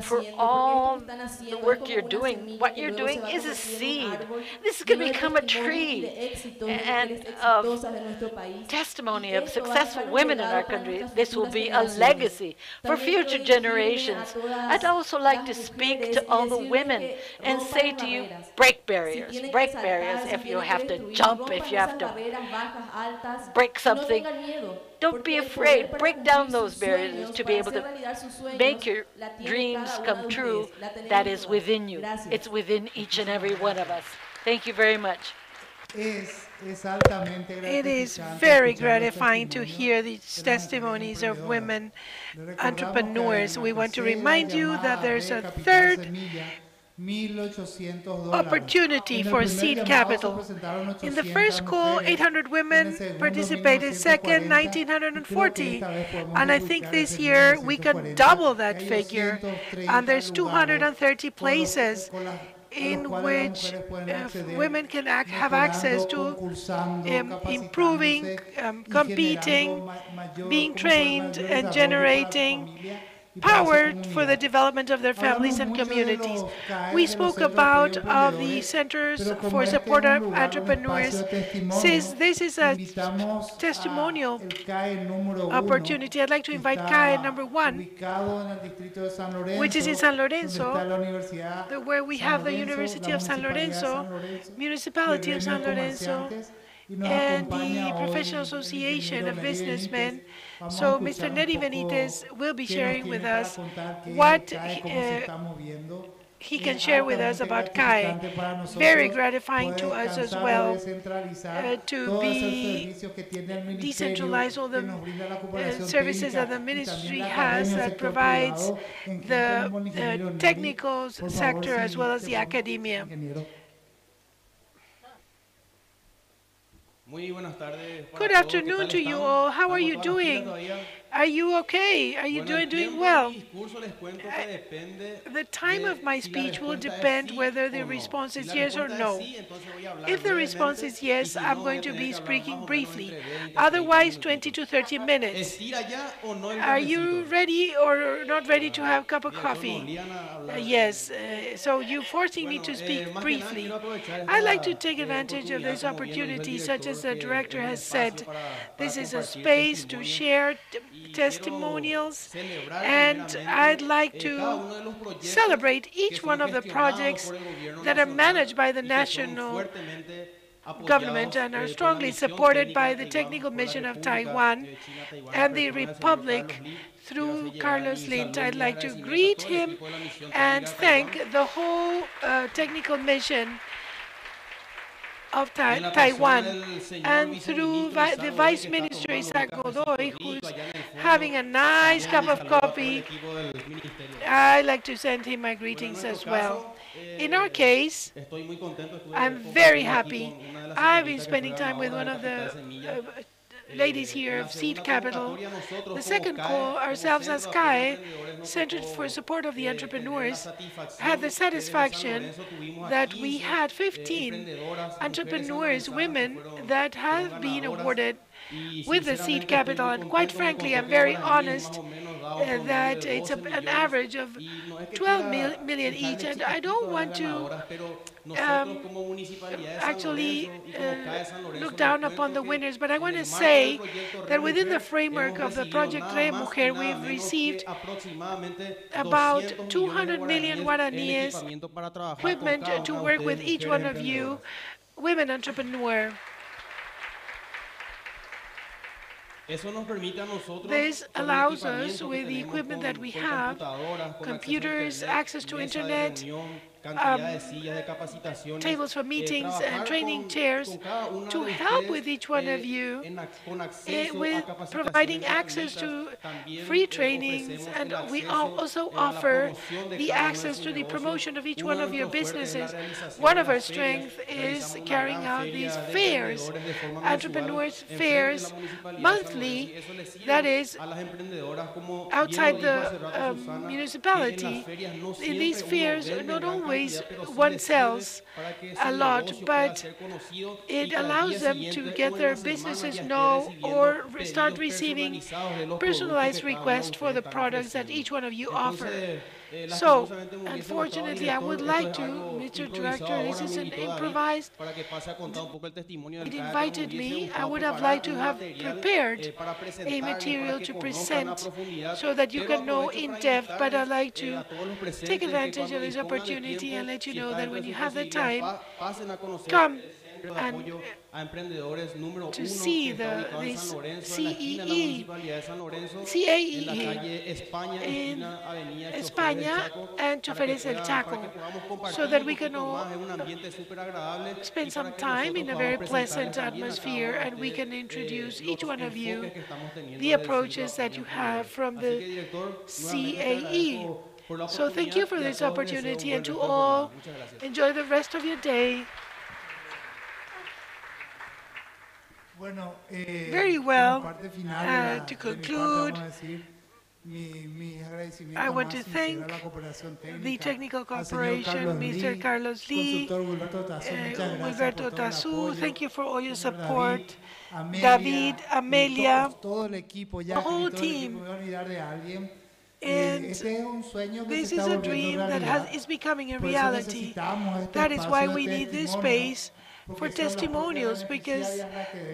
for all the work you're doing. What you're doing is a seed. This is going to become a tree and of testimony of successful women in our country. This will be a legacy for future generations. I'd also like to speak to all the women and say to you, break barriers. Break barriers. If you have to jump, if you have to break something, don't be afraid. Break down those barriers to be able to make your dreams come true. That is within you. It's within each and every one of us. Thank you very much. It is very gratifying to hear these testimonies of women entrepreneurs. We want to remind you that there's a third opportunity for seed capital. In the first call, 800 women participated, second, 1,940. And I think this year we can double that figure. And there's 230 places in which women can have access to improving, competing, being trained, and generating power for the development of their families and communities. We spoke about the centers for support of entrepreneurs. Since this is a testimonial opportunity, I'd like to invite CAE number 1, which is in San Lorenzo, where we have the University of San Lorenzo, Municipality of San Lorenzo, and the Professional Association of Businessmen. So Mr. Neri Benitez will be sharing with us what he can share with us about CAE. Very gratifying to us as well to be decentralized all the services that the ministry has that provides the technical sector as well as the academia. Good afternoon to you all. How are you doing? Are you okay? Are you doing well? The time of my speech will depend whether the response is yes or no. If the response is yes, I'm going to be speaking briefly. Otherwise, 20 to 30 minutes. Are you ready or not ready to have a cup of coffee? Yes. So you're forcing me to speak briefly. I'd like to take advantage of this opportunity, such as the director has said. This is a space to share testimonials, and I'd like to celebrate each one of the projects that are managed by the national government and are strongly supported by the Technical Mission of Taiwan and the Republic through Carlos Lint. I'd like to greet him and thank the whole Technical Mission of Taiwan, and through the Vice Minister Isaac Godoy, who's having a nice cup of coffee. I'd like to send him my greetings as well. In our case, I'm very happy. I've been spending time with one of the ladies here of Seed Capital. The second call, ourselves as CAE, Center for Support of the Entrepreneurs, had the satisfaction that we had 15 entrepreneurs, women, that have been awarded with the Seed Capital. And quite frankly, I'm very honest that it's an average of 12 million each. And I don't want to actually look down upon the winners, but I want to say that within the framework of the Project Re Mujer, we've received about 200 million guaraníes equipment to work with each one of you, women entrepreneur. This allows us, with the equipment that we have, computers, access to internet, tables for meetings and training chairs, to help with each one of you with providing access to free trainings. And we also offer the access to the promotion of each one of your businesses. One of our strengths is carrying out these fairs, entrepreneurs fairs, monthly, that is outside the municipality. In these fairs, not only one sells a lot, but it allows them to get their businesses know or start receiving personalized requests for the products that each one of you offer. So, unfortunately, I would like to, Mr. Director, this is an improvised. It invited me. I would have liked to have prepared a material to present so that you can know in depth, but I'd like to take advantage of this opportunity and let you know that when you have the time, come and to see this CAE in España and to Férez el Chaco, so that we can all spend some time in a very pleasant atmosphere and we can introduce each one of you the approaches that you have from the CAE. So thank you for this opportunity, and to all, enjoy the rest of your day. Very well. To conclude, I want to thank the technical cooperation, Mr. Carlos Lee, Gilberto Tazu. Thank you for all your support. David, Amelia, the whole team. And this is a dream that is becoming a reality. That is why we need this space for testimonials, because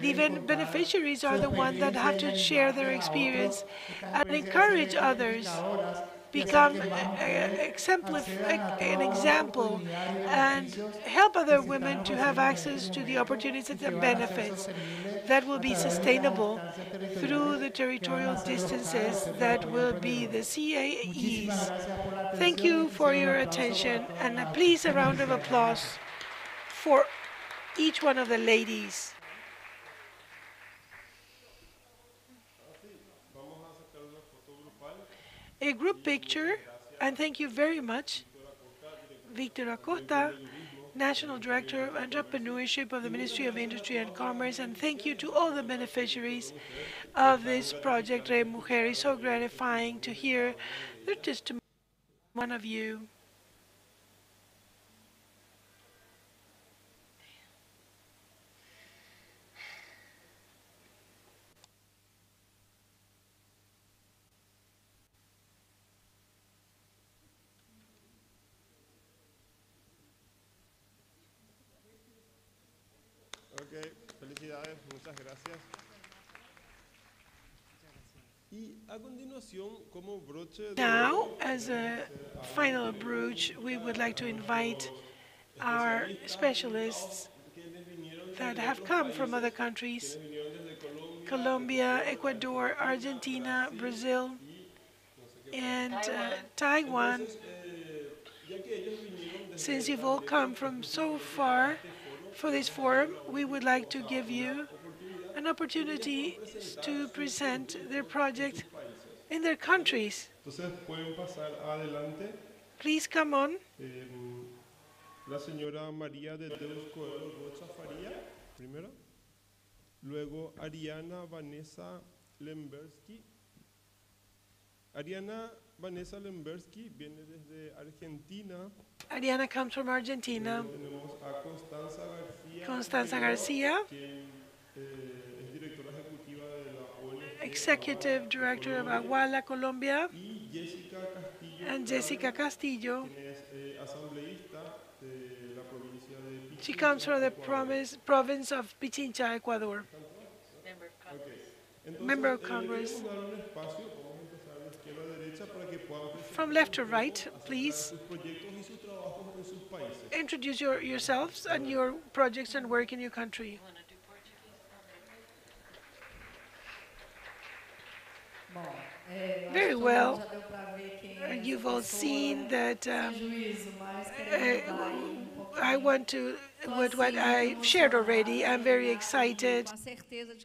the beneficiaries are the ones that have to share their experience and encourage others, become an example, and help other women to have access to the opportunities and benefits that will be sustainable through the territorial distances that will be the CAEs. Thank you for your attention, and please a round of applause for each one of the ladies. A group picture, and thank you very much, Victor Acosta, National Director of Entrepreneurship of the Ministry of Industry and Commerce, and thank you to all the beneficiaries of this project, Re Mujer. It's so gratifying to hear the testimony of one of you. Felicidades, muchas gracias. Y a continuación, como broche de Now, as a final brooch, we would like to invite our specialists that have come from other countries: Colombia, Ecuador, Argentina, Brazil, and Taiwan. Since you've all come from so far for this forum, we would like to give you an opportunity to present their project in their countries. Please come on. La señora María de Deus Coelho Rocha Faría, primero. Luego Ariana Vanessa Lemberski. Ariana Vanessa Lemberski viene desde Argentina. Ariana comes from Argentina. Tenemos a Constanza Garcia, es directora ejecutiva de la ONG. Executive Director of Aguala, Colombia. Y Jessica Castillo. And Jessica Castillo. Quien es asambleísta de la provincia de Pichincha. She comes from the province of Pichincha, Ecuador. Member of Congress. From left to right, please. Introduce yourselves and your projects and work in your country. Very well. You've all seen that I want to, what I shared already. I'm very excited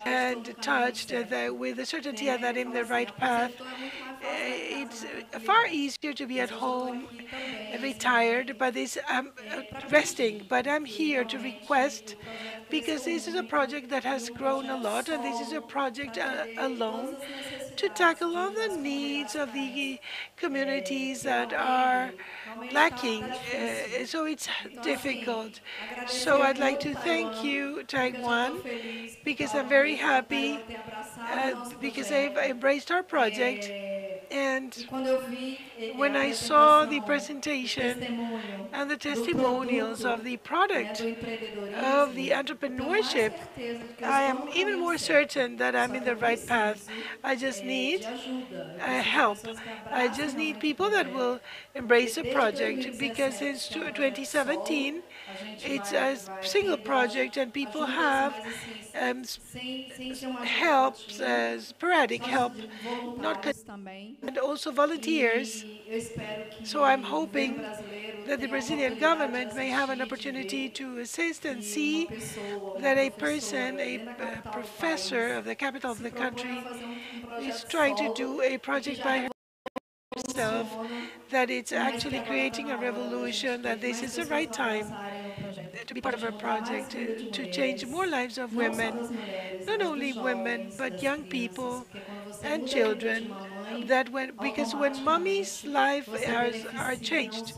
and touched that with the certainty that I'm in the right path. It's far easier to be at home, retired, but I'm resting. But I'm here to request, because this is a project that has grown a lot, and this is a project alone to tackle all the needs of the communities that are lacking. So it's difficult. So I'd like to thank you, Taiwan, because I'm very happy because they've embraced our project. And when I saw the presentation and the testimonials of the product, of the entrepreneurship, I am even more certain that I'm in the right path. I just need help. I just need people that will embrace the project, because since 2017, it's a single project and people have help, sporadic help, and also volunteers. So I'm hoping that the Brazilian government may have an opportunity to assist and see that a person, a professor of the capital of the country, is trying to do a project by herself, that it's actually creating a revolution, that this is the right time to be part of a project to change more lives of women, not only women, but young people and children, because when mommy's life are changed,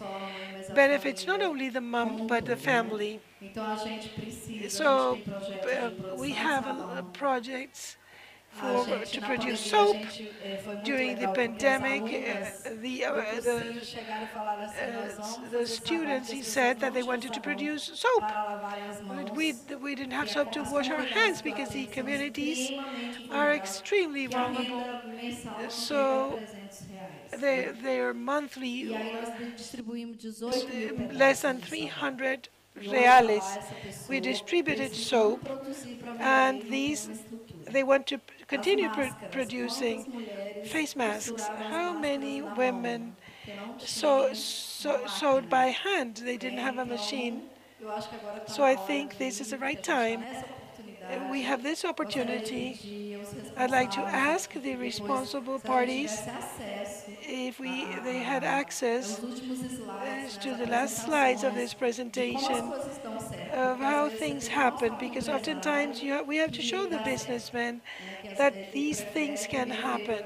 benefits not only the mom, but the family. So we have projects to produce soap. During the pandemic, the students said that they wanted to produce soap. We didn't have soap to wash our hands because the communities are extremely vulnerable. So their monthly less than 300 reales. We distributed soap, and they want to continue producing face masks. How many women sewed by hand? They didn't have a machine. So I think this is the right time. We have this opportunity. I'd like to ask the responsible parties if they had access to the last slides of this presentation of how things happen, because oftentimes we have to show the businessmen that these things can happen.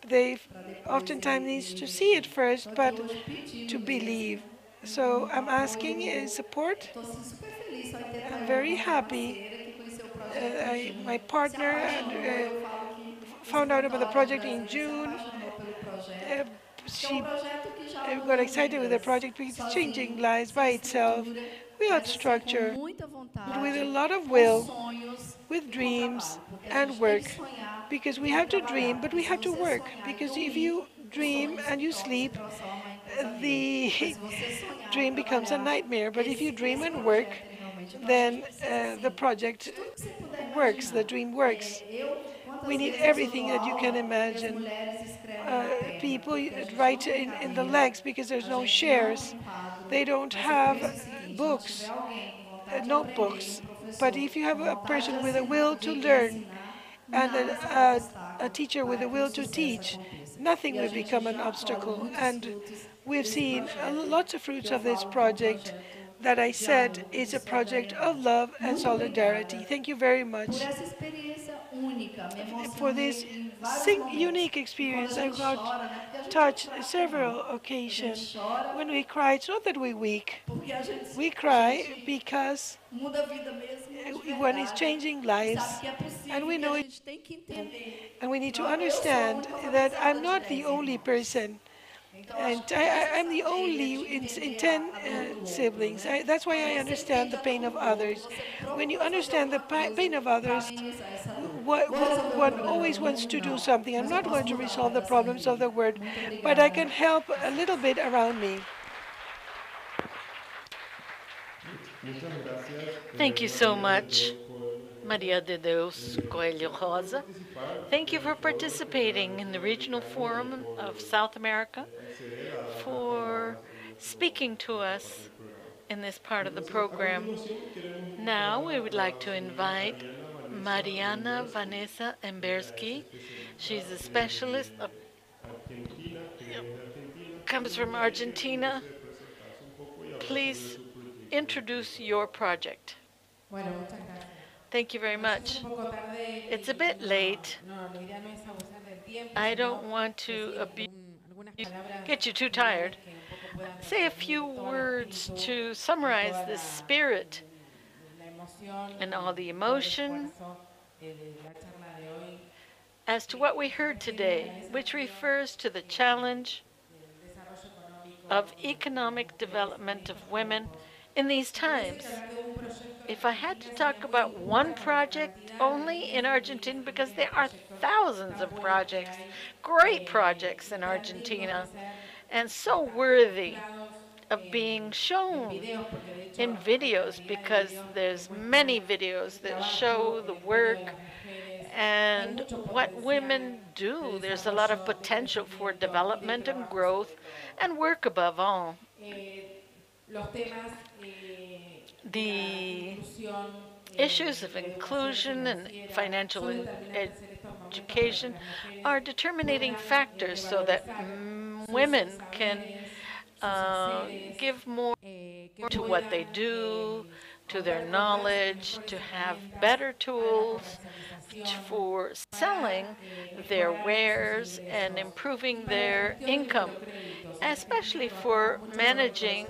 They oftentimes need to see it first, but to believe. So I'm asking support. I'm very happy. My partner found out about the project in June. She got excited with the project because it's changing lives by itself, without structure, but with a lot of will, with dreams and work. Because we have to dream, but we have to work. Because if you dream and you sleep, the dream becomes a nightmare. But if you dream and work, then the project works, the dream works. We need everything that you can imagine. People write in the legs because there's no shares. They don't have books, notebooks. But if you have a person with a will to learn and a teacher with a will to teach, nothing will become an obstacle. And we've seen lots of fruits of this project that I said is a project of love and solidarity. Thank you very much for this unique experience. I got touched several occasions when we cry. It's not that we weak. We cry because when it's changing lives, and we know it, and we need to understand that I'm not the only person. And I'm the only in 10 siblings. That's why I understand the pain of others. When you understand the pain of others, one always wants to do something. I'm not going to resolve the problems of the world, but I can help a little bit around me. Thank you so much, Maria de Deus Coelho Rosa. Thank you for participating in the Regional Forum of South America, for speaking to us in this part of the program. Now we would like to invite Mariana Vanessa Embersky. She's a specialist, comes from Argentina. Please introduce your project. Thank you very much. It's a bit late. I don't want to get you too tired. Say a few words to summarize the spirit and all the emotion as to what we heard today, which refers to the challenge of economic development of women in these times. If I had to talk about one project only in Argentina, because there are thousands of projects, great projects in Argentina, and so worthy of being shown in videos, because there's many videos that show the work and what women do. There's a lot of potential for development and growth and work above all. The issues of inclusion and financial education are determining factors so that women can give more to what they do, to their knowledge, to have better tools for selling their wares and improving their income, especially for managing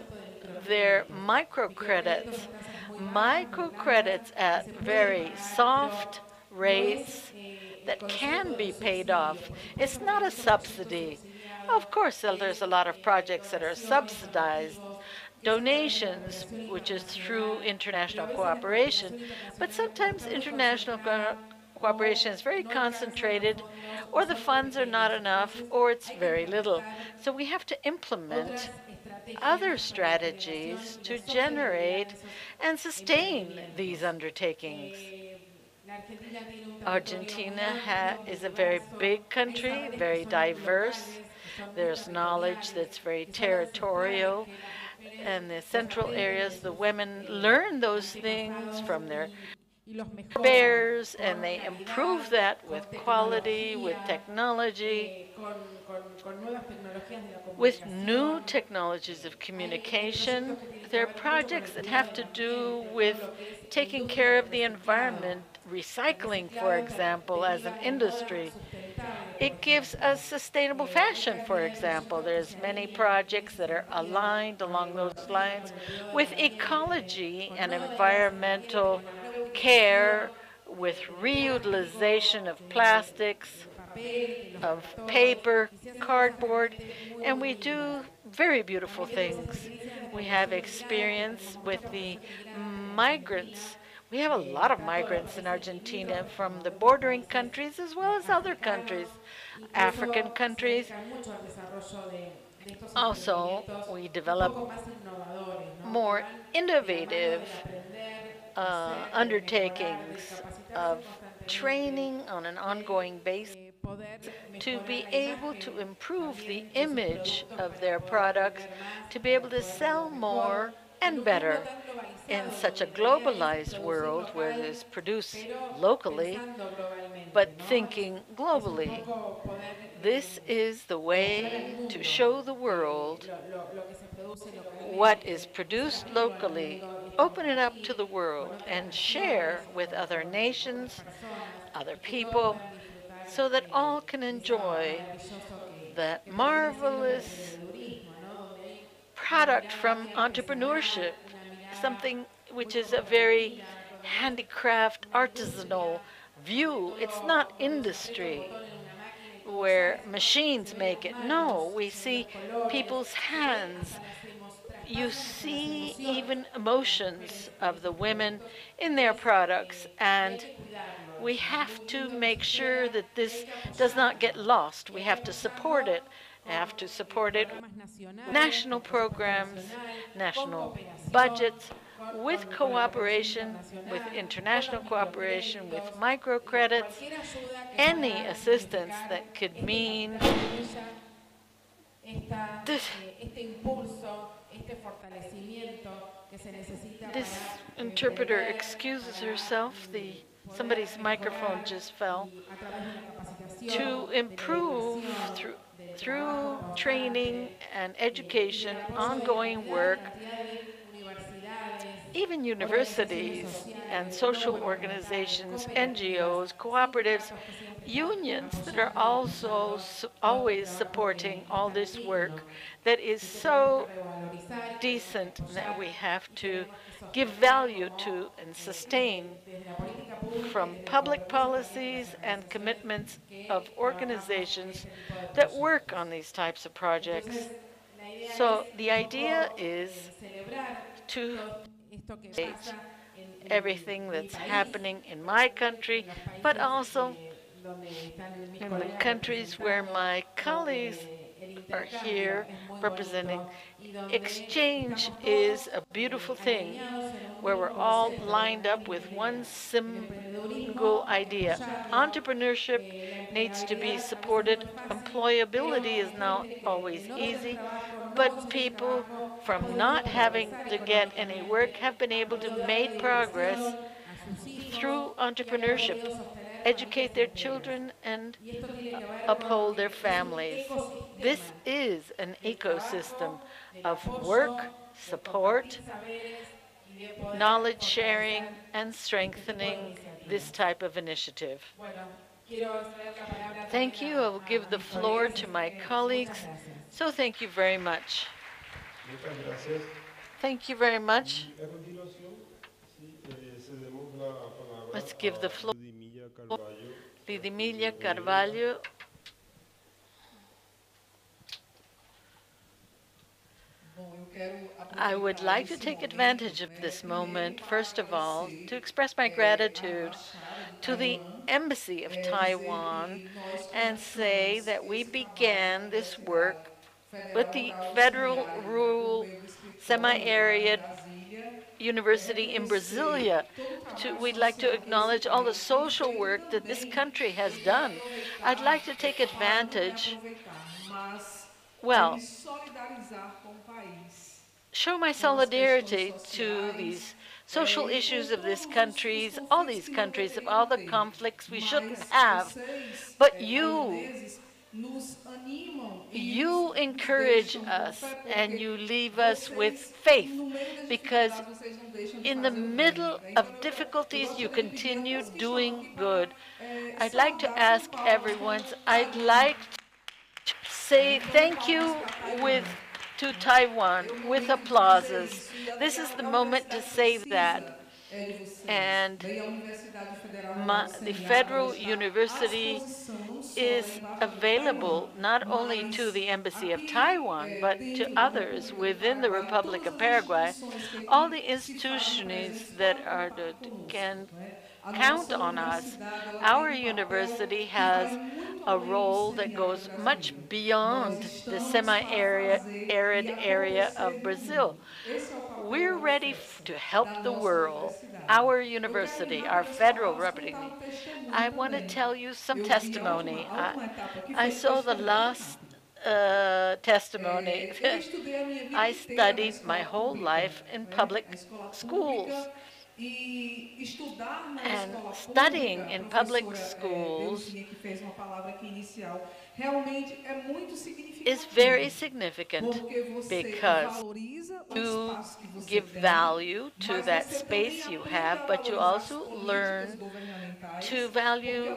their microcredits. Microcredits at very soft rates that can be paid off. It's not a subsidy. Of course, there's a lot of projects that are subsidized, donations, which is through international cooperation, but sometimes international cooperation is very concentrated, or the funds are not enough, or it's very little. So we have to implement other strategies to generate and sustain these undertakings. Argentina is a very big country, very diverse. There's knowledge that's very territorial. And the central areas, the women learn those things from their bears, and they improve that with quality, with technology, with new technologies of communication. There are projects that have to do with taking care of the environment, recycling, for example, as an industry. It gives us sustainable fashion, for example. There's many projects that are aligned along those lines with ecology and environmental care, with reutilization of plastics, of paper, cardboard, and we do very beautiful things. We have experience with the migrants. We have a lot of migrants in Argentina from the bordering countries as well as other countries, African countries. Also, we develop more innovative undertakings of training on an ongoing basis to be able to improve the image of their products, to be able to sell more and better in such a globalized world where it is produced locally, but thinking globally. This is the way to show the world what is produced locally, open it up to the world, and share with other nations, other people, so that all can enjoy that marvelous product from entrepreneurship, something which is a very handicraft, artisanal view. It's not industry where machines make it. No, we see people's hands. You see even emotions of the women in their products, and we have to make sure that this does not get lost. We have to support it. Have to support it with national programs, national budgets, with cooperation, with international cooperation, with microcredits, any assistance that could mean this interpreter excuses herself. Somebody's microphone just fell. To improve through training and education, ongoing work, even universities and social organizations, NGOs, cooperatives, unions that are also always supporting all this work that is so decent that we have to give value to and sustain from public policies and commitments of organizations that work on these types of projects. So the idea is to celebrate everything that's happening in my country, but also in the countries where my colleagues are here representing. Exchange is a beautiful thing where we're all lined up with one single idea. Entrepreneurship needs to be supported. Employability is not always easy, but people from not having to get any work have been able to make progress through entrepreneurship, educate their children, and uphold their families. This is an ecosystem of work, support, knowledge sharing, and strengthening this type of initiative. Thank you. I will give the floor to my colleagues. So thank you very much. Thank you very much. Let's give the floor to Lidimilla Carvalho. I would like to take advantage of this moment, first of all, to express my gratitude to the Embassy of Taiwan and say that we began this work with the Federal Rural Semi-Arid University in Brasilia. We'd like to acknowledge all the social work that this country has done. I'd like to take advantage, well, show my solidarity to these social issues of this countries, all these countries, of all the conflicts we shouldn't have. But you encourage us and you leave us with faith, because in the middle of difficulties you continue doing good. I'd like to ask everyone, I'd like to say thank you to Taiwan with applauses. This is the moment to say that. And the Federal University is available not only to the Embassy of Taiwan, but to others within the Republic of Paraguay. All the institutions that can count on us. Our university has a role that goes much beyond the semi-arid area of Brazil. We're ready to help the world. Our university, our federal representative. I want to tell you some testimony. I saw the last testimony. I studied my whole life in public schools. And studying in public schools is very significant because you give value to that space you have, but you also learn to value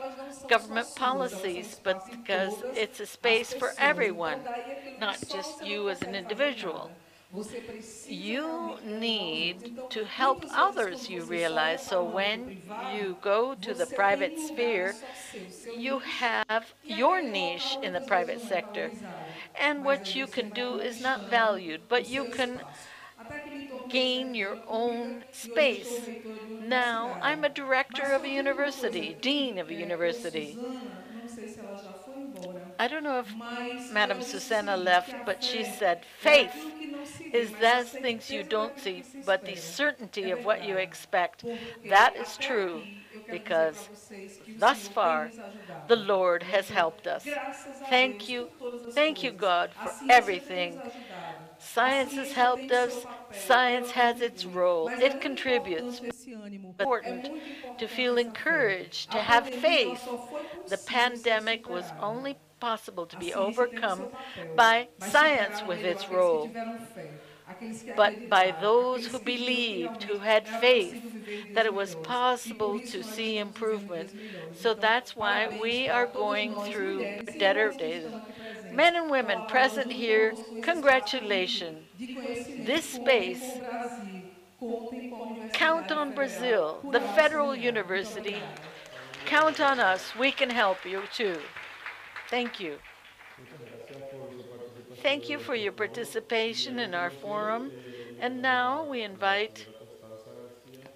government policies, but because it's a space for everyone, not just you as an individual. You need to help others, you realize. So when you go to the private sphere, you have your niche in the private sector. And what you can do is not valued, but you can gain your own space. Now, I'm a director of a university, dean of a university. I don't know if Madam Susana left, but she said, faith is those things you don't see, but the certainty of what you expect. That is true, because thus far, the Lord has helped us. Thank you, God, for everything. Science has helped us. Science has its role. It contributes. Important to feel encouraged, to have faith. The pandemic was only possible to be overcome by science with its role, but by those who believed, who had faith that it was possible to see improvement. So that's why we are going through better days. Men and women present here, congratulations. This space, count on Brazil, the Federal University, count on us. We can help you too. Thank you. Thank you for your participation in our forum. And now we invite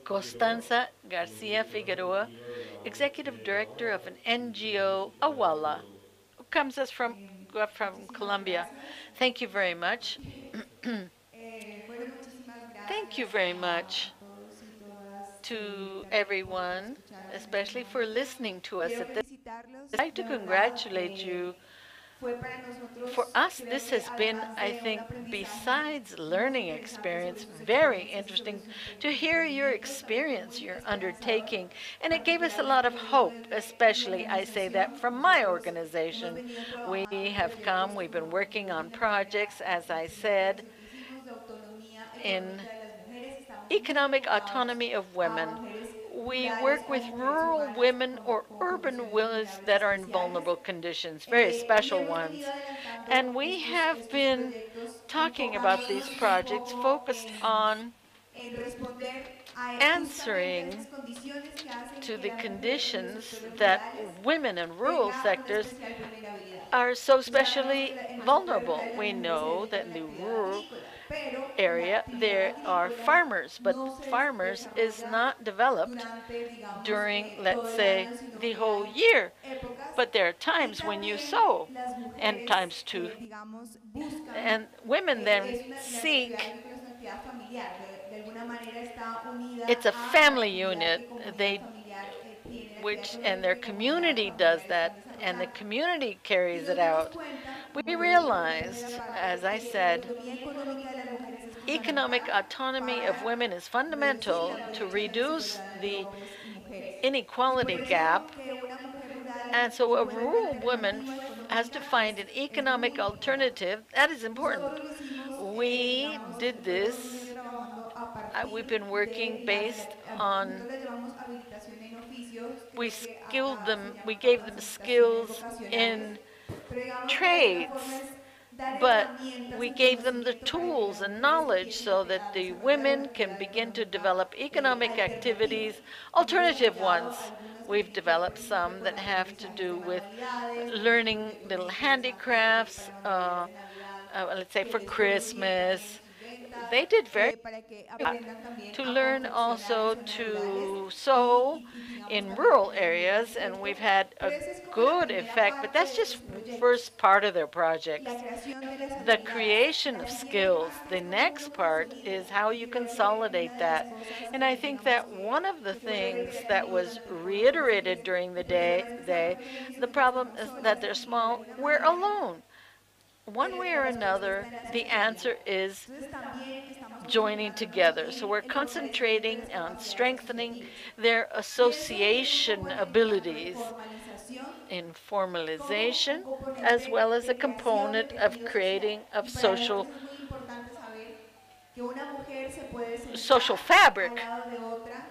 Constanza Garcia Figueroa, Executive Director of an NGO, Awala, who comes us from Colombia. Thank you very much. Thank you very much to everyone, especially for listening to us at this. I'd like to congratulate you. For us, this has been, I think, besides learning experience, very interesting to hear your experience, your undertaking. And it gave us a lot of hope, especially, I say that from my organization. We have come, we've been working on projects, as I said, in economic autonomy of women. We work with rural women or urban women that are in vulnerable conditions, very special ones. And we have been talking about these projects focused on answering to the conditions that women in rural sectors are so especially vulnerable. We know that in the rural area there are farmers, but farmers is not developed during, let's say, the whole year. But there are times when you sow, and times too. And women then seek, it's a family unit, and their community does that, and the community carries it out. We realized, as I said, economic autonomy of women is fundamental to reduce the inequality gap. And so a rural woman has to find an economic alternative. That is important. We did this. We've been working based on, we skilled them, we gave them skills in trades, but we gave them the tools and knowledge so that the women can begin to develop economic activities, alternative ones. We've developed some that have to do with learning little handicrafts, let's say for Christmas, they did very to learn also to sew in rural areas, and we've had a good effect, but that's just first part of their projects. The creation of skills, the next part is how you consolidate that. And I think that one of the things that was reiterated during the day, the problem is that they're small, we're alone. One way or another, the answer is joining together. So we're concentrating on strengthening their association abilities in formalization, as well as a component of creating of social fabric.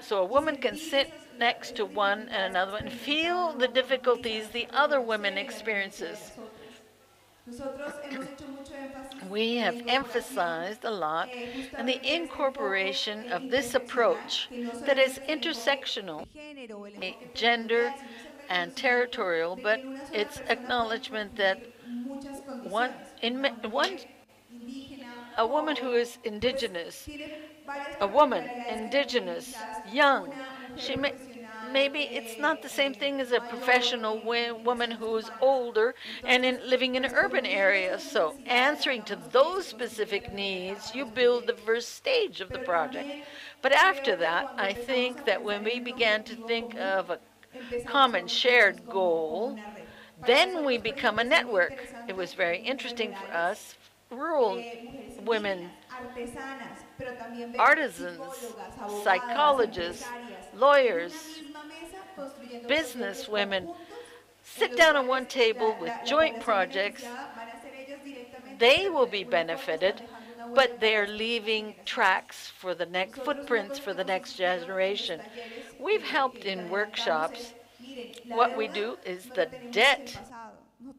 So a woman can sit next to one and another and feel the difficulties the other woman experiences. We have emphasized a lot on the incorporation of this approach that is intersectional, gender and territorial, but it's acknowledgement that a woman who is indigenous, young, maybe it's not the same thing as a professional woman who's older and living in an urban area. So answering to those specific needs, you build the first stage of the project. But after that, I think that when we began to think of a common shared goal, then we become a network. It was very interesting for us, rural women, artisans, psychologists, lawyers, business women, sit down at one table with joint projects. They will be benefited, but they're leaving tracks for the next footprints for the next generation. We've helped in workshops. What we do is the debt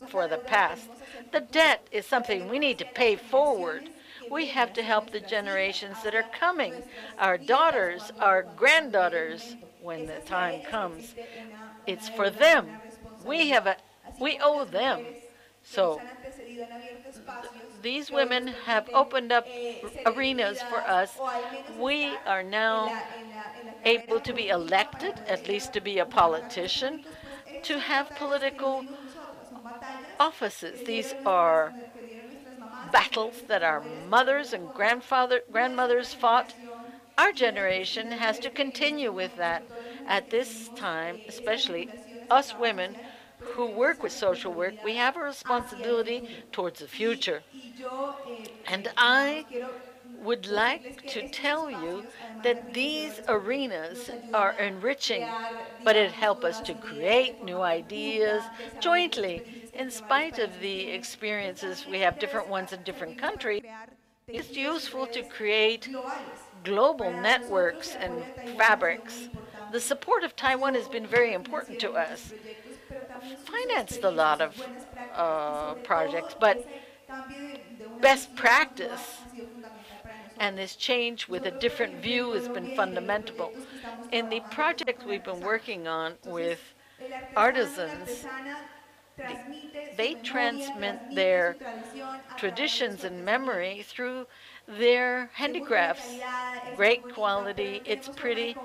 for the past. The debt is something we need to pay forward. We have to help the generations that are coming, our daughters, our granddaughters, when the time comes. It's for them. We owe them. So these women have opened up arenas for us. We are now able to be elected, at least to be a politician, to have political offices. These are battles that our mothers and grandmothers fought. Our generation has to continue with that. At this time, especially us women who work with social work, we have a responsibility towards the future. And I would like to tell you that these arenas are enriching, but it helps us to create new ideas jointly. In spite of the experiences, we have different ones in different countries. It's useful to create global networks and fabrics. The support of Taiwan has been very important to us. Financed a lot of projects, but best practice and this change with a different view has been fundamental. In the project we've been working on with artisans, they transmit their traditions and memory through their handicrafts. Great quality, it's pretty,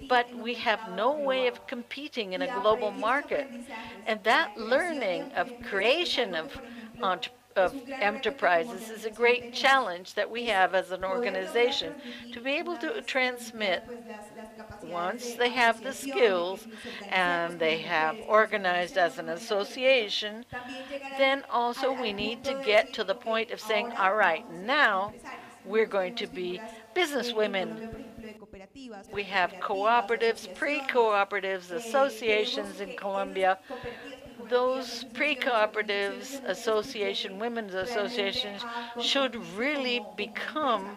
but we have no way of competing in a global market. And that learning of creation of enterprises is a great challenge that we have as an organization, to be able to transmit. Once they have the skills and they have organized as an association, then also we need to get to the point of saying, all right, now we're going to be businesswomen. We have cooperatives, pre-cooperatives, associations in Colombia. Those pre-cooperatives, women's associations, should really become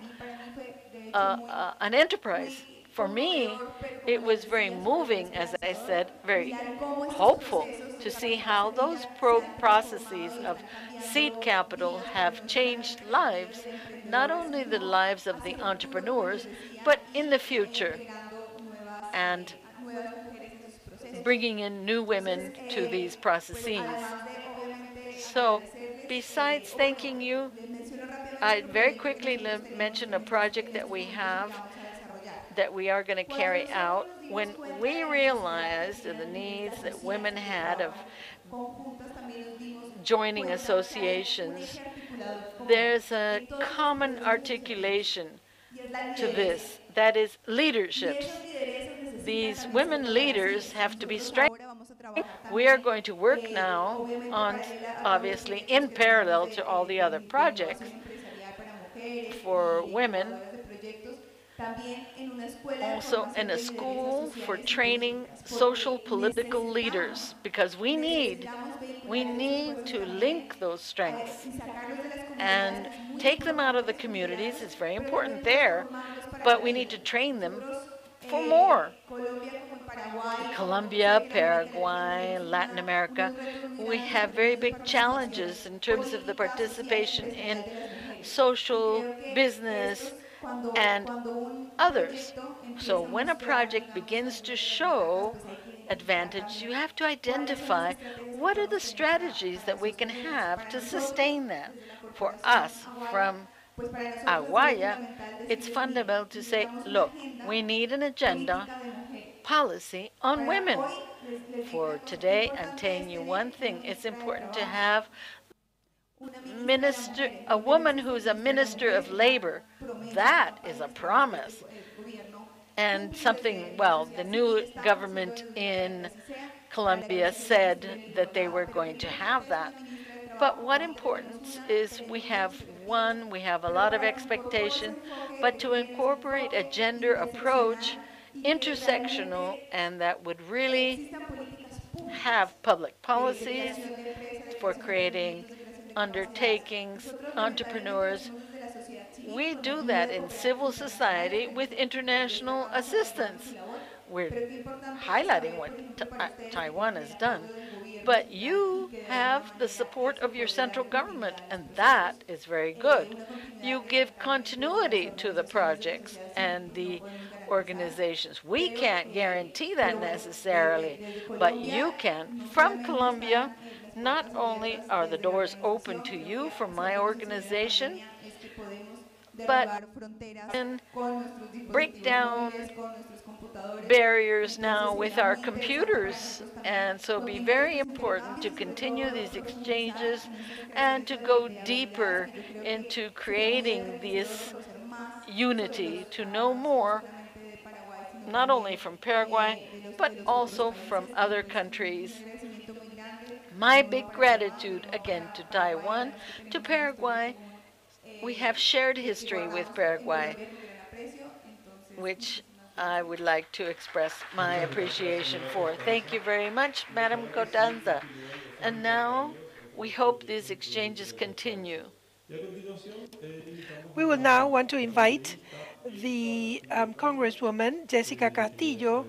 an enterprise. For me, it was very moving, as I said, very hopeful to see how those processes of seed capital have changed lives, not only the lives of the entrepreneurs, but in the future, and bringing in new women to these processes. So, besides thanking you, I'd very quickly mention a project that we have that we are going to carry out. When we realized the needs that women had of joining associations, there's a common articulation to this, that is leaderships. These women leaders have to be strengthened. We are going to work now on, obviously, in parallel to all the other projects for women, also in a school for training social political leaders, because we need to link those strengths and take them out of the communities. It's very important there, but we need to train them for more. Colombia, Paraguay, Latin America, we have very big challenges in terms of the participation in social, business, and others. So when a project begins to show advantage, you have to identify what are the strategies that we can have to sustain that. For us, from Aguaya, it's fundamental to say, look, we need an agenda policy on women. For today, I'm telling you one thing, it's important to have a woman who's a minister of labor. That is a promise. And something, well, the new government in Colombia said that they were going to have that. But what importance is we have a lot of expectation, but to incorporate a gender approach, intersectional, and that would really have public policies for creating undertakings, entrepreneurs. We do that in civil society with international assistance. We're highlighting what Taiwan has done. But you have the support of your central government, and that is very good. You give continuity to the projects and the organizations. We can't guarantee that necessarily, but you can. From Colombia, not only are the doors open to you from my organization, but and break down barriers now with our computers. And so be very important to continue these exchanges and to go deeper into creating this unity, to know more, not only from Paraguay, but also from other countries. My big gratitude again to Taiwan, to Paraguay. We have shared history with Paraguay, which I would like to express my appreciation for. Thank you very much, Madam Cotanza. And now we hope these exchanges continue. We will now want to invite the Congresswoman, Jessica Castillo,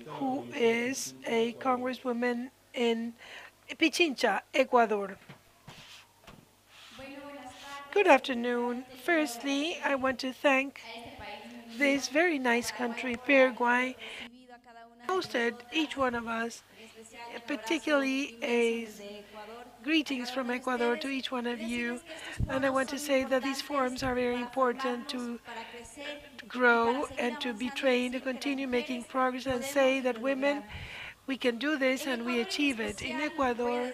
who is a Congresswoman in Pichincha, Ecuador. Good afternoon. Firstly, I want to thank this very nice country, Paraguay, hosted each one of us, particularly greetings from Ecuador to each one of you. And I want to say that these forums are very important to grow and to be trained, to continue making progress, and say that women, we can do this and we achieve it. In Ecuador,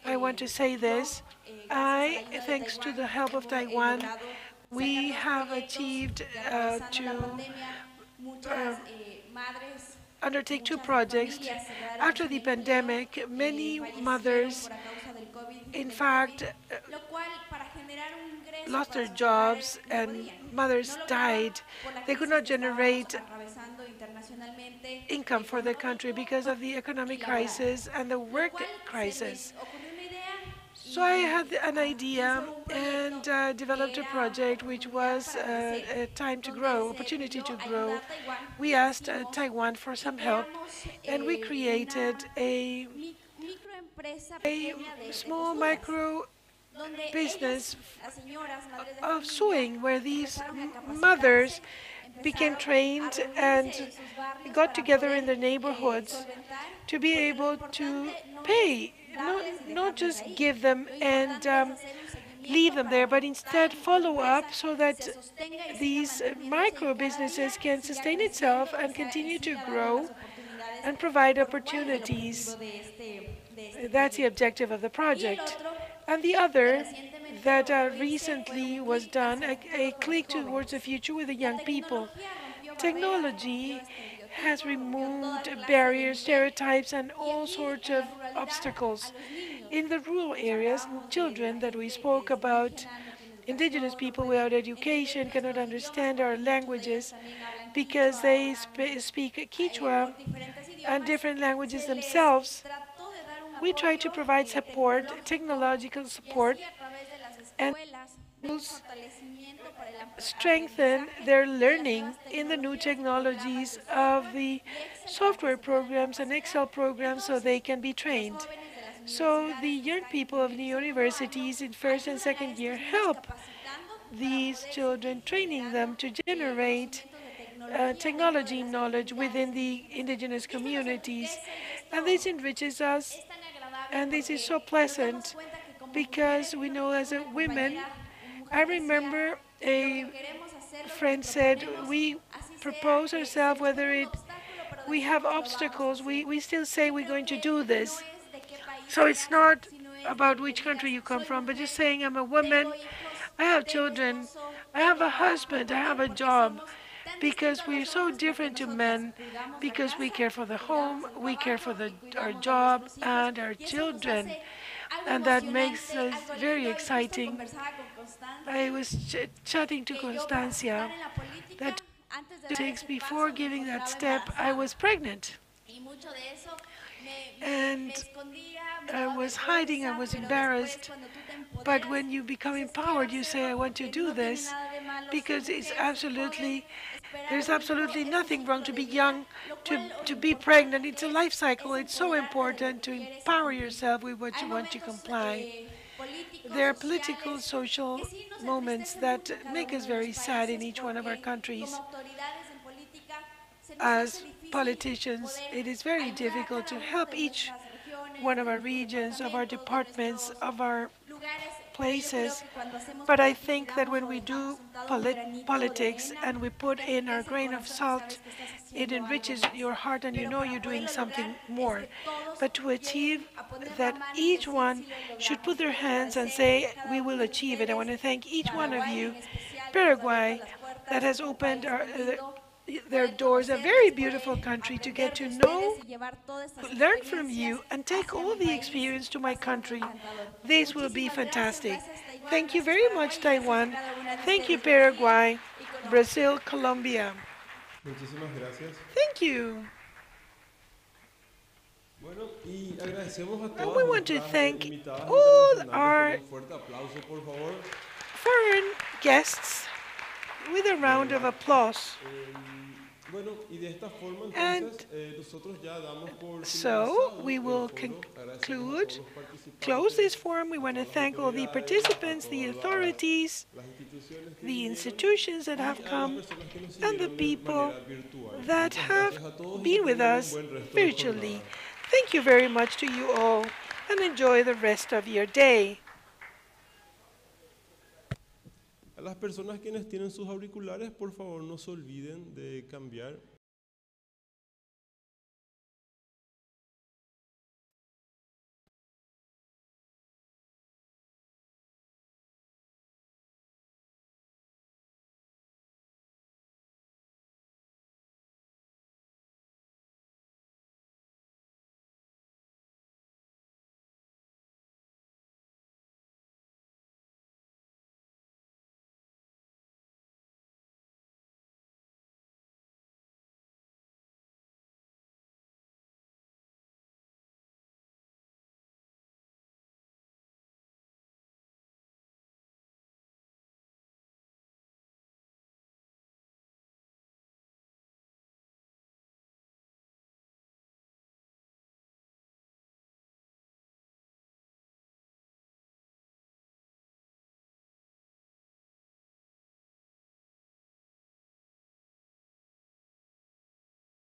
I want to say this. Thanks to the help of Taiwan, we have achieved to undertake 2 projects. After the pandemic, many mothers, in fact, lost their jobs and mothers died. They could not generate income for the country because of the economic crisis and the work crisis. So I had an idea and developed a project which was a time to grow, opportunity to grow. We asked Taiwan for some help, and we created a small micro business of sewing, where these mothers became trained and got together in the neighborhoods to be able to pay, not just give them and leave them there, but instead follow up so that these micro businesses can sustain itself and continue to grow and provide opportunities. That's the objective of the project. And the other that recently was done, a click towards the future with the young people. Technology has removed barriers, stereotypes, and all sorts of obstacles. In the rural areas, children that we spoke about, indigenous people without education cannot understand our languages because they speak Quechua and different languages themselves. We try to provide support, technological support, and strengthen their learning in the new technologies of the software programs and Excel programs so they can be trained. So the young people of the universities in first and second year help these children, training them to generate technology knowledge within the indigenous communities. And this enriches us, and this is so pleasant because we know as a women, I remember a friend said, we propose ourselves whether we have obstacles, we still say we're going to do this. So it's not about which country you come from, but just saying I'm a woman, I have children, I have a husband, I have a job, because we're so different to men, because we care for the home, we care for our job and our children. And that makes us very exciting. I was chatting to Constancia that 2 weeks before giving that step, I was pregnant. And I was hiding, I was embarrassed. But when you become empowered, you say, I want to do this, because there's absolutely nothing wrong to be young, to be pregnant. It's a life cycle. It's so important to empower yourself with what you want to comply. There are political, social moments that make us very sad in each one of our countries. As politicians, it is very difficult to help each one of our regions, of our departments, of our places. But I think that when we do politics and we put in our grain of salt, it enriches your heart and you know you're doing something more. But to achieve that, each one should put their hands and say, we will achieve it. I want to thank each one of you. Paraguay, that has opened their doors, a very beautiful country to get to know, learn from you, and take all the experience to my country. This will be fantastic. Thank you very much, Taiwan. Thank you, Paraguay, Brazil, Colombia. Muchísimas gracias. Thank you. Bueno, y agradecemos a and we want to thank all our foreign guests with a round of applause. And so we will close this forum. We want to thank all the participants, the authorities, the institutions that have come, and the people that have been with us virtually. Thank you very much to you all, and enjoy the rest of your day. A las personas quienes tienen sus auriculares, por favor no se olviden de cambiar